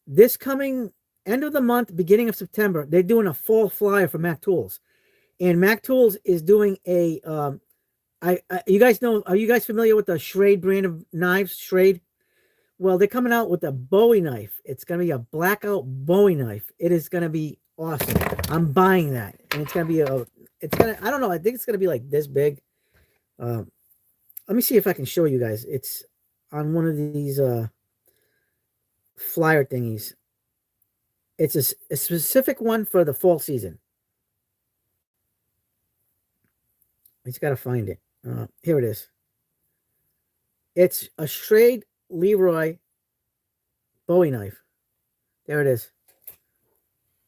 Speaker 1: this coming end of the month, beginning of September, they're doing a fall flyer for Mac Tools. And Mac Tools is doing a you guys know, are you guys familiar with the Schrade brand of knives? Schrade? Well, they're coming out with a Bowie knife. It's going to be a blackout Bowie knife. It is going to be awesome. I'm buying that. And it's going to be I don't know, I think it's going to be like this big. Let me see if I can show you guys. It's on one of these flyer thingies. It's a specific one for the fall season. I just got to find it. Here it is. It's a Schrade Leroy Bowie knife. There it is.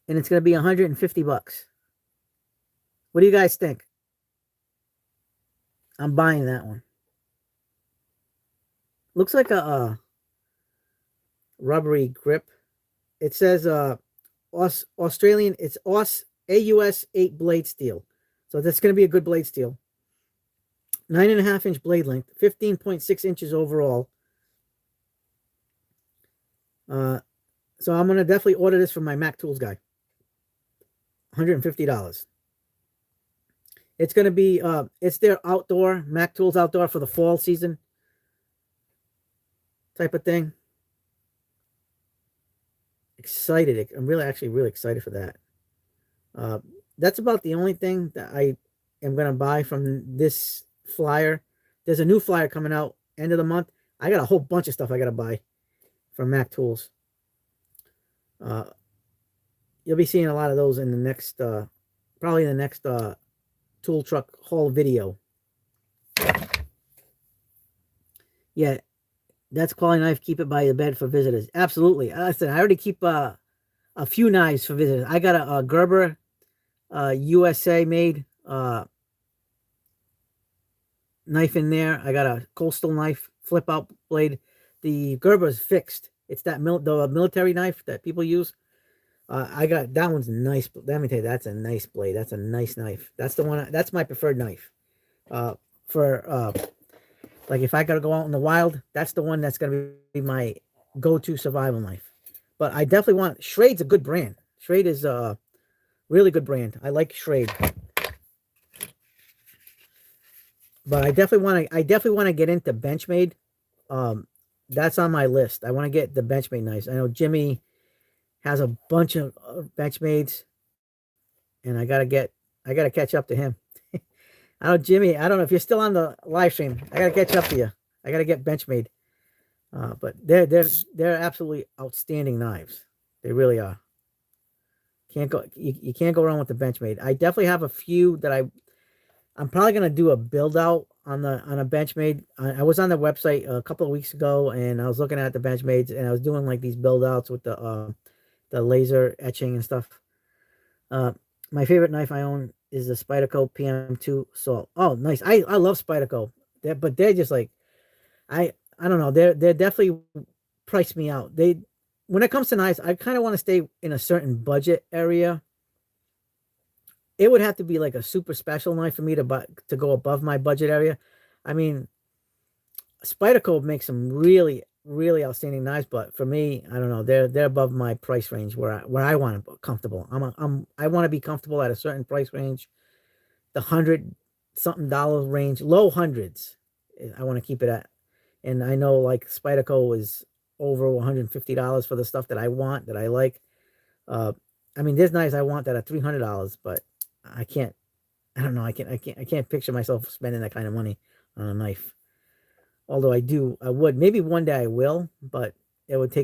Speaker 1: And it's going to be $150. What do you guys think? I'm buying that one. Looks like a rubbery grip. It says Australian. It's AUS 8 blade steel. So that's going to be a good blade steel. 9.5 inch blade length, 15.6 inches overall. So I'm gonna definitely order this from my Mac Tools guy. $150. It's gonna be it's their outdoor Mac Tools outdoor for the fall season type of thing. Excited. I'm actually really excited for that. That's about the only thing that I am gonna buy from this flyer. There's a new flyer coming out end of the month. I got a whole bunch of stuff I gotta buy from Mac Tools. You'll be seeing a lot of those in the next probably in the next tool truck haul video. Yeah, that's quality knife. Keep it by your bed for visitors. Absolutely. Listen, I already keep a few knives for visitors. I got a Gerber USA made knife in there. I got a Coastal knife flip out blade. The Gerber is fixed. It's that the military knife that people use. I got that one's nice. Let me tell you, that's a nice blade. That's a nice knife. That's the one. That's my preferred knife. For like if I gotta go out in the wild, that's the one that's gonna be my go-to survival knife. But I definitely want Schrade's a good brand. Schrade is a really good brand. I like Schrade. But I definitely want to get into Benchmade. That's on my list. I want to get the Benchmade knives. I know Jimmy has a bunch of Benchmades, and I gotta catch up to him. I know Jimmy. I don't know if you're still on the live stream. I gotta catch up to you. I gotta get Benchmade. But they're absolutely outstanding knives. They really are. You can't go wrong with the Benchmade. I definitely have a few that I'm probably gonna do a build out on a Benchmade. I was on the website a couple of weeks ago, and I was looking at the Benchmades, and I was doing like these build outs with the laser etching and stuff. My favorite knife I own is the Spyderco PM2 Salt. Oh, nice. I love Spyderco. But they're just like I don't know. They're definitely priced me out. When it comes to knives, I kind of want to stay in a certain budget area. It would have to be like a super special knife for me to go above my budget area. I mean, Spyderco makes some really, really outstanding knives, but for me, I don't know. They're above my price range where I want to be comfortable. I want to be comfortable at a certain price range, the $100-something range, low hundreds. I want to keep it at, and I know like Spyderco is over $150 for the stuff that I want, that I like. I mean, there's knives I want that are $300, but I can't. I don't know. I can't picture myself spending that kind of money on a knife. Although I would. Maybe one day I will, but it would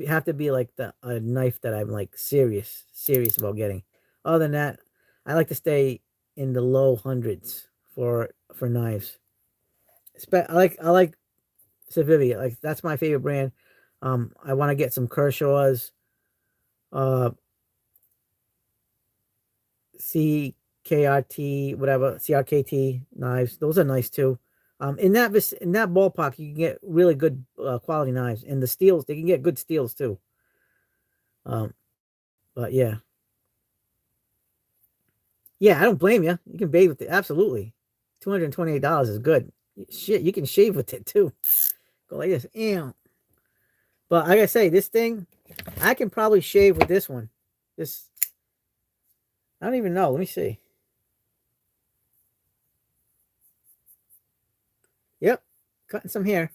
Speaker 1: have to be like a knife that I'm like serious about getting. Other than that, I like to stay in the low hundreds for knives. I like Civivi. Like that's my favorite brand. I want to get some Kershaw's, CKRT, whatever, CRKT knives. Those are nice too. In that ballpark, you can get really good quality knives, and the steels, they can get good steels too. But yeah, I don't blame you. You can bathe with it, absolutely. $228 is good. Shit, you can shave with it too. Go like this, ew. But like I say, this thing, I can probably shave with this one. I don't even know. Let me see. Yep, cutting some hair.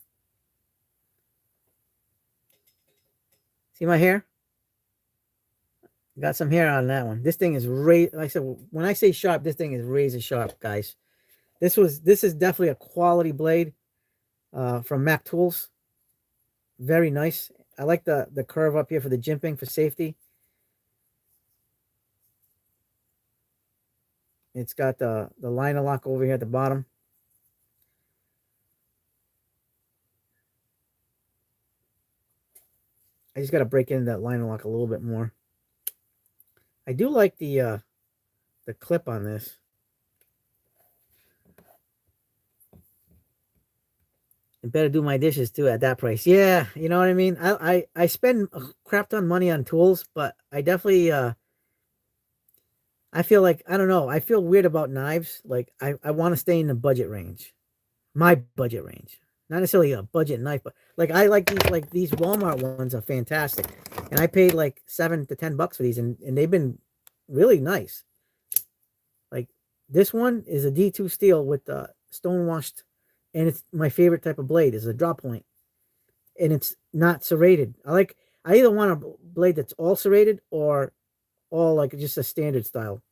Speaker 1: See my hair? Got some hair on that one. This thing is like I said, when I say sharp, this thing is razor sharp, guys. This is definitely a quality blade from Mac Tools. Very nice. I like the curve up here for the jimping for safety. It's got the liner lock over here at the bottom. I just got to break in that liner lock a little bit more. I do like the clip on this. I better do my dishes too at that price. Yeah, you know what I mean? I spend a crap ton of money on tools, but I definitely I feel like, I don't know, I feel weird about knives. Like I want to stay in the budget range. my budget range. Not necessarily a budget knife, but like I like these Walmart ones are fantastic. And I paid like $7 to $10 for these, and they've been really nice. Like this one is a D2 steel with stone washed, and it's my favorite type of blade is a drop point, and it's not serrated. I either want a blade that's all serrated or all like just a standard style.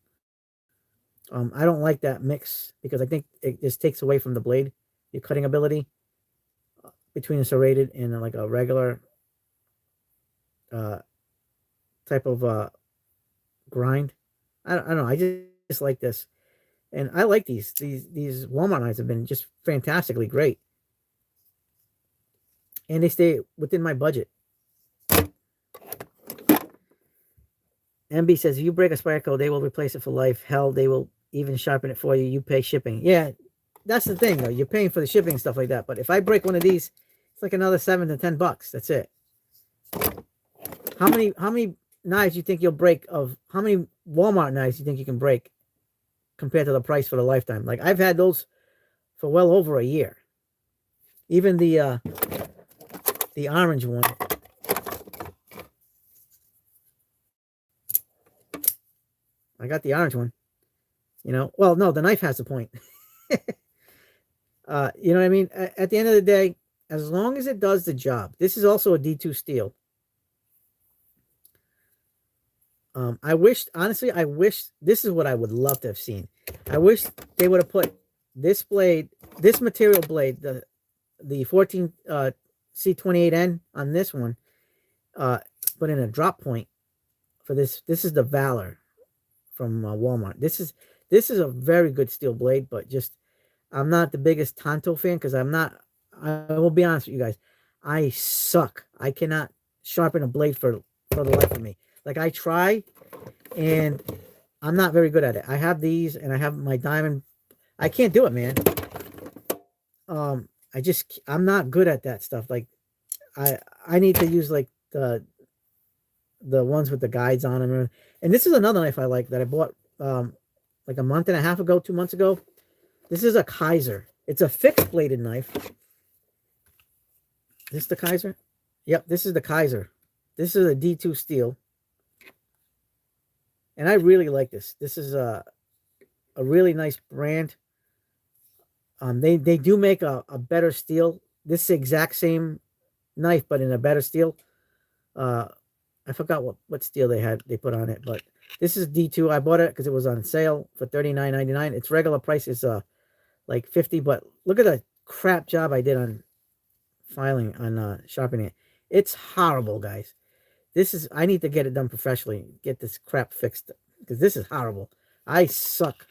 Speaker 1: I don't like that mix because I think it just takes away from the blade, your cutting ability between a serrated and like a regular uh, type of grind. I don't know. I just like this, and I like these Walmart knives have been just fantastically great, and they stay within my budget. MB says if you break a Spyderco, they will replace it for life. Hell, they will even sharpen it for you. You pay shipping. Yeah, that's the thing though. You're paying for the shipping and stuff like that. But if I break one of these, it's like another $7 to $10. That's it. How many knives you think you'll break of how many Walmart knives you think you can break compared to the price for the lifetime? Like I've had those for well over a year. Even the orange one. I got the orange one. You know, well, no, the knife has the point. You know what I mean? At the end of the day, as long as it does the job, this is also a D2 steel. I wish this is what I would love to have seen. I wish they would have put this blade, this material blade, the 14 C28N on this one, put in a drop point for this. This is the Valor from Walmart. This is a very good steel blade, but just I'm not the biggest Tanto fan because I will be honest with you guys. I suck. I cannot sharpen a blade for the life of me. Like I try, and I'm not very good at it. I have these, and I have my diamond. I can't do it, man. I'm not good at that stuff. Like I need to use like the ones with the guides on them. And this is another knife I like that I bought like a month and a half ago, 2 months ago. This is a Kaiser. It's a fixed bladed knife. This the Kaiser? Yep, this is the Kaiser. This is a D2 steel. And I really like this. This is a really nice brand. They do make a better steel. This is the exact same knife, but in a better steel. I forgot what steel they put on it, but this is D2. I bought it because it was on sale for $39.99. Its regular price is like $50, but look at the crap job I did on filing on sharpening it. It's horrible, guys. I need to get it done professionally. Get this crap fixed because this is horrible. I suck.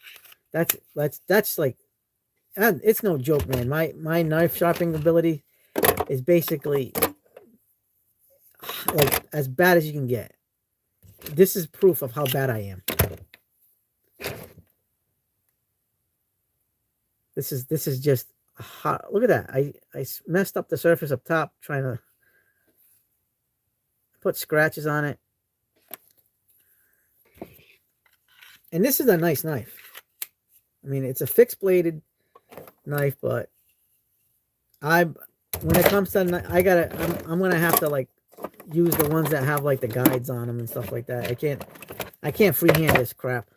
Speaker 1: That's like, it's no joke, man. My knife sharpening ability is basically like as bad as you can get. This is proof of how bad I am. This is just hot. Look at that. I messed up the surface up top trying to put scratches on it. And this is a nice knife. I mean, it's a fixed bladed knife, but when it comes to I'm gonna have to like use the ones that have like the guides on them and stuff like that. I can't freehand this crap.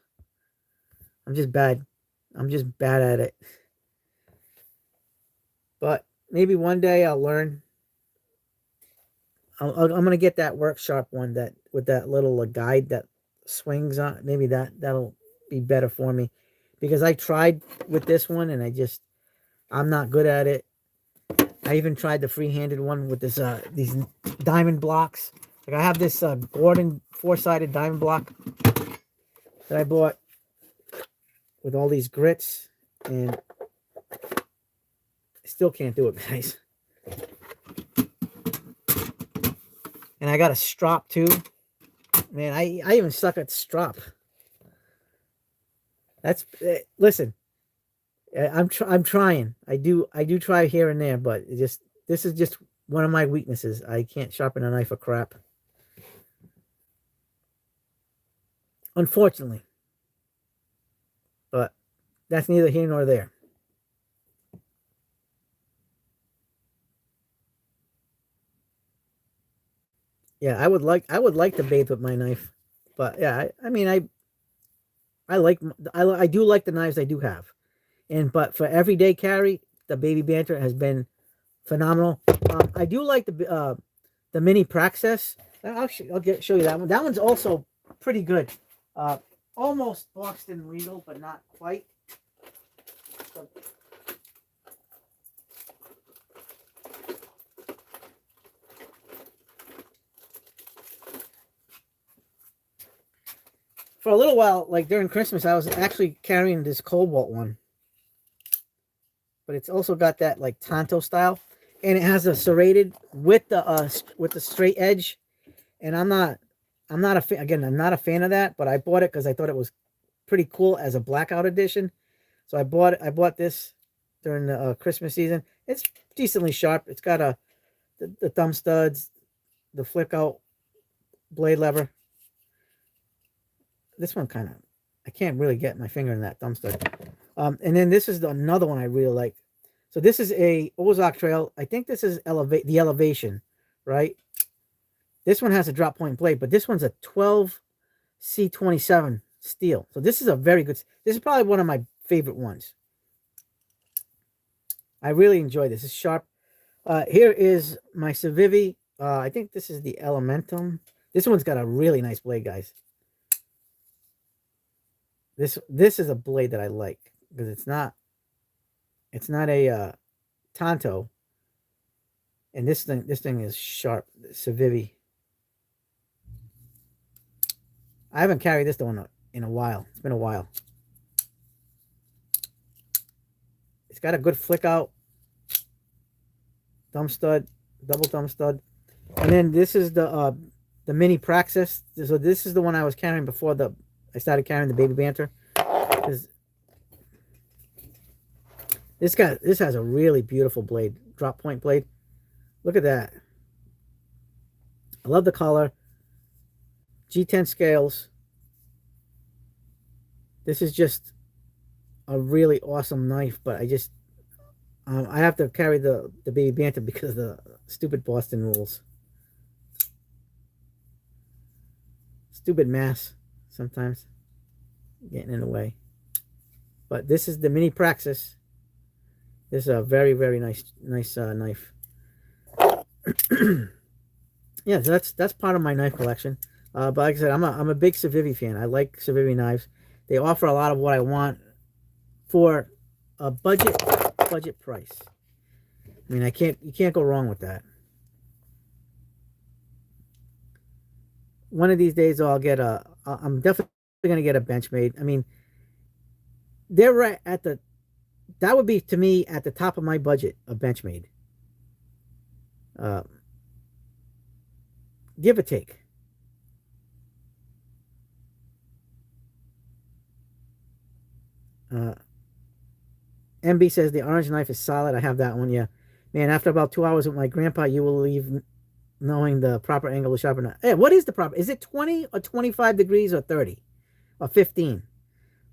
Speaker 1: I'm just bad at it. But maybe one day I'll learn. I'm gonna get that workshop one that with that little guide that swings on. Maybe that'll be better for me because I tried with this one and I'm not good at it. I even tried the free-handed one with this these diamond blocks. Like I have this Gordon 4-sided diamond block that I bought with all these grits, and I still can't do it, guys. And I got a strop too. Man, I even suck at strop. That's listen. I'm trying. I do try here and there, but this is just one of my weaknesses. I can't sharpen a knife for crap. Unfortunately. But that's neither here nor there. Yeah, I would like to bathe with my knife, but yeah, I mean, I do like the knives I do have, but for everyday carry, the Baby Banter has been phenomenal. I do like the mini Praxis. Show you that one. That one's also pretty good. Uh, Almost boxed and legal, but not quite. So, for a little while, like during Christmas, I was actually carrying this Cobalt one, but it's also got that like Tonto style, and it has a serrated with the straight edge. And I'm not a fan. Again, I'm not a fan of that, but I bought it because I thought it was pretty cool as a blackout edition. So I bought this during the Christmas season. It's decently sharp. It's got the thumb studs, the flick out blade lever. This one kind of, I can't really get my finger in that thumb stud. And then this is another one I really like. So this is a Ozark Trail. I think this is the Elevation, right? This one has a drop point blade, but this one's a 12C27 steel. So this is a very good. This is probably one of my favorite ones. I really enjoy this. It's sharp. Here is my Civivi. I think this is the Elementum. This one's got a really nice blade, guys. This is a blade that I like because it's not a Tonto. And this thing is sharp. Civivi. I haven't carried this one in a while. It's been a while. It's got a good flick out. Thumb stud, double thumb stud. And then this is the mini Praxis. So this is the one I was carrying before I started carrying the Baby Banter. This has a really beautiful blade, drop point blade. Look at that. I love the color. G10 scales. This is just a really awesome knife, but I have to carry the Baby Banter because of the stupid Boston rules. Stupid mass sometimes getting in the way. But this is the mini Praxis. This is a very, very nice knife. Yeah, so that's part of my knife collection. But like I said, I'm a big Civivi fan. I like Civivi knives. They offer a lot of what I want for a budget price. I mean, you can't go wrong with that. One of these days, I'm definitely gonna get a Benchmade. I mean, they're right at that would be to me at the top of my budget, a Benchmade. Give or take. MB says the orange knife is solid. I have that one. Yeah, man. After about 2 hours with my grandpa, you will leave knowing the proper angle to sharpen it. Hey, what is the proper? Is it 20 or 25 degrees or 30 or 15?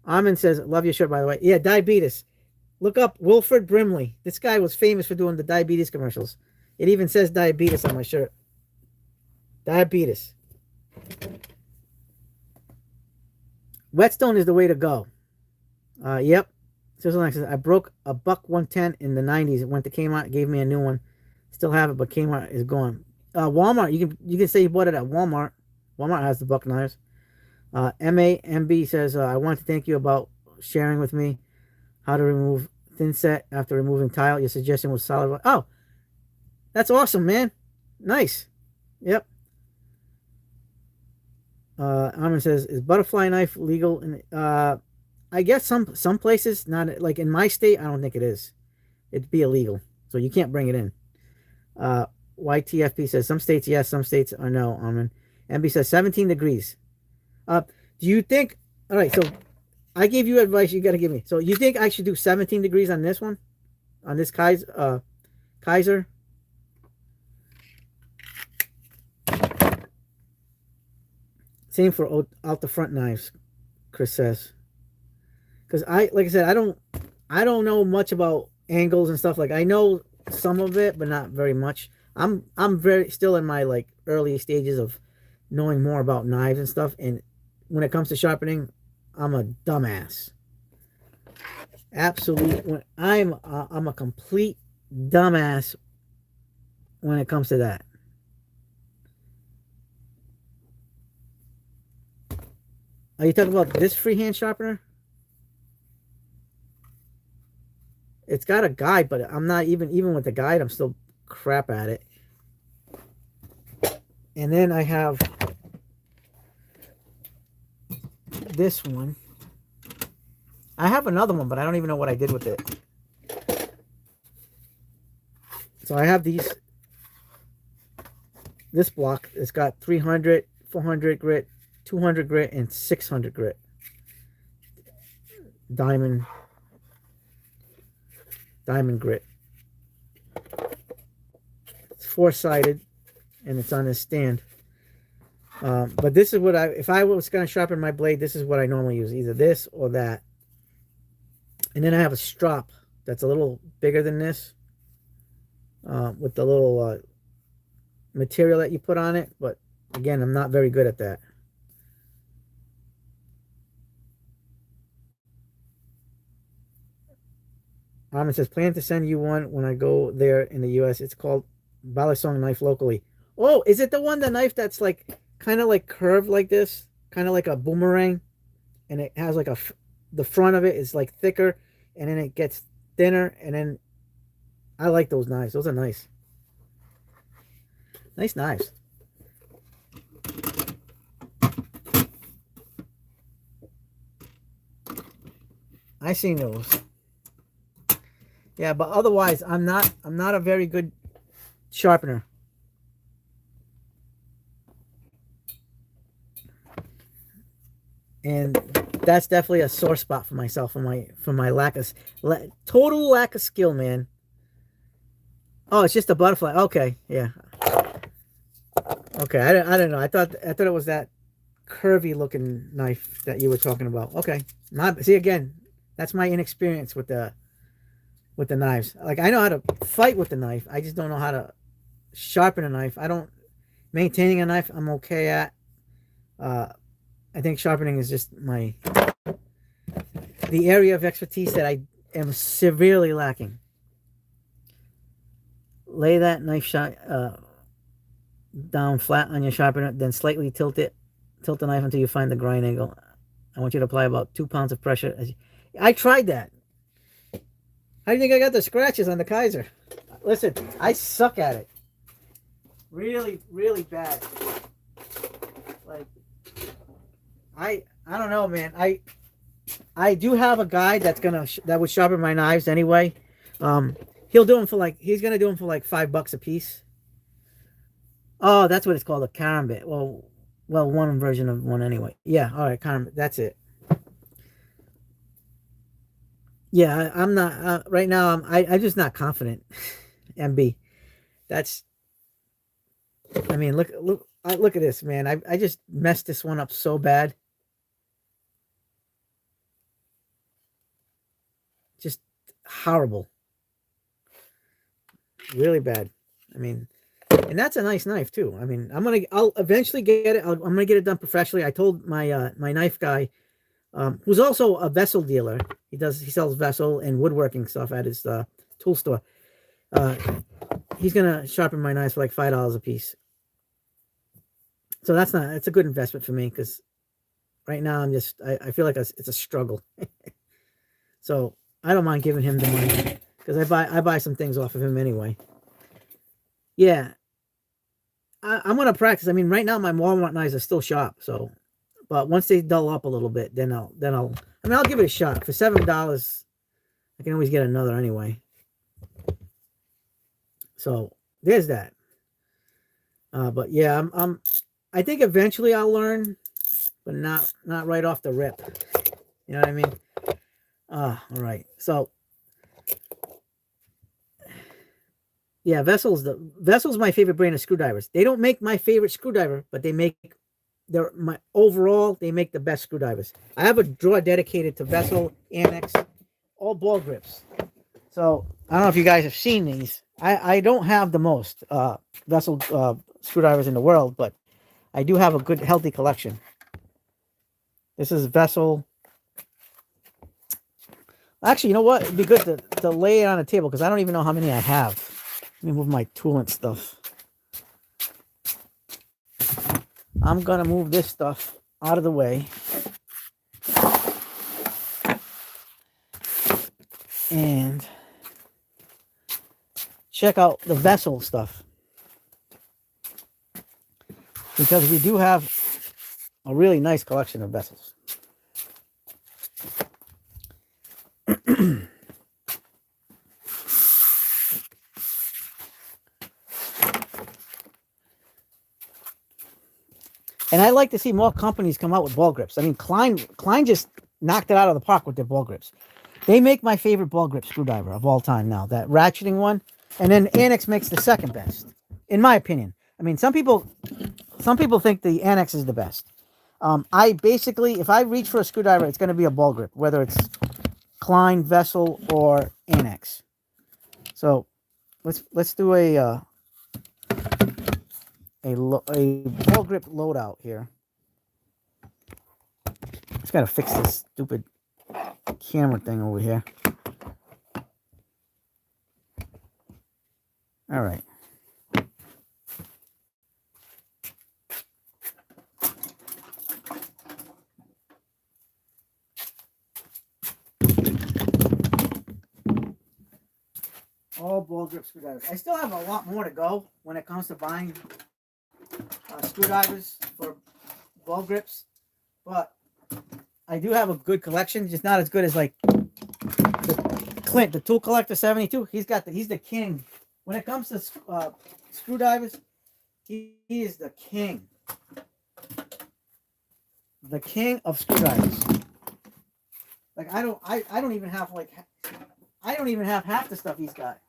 Speaker 1: Armin says, love your shirt, by the way. Yeah, diabetes. Look up Wilford Brimley. This guy was famous for doing the diabetes commercials. It even says diabetes on my shirt. Diabetes. Whetstone is the way to go. Yep. I broke a buck 110 in the 90s. It went to Kmart, gave me a new one. Still have it, but Kmart is gone. Walmart, you can say you bought it at Walmart. Walmart has the buck knives. MAMB says, I want to thank you about sharing with me how to remove thin set after removing tile. Your suggestion was solid. Oh, that's awesome, man. Nice. Yep. Armin says, is butterfly knife legal? I guess some places, not like in my state, I don't think it is. It'd be illegal. So you can't bring it in. YTFP says, some states yes, some states are no, Armin. MB says 17 degrees. Do you think, all right, so I gave you advice you got to give me. So you think I should do 17 degrees on this one? On this Kaiser? Same for out the front knives, Chris says. Because like I said, I don't know much about angles and stuff. Like I know some of it, but not very much. I'm very still in my like early stages of knowing more about knives and stuff. And when it comes to sharpening, I'm a dumbass. Absolute. I'm a complete dumbass when it comes to that. Are you talking about this freehand sharpener? It's got a guide, but I'm not even with the guide. I'm still crap at it. And then I have this one. I have another one, but I don't even know what I did with it. So I have this block. It's got 300, 400 grit, 200 grit, and 600 grit. Diamond grit. It's four-sided, and it's on this stand. But this is what if I was going to sharpen my blade, this is what I normally use, either this or that. And then I have a strop that's a little bigger than this, with the little material that you put on it. But again, I'm not very good at that. It says, plan to send you one when I go there in the U.S. It's called Balisong knife locally. Oh, is it the one, the knife that's like kind of like curved like this? Kind of like a boomerang? And it has like the front of it is like thicker, and then it gets thinner, and then I like those knives. Those are nice. Nice knives. I seen those. Yeah, but otherwise I'm not a very good sharpener. And that's definitely a sore spot for myself, for my total lack of skill, man. Oh, it's just a butterfly. Okay, yeah. Okay, I don't know. I thought it was that curvy looking knife that you were talking about. Okay, see again, that's my inexperience with the knives. Like, I know how to fight with the knife. I just don't know how to sharpen a knife. Maintaining a knife, I'm okay at. I think sharpening is just the area of expertise that I am severely lacking. Lay that knife down flat on your sharpener, then slightly tilt the knife until you find the grind angle. I want you to apply about 2 pounds of pressure. I tried that. How do you think I got the scratches on the Kaiser? Listen, I suck at it. Really, really bad. Like, I don't know, man. I do have a guy that would sharpen my knives anyway. He'll do them for he's gonna do them for like $5 a piece. Oh, that's what it's called, a karambit. Well, one version of one anyway. Yeah, all right, karambit. That's it. Yeah, I'm not right now. I'm just not confident. MB, that's. I mean, look at this, man. I just messed this one up so bad. Just horrible. Really bad. I mean, and that's a nice knife too. I mean, I'll eventually get it. I'm gonna get it done professionally. I told my my knife guy, who's also a vessel dealer. He sells vessel and woodworking stuff at his tool store. He's gonna sharpen my knives for like $5 a piece. So it's a good investment for me, because right now I feel like it's a struggle. So I don't mind giving him the money, because I buy some things off of him anyway. Yeah, I'm gonna practice. I mean, right now my Walmart knives are still sharp. So, but once they dull up a little bit, then I'll give it a shot. For $7, I can always get another anyway. So there's that. But yeah, I think eventually I'll learn, but not right off the rip. You know what I mean? All right. So yeah, Vessel's my favorite brand of screwdrivers. They don't make my favorite screwdriver, but they make they make the best screwdrivers. I have a drawer dedicated to Vessel, Annex, all ball grips. So I don't know if you guys have seen these. I don't have the most vessel screwdrivers in the world, but I do have a good, healthy collection. This is vessel. Actually, you know what? It'd be good to lay it on a table because I don't even know how many I have. Let me move my tool and stuff. I'm going to move this stuff out of the way. And check out the vessel stuff. Because we do have a really nice collection of vessels. And I like to see more companies come out with ball grips. I mean, Klein just knocked it out of the park with their ball grips. They make my favorite ball grip screwdriver of all time now, that ratcheting one. And then Annex makes the second best, in my opinion. I mean, some people think the Annex is the best. I basically, if I reach for a screwdriver, it's going to be a ball grip, whether it's Klein, Vessel, or Annex. So let's do a ball grip loadout here. Just gotta fix this stupid camera thing over here. All right. All ball grip screwdrivers. I still have a lot more to go when it comes to buying screwdrivers for ball grips, but I do have a good collection. Just not as good as like the Clint, the Tool Collector 72. He's the king when it comes to screwdrivers. He is the king of screwdrivers. Like I don't even have half the stuff he's got.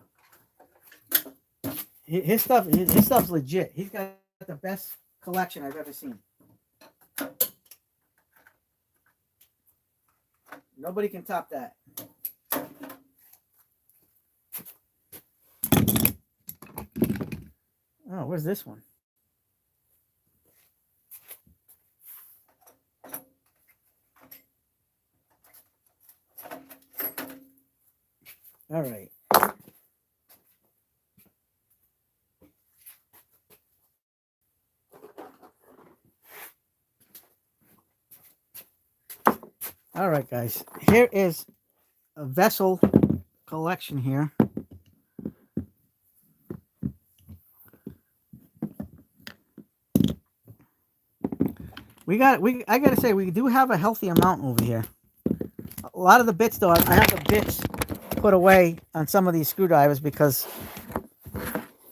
Speaker 1: His stuff's legit. He's got the best collection I've ever seen. Nobody can top that. Oh, where's this one? All right. All right, guys. Here is a vessel collection here. I gotta say, we do have a healthy amount over here. A lot of the bits, though, I have the bits put away on some of these screwdrivers because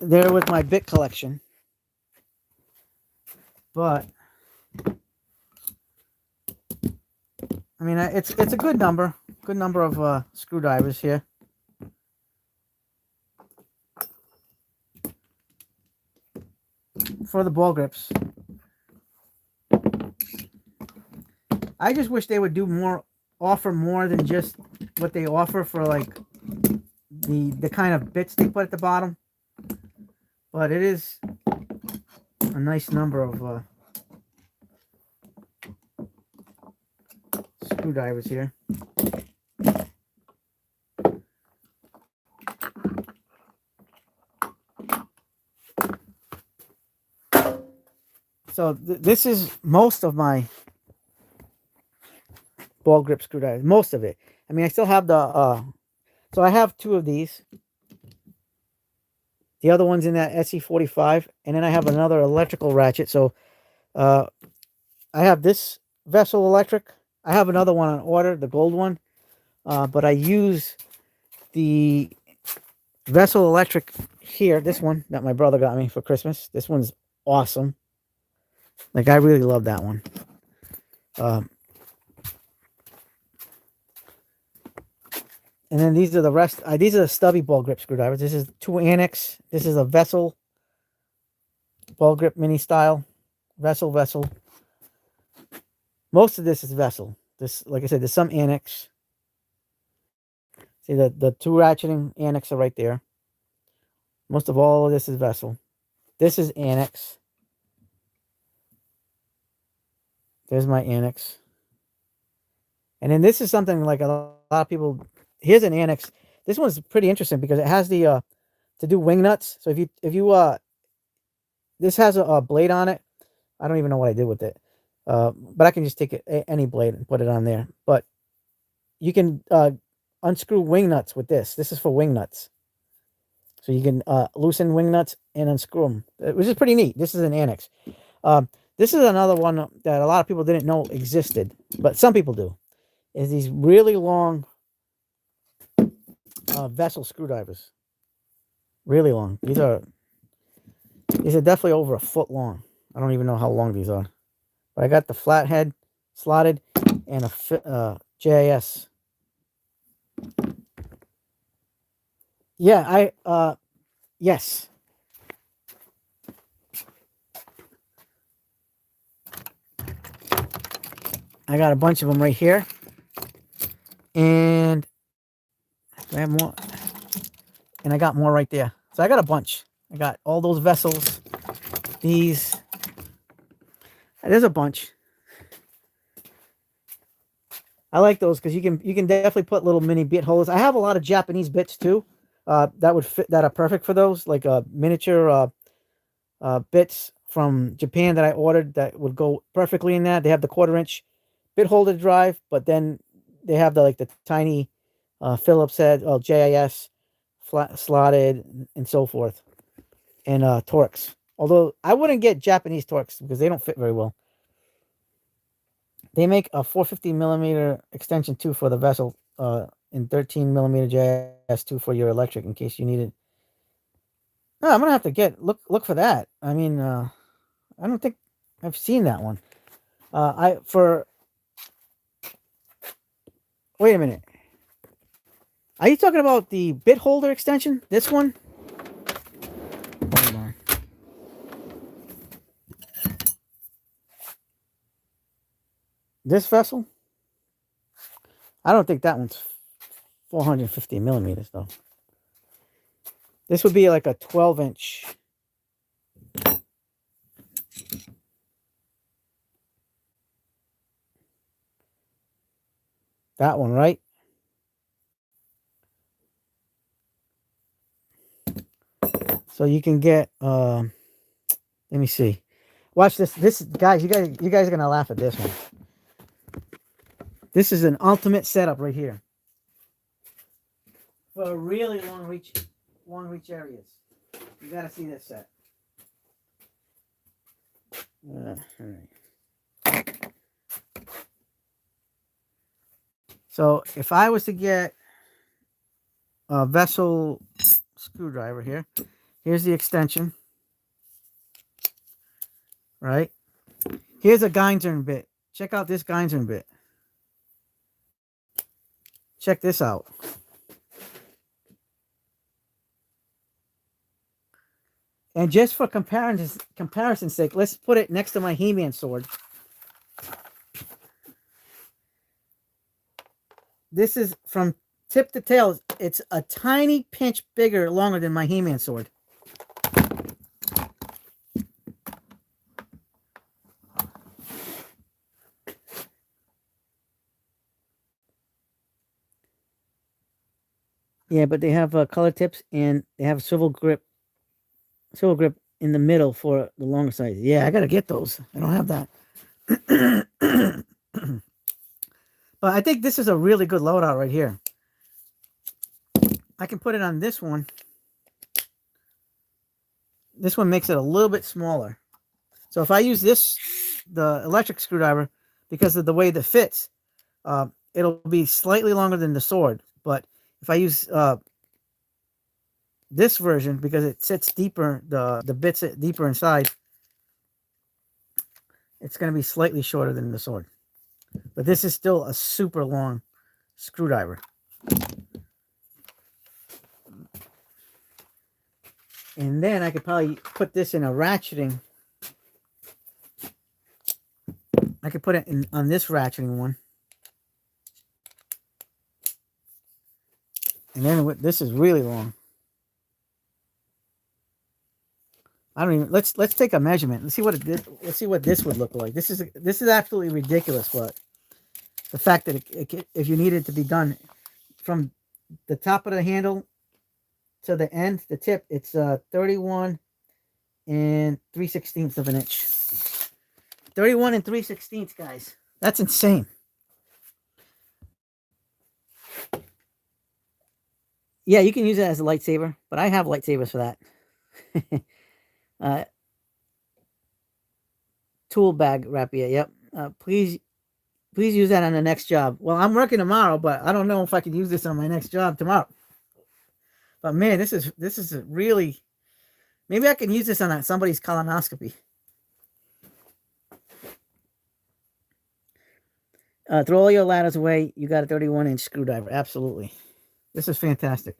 Speaker 1: they're with my bit collection. But I mean, it's a good number of screwdrivers here. For the ball grips. I just wish they would do more, offer more than just what they offer for like the kind of bits they put at the bottom. But it is a nice number of screwdrivers here. So this is most of my ball grip screwdrivers. Most of it. I mean, I still have the so I have two of these. The other one's in that SE45, and then I have another electrical ratchet. So I have this Vessel electric. I have another one on order, the gold one, but I use the Vessel electric here. This one that my brother got me for Christmas. This one's awesome. Like, I really love that one. And then these are the rest. These are the stubby ball grip screwdrivers. This is 2 Annex. This is a Vessel ball grip mini style. Vessel. Most of this is Vessel. This, like I said, there's some Annex. See the 2 ratcheting Annex are right there. Most of all of this is vessel. This is annex. There's my annex. And then this is something like a lot of people. Here's an annex. This one's pretty interesting because it has the to do wing nuts. So if you this has a blade on it. I don't even know what I did with it. But I can just take any blade and put it on there. But you can unscrew wing nuts with this. This is for wing nuts. So you can loosen wing nuts and unscrew them, which is pretty neat. This is an annex. This is another one that a lot of people didn't know existed, but some people do. Is these really long vessel screwdrivers. Really long. These are definitely over a foot long. I don't even know how long these are. But I got the flathead slotted and a JIS. Yeah, yes. I got a bunch of them right here. And I have more. And I got more right there. So I got a bunch. I got all those vessels. These. There's a bunch. I like those because you can definitely put little mini bit holders. I have a lot of Japanese bits too. That would fit, that are perfect for those, like miniature bits from Japan that I ordered that would go perfectly in that. They have the 1/4-inch bit holder drive, but then they have the tiny Phillips head, JIS flat slotted and so forth, and Torx. Although I wouldn't get Japanese Torx because they don't fit very well. They make a 450 millimeter extension too for the vessel, and 13 millimeter JIS too for your electric in case you need it. No, I'm gonna have to look for that. I mean, I don't think I've seen that one. Wait a minute. Are you talking about the bit holder extension? This one? Hold on. This vessel? I don't think that one's 450 millimeters though. This would be like a 12-inch. That one, right? So you can get let me see. Watch this. This guys, you guys are gonna laugh at this one. This is an ultimate setup right here. For really long reach areas. You gotta see this set. All right. So if I was to get a vessel screwdriver here, here's the extension. Right? Here's a Geinzern bit. Check out this Geinzern bit. Check this out. And just for comparison's sake, let's put it next to my He-Man sword. This is from tip to tail. It's a tiny pinch bigger, longer than my He-Man sword. Yeah, but they have color tips and they have swivel grip in the middle for the longer size. Yeah, I gotta get those. I don't have that. But I think this is a really good loadout right here. I can put it on this one. This one makes it a little bit smaller. So if I use the electric screwdriver, because of the way that fits, it'll be slightly longer than the sword. But if I use this version, because it sits deeper, the bits sit deeper inside, it's going to be slightly shorter than the sword. But this is still a super long screwdriver. And then I could probably put this in a ratcheting. I could put it on this ratcheting one. And then this is really long. I don't even. Let's take a measurement. Let's see what it did. Let's see what this would look like. This is absolutely ridiculous. But the fact that if you need it to be done from the top of the handle to the end, the tip, it's 31 and 3/16 of an inch. 31 and 3/16, guys. That's insane. Yeah, you can use it as a lightsaber, but I have lightsabers for that. Tool bag rapier. Yep. Please use that on the next job. Well, I'm working tomorrow, but I don't know if I can use this on my next job tomorrow. But man, this is really. Maybe I can use this on somebody's colonoscopy. Throw all your ladders away. You got a 31-inch screwdriver. Absolutely. This is fantastic.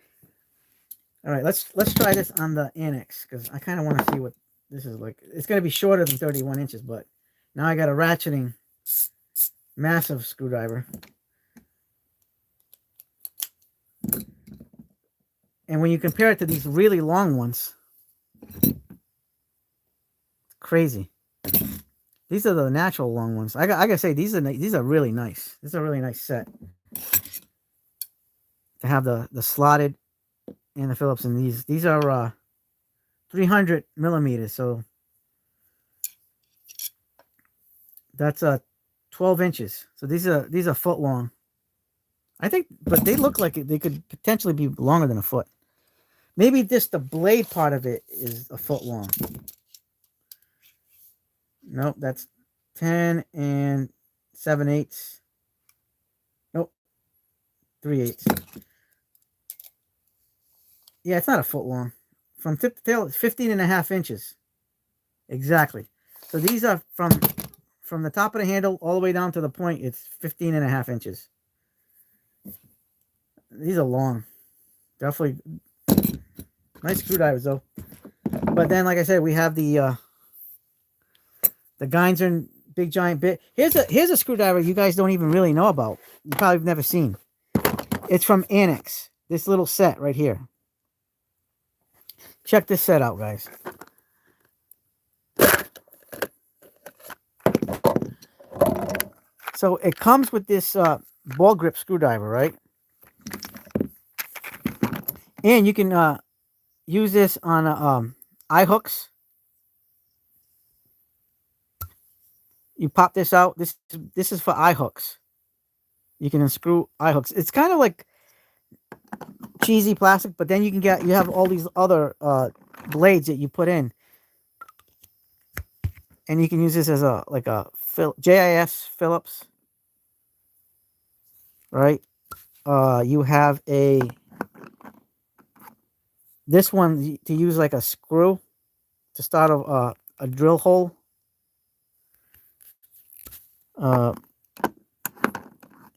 Speaker 1: All right, let's try this on the Annex because I kind of want to see what this is like. It's going to be shorter than 31 inches, but now I got a ratcheting massive screwdriver. And when you compare it to these really long ones, it's crazy. These are the natural long ones. I gotta say these are really nice. This is a really nice set to have the slotted and the Phillips, and these are 300 millimeters, so that's 12 inches. So these are foot long. I think, but they look like they could potentially be longer than a foot. Maybe just the blade part of it is a foot long. Nope, that's 10 and 7/8. Nope, 3/8. Yeah, it's not a foot long. From tip to tail, it's 15.5 inches. Exactly. So these are from the top of the handle all the way down to the point, it's 15.5 inches. These are long. Definitely nice screwdrivers though. But then, like I said, we have the Geinzer big giant bit. Here's a screwdriver you guys don't even really know about. You probably have never seen. It's from Annex. This little set right here. Check this set out, guys. So it comes with this ball grip screwdriver, right? And you can use this on eye hooks. You pop this out. This is for eye hooks. You can unscrew eye hooks. It's kind of like cheesy plastic, but then you have all these other blades that you put in, and you can use this as a JIS Phillips, right? You have this one to use like a screw to start a drill hole.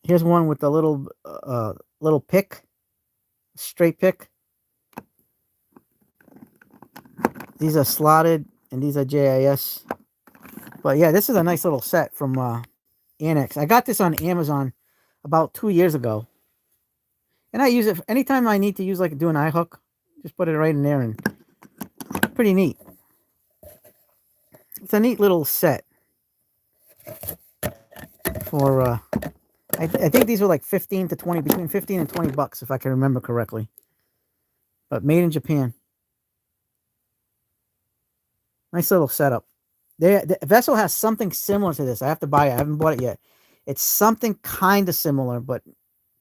Speaker 1: Here's one with the little pick, straight pick. These are slotted and these are JIS. But yeah, this is a nice little set from Annex. I got this on Amazon about 2 years ago. And I use it anytime I need to use do an eye hook. Just put it right in there, and pretty neat. It's a neat little set. For I think these were like 15 to 20, between 15 and 20 bucks if I can remember correctly. But made in Japan. Nice little setup. The Vessel has something similar to this. I have to buy it. I haven't bought it yet. It's something kind of similar, but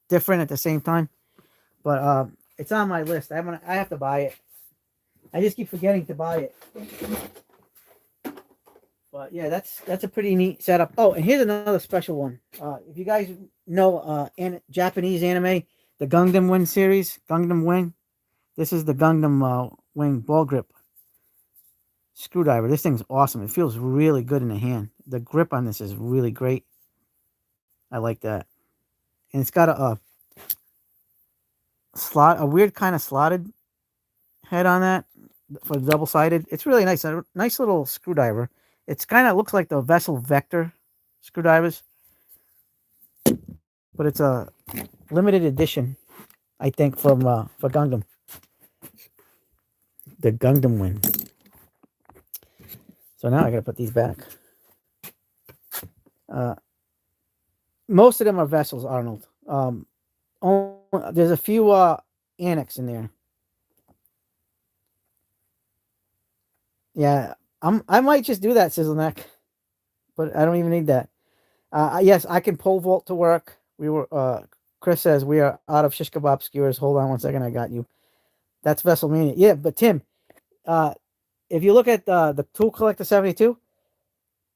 Speaker 1: different at the same time. But it's on my list. I have to buy it. I just keep forgetting to buy it. But yeah, that's a pretty neat setup. Oh, and here's another special one. If you guys know Japanese anime, the Gundam Wing series, Gundam Wing. This is the Gundam Wing ball grip screwdriver. This thing's awesome. It feels really good in the hand. The grip on this is really great. I like that. And it's got a weird kind of slotted head on that for double-sided. It's really nice. A nice little screwdriver. It's kind of looks like the Vessel Vector screwdrivers, but it's a limited edition, I think, for Gundam. The Gundam Wing. So now I got to put these back. Most of them are vessels, Arnold. There's a few annex in there. Yeah, I might just do that, Sizzleneck, but I don't even need that. Yes, I can pole vault to work. Chris says we are out of shish kebab skewers. Hold on one second, I got you. That's Vessel Mania. Yeah, but Tim, if you look at the Tool Collector 72,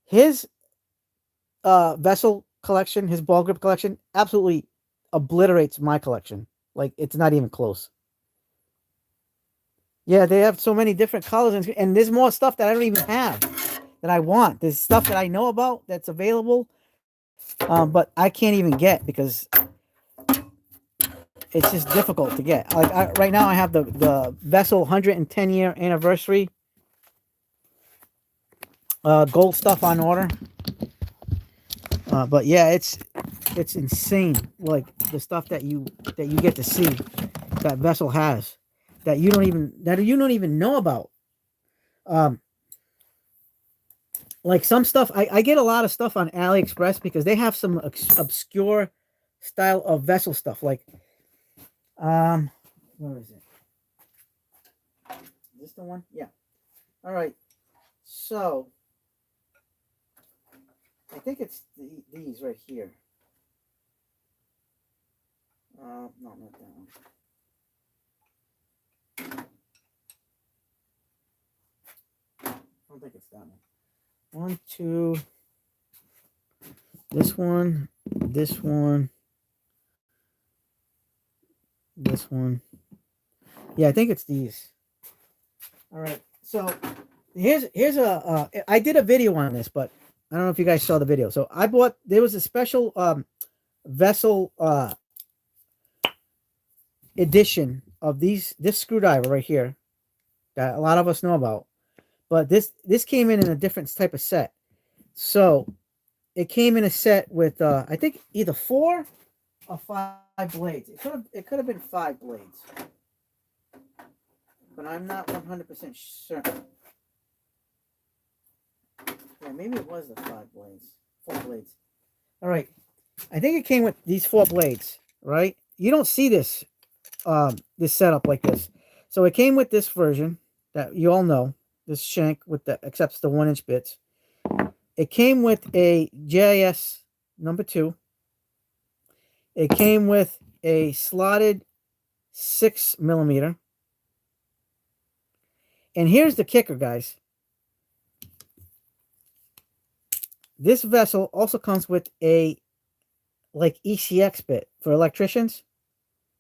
Speaker 1: his vessel collection, his ball grip collection, absolutely obliterates my collection. Like, it's not even close. Yeah, they have so many different colors, and there's more stuff that I don't even have that I want. There's stuff that I know about that's available, but I can't even get because it's just difficult to get. Like right now, I have the Vessel 110 year anniversary gold stuff on order. But yeah, it's insane. Like the stuff that you get to see that Vessel has that you don't even know about. Like some stuff, I get a lot of stuff on AliExpress because they have some obscure style of Vessel stuff. Like, where is it? Is this the one? Yeah. All right. So I think it's these right here. No, not that one. I don't think it's that one. 1, 2. This one. This one. This one. Yeah, I think it's these. All right. So here's I did a video on this, but I don't know if you guys saw the video. So there was a special Vessel edition of this screwdriver right here that a lot of us know about. But this came in a different type of set. So it came in a set with I think either 4 or 5 blades. It could have been 5 blades, but I'm not 100% certain. Yeah, maybe it was the 5 blades, 4 blades. All right, I think it came with these 4 blades. Right? You don't see this this setup like this. So it came with this version that you all know. This shank accepts the 1-inch bits. It came with a JIS number 2. It came with a slotted 6mm. And here's the kicker, guys. This Vessel also comes with a like ECX bit for electricians.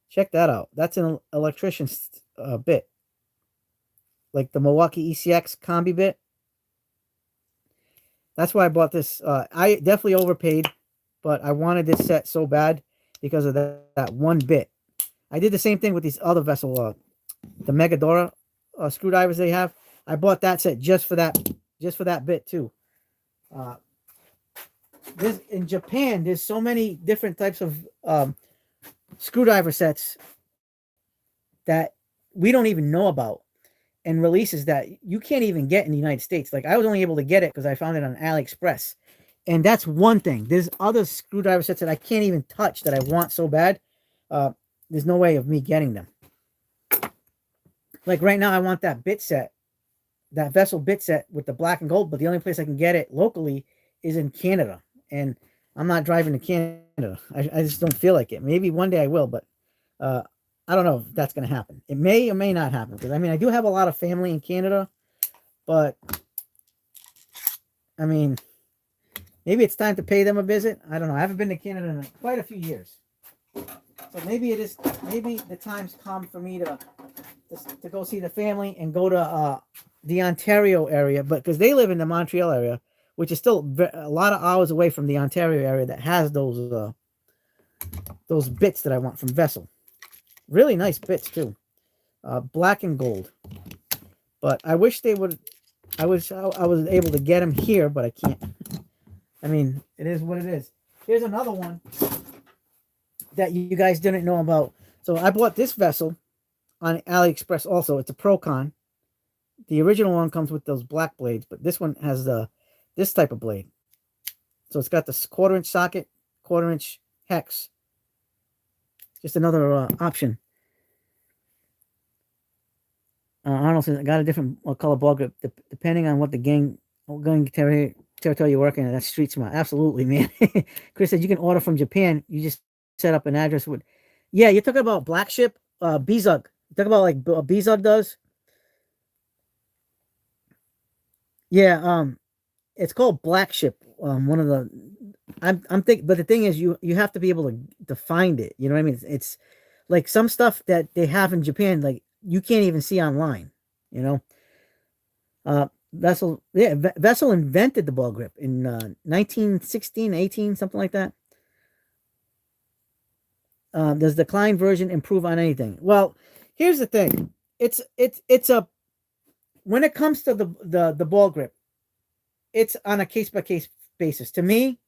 Speaker 1: Check that out. That's an electrician's bit. Like the Milwaukee ECX combi bit. That's why I bought this. I definitely overpaid, but I wanted this set so bad because of that one bit. I did the same thing with these other Vessel, the Megadora screwdrivers they have. I bought that set just for that bit too. In Japan, there's so many different types of screwdriver sets that we don't even know about, and releases that you can't even get in the United States. Like, I was only able to get it because I found it on AliExpress. And that's one thing. There's other screwdriver sets that I can't even touch that I want so bad. There's no way of me getting them. Like right now, I want that bit set, that Vessel bit set with the black and gold, but the only place I can get it locally is in Canada. And I'm not driving to Canada. I just don't feel like it. Maybe one day I will, but I don't know if that's going to happen. It may or may not happen. Because, I mean, I do have a lot of family in Canada. But, I mean, maybe it's time to pay them a visit. I don't know. I haven't been to Canada in quite a few years. So maybe the time's come for me to go see the family and go to the Ontario area. But because they live in the Montreal area, which is still a lot of hours away from the Ontario area that has those bits that I want from Vessel. Really nice bits too, black and gold. But I wish they would. I was able to get them here, but I can't. I mean, it is what it is. Here's another one that you guys didn't know about. So I bought this Vessel on AliExpress. Also, it's a Procon the original one comes with those black blades, but this one has this type of blade. So it's got this 1/4 inch socket, 1/4 inch hex. Just another option. Arnold says I got a different color ball grip depending on what gang territory you're working in. That's street smart. Absolutely, man. Chris said you can order from Japan. You just set up an address with. Yeah, you're talking about Black Ship, Bezug. You talking about like Bezug does? Yeah, it's called Black Ship. One of the, I'm thinking, but the thing is, you have to be able to find it. You know what I mean? It's like some stuff that they have in Japan, like you can't even see online. You know, Vessel, yeah, Vessel invented the ball grip in 1916, 18, something like that. Does the Klein version improve on anything? Well, here's the thing. It's a when it comes to the ball grip, it's on a case by case basis. To me,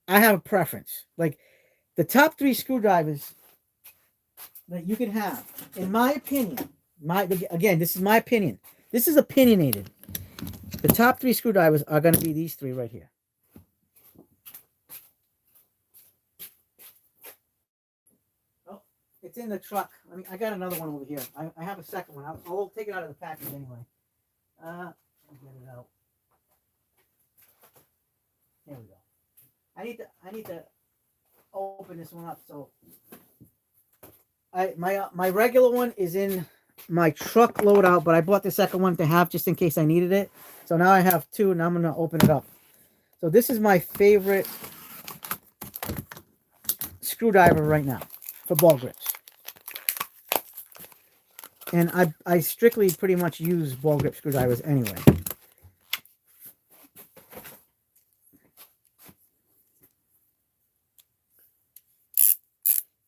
Speaker 1: I have a preference. Like the top 3 screwdrivers that you can have, in my opinion, again, this is my opinion. This is opinionated. The top 3 screwdrivers are going to be these 3 right here. Oh, it's in the truck. I got another one over here. I have a second one. I'll take it out of the package anyway. I'll get it out. There we go. I need to open this one up. So my regular one is in my truck loadout, but I bought the second one to have just in case I needed it. So now I have 2, and I'm gonna open it up. So this is my favorite screwdriver right now for ball grips. And I strictly pretty much use ball grip screwdrivers anyway.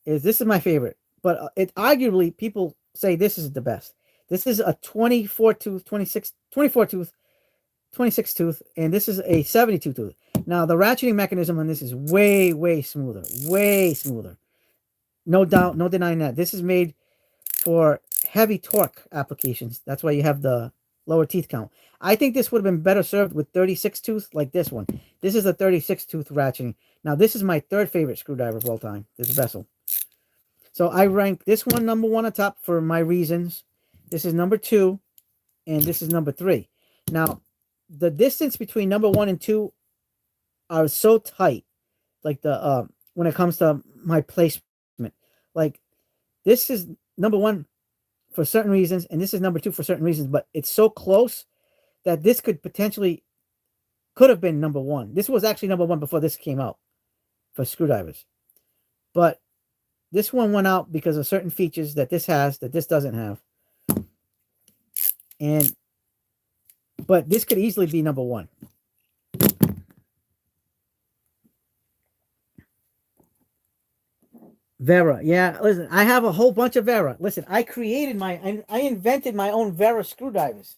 Speaker 1: This is my favorite, but it arguably people say this is the best. This is a 24 tooth, 24 tooth, 26 tooth, and this is a 72 tooth. Now the ratcheting mechanism on this is way smoother, way smoother. No doubt, no denying that. This is made for heavy torque applications. That's why you have the lower teeth count. I think this would have been better served with 36 tooth like this one. This is a 36 tooth ratcheting. Now this is my 3rd favorite screwdriver of all time, this Vessel. So I rank this one number 1 on top for my reasons. This is number 2, and this is number 3. Now, the distance between number 1 and 2 are so tight, like the when it comes to my placement. Like this is number 1 for certain reasons, and this is number 2 for certain reasons, but it's so close that this could have been number 1. This was actually number 1 before this came out for screwdrivers. But this one went out because of certain features that this has that this doesn't have. But this could easily be number 1. Vera. Yeah, listen, I have a whole bunch of Vera. Listen, I invented my own Vera screwdrivers.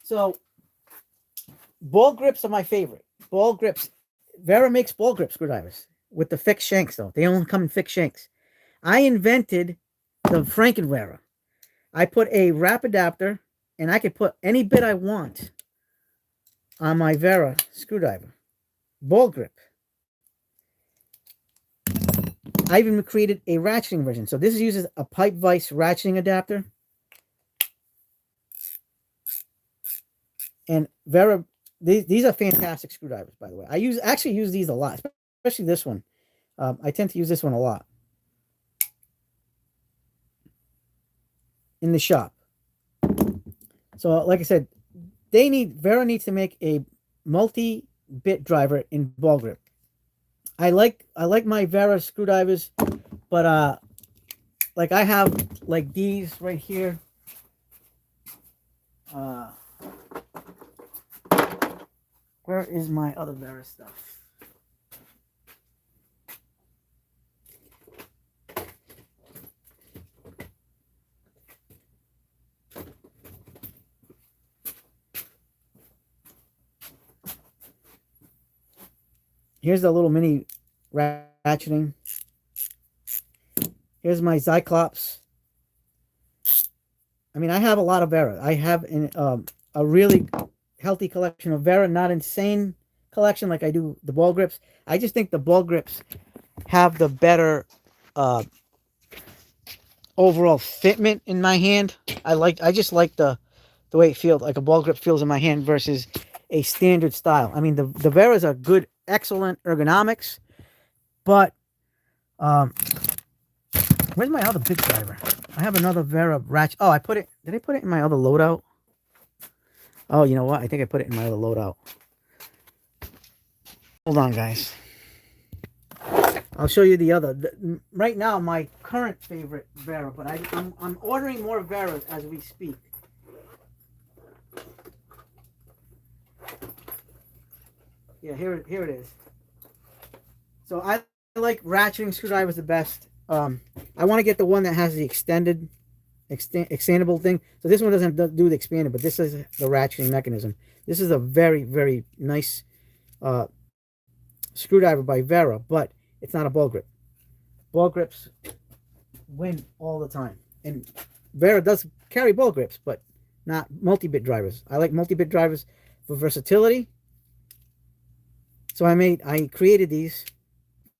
Speaker 1: So ball grips are my favorite. Ball grips. Vera makes ball grip screwdrivers with the fixed shanks, though. They only come in fixed shanks. I invented the Frankenvera. I put a wrap adapter, and I could put any bit I want on my Vera screwdriver. Ball grip. I even created a ratcheting version. So this uses a pipe vise ratcheting adapter. And Vera, these are fantastic screwdrivers, by the way. I actually use these a lot, especially this one. I tend to use this one a lot in the shop. So, like I said, Vera needs to make a multi-bit driver in ball grip. I like my Vera screwdrivers, but like I have like these right here. Where is my other Vera stuff? Here's the little mini ratcheting. Here's my Cyclops. I mean, I have a lot of Vera. I have a really healthy collection of Vera, not insane collection like I do the ball grips. I just think the ball grips have the better overall fitment in my hand. I just like the way it feels, like a ball grip feels in my hand versus a standard style. I mean, the Veras are good, excellent ergonomics, but where's my other big driver? I have another Vera ratchet. Oh, did I put it in my other loadout? Oh, you know what? I think I put it in my other loadout. Hold on, guys. I'll show you the other. Right now, my current favorite Vera, but I'm ordering more Veras as we speak. Yeah, here it is. So I like ratcheting screwdrivers the best. I want to get the one that has the expandable thing. So this one doesn't do the expanded, but this is the ratcheting mechanism. This is a very, very nice screwdriver by Vera, but it's not a ball grip. Ball grips win all the time. And Vera does carry ball grips, but not multi-bit drivers. I like multi-bit drivers for versatility. So I created these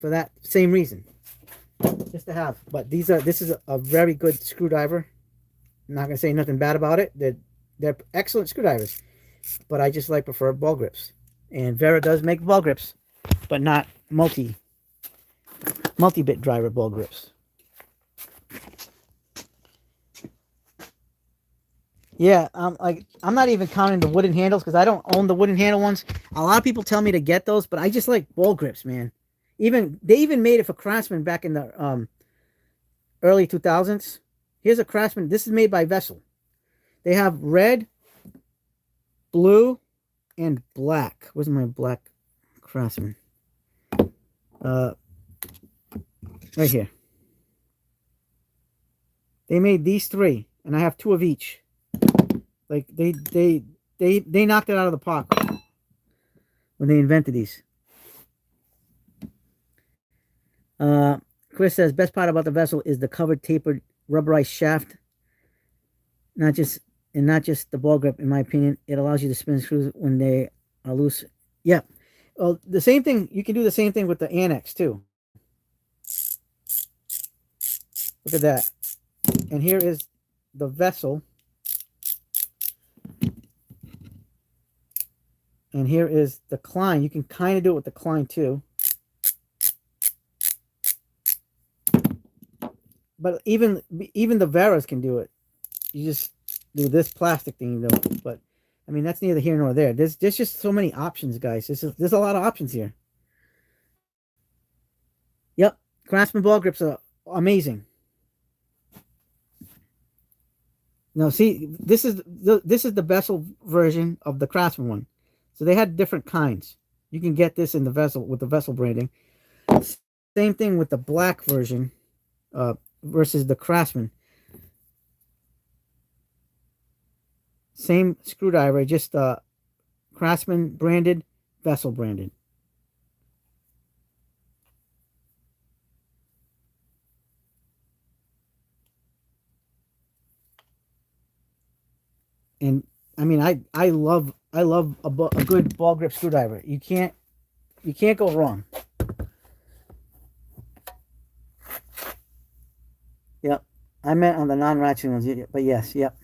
Speaker 1: for that same reason. Just to have. But this is a very good screwdriver. I'm not gonna say nothing bad about it. They're excellent screwdrivers. But I just prefer ball grips. And Vera does make ball grips, but not multi-bit driver ball grips. Yeah, I'm not even counting the wooden handles because I don't own the wooden handle ones. A lot of people tell me to get those, but I just like ball grips, man. They even made it for Craftsman back in the early 2000s. Here's a Craftsman. This is made by Vessel. They have red, blue, and black. Where's my black Craftsman? Right here. They made these three, and I have two of each. Like they knocked it out of the park when they invented these. Chris says best part about the Vessel is the covered tapered rubberized shaft. Not just the ball grip, in my opinion. It allows you to spin screws when they are loose. Yeah. Well, the same thing, you can do the same thing with the Annex too. Look at that. And here is the Vessel. And here is the Klein. You can kind of do it with the Klein too. But even the Veras can do it. You just do this plastic thing though. But I mean, that's neither here nor there. There's just so many options, guys. There's a lot of options here. Yep, Craftsman ball grips are amazing. Now, see, this is the Vessel version of the Craftsman one. So they had different kinds. You can get this in the Vessel with the Vessel branding. Same thing with the black version versus the Craftsman. Same screwdriver, just Craftsman branded, Vessel branded. And I mean, I love a good ball grip screwdriver. You can't go wrong. Yep, I meant on the non-ratcheting ones, but yes, yep.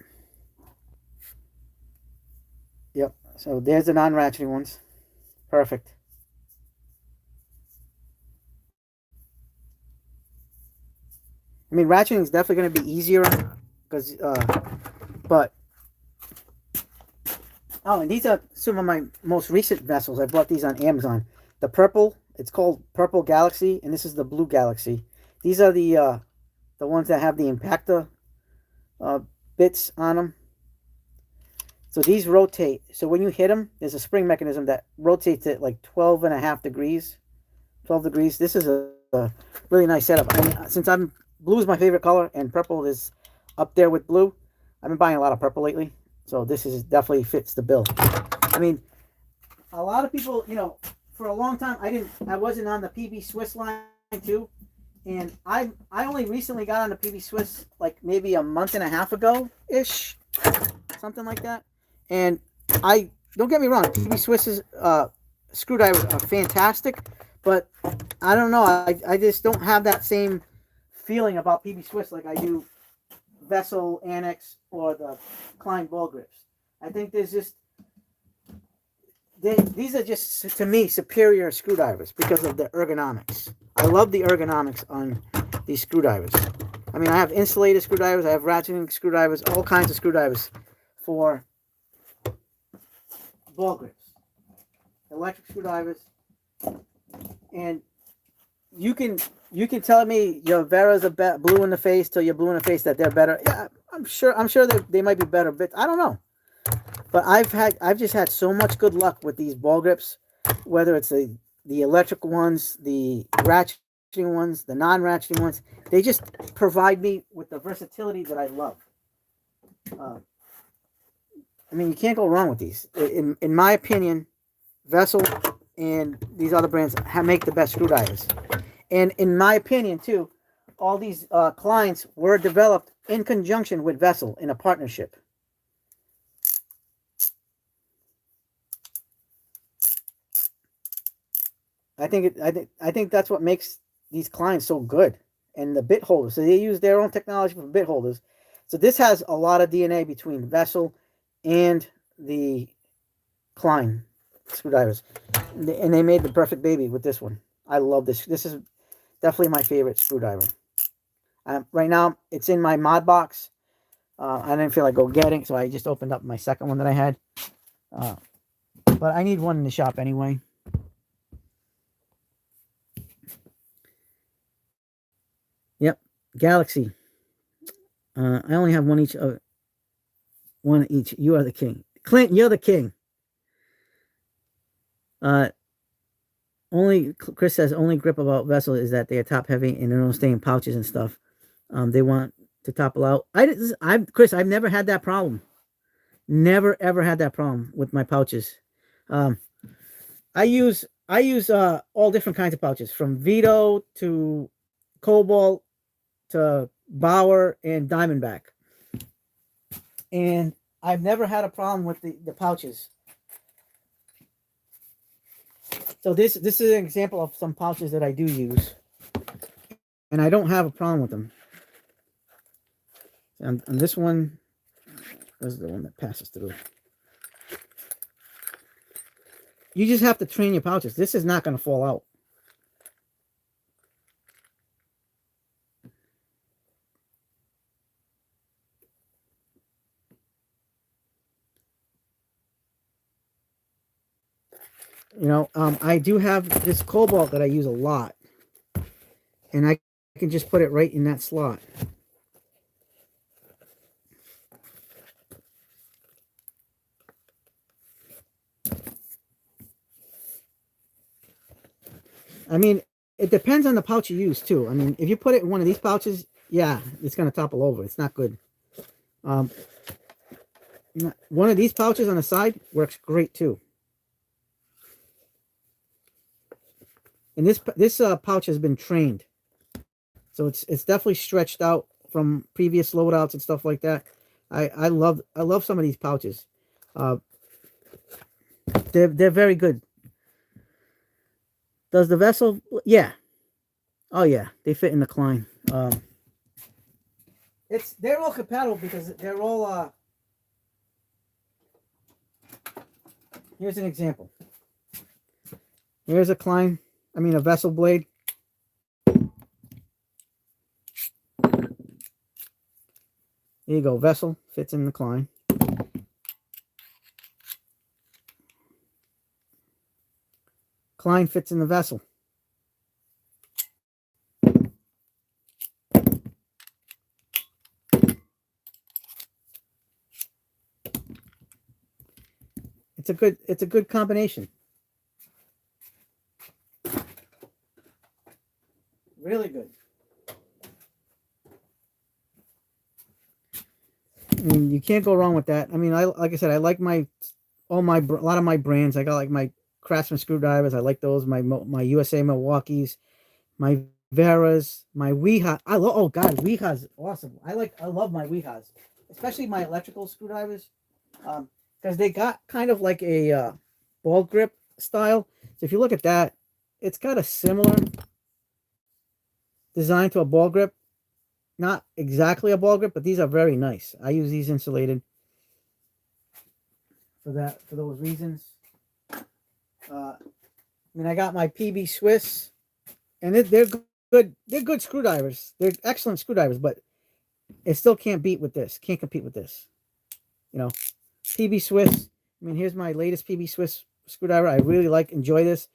Speaker 1: Yep, so there's the non-ratcheting ones. Perfect. I mean, ratcheting is definitely going to be easier because, but, oh, and these are some of my most recent Vessels. I bought these on Amazon. The purple, it's called Purple Galaxy, and this is the Blue Galaxy. These are the ones that have the impactor bits on them. So these rotate. So when you hit them, there's a spring mechanism that rotates it like 12.5 degrees. 12 degrees. This is a really nice setup. I mean, since blue is my favorite color and purple is up there with blue, I've been buying a lot of purple lately. So this is definitely fits the bill. I mean, a lot of people, for a long time, I wasn't on the PB Swiss line too. And I only recently got on the PB Swiss like maybe a month and a half ago ish, something like that. And I don't get me wrong, PB Swiss's screwdrivers are fantastic, but I don't know. I just don't have that same feeling about PB Swiss like I do Vessel, Annex, or the Klein ball grips. I think there's just these are just to me superior screwdrivers because of the ergonomics. I love the ergonomics on these screwdrivers. I mean, I have insulated screwdrivers, I have ratcheting screwdrivers, all kinds of screwdrivers for ball grips, electric screwdrivers, and you can tell me your Vera's a blue in the face till you're blue in the face that they're better. Yeah, I'm sure they might be better, but I don't know. But I've just had so much good luck with these ball grips, whether it's the electric ones, the ratcheting ones, the non-ratcheting ones. They just provide me with the versatility that I love. I mean, you can't go wrong with these. In my opinion, Vessel and these other brands make the best screwdrivers. And in my opinion, too, all these Kleins were developed in conjunction with Vessel in a partnership. I think that's what makes these Kleins so good. And the bit holders, so they use their own technology for bit holders. So this has a lot of DNA between Vessel and the Klein screwdrivers, and they made the perfect baby with this one. I love this. This is definitely my favorite screwdriver. Right now, it's in my mod box. I didn't feel like go getting, so I just opened up my second one that I had. But I need one in the shop anyway. Yep, Galaxy. I only have one each. One each. You are the king, Clint. You're the king. Only Chris says only grip about Vessel is that they are top heavy and they don't stay in pouches and stuff. They want to topple out. Chris, I've never had that problem. Never ever had that problem with my pouches. I use all different kinds of pouches, from Vito to Cobalt to Bauer and Diamondback, and I've never had a problem with the pouches. So this is an example of some pouches that I do use, and I don't have a problem with them. And this one is the one that passes through. You just have to train your pouches. This is not going to fall out. You know, I do have this Cobalt that I use a lot, and I can just put it right in that slot. I mean, it depends on the pouch you use too. I mean, if you put it in one of these pouches, yeah, it's going to topple over. It's not good. One of these pouches on the side works great too. And this pouch has been trained, so it's definitely stretched out from previous loadouts and stuff like that. I love some of these pouches. They're very good. Does the Vessel? Yeah. Oh yeah, they fit in the Klein. They're all compatible because they're all. Here's an example. Here's a Klein. I mean a Vessel blade. There you go. Vessel fits in the Klein. Klein fits in the Vessel. It's a good combination. Really good. I mean, you can't go wrong with that. I mean, like I said, I like a lot of my brands. I got like my Craftsman screwdrivers. I like those. My USA Milwaukees, my Veras, my Weha. I love. Oh God, Weha's awesome. I love my Wehas, especially my electrical screwdrivers, because they got kind of like a ball grip style. So if you look at that, it's got a similar design to a ball grip. Not exactly a ball grip, but these are very nice. I use these insulated for those reasons. I mean, I got my PB Swiss, and they're good. They're good screwdrivers. They're excellent screwdrivers, but it still can't beat with this. Can't compete with this. You know, PB Swiss. I mean, here's my latest PB Swiss screwdriver. I really enjoy this,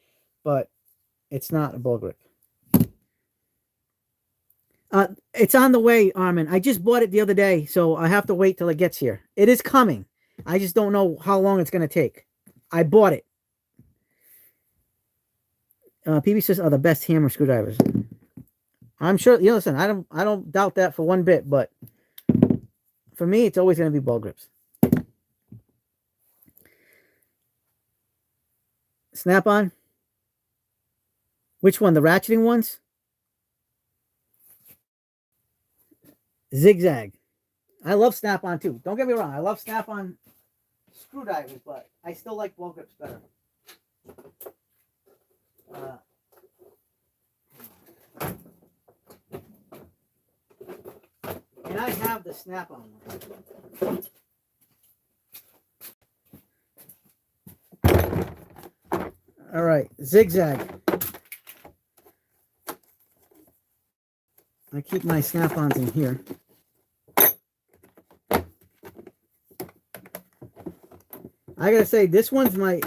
Speaker 1: but it's not a ball grip. It's on the way, Armin. I just bought it the other day, so I have to wait till it gets here. It is coming. I just don't know how long it's going to take. I bought it. PB Swiss are the best hammer screwdrivers. I'm sure. You know, listen, I don't doubt that for one bit, but for me, it's always going to be ball grips. Snap on. Which one? The ratcheting ones? Zigzag. I love Snap on too. Don't get me wrong. I love Snap on screwdrivers, but I still like ball grips better. And I have the Snap on one. All right, Zigzag. I keep my Snap-ons in here. I gotta say, this one's my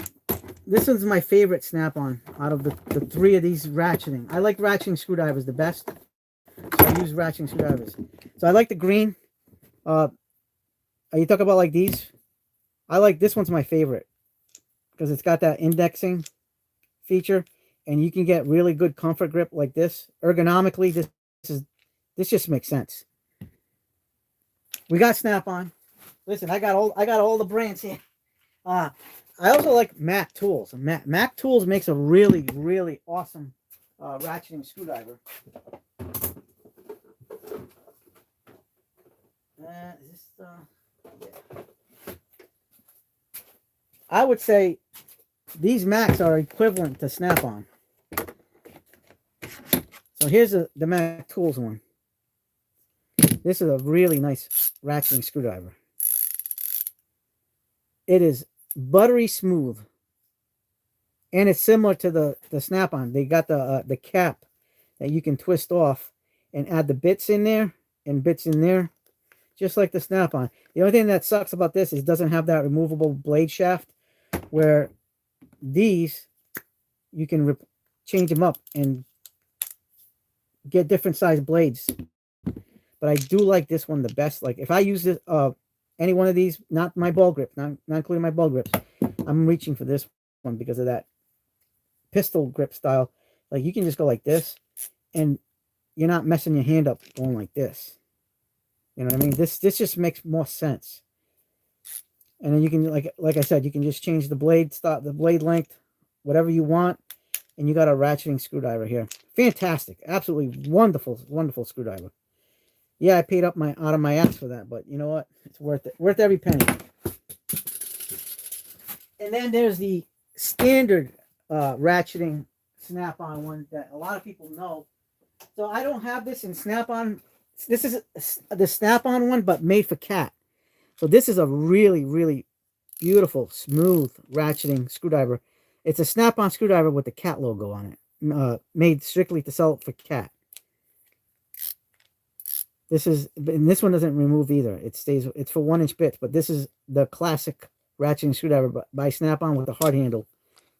Speaker 1: favorite Snap-on out of the three of these ratcheting. I like ratcheting screwdrivers the best, so I use ratcheting screwdrivers. So I like the green. You talk about like these? I like this one's my favorite because it's got that indexing feature, and you can get really good comfort grip like this. Ergonomically, this just makes sense. We got Snap-on. Listen, I got all the brands here. I also like Mac Tools. Mac Tools makes a really, really awesome ratcheting screwdriver. Is this, yeah. I would say these Macs are equivalent to Snap-on. So here's the Mac Tools one. This is a really nice ratcheting screwdriver. It is buttery smooth, and it's similar to the Snap-on. They got the cap that you can twist off and add the bits in there and bits in there, just like the Snap-on. The only thing that sucks about this is it doesn't have that removable blade shaft, where these you can change them up and get different size blades. But I do like this one the best. Like if I use this any one of these, not my ball grip, not including my ball grips, I'm reaching for this one because of that pistol grip style. Like you can just go like this, and you're not messing your hand up going like this. You know what I mean? This just makes more sense. And then you can, like I said, you can just change the blade the blade length, whatever you want, and you got a ratcheting screwdriver here. Fantastic, absolutely wonderful, wonderful screwdriver. Yeah, I paid out of my ass for that, but you know what? It's worth it. Worth every penny. And then there's the standard ratcheting Snap-on one that a lot of people know. So I don't have this in Snap-on. This is the Snap-on one, but made for cat. So this is a really, really beautiful, smooth ratcheting screwdriver. It's a Snap-on screwdriver with the cat logo on it, made strictly to sell it for cat. And this one doesn't remove either. It's for 1-inch bits, but this is the classic ratcheting screwdriver by Snap-on with a hard handle.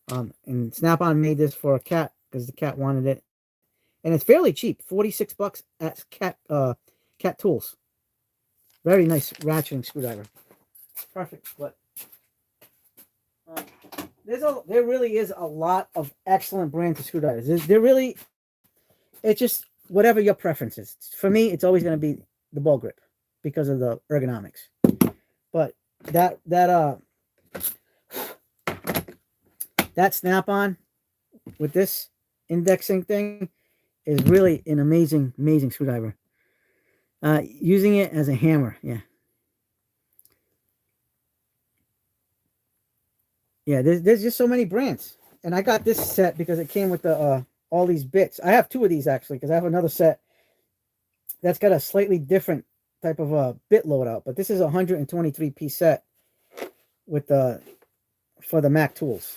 Speaker 1: And Snap-on made this for a cat because the cat wanted it. And it's fairly cheap, $46 at Cat Tools. Very nice ratcheting screwdriver. Perfect. But there really is a lot of excellent brands of screwdrivers. It's just whatever your preference is. For me, it's always going to be the ball grip because of the ergonomics. But that Snap-on with this indexing thing is really an amazing, amazing screwdriver. Using it as a hammer, yeah. Yeah, there's just so many brands. And I got this set because it came with the all these bits. I have two of these actually because I have another set that's got a slightly different type of bit loadout. But this is a 123 piece set with the for the Mac tools.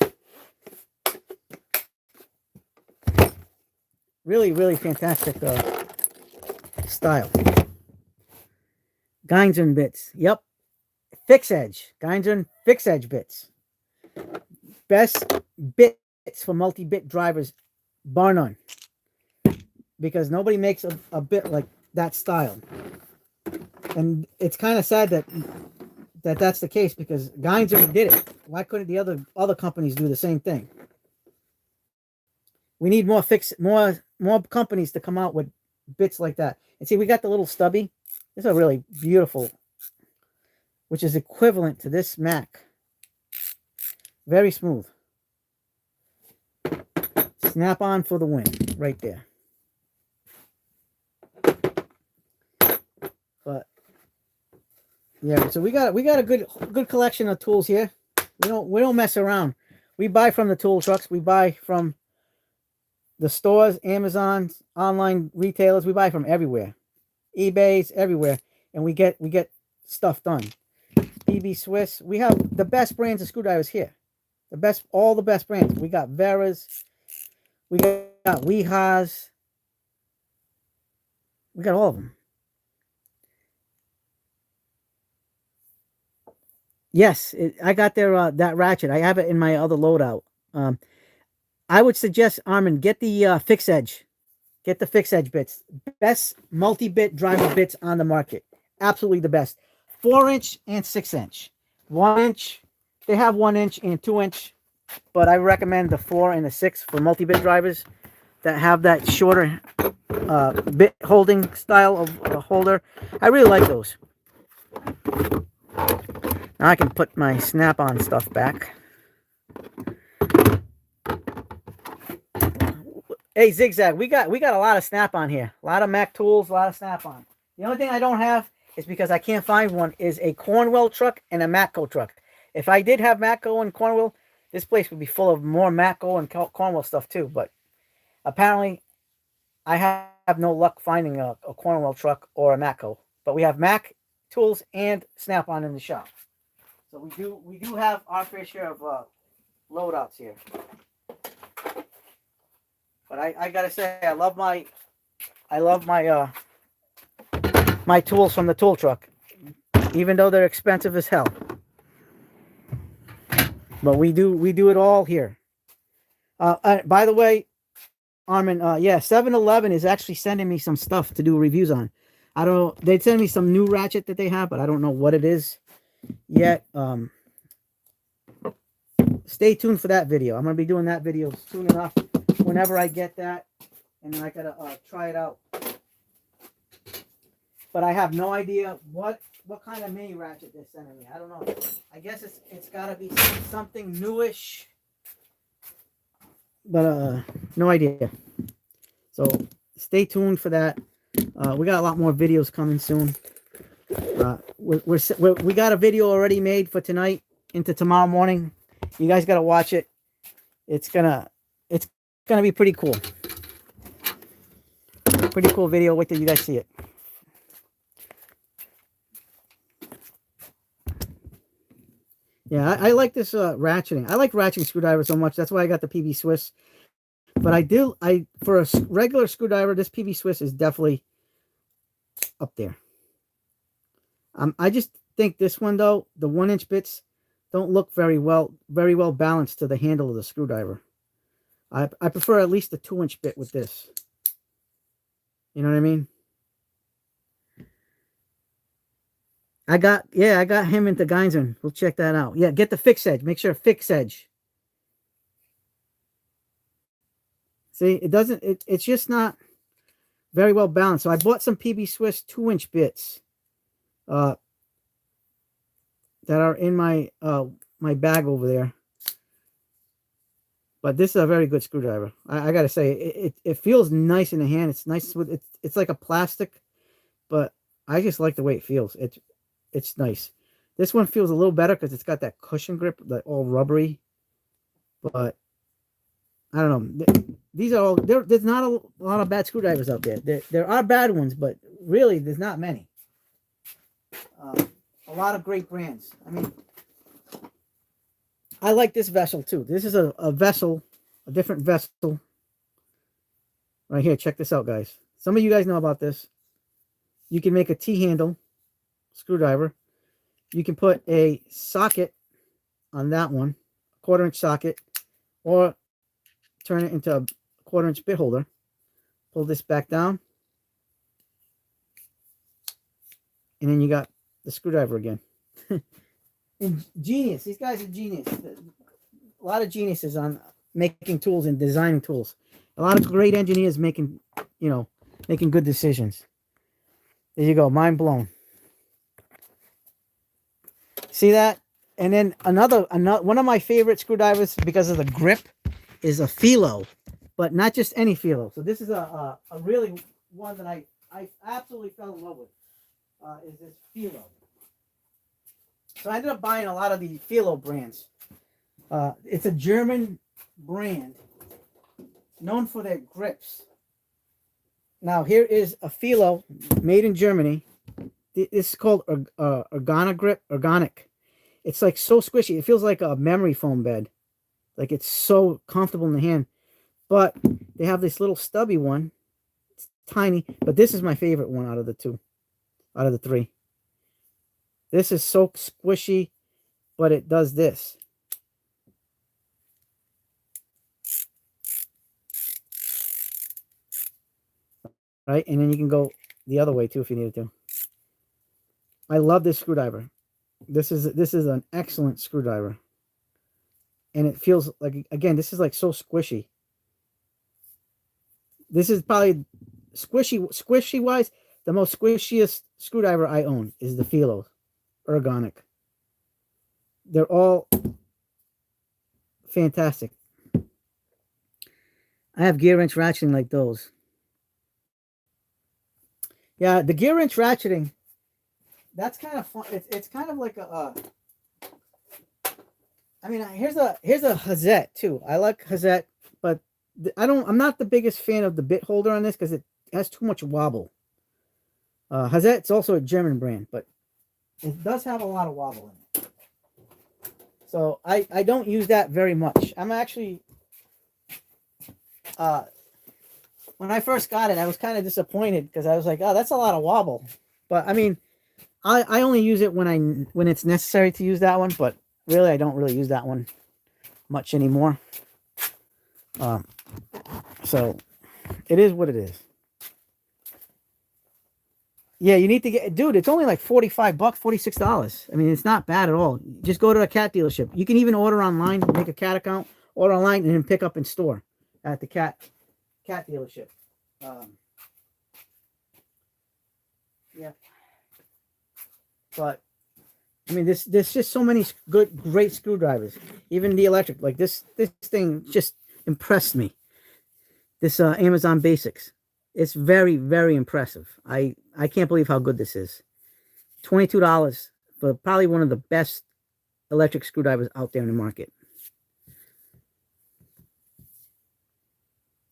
Speaker 1: Really, really fantastic style. Geinzen bits. Yep. Fix Edge. Geinzen Fix Edge bits. Best bits for multi-bit drivers, bar none. Because nobody makes a bit like that style. And it's kind of sad that's the case because Geinzen did it. Why couldn't the other companies do the same thing? We need more companies to come out with bits like that. And see, we got the little stubby. This is a really beautiful, which is equivalent to this Mac. Very smooth. Snap on for the win, right there. But yeah, so we got a good collection of tools here. We don't mess around. We buy from the tool trucks. We buy from the stores, Amazon, online retailers. We buy from everywhere, eBay's everywhere, and we get stuff done. PB Swiss. We have the best brands of screwdrivers here. All the best brands. We got Vera's. We got Wihas. We got all of them. Yes, I got their that ratchet. I have it in my other loadout. I would suggest, Armin, get the Fix Edge. Get the Fix Edge bits. Best multi-bit driver bits on the market. Absolutely the best. 4-inch and 6-inch. 1-inch. They have 1-inch and 2-inch. But I recommend the 4 and the 6 for multi-bit drivers that have that shorter bit holding style of holder. I really like those. Now I can put my snap-on stuff back. Hey, Zigzag, we got a lot of snap-on here. A lot of Mac tools, a lot of snap-on. The only thing I don't have is because I can't find one is a Cornwell truck and a Matco truck. If I did have Matco and Cornwell, this place would be full of more Matco and Cornwell stuff too. But apparently, I have no luck finding a Cornwell truck or a Matco. But we have Mac tools and snap-on in the shop. So we do have our fair share of loadouts here. But I gotta say, I love my my tools from the tool truck, even though they're expensive as hell. But we do it all here. By the way, Armin, yeah, 7-Eleven is actually sending me some stuff to do reviews on. I don't know. They sent me some new ratchet that they have, but I don't know what it is yet. Stay tuned for that video. I'm gonna be doing that video soon enough. Whenever I get that, and then I gotta try it out. But I have no idea what kind of mini ratchet they're sending me. I don't know. I guess it's gotta be something newish. But no idea. So stay tuned for that. We got a lot more videos coming soon. We got a video already made for tonight into tomorrow morning. You guys gotta watch it. It's gonna be pretty cool. Pretty cool video. Wait till you guys see it. Yeah, I like this ratcheting. I like ratcheting screwdriver so much. That's why I got the PB Swiss. But for a regular screwdriver, this PB Swiss is definitely up there. I just think this one though, the 1-inch bits don't look very well balanced to the handle of the screwdriver. I prefer at least a 2-inch bit with this. You know what I mean? I got him into Geinzen. We'll check that out. Yeah, get the Fix Edge. Make sure Fix Edge. See, it's just not very well balanced. So I bought some PB Swiss 2-inch bits that are in my my bag over there. But this is a very good screwdriver. I gotta say, it feels nice in the hand. It's nice with it's like a plastic, but I just like the way it feels. It's nice. This one feels a little better because it's got that cushion grip, like all rubbery. But I don't know. These are all there's not a lot of bad screwdrivers out there. There are bad ones, but really there's not many. A lot of great brands. I mean, I like this vessel too. This is a vessel, a different vessel. Right here, check this out, guys. Some of you guys know about this. You can make a T-handle screwdriver. You can put a socket on that one, a 1/4-inch socket, or turn it into a 1/4-inch bit holder. Pull this back down. And then you got the screwdriver again. Genius. These guys are genius. A lot of geniuses on making tools and designing tools. A lot of great engineers making good decisions. There you go. Mind blown. See that? And then another one of my favorite screwdrivers because of the grip is a Felo, but not just any Felo. So this is a really one that I absolutely fell in love with. Is this Felo. So I ended up buying a lot of the Felo brands. It's a German brand known for their grips. Now here is a Felo made in Germany. This is called Organic. It's like so squishy. It feels like a memory foam bed. Like it's so comfortable in the hand. But they have this little stubby one. It's tiny, but this is my favorite one out of the three. This is so squishy, but it does this. Right? And then you can go the other way too if you needed to. I love this screwdriver. This is an excellent screwdriver. And it feels like, again, this is like so squishy. This is probably squishy wise, the most squishiest screwdriver I own is the Felo Organic. They're all fantastic. I have gear wrench ratcheting like those. Yeah, the gear wrench ratcheting, that's kind of fun. It's kind of like I mean, here's a Hazette too. I like Hazette, but I'm not the biggest fan of the bit holder on this because it has too much wobble. Hazette's also a German brand, but it does have a lot of wobble in it. So I don't use that very much. I'm actually, when I first got it, I was kind of disappointed because I was like, oh, that's a lot of wobble. But I mean, I only use it when it's necessary to use that one, but really I don't really use that one much anymore. So it is what it is. Yeah, you need to get, dude, it's only like $45, $46. I mean, it's not bad at all. Just go to a cat dealership. You can even order online, make a cat account, order online, and then pick up in store at the cat dealership. Yeah. But I mean, there's just so many great screwdrivers. Even the electric, like this thing just impressed me. This Amazon Basics. It's very, very impressive. I can't believe how good this is. $22 for probably one of the best electric screwdrivers out there in the market.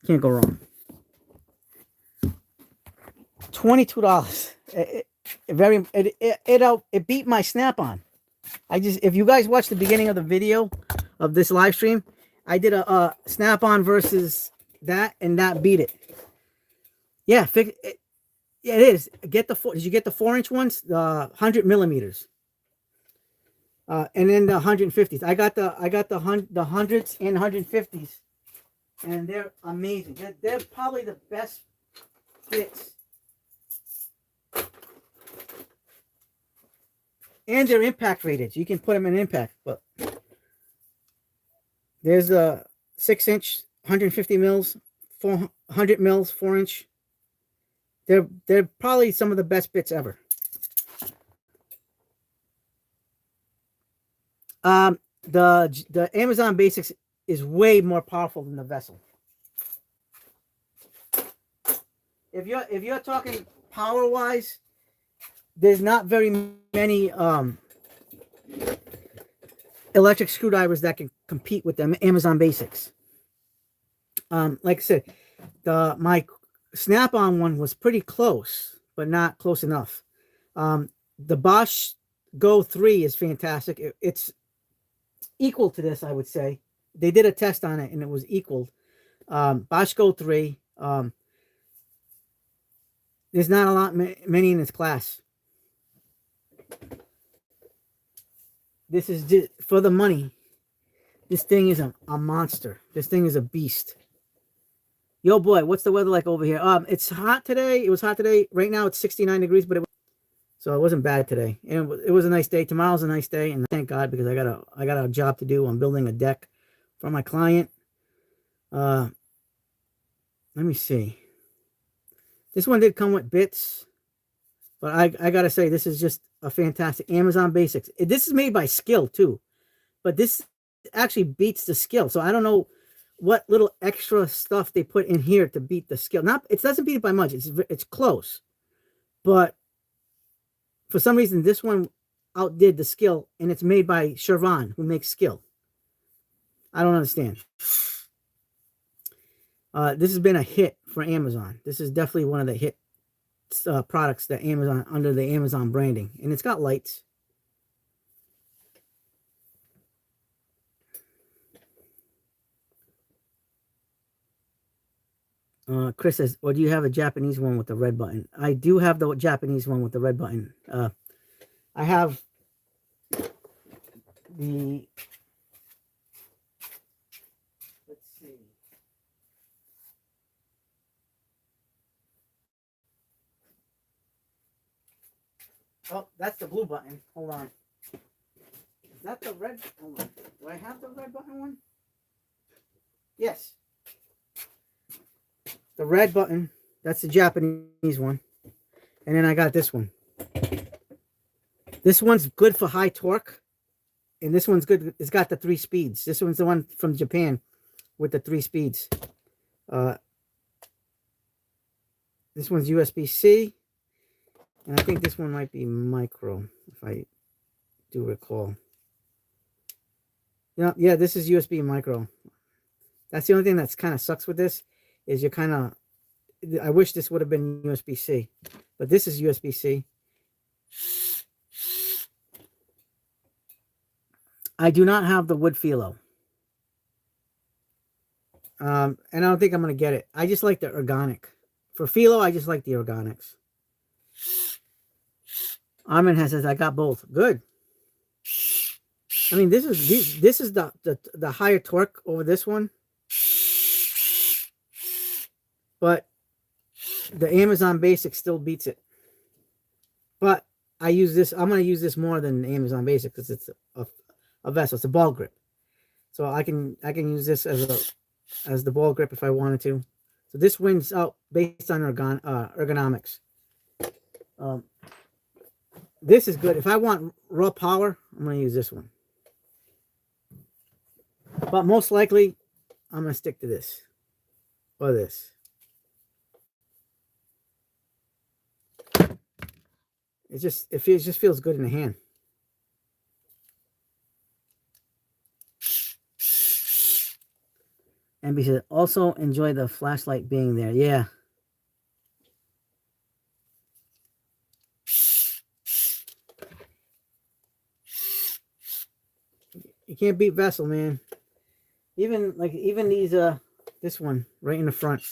Speaker 1: Can't go wrong. $22. It beat my Snap-on. If you guys watched the beginning of the video of this live stream, I did a Snap-on versus that, and that beat it. Yeah, it is. Did you get the 4-inch ones? The 100 millimeters. And then the 150s. I got the 100s and 150s, and they're amazing. They're probably the best bits. And they're impact rated. You can put them in impact. But there's a 6-inch, 150 mils, 400 mils, 4-inch. They're probably some of the best bits ever. The Amazon Basics is way more powerful than the vessel. If you're talking power wise, there's not very many electric screwdrivers that can compete with the Amazon Basics. Like I said, my Snap-on one was pretty close, but not close enough. The Bosch Go 3 is fantastic. It's equal to this, I would say. They did a test on it and it was equal. Bosch Go 3. There's not a lot many in its class. This is just, for the money. This thing is a monster. This thing is a beast. Yo, boy, what's the weather like over here? It's hot today. It was hot today. Right now it's 69 degrees, but so it wasn't bad today. And it was a nice day. Tomorrow's a nice day, and thank God, because I got a job to do. I'm building a deck for my client. Let me see. This one did come with bits, but I gotta say, this is just a fantastic Amazon Basics. This is made by Skill too, but this actually beats the Skill. So I don't know what little extra stuff they put in here to beat the Skill. It doesn't beat it by much. It's close, but for some reason this one outdid the Skill, and it's made by Chervon, who makes Skill. I don't understand. This has been a hit for Amazon. This is definitely one of the hit products that Amazon, under the Amazon branding, and it's got lights. Chris says, "Or do you have a Japanese one with the red button?" I do have the Japanese one with the red button. I have the. Let's see. Oh, that's the blue button. Hold on. Is that the red? Hold on. Do I have the red button one? Yes. The red button. That's the Japanese one. And then I got this one. This one's good for high torque. And this one's good. It's got the 3 speeds. This one's the one from Japan with the 3 speeds. This one's USB-C. And I think this one might be micro, if I do recall. Yeah, this is USB micro. That's the only thing that's kind of sucks with this, is you kind of, I wish this would have been USB-C, but this is USB-C. I do not have the wood philo. And I don't think I'm going to get it. I just like the ergonic. For philo, I just like the ergonics. Armin says, I got both. Good. I mean, this is the higher torque over this one. But the Amazon Basics still beats it. But I use this. I'm going to use this more than the Amazon Basics because it's a vessel. It's a ball grip. So I can use this as the ball grip if I wanted to. So this wins out based on ergonomics. This is good. If I want raw power, I'm going to use this one. But most likely, I'm going to stick to this. Or this. It just feels good in the hand. And we should also enjoy the flashlight being there. Yeah. You can't beat Vessel, man. Even these this one right in the front.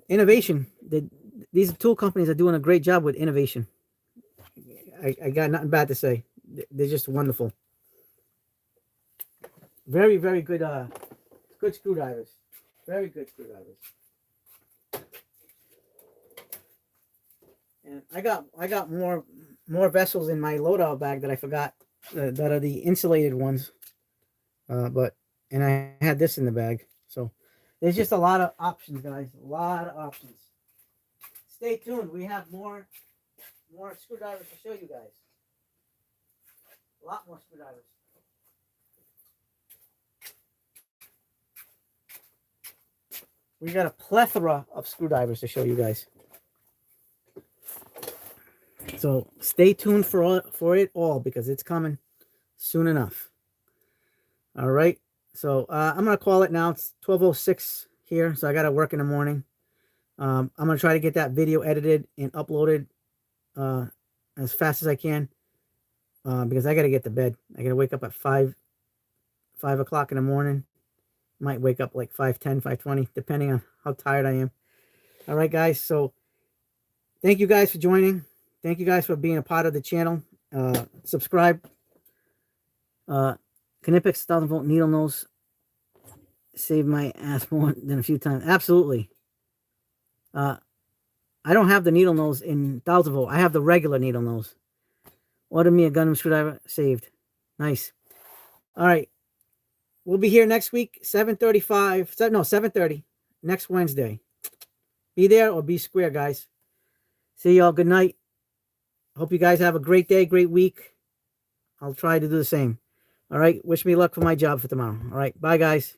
Speaker 1: Innovation. These tool companies are doing a great job with innovation. I got nothing bad to say. They're just wonderful. Very, very good good screwdrivers. Very good screwdrivers. And I got more vessels in my loadout bag that I forgot that are the insulated ones. And I had this in the bag. So there's just a lot of options, guys. A lot of options. Stay tuned. We have more screwdrivers to show you guys. A lot more screwdrivers. We got a plethora of screwdrivers to show you guys. So stay tuned for it all because it's coming soon enough. All right. So I'm going to call it now. It's 12:06 here. So I got to work in the morning. I'm going to try to get that video edited and uploaded as fast as I can because I got to get to bed. I got to wake up at 5 o'clock in the morning. Might wake up like 5:10, 5:20, depending on how tired I am. All right, guys. So thank you guys for joining. Thank you guys for being a part of the channel. Subscribe. Knipex 1000-volt needle nose saved my ass more than a few times. Absolutely. I don't have the needle nose in 1000-volt. I have the regular needle nose. Ordered me a Gundam screwdriver. Saved. Nice. All right. We'll be here next week, 7:30 next Wednesday. Be there or be square, guys. See y'all. Good night. Hope you guys have a great day, great week. I'll try to do the same. All right. Wish me luck for my job for tomorrow. All right. Bye, guys.